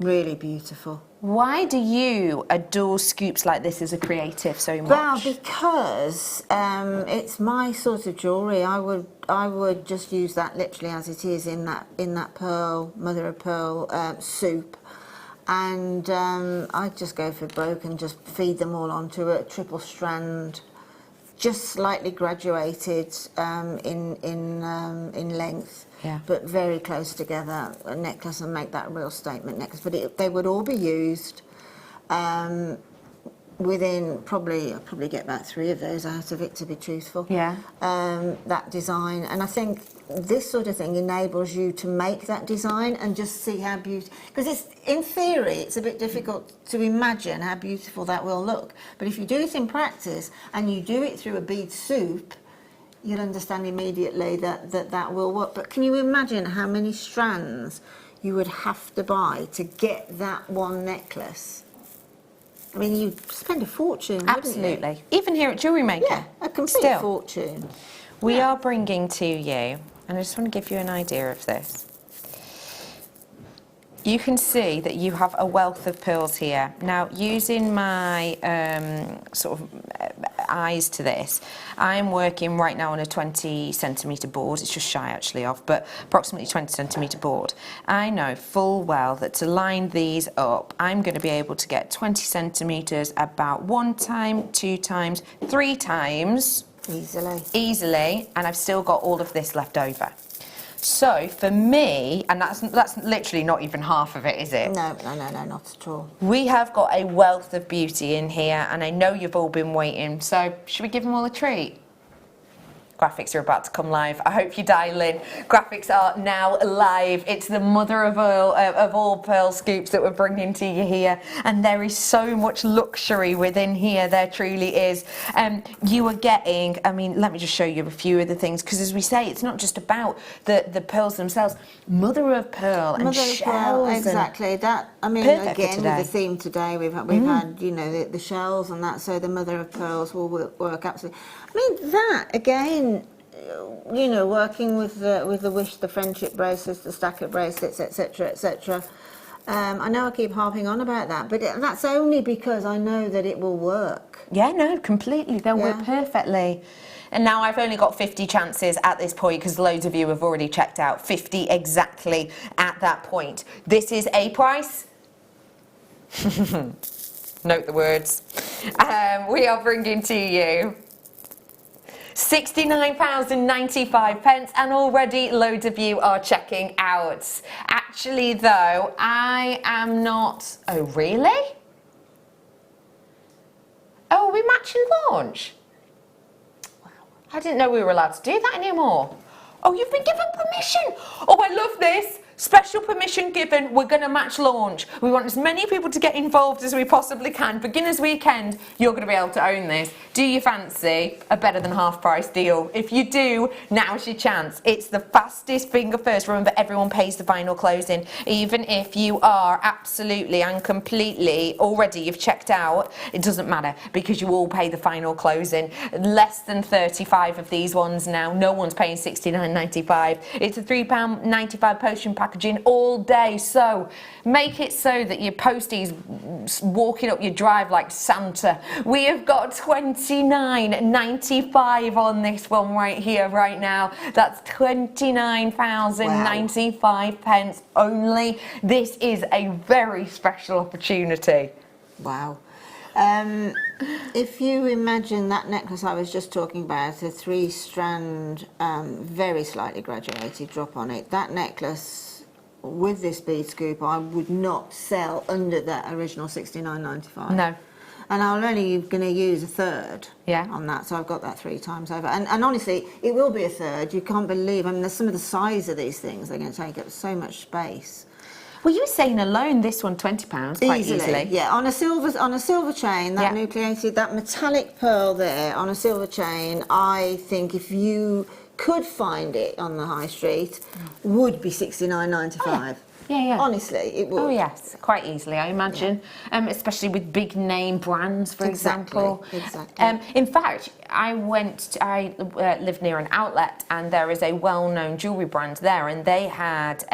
Really beautiful. Why do you adore scoops like this as a creative so much? Well, because it's my sort of jewellery. I would just use that literally as it is in that pearl, mother of pearl soup, and I just go for broke and just feed them all onto a triple strand, just slightly graduated in length. Yeah. But very close together, a necklace, and make that a real statement necklace. But they would all be used within I'll probably get about 3 of those out of it, to be truthful. Yeah. That design, and I think this sort of thing enables you to make that design and just see how beautiful. Because it's, in theory, it's a bit difficult to imagine how beautiful that will look. But if you do it in practice and you do it through a bead soup, you'll understand immediately that will work. But can you imagine how many strands you would have to buy to get that one necklace? I mean, you'd spend a fortune, Absolutely. wouldn't you? Even here at Jewellery Maker. Yeah, a complete fortune. We are bringing to you, and I just want to give you an idea of this. You can see that you have a wealth of pearls here. Now, using my sort of eyes to this, I'm working right now on a 20 centimetre board. It's just shy actually of, but approximately 20 centimetre board. I know full well that to line these up, I'm going to be able to get 20 centimetres about 1 time, 2 times, 3 times. Easily, and I've still got all of this left over. So for me, and that's literally not even half of it, is it? No, not at all. We have got a wealth of beauty in here, and I know you've all been waiting, so should we give them all a treat? Graphics are about to come live. I hope you dial in. Graphics are now live. It's the mother of all pearl scoops that we're bringing to you here. And there is so much luxury within here. There truly is. You are getting, I mean, let me just show you a few of the things. Because as we say, it's not just about the pearls themselves. Mother of pearl and shells. Exactly. That, I mean, again, with the theme today, we've had, you know, the shells and that. So the mother of pearls will work absolutely. I mean, that, again, you know, working with the wish, the friendship bracelets, the stacker bracelets, etc., etc. I know I keep harping on about that, but that's only because I know that it will work. Yeah, no, completely. They'll work perfectly. And now I've only got 50 chances at this point because loads of you have already checked out. 50 exactly at that point. This is a price. Note the words. We are bringing to you £69.95, and already loads of you are checking out. Actually though, I am not... Oh really? Oh, are we match and launch? Wow. I didn't know we were allowed to do that anymore. Oh, you've been given permission. Oh, I love this. Special permission given. We're going to match launch. We want as many people to get involved as we possibly can. Beginners weekend, you're going to be able to own this. Do you fancy a better than half price deal? If you do, now's your chance. It's the fastest finger first. Remember, everyone pays the final closing. Even if you are absolutely and completely already, you've checked out, it doesn't matter because you all pay the final closing. Less than 35 of these ones now. No one's paying £69.95. It's a £3.95 potion packaging all day, so make it so that your postie's walking up your drive like Santa. We have got £29.95 on this one right here, right now. That's £29.95 only. This is a very special opportunity. Wow. If you imagine that necklace I was just talking about, a 3-strand, very slightly graduated drop on it, that necklace with this bead scoop, I would not sell under that original $69.95. No. And I'm only going to use a third on that, so I've got that 3 times over. And honestly, it will be a third. You can't believe, I mean, there's some of the size of these things, they're going to take up so much space. Well, you were saying alone, this one, £20 quite easily. Yeah, on a silver chain, that nucleated, that metallic pearl there on a silver chain, I think if you could find it on the high street, would be $69.95. Yeah. Honestly, it would. Oh, yes, quite easily, I imagine. Especially with big name brands, for example. Exactly. In fact, I live near an outlet, and there is a well-known jewellery brand there, and they had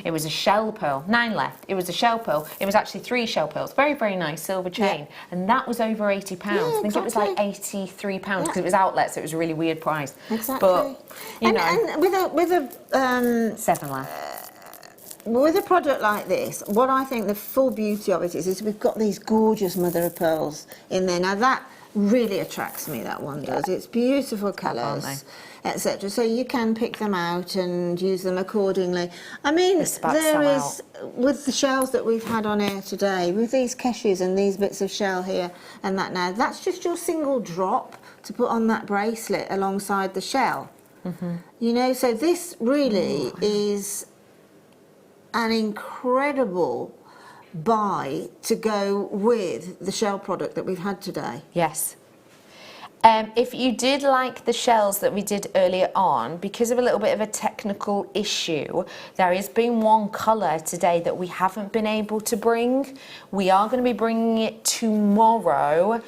it was a shell pearl, 9 left. It was a shell pearl. It was actually 3 shell pearls. Very, very nice silver chain. And that was over £80. I think it was like £83 because it was outlet, so it was a really weird price. Exactly. But, you know. And with a 7 left. With a product like this, what I think the full beauty of it is we've got these gorgeous mother of pearls in there. Now that really attracts me, that one does. It's beautiful colours, etc. So you can pick them out and use them accordingly. I mean, there is, with the shells that we've had on air today, with these keshes and these bits of shell here and that now, that's just your single drop to put on that bracelet alongside the shell. You know, so this really is an incredible buy to go with the shell product that we've had today. Yes. If you did like the shells that we did earlier on, because of a little bit of a technical issue, there has been one colour today that we haven't been able to bring. We are going to be bringing it tomorrow.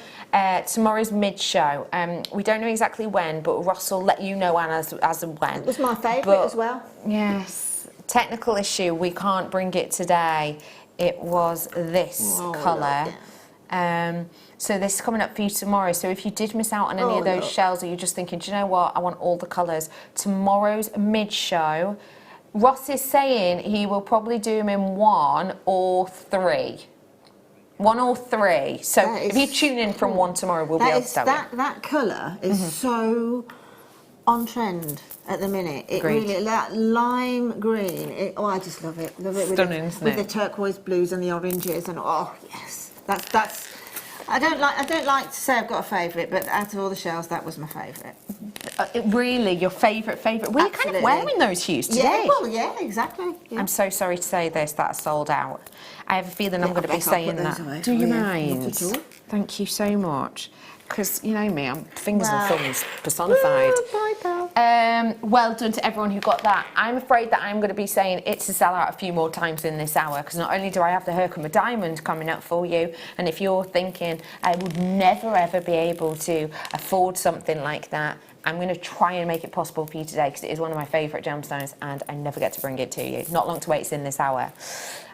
Tomorrow's mid-show. We don't know exactly when, but Ross will let you know as and when. It was my favourite as well. Yes. Technical issue, we can't bring it today. It was this colour. So this is coming up for you tomorrow. So if you did miss out on any of those shells, or you're just thinking, do you know what, I want all the colours, tomorrow's mid-show, Ross is saying he will probably do them in 1 or 3. 1 or 3. So if you tune in from 1 tomorrow, we'll be able to tell you. That colour is so on trend at the minute. It really, that lime green, I just love it. Love it. Stunning, isn't it? With the turquoise blues and the oranges, and yes, that's. I don't like to say I've got a favourite, but out of all the shells, that was my favourite. Really, your favourite? Well, you're kind of wearing those hues today. Yeah, exactly. Yeah. I'm so sorry to say this, that's sold out. I have a feeling I'm going to be saying that. Do you mind? Thank you so much. Because, you know me, I'm fingers and thumbs personified. Well done to everyone who got that. I'm afraid that I'm going to be saying it's a sellout a few more times in this hour, because not only do I have the Herkimer Diamond coming up for you, and if you're thinking I would never ever be able to afford something like that, I'm going to try and make it possible for you today, because it is one of my favourite gemstones and I never get to bring it to you. Not long to wait, it's in this hour.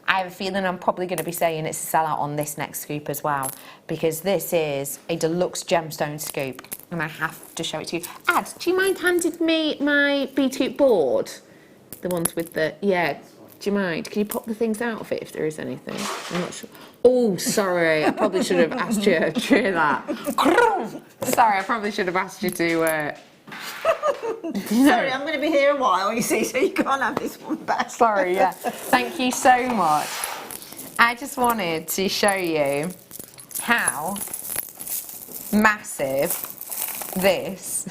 I have a feeling I'm probably going to be saying it's a sellout on this next scoop as well, because this is a deluxe gemstone scoop and I have to show it to you. Ad, do you mind handing me my bead scoop board? The ones with the, do you mind? Can you pop the things out of it if there is anything? I'm not sure. Oh, sorry, I probably should have asked you to hear that. Sorry, I probably should have asked you to... Sorry, I'm going to be here a while, you see, so you can't have this one back. Sorry, Thank you so much. I just wanted to show you how massive this...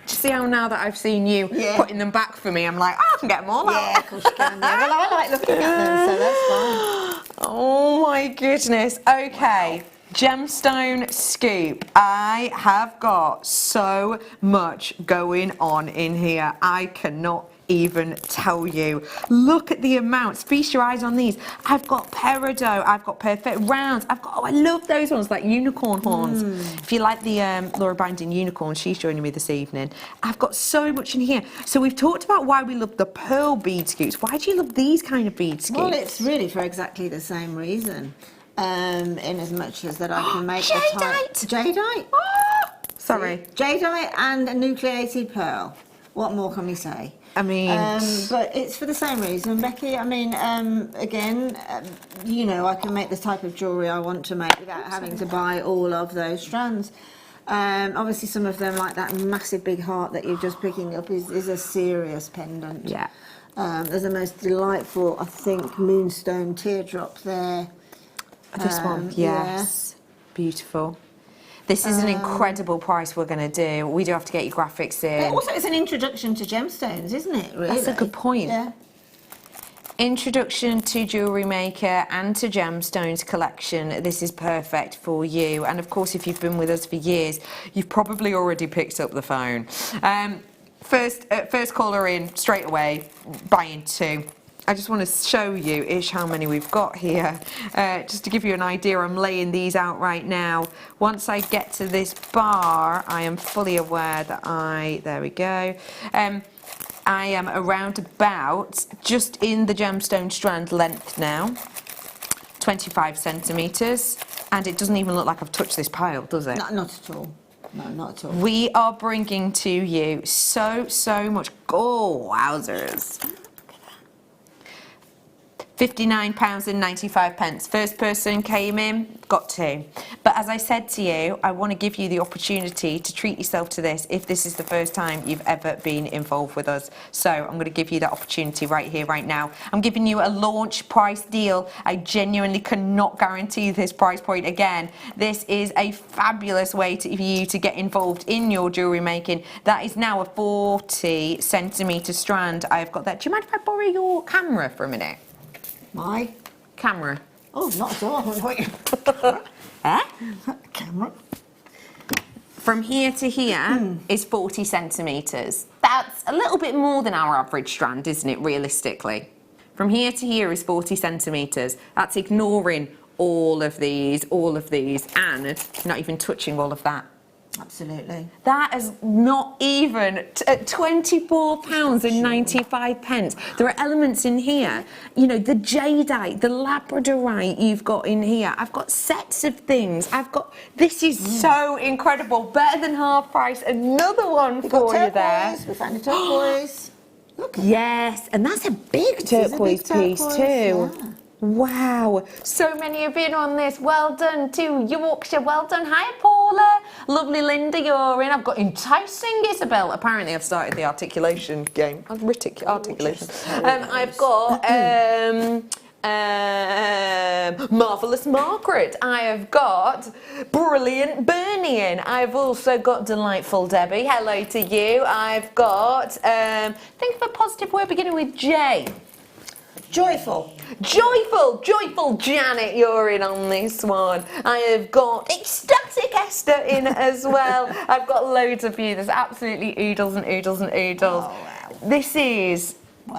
Do you see how now that I've seen you putting them back for me, I'm like, I can get them all out. Yeah, of course you can. Yeah. Well, I like looking at them, so that's fine. Oh my goodness. Okay. Gemstone scoop. I have got so much going on in here. I cannot even tell you. Look at the amounts. Feast your eyes on these. I've got peridot. I've got perfect rounds. I've got, I love those ones, like unicorn horns. If you like the Laura Binding unicorn, she's joining me this evening. I've got so much in here. So we've talked about why we love the pearl bead scoops. Why do you love these kind of bead scoops? Well, it's really for exactly the same reason. In as much as that I can make jadeite. Jadeite. Sorry. Jadeite and a nucleated pearl. What more can we say? I mean... but it's for the same reason, Becky. I mean, again, you know, I can make the type of jewellery I want to make without having to buy all of those strands. Obviously, some of them, like that massive big heart that you're just picking up, is a serious pendant. Yeah. There's the most delightful, I think, moonstone teardrop there. This one, yes. Yeah. Beautiful. This is an incredible price we're going to do. We do have to get your graphics in. Also, it's an introduction to gemstones, isn't it, really? That's a good point. Yeah. Introduction to Jewellery Maker and to Gemstones collection. This is perfect for you. And of course, if you've been with us for years, you've probably already picked up the phone. First caller in, straight away, buying 2. I just want to show you how many we've got here. Just to give you an idea, I'm laying these out right now. Once I get to this bar, I am fully aware that there we go. I am around about, just in the gemstone strand length now, 25 centimetres. And it doesn't even look like I've touched this pile, does it? Not at all. No, not at all. We are bringing to you so much. Oh, wowzers. £59.95. First person came in, got 2. But as I said to you, I want to give you the opportunity to treat yourself to this if this is the first time you've ever been involved with us. So I'm going to give you that opportunity right here, right now. I'm giving you a launch price deal. I genuinely cannot guarantee this price point again. This is a fabulous way for you to get involved in your jewellery making. That is now a 40 centimetre strand. I've got that. Do you mind if I borrow your camera for a minute? My camera. Oh, not at all. Camera. From here to here is 40 centimetres. That's a little bit more than our average strand, isn't it, realistically? From here to here is 40 centimetres. That's ignoring all of these, and not even touching all of that. Absolutely. That is not even at £24.95. There are elements in here, you know, the jadeite, the labradorite you've got in here. I've got sets of things. This is so incredible. Better than half price. Another one for you there. We found a turquoise. Look. Yes, and that's a big turquoise piece too. Yeah. Wow, so many have been on this. Well done to Yorkshire, well done. Hi Paula, lovely Linda, you're in. I've got enticing Isabel. Apparently I've started the articulation game. Articulation. I've got Marvellous Margaret. I have got Brilliant Bernie in. I've also got Delightful Debbie. Hello to you. I've got, think of a positive word beginning with J. Joyful. Joyful Janet, you're in on this one. I have got Ecstatic Esther in as well. I've got loads of you. There's absolutely oodles and oodles and oodles. Oh, wow. This is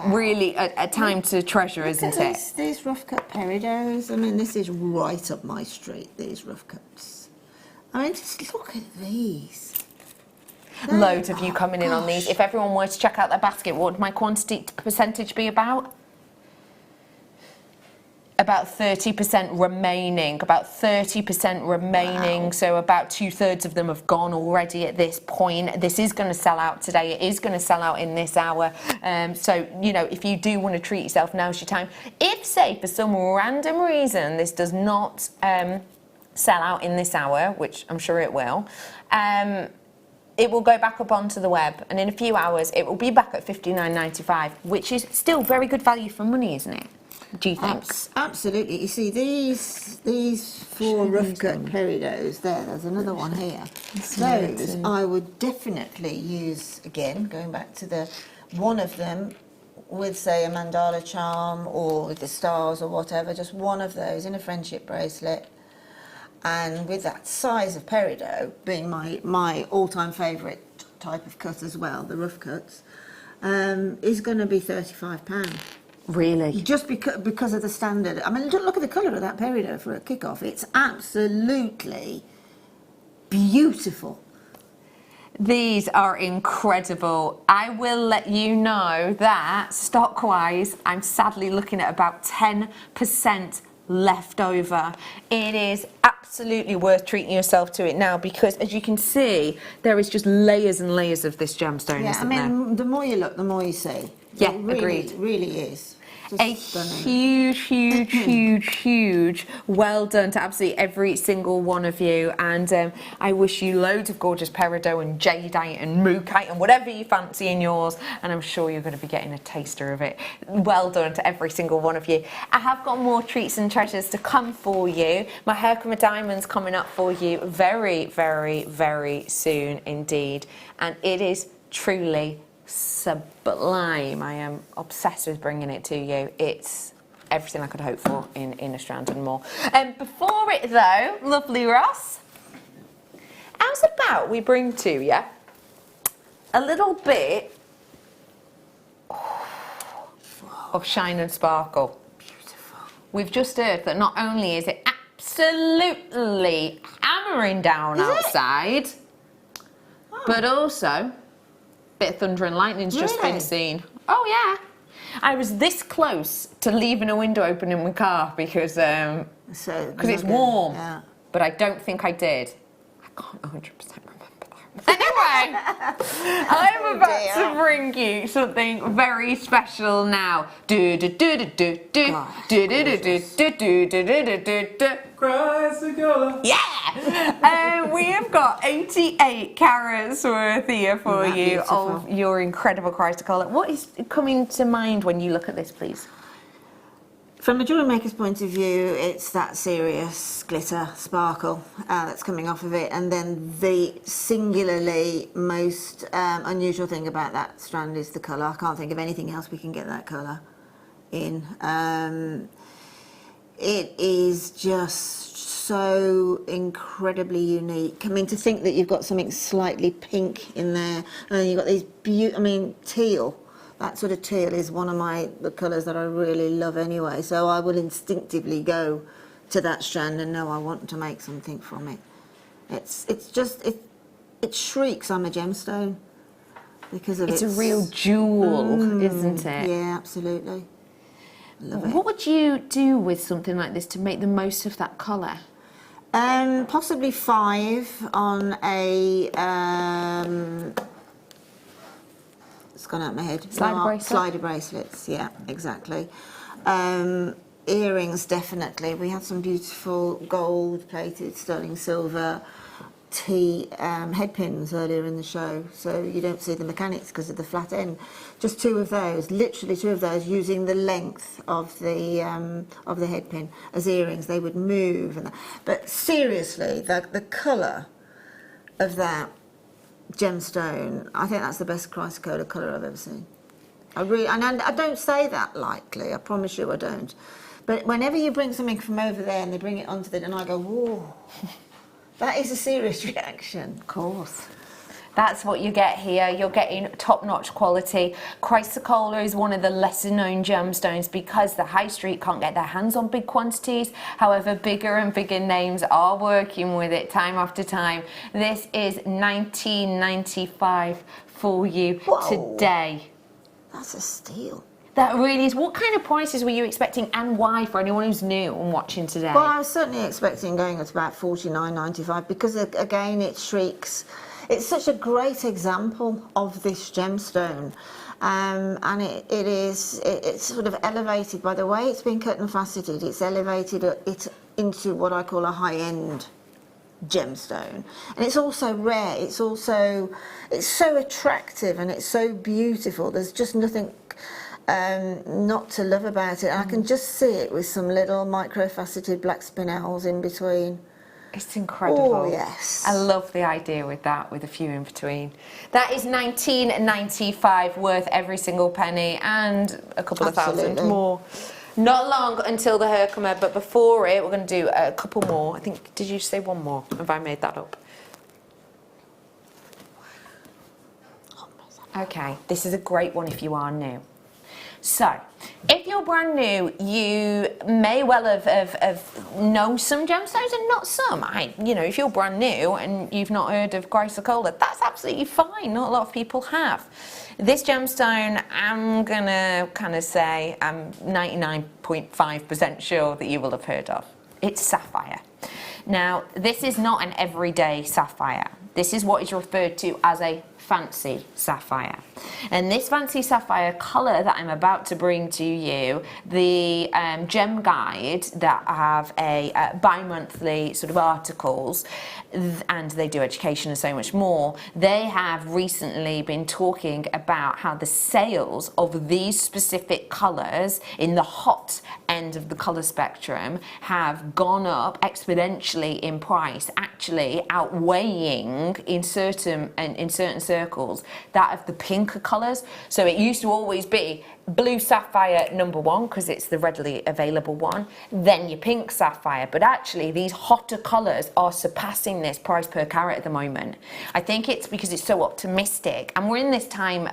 really a time to treasure, isn't it? These rough cut peridots. I mean, this is right up my street, these rough cuts. I mean, just look at these. Loads of you coming in on these. If everyone were to check out their basket, what would my quantity percentage be about? About 30% remaining, Wow. So about 2/3 of them have gone already at this point. This is going to sell out today. It is going to sell out in this hour. So, you know, if you do want to treat yourself, now's your time. If, say, for some random reason, this does not sell out in this hour, which I'm sure it will, it will go back up onto the web, and in a few hours, it will be back at £59.95, which is still very good value for money, isn't it? Do you think? Absolutely. You see, these 4 rough cut peridots there's another one here. Those I would definitely use, again, going back to the one of them with, say, a mandala charm or with the stars or whatever, just one of those in a friendship bracelet. And with that size of peridot being my all-time favourite type of cut as well, the rough cuts, is going to be £35. Really? Just because of the standard. I mean, look at the colour of that peridot for a kick-off. It's absolutely beautiful. These are incredible. I will let you know that, stock-wise, I'm sadly looking at about 10% left over. It is absolutely worth treating yourself to it now, because as you can see, there is just layers and layers of this gemstone, Yeah, I isn't mean, the more you look, the more you see. Yeah, It really, agreed. really is. Just a stunning. huge well done to absolutely every single one of you, and I wish you loads of gorgeous peridot and jadeite and mookaite and whatever you fancy in yours, and I'm sure you're going to be getting a taster of it. Well done to every single one of you. I have got more treats and treasures to come for you. My Herkimer Diamond's coming up for you very, very, very soon indeed, and it is truly sublime. I am obsessed with bringing it to you. It's everything I could hope for in a strand and more. Before it though, lovely Ross, how's about we bring to you a little bit of shine and sparkle. Beautiful. We've just heard that not only is it absolutely hammering down outside, but also bit of thunder and lightning's just been seen. Oh yeah. I was this close to leaving a window open in my car because it's warm. Yeah. But I don't think I did. I can't 100% remember that. Anyway, I'm about to bring you something very special now. Do do do do do do do do do do do do do do do. Yeah! We have got 88 carats worth here for you of your incredible Chrysocolla. What is coming to mind when you look at this, please? From a jewellery maker's point of view, it's that serious glitter, sparkle that's coming off of it, and then the singularly most unusual thing about that strand is the colour. I can't think of anything else we can get that colour in. It is just so incredibly unique. I mean, to think that you've got something slightly pink in there, and then you've got these teal. That sort of teal is one of the colours that I really love anyway. So I will instinctively go to that strand and know I want to make something from it. It shrieks I'm a gemstone because of it's a real jewel, isn't it? Yeah, absolutely. Love it. What would you do with something like this to make the most of that colour? Possibly 5 on a it's gone out of my head. Slider bracelets, yeah, exactly. Earrings, definitely. We had some beautiful gold-plated sterling silver head pins earlier in the show, so you don't see the mechanics because of the flat end. Just 2 of those, literally 2 of those, using the length of the head pin as earrings. They would move, but seriously, the colour of that gemstone, I think that's the best Chrysocolla colour I've ever seen. And I don't say that lightly, I promise you I don't. But whenever you bring something from over there and they bring it onto the, and I go, whoa, that is a serious reaction. Of course. That's what you get here. You're getting top-notch quality. Chrysocolla is one of the lesser-known gemstones because the high street can't get their hands on big quantities. However, bigger and bigger names are working with it time after time. This is $19.95 for you today. That's a steal. That really is. What kind of prices were you expecting, and why, for anyone who's new and watching today? Well, I was certainly expecting going at about $49.95 because, again, it shrieks. It's such a great example of this gemstone, and it's sort of elevated by the way it's been cut and faceted. It's elevated it into what I call a high-end gemstone, and it's also rare. It's so attractive and it's so beautiful. There's just nothing not to love about it. And I can just see it with some little micro-faceted black spinels in between. It's incredible. Oh, yes. I love the idea with that, with a few in between. That is $19.95 worth every single penny, and a couple of thousand more. Not long until the Herkimer, but before it, we're going to do a couple more. I think, did you say one more? Have I made that up? Okay, this is a great one if you are new. So, if you're brand new, you may well have known some gemstones and not some. You know, if you're brand new and you've not heard of chrysocolla, that's absolutely fine. Not a lot of people have. This gemstone, I'm gonna kind of say I'm 99.5% sure that you will have heard of. It's sapphire. Now, this is not an everyday sapphire. This is what is referred to as a fancy sapphire. And this fancy sapphire colour that I'm about to bring to you, the gem guide that have a bi-monthly sort of articles, and they do education and so much more, they have recently been talking about how the sales of these specific colours in the hot end of the colour spectrum have gone up exponentially in price, actually outweighing in certain circles that of the pinker colours. So it used to always be blue sapphire #1 because it's the readily available one, then your pink sapphire, but actually these hotter colours are surpassing this price per carat at the moment. I think it's because it's so optimistic, and we're in this time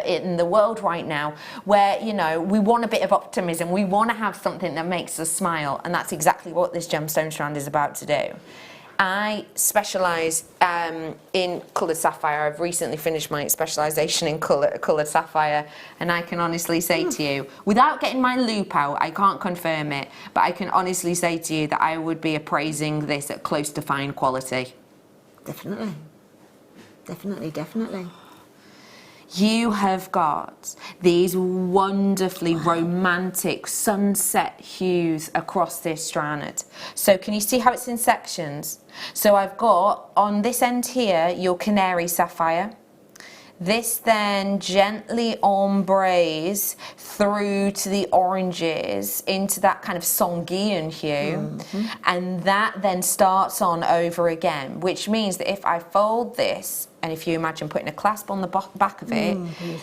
in the world right now where, you know, we want a bit of optimism, we want to have something that makes us smile, and that's exactly what this gemstone strand is about to do. I specialise in coloured sapphire. I've recently finished my specialisation in coloured sapphire, and I can honestly say to you, without getting my loop out, I can't confirm it, but I can honestly say to you that I would be appraising this at close to fine quality. Definitely. Definitely, definitely. You have got these wonderfully romantic sunset hues across this strand. So can you see how it's in sections? So I've got on this end here your canary sapphire. This then gently ombres through to the oranges into that kind of Songhaian hue, and that then starts on over again, which means that if I fold this, and if you imagine putting a clasp on the back of it,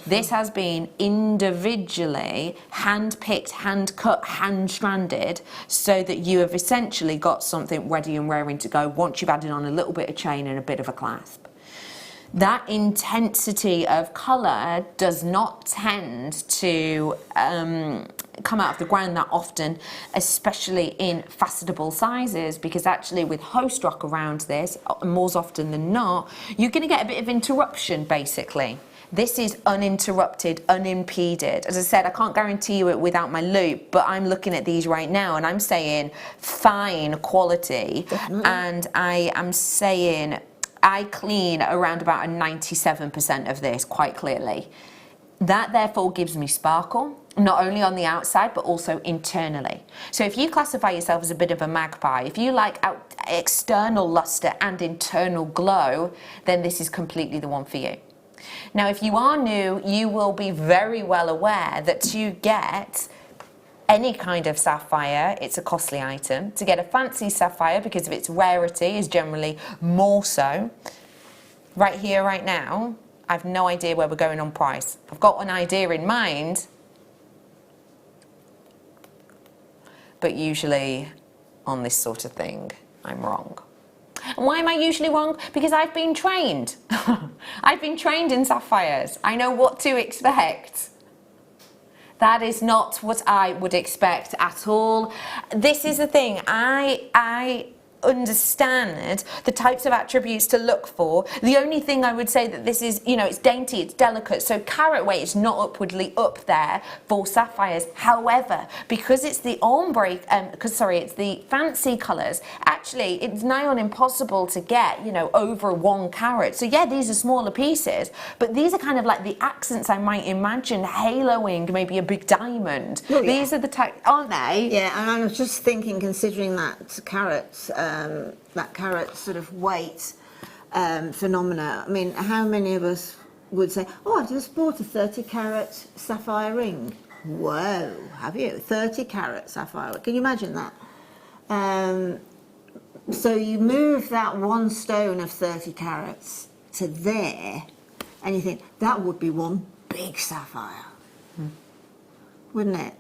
this has been individually hand-picked, hand-cut, hand-stranded, so that you have essentially got something ready and raring to go once you've added on a little bit of chain and a bit of a clasp. That intensity of colour does not tend to come out of the ground that often, especially in facetable sizes, because actually with host rock around this, more often than not, you're going to get a bit of interruption basically. This is uninterrupted, unimpeded. As I said, I can't guarantee you it without my loop, but I'm looking at these right now and I'm saying fine quality. Definitely. And I am saying I clean around about a 97% of this quite clearly. That therefore gives me sparkle, not only on the outside but also internally. So if you classify yourself as a bit of a magpie, if you like external luster and internal glow, then this is completely the one for you. Now if you are new, you will be very well aware that to get any kind of sapphire, it's a costly item. To get a fancy sapphire, because of its rarity, is generally more so. Right here, right now, I've no idea where we're going on price. I've got an idea in mind, but usually on this sort of thing, I'm wrong. And why am I usually wrong? Because I've been trained. I've been trained in sapphires. I know what to expect. That is not what I would expect at all. This is the thing, I understand the types of attributes to look for. The only thing I would say that this is, you know, it's dainty, it's delicate, so carat weight is not upwardly up there for sapphires. However, because it's the ombre, it's the fancy colours, actually it's nigh on impossible to get, you know, over 1 carat. So yeah, these are smaller pieces, but these are kind of like the accents I might imagine haloing maybe a big diamond. Oh, yeah. These are the type, aren't they? Yeah, and I was just thinking, considering that carat sort of weight phenomena. I mean, how many of us would say, "Oh, I've just bought a 30-carat sapphire ring"? Whoa, have you? 30-carat sapphire? Can you imagine that? So you move that one stone of 30 carats to there, and you think that would be one big sapphire, wouldn't it?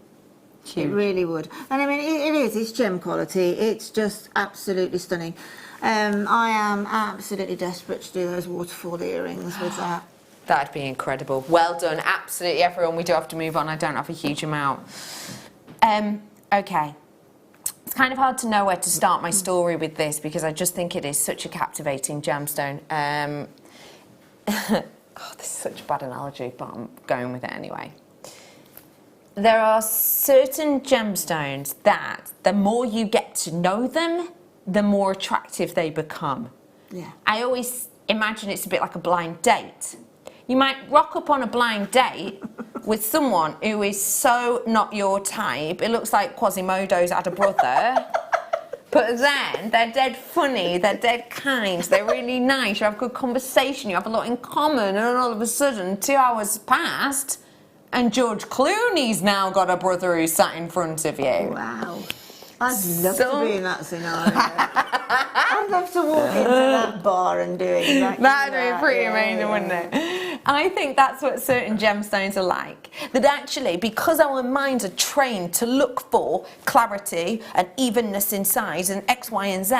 Huge. It really would. And I mean, it is, it's gem quality. It's just absolutely stunning. I am absolutely desperate to do those waterfall earrings with that. That'd be incredible. Well done, absolutely everyone. We do have to move on. I don't have a huge amount. Okay. It's kind of hard to know where to start my story with this because I just think it is such a captivating gemstone. Oh, this is such a bad analogy, but I'm going with it anyway. There are certain gemstones that the more you get to know them, the more attractive they become. Yeah. I always imagine it's a bit like a blind date. You might rock up on a blind date with someone who is so not your type. It looks like Quasimodo's had a brother. But then they're dead funny, they're dead kind, they're really nice, you have good conversation, you have a lot in common, and then all of a sudden 2 hours passed and George Clooney's now got a brother who's sat in front of you. Wow. I'd love to be in that scenario. I'd love to walk into that bar and do exactly that. That'd be pretty amazing, wouldn't it? I think that's what certain gemstones are like. That actually, because our minds are trained to look for clarity and evenness in size and X, Y, and Z,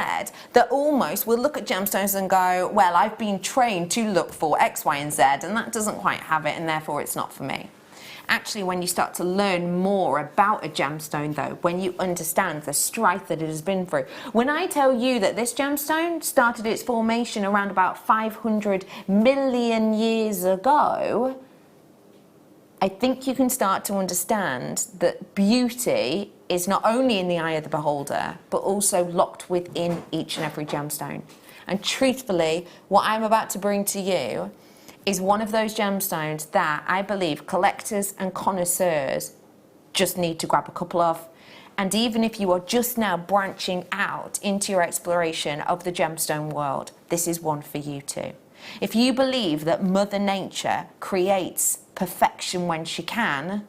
that almost we'll look at gemstones and go, well, I've been trained to look for X, Y, and Z, and that doesn't quite have it, and therefore it's not for me. Actually, when you start to learn more about a gemstone, though, when you understand the strife that it has been through. When I tell you that this gemstone started its formation around about 500 million years ago, I think you can start to understand that beauty is not only in the eye of the beholder, but also locked within each and every gemstone. And truthfully, what I'm about to bring to you is one of those gemstones that I believe collectors and connoisseurs just need to grab a couple of. And even if you are just now branching out into your exploration of the gemstone world, this is one for you too. If you believe that Mother Nature creates perfection when she can,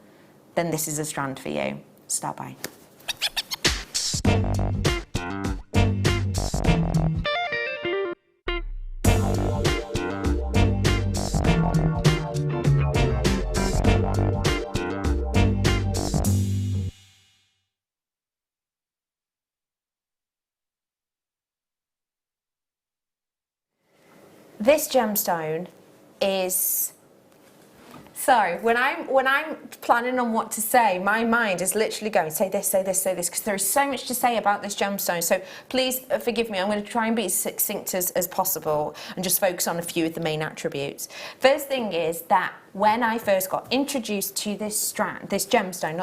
then this is a strand for you. Start by. This gemstone is, so when I'm planning on what to say, my mind is literally going, say this, say this, say this, because there is so much to say about this gemstone. So please forgive me, I'm going to try and be as succinct as possible and just focus on a few of the main attributes. First thing is that when I first got introduced to this gemstone,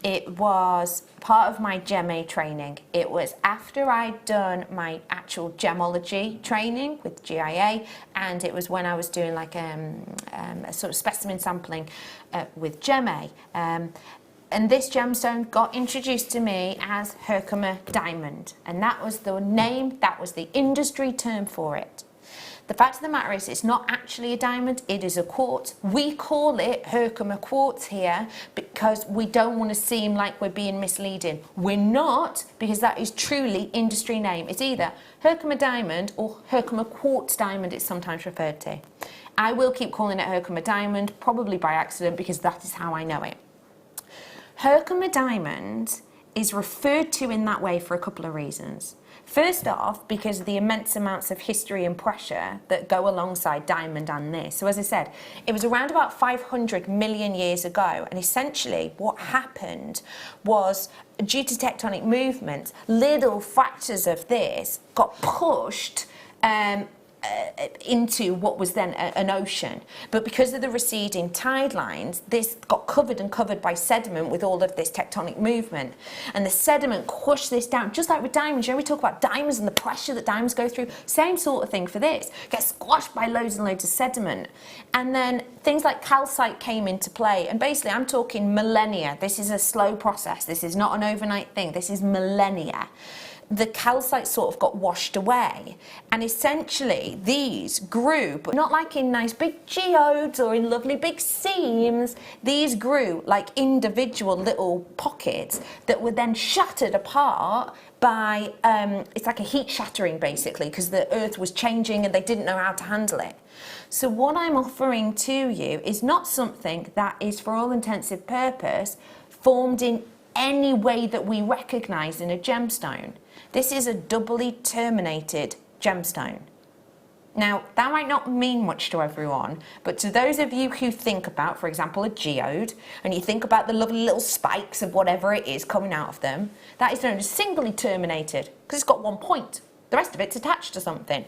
it was part of my GEMA training. It was after I'd done my actual gemology training with GIA, and it was when I was doing like a sort of specimen sampling with GEMA. And this gemstone got introduced to me as Herkimer diamond, and that was the name, that was the industry term for it. The fact of the matter is, it's not actually a diamond, it is a quartz. We call it Herkimer quartz here because we don't want to seem like we're being misleading. We're not, because that is truly industry name. It's either Herkimer diamond or Herkimer quartz diamond, it's sometimes referred to. I will keep calling it Herkimer diamond, probably by accident, because that is how I know it. Herkimer diamond is referred to in that way for a couple of reasons. First off, because of the immense amounts of history and pressure that go alongside diamond and this. So as I said, it was around about 500 million years ago, and essentially what happened was, due to tectonic movements, little fractures of this got pushed into what was then an ocean. But because of the receding tide lines, this got covered by sediment with all of this tectonic movement. And the sediment pushed this down, just like with diamonds. You know, we talk about diamonds and the pressure that diamonds go through. Same sort of thing for this. Gets squashed by loads and loads of sediment. And then things like calcite came into play. And basically, I'm talking millennia. This is a slow process. This is not an overnight thing. This is millennia. The calcite sort of got washed away, and essentially these grew, but not like in nice big geodes or in lovely big seams. These grew like individual little pockets that were then shattered apart by, it's like a heat shattering basically, because the earth was changing and they didn't know how to handle it. So what I'm offering to you is not something that is, for all intensive purpose, formed in any way that we recognise in a gemstone. This is a doubly terminated gemstone. Now, that might not mean much to everyone, but to those of you who think about, for example, a geode, and you think about the lovely little spikes of whatever it is coming out of them, that is known as singly terminated, because it's got one point. The rest of it's attached to something.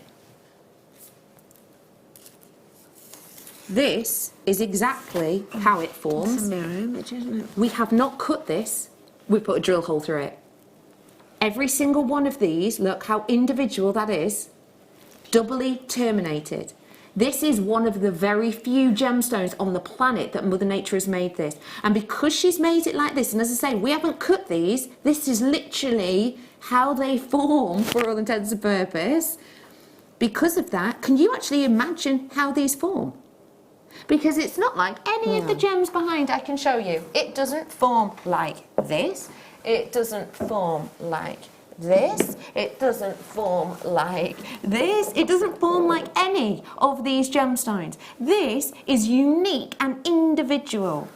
This is exactly how it forms. It's a mirror image, isn't it? We have not cut this, we put a drill hole through it. Every single one of these, look how individual that is, doubly terminated. This is one of the very few gemstones on the planet that Mother Nature has made this. And because she's made it like this, and as I say, we haven't cut these, this is literally how they form for all intents and purposes. Because of that, can you actually imagine how these form? Because it's not like any of the gems behind I can show you. It doesn't form like this. It doesn't form like this. It doesn't form like this. It doesn't form like any of these gemstones. This is unique and individual.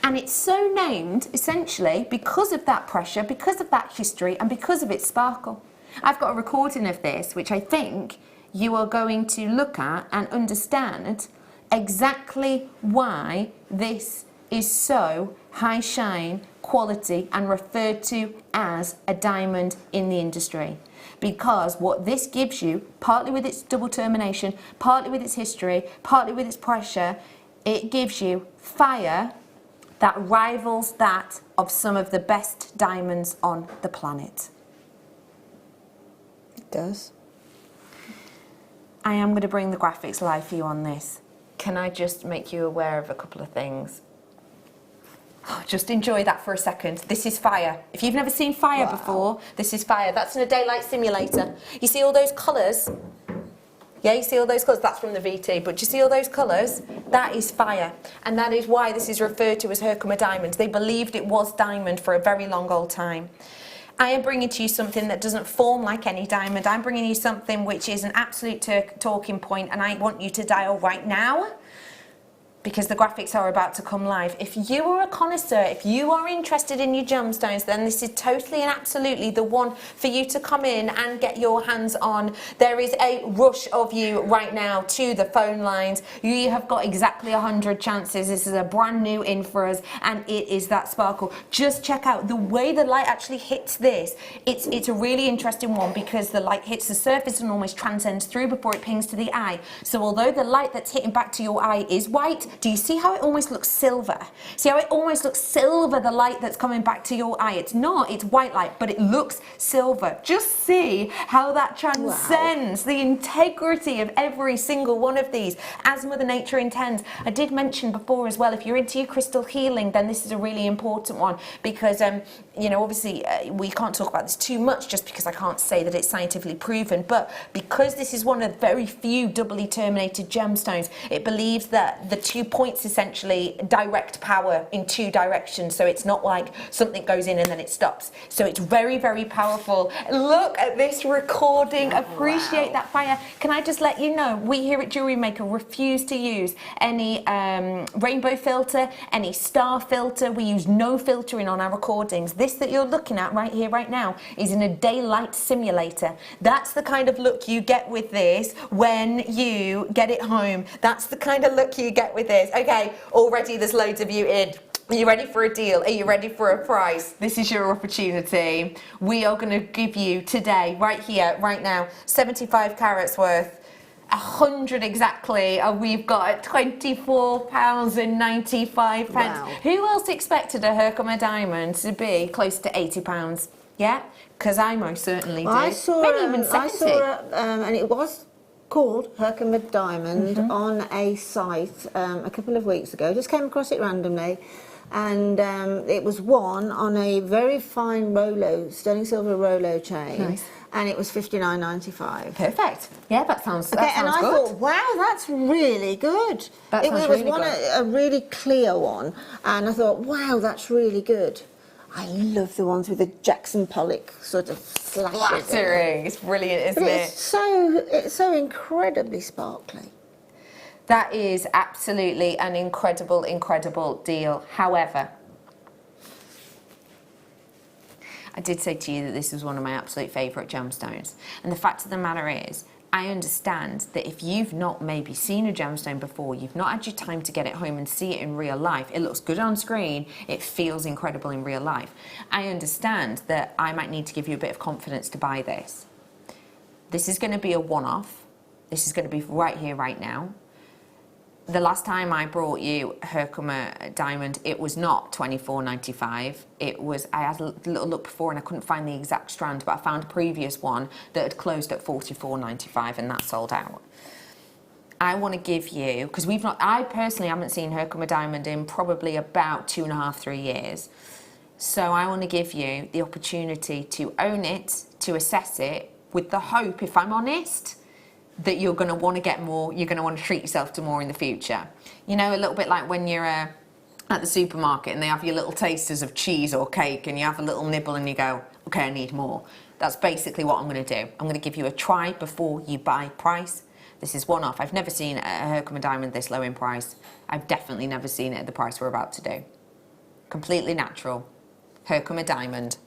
And it's so named, essentially, because of that pressure, because of that history, and because of its sparkle. I've got a recording of this, which I think you are going to look at and understand exactly why this is so high shine, quality, and referred to as a diamond in the industry. Because what this gives you, partly with its double termination, partly with its history, partly with its pressure, it gives you fire that rivals that of some of the best diamonds on the planet. It does. I am going to bring the graphics live for you on this. Can I just make you aware of a couple of things? Just enjoy that for a second. This is fire. If you've never seen fire before, this is fire. That's in a daylight simulator. You see all those colours? Yeah, you see all those colours? That's from the VT, but do you see all those colours? That is fire. And that is why this is referred to as Herkimer diamond. They believed it was diamond for a very long old time. I am bringing to you something that doesn't form like any diamond. I'm bringing you something which is an absolute talking point, and I want you to dial right now, because the graphics are about to come live. If you are a connoisseur, if you are interested in your gemstones, then this is totally and absolutely the one for you to come in and get your hands on. There is a rush of you right now to the phone lines. You have got exactly 100 chances. This is a brand new in for us, and it is that sparkle. Just check out the way the light actually hits this. It's a really interesting one because the light hits the surface and almost transcends through before it pings to the eye. So although the light that's hitting back to your eye is white, do you see how it almost looks silver? See how it almost looks silver, the light that's coming back to your eye? It's not, it's white light, but it looks silver. Just see how that transcends the integrity of every single one of these, as Mother Nature intends. I did mention before as well, if you're into your crystal healing, then this is a really important one because, you know, obviously we can't talk about this too much just because I can't say that it's scientifically proven, but because this is one of the very few doubly terminated gemstones, it believes that the 2 points essentially direct power in 2 directions, so it's not like something goes in and then it stops. So it's very, very powerful. Look at this recording. Appreciate that fire. Can I just let you know, we here at Jewellery Maker refuse to use any rainbow filter, any star filter. We use no filtering on our recordings. This that you're looking at right here, right now, is in a daylight simulator. That's the kind of look you get with this when you get it home. That's the kind of look you get with this. Okay, already there's loads of you in. Are you ready for a deal? Are you ready for a price? This is your opportunity. We are going to give you today, right here, right now, 75 carats worth, 100 exactly, and we've got at £24.95. Wow. Who else expected a Herkimer diamond to be close to £80? Yeah, because I most certainly did. I saw maybe even 70. I saw and it was called Herkimer Diamond on a site a couple of weeks ago. Just came across it randomly, and it was one on a very fine Rolo, sterling silver Rolo chain. Nice. And it was $59.95. Perfect. Yeah, that sounds good. And I thought, wow, that's really good. It was really one a really clear one, and I thought, wow, that's really good. I love the ones with the Jackson Pollock sort of slashes. Flattering. It's brilliant, isn't it? It's so incredibly sparkly. That is absolutely an incredible, incredible deal. However, I did say to you that this was one of my absolute favourite gemstones. And the fact of the matter is, I understand that if you've not maybe seen a gemstone before, you've not had your time to get it home and see it in real life, it looks good on screen, it feels incredible in real life. I understand that I might need to give you a bit of confidence to buy this. This is going to be a one-off. This is going to be right here, right now. The last time I brought you Herkimer diamond, it was not $24.95. It was, I had a little look before and I couldn't find the exact strand, but I found a previous one that had closed at $44.95 and that sold out. I want to give you, because I personally haven't seen Herkimer diamond in probably about 2.5, 3 years. So I want to give you the opportunity to own it, to assess it, with the hope, if I'm honest, that you're going to want to get more, you're going to want to treat yourself to more in the future. You know, a little bit like when you're at the supermarket and they have your little tasters of cheese or cake and you have a little nibble and you go, okay, I need more. That's basically what I'm going to do. I'm going to give you a try before you buy price. This is one off. I've never seen a Herkimer diamond this low in price. I've definitely never seen it at the price we're about to do. Completely natural. Herkimer diamond.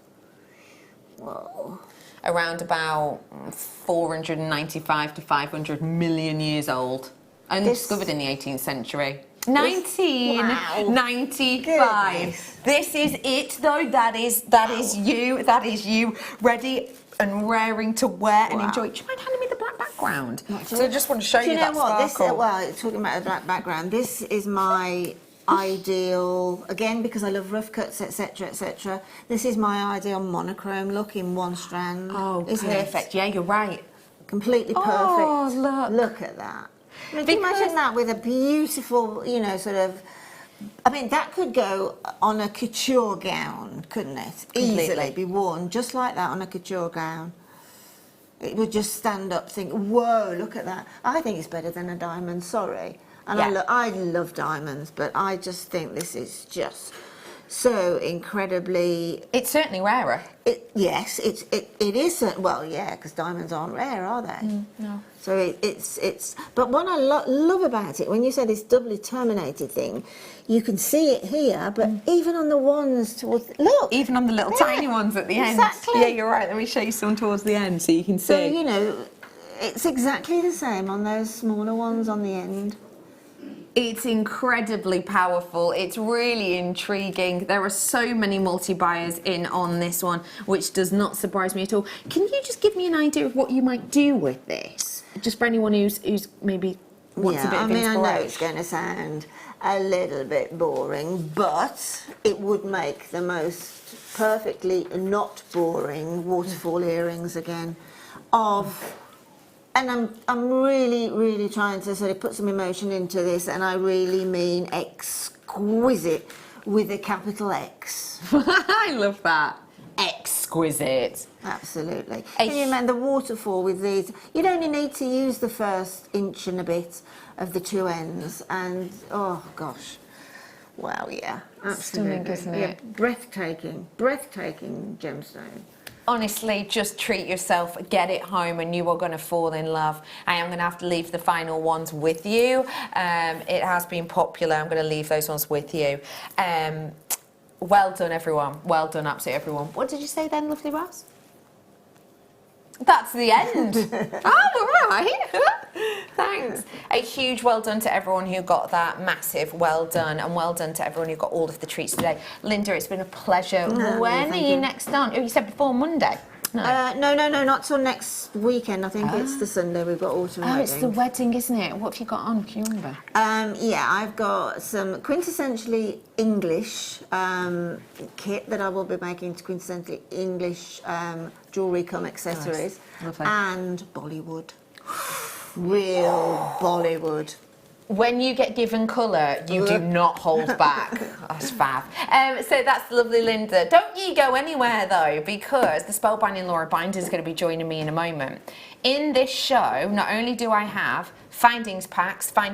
Whoa. Around about 495 to 500 million years old. Only discovered in the 18th century. 1995. This is it though. That is you. That is you ready and raring to wear and enjoy. Do you mind handing me the black background? So I just want to show you that sparkle. Well, talking about the black background, this is my ideal, again, because I love rough cuts, etc., etc. This is my ideal monochrome look in one strand. Oh, perfect. Yeah, you're right. Completely perfect. Oh, look at that. I mean, can you imagine that with a beautiful, you know, sort of, I mean, that could go on a couture gown, couldn't it? Easily be worn just like that on a couture gown. It would just stand up, think, whoa, look at that. I think it's better than a diamond, sorry. And I love diamonds, but I just think this is just so incredibly... It's certainly rarer. Yes, it is. Well, yeah, because diamonds aren't rare, are they? No. So it's. But what I love about it, when you say this doubly terminated thing, you can see it here, but even on the ones towards... Look! Even on the little tiny ones at the end. Exactly. Yeah, you're right. Let me show you some towards the end so you can see. So, you know, it's exactly the same on those smaller ones on the end. It's incredibly powerful. It's really intriguing. There are so many multi-buyers in on this one, which does not surprise me at all. Can you just give me an idea of what you might do with this? Just for anyone who's maybe wants a bit of inspiration. I know it's going to sound a little bit boring, but it would make the most perfectly not boring waterfall earrings again of... And I'm really, really trying to sort of put some emotion into this, and I really mean exquisite with a capital X. I love that. Exquisite. Absolutely. Can you imagine the waterfall with these? You'd only need to use the first inch and a bit of the two ends, and oh gosh. Wow, yeah. Absolutely. Stunning, isn't it? Yeah, breathtaking gemstone. Honestly, just treat yourself, get it home, and you are going to fall in love. I am going to have to leave the final ones with you. It has been popular. I'm going to leave those ones with you. Well done, everyone. Well done, absolutely everyone. What did you say then, lovely Ross? That's the end. Oh, all right. Thanks. A huge well done to everyone who got that. Massive well done. And well done to everyone who got all of the treats today. Linda, it's been a pleasure. When are you next on? Oh, you said before Monday. No, not till next weekend. I think it's the Sunday we've got autumn wedding. Oh, it's the wedding, isn't it? What have you got on? Can you remember? Yeah, I've got some quintessentially English kit that I will be making to quintessentially English jewellery come accessories. Nice. And Bollywood. Real Bollywood. When you get given colour, you do not hold back. That's fab. So that's lovely, Linda. Don't you go anywhere, though, because the spellbinding Laura Binder is going to be joining me in a moment. In this show, not only do I have findings packs, I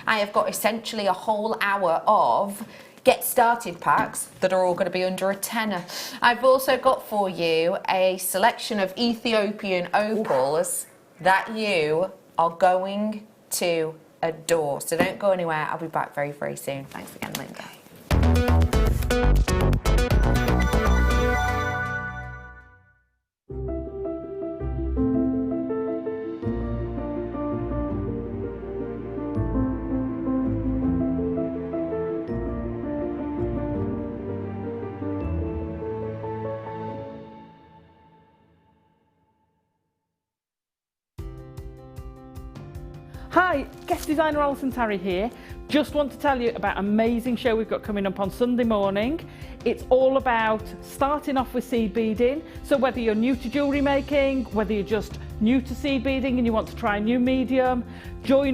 have got essentially a whole hour of get started packs that are all going to be under £10. I've also got for you a selection of Ethiopian opals that you are going to adore. So don't go anywhere. I'll be back very, very soon. Thanks again, Linda. Hi, guest designer Alison Tarry here. Just want to tell you about an amazing show we've got coming up on Sunday morning. It's all about starting off with seed beading. So whether you're new to jewellery making, whether you're just new to seed beading and you want to try a new medium, join